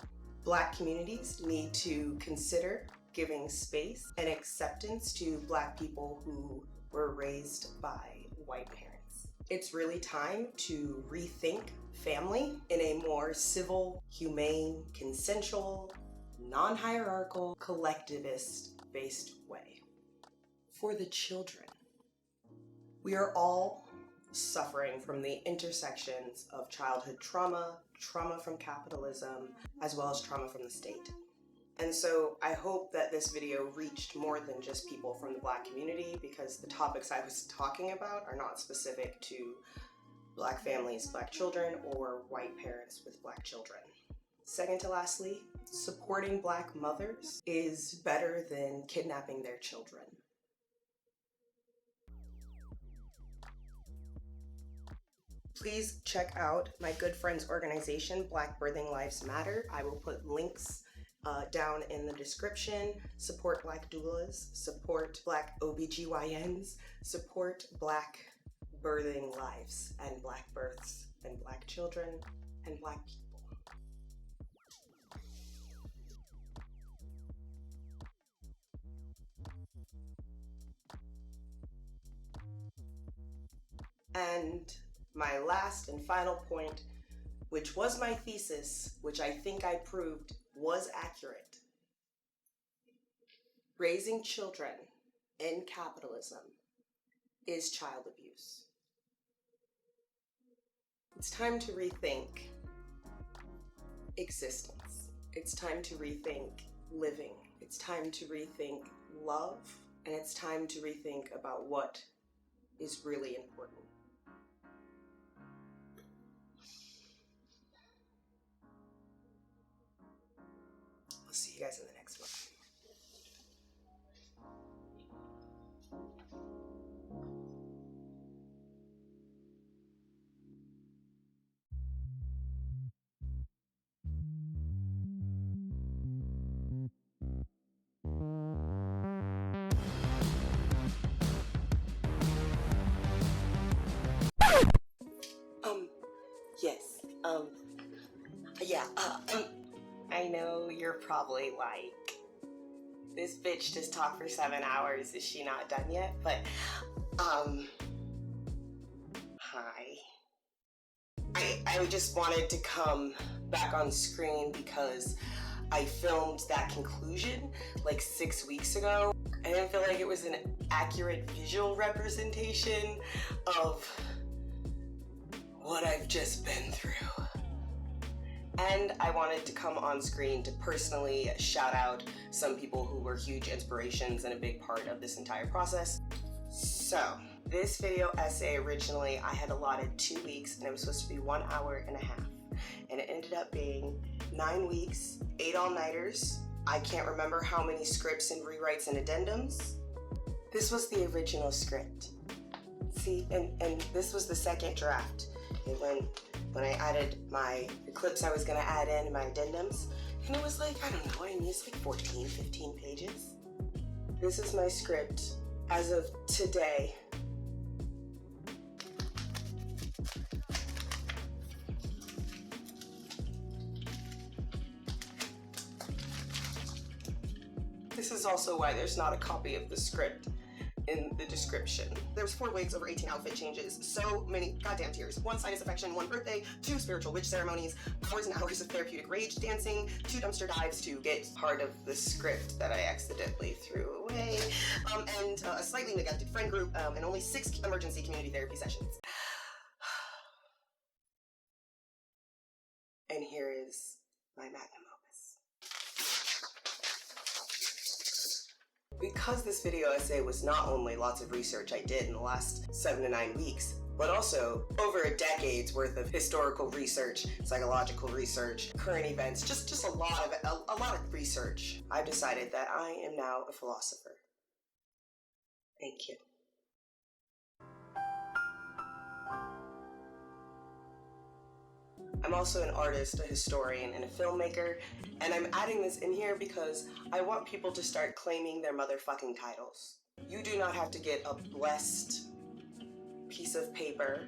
Black communities need to consider giving space and acceptance to Black people who were raised by white parents. It's really time to rethink family in a more civil, humane, consensual, non-hierarchical, collectivist-based way. For the children, we are all suffering from the intersections of childhood trauma, trauma from capitalism, as well as trauma from the state. And so I hope that this video reached more than just people from the Black community, because the topics I was talking about are not specific to Black families, Black children, or white parents with Black children. Second to lastly, supporting Black mothers is better than kidnapping their children. Please check out my good friend's organization, Black Birthing Lives Matter. I will put links down in the description. Support Black doulas, support Black OBGYNs, support Black birthing lives and Black births and Black children and Black people. And my last and final point, which was my thesis, which I think I proved was accurate. Raising children in capitalism is child abuse. It's time to rethink existence. It's time to rethink living. It's time to rethink love, and it's time to rethink about what is really important. I'll see you guys in the next one. Yes, I know you're probably like, this bitch just talked for 7 hours, is she not done yet? But, hi. I just wanted to come back on screen because I filmed that conclusion like 6 weeks ago. I didn't feel like it was an accurate visual representation of what I've just been through. And I wanted to come on screen to personally shout out some people who were huge inspirations and a big part of this entire process. So, this video essay originally I had allotted 2 weeks and it was supposed to be 1 hour and a half. And it ended up being 9 weeks, 8 all-nighters. I can't remember how many scripts and rewrites and addendums. This was the original script. See, and this was the second draft. It went when I added the clips I was gonna add in my addendums, and it was like, I don't know, I mean, it's like 14, 15 pages. This is my script as of today. This is also why there's not a copy of the script in the description. There's 4 wigs over 18 outfit changes, so many goddamn tears. 1 sinus affection, 1 birthday, 2 spiritual witch ceremonies, hours and hours of therapeutic rage dancing, 2 dumpster dives to get part of the script that I accidentally threw away, and a slightly neglected friend group, and only 6 emergency community therapy sessions. And here is my magnum opus. Because this video essay was not only lots of research I did in the last 7 to 9 weeks, but also over a decade's worth of historical research, psychological research, current events, just a lot of research, I've decided that I am now a philosopher. Thank you. I'm also an artist, a historian, and a filmmaker, and I'm adding this in here because I want people to start claiming their motherfucking titles. You do not have to get a blessed piece of paper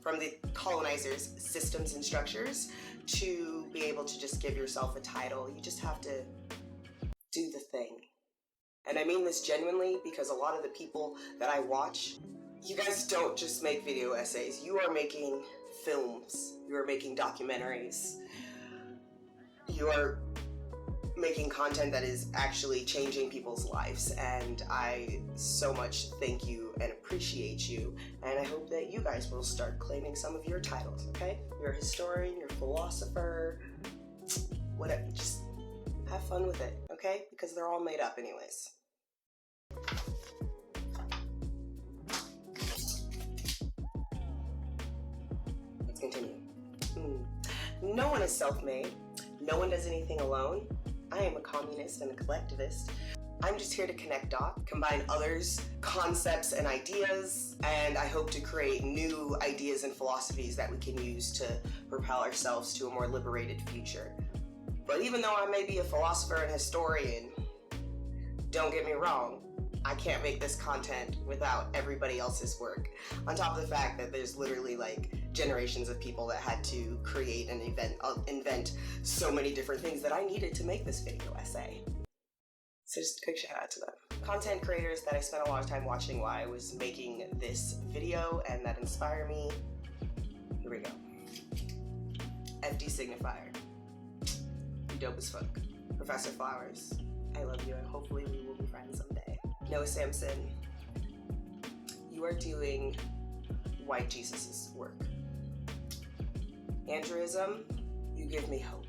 from the colonizers' systems and structures to be able to just give yourself a title. You just have to do the thing. And I mean this genuinely because a lot of the people that I watch, you guys don't just make video essays. You are making films. You are making documentaries. You are making content that is actually changing people's lives, and I so much thank you and appreciate you, and I hope that you guys will start claiming some of your titles, okay? You're a historian, you're a philosopher, whatever, just have fun with it, okay? Because they're all made up anyways. Let's continue. No one is self-made. No one does anything alone. I am a communist and a collectivist. I'm just here to connect dots, combine others' concepts and ideas, and I hope to create new ideas and philosophies that we can use to propel ourselves to a more liberated future. But even though I may be a philosopher and historian, don't get me wrong, I can't make this content without everybody else's work. On top of the fact that there's literally like generations of people that had to create and invent so many different things that I needed to make this video essay. So just a quick shout out to them. Content creators that I spent a lot of time watching while I was making this video and that inspire me. Here we go. FD Signifier. You dope as fuck. Professor Flowers. I love you and hopefully we will be friends someday. Noah Samson. You are doing white Jesus' work. Andrewism, you give me hope.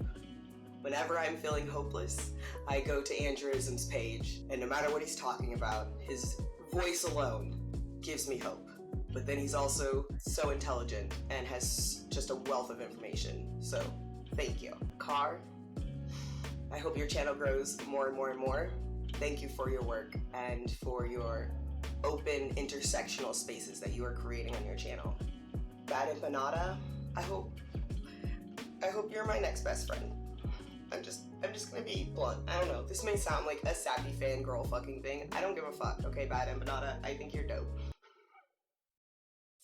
Whenever I'm feeling hopeless, I go to Andrewism's page, and no matter what he's talking about, his voice alone gives me hope. But then he's also so intelligent and has just a wealth of information. So, thank you. Car, I hope your channel grows more and more and more. Thank you for your work and for your open intersectional spaces that you are creating on your channel. Bad Empanada, I hope you're my next best friend. I'm just gonna be blunt. I don't know. This may sound like a sappy fangirl fucking thing. I don't give a fuck. Okay, Bad Empanada, I think you're dope.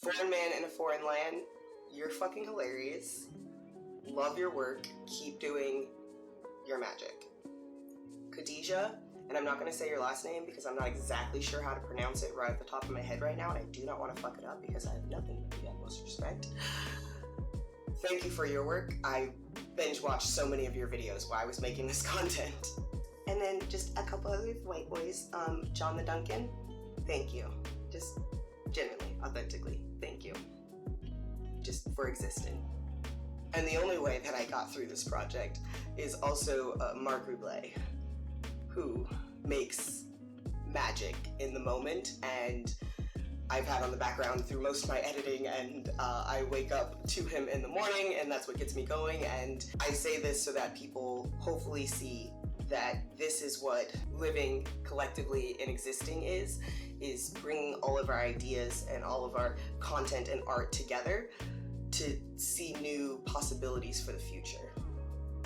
Foreign Man in a Foreign Land, you're fucking hilarious. Love your work. Keep doing your magic. Khadija, and I'm not gonna say your last name because I'm not exactly sure how to pronounce it right at the top of my head right now, and I do not want to fuck it up because I have nothing but the utmost respect. thank you for your work. I binge watched so many of your videos while I was making this content. And then just a couple other white boys, John the Duncan, thank you. Just genuinely, authentically, thank you. Just for existing. And the only way that I got through this project is also Mark Ruble, who makes magic in the moment, and I've had on the background through most of my editing, and I wake up to him in the morning, and that's what gets me going. And I say this so that people hopefully see that this is what living collectively and existing is bringing all of our ideas and all of our content and art together to see new possibilities for the future.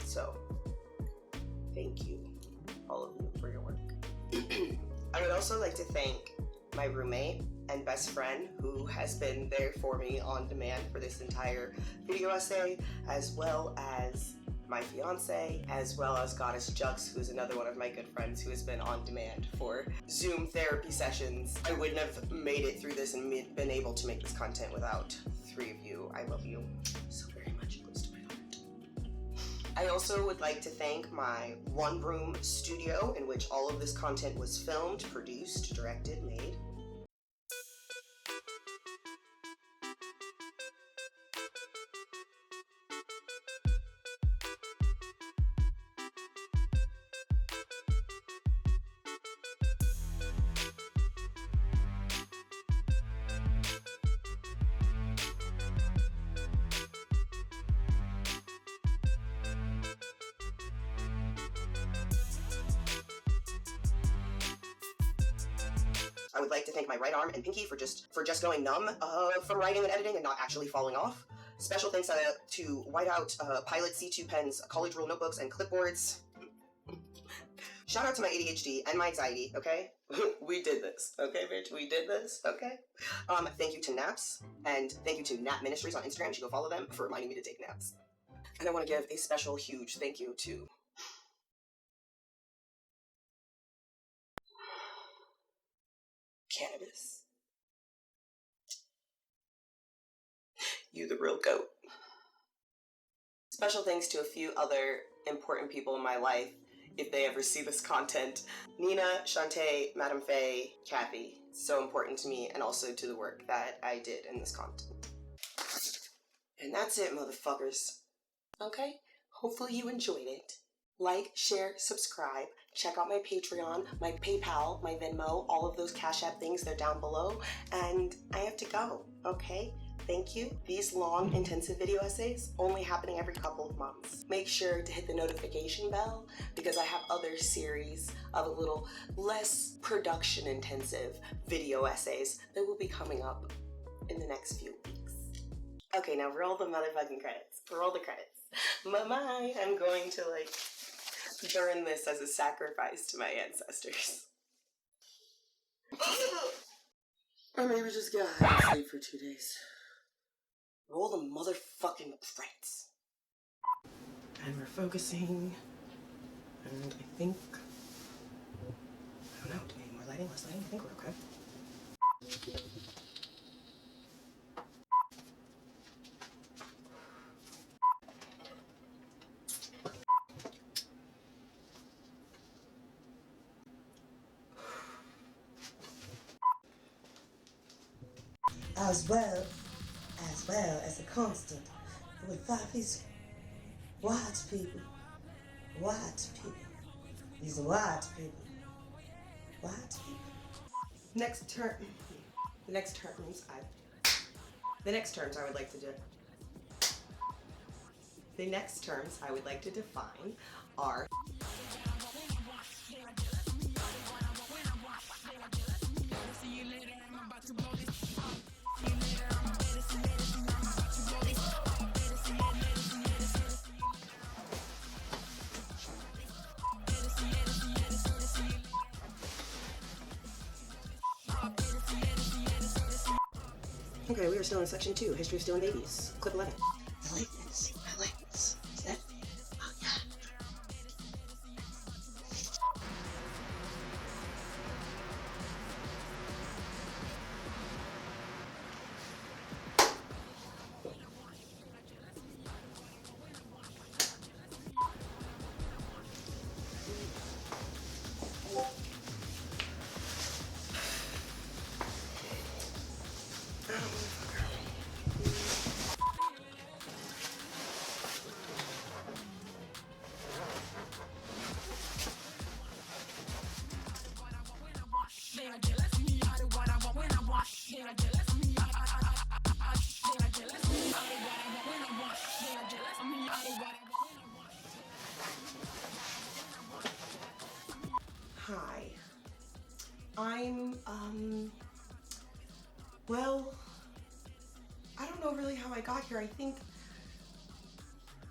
So, thank you, all of you, for your work. I would also like to thank my roommate and best friend who has been there for me on demand for this entire video essay, as well as my fiance, as well as Goddess Jux, who's another one of my good friends who has been on demand for Zoom therapy sessions. I wouldn't have made it through this and been able to make this content without three of you. I love you so very much, close to my heart. I also would like to thank my one-room studio in which all of this content was filmed, produced, directed, made. I would like to thank my right arm and pinky for just going numb from writing and editing and not actually falling off. Special thanks to Whiteout Pilot C2 pens, college rule notebooks, and clipboards. Shout out to my ADHD and my anxiety, okay? We did this, okay, bitch? We did this, okay? Thank you to Naps, and thank you to Nap Ministries on Instagram. You should go follow them for reminding me to take naps. And I want to give a special, huge thank you to cannabis. You the real goat. Special thanks to a few other important people in my life if they ever see this content. Nina, Shantae, Madam Faye, Kathy. So important to me and also to the work that I did in this content. And that's it, motherfuckers. Okay? Hopefully you enjoyed it. Like, share, subscribe, check out my Patreon, my PayPal, my Venmo, all of those Cash App things, they're down below. And I have to go, okay? Thank you. These long, intensive video essays only happening every couple of months. Make sure to hit the notification bell because I have other series of a little less production intensive video essays that will be coming up in the next few weeks. Okay, now roll the motherfucking credits. Roll the credits. Bye-bye. I'm going to burn this as a sacrifice to my ancestors. Or maybe just get high and sleep for 2 days. Roll the motherfucking credits. And we're focusing. And I think... I don't know, do we need more lighting? Less lighting? I think we're okay. As well as a constant with these white people. These white people. The next terms I would like to define are okay, we are still in section 2, history of stealing babies, clip 11. I like this. Is that? Oh, yeah. Well, I don't know really how I got here. I think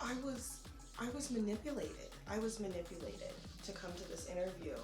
I was manipulated. I was manipulated to come to this interview.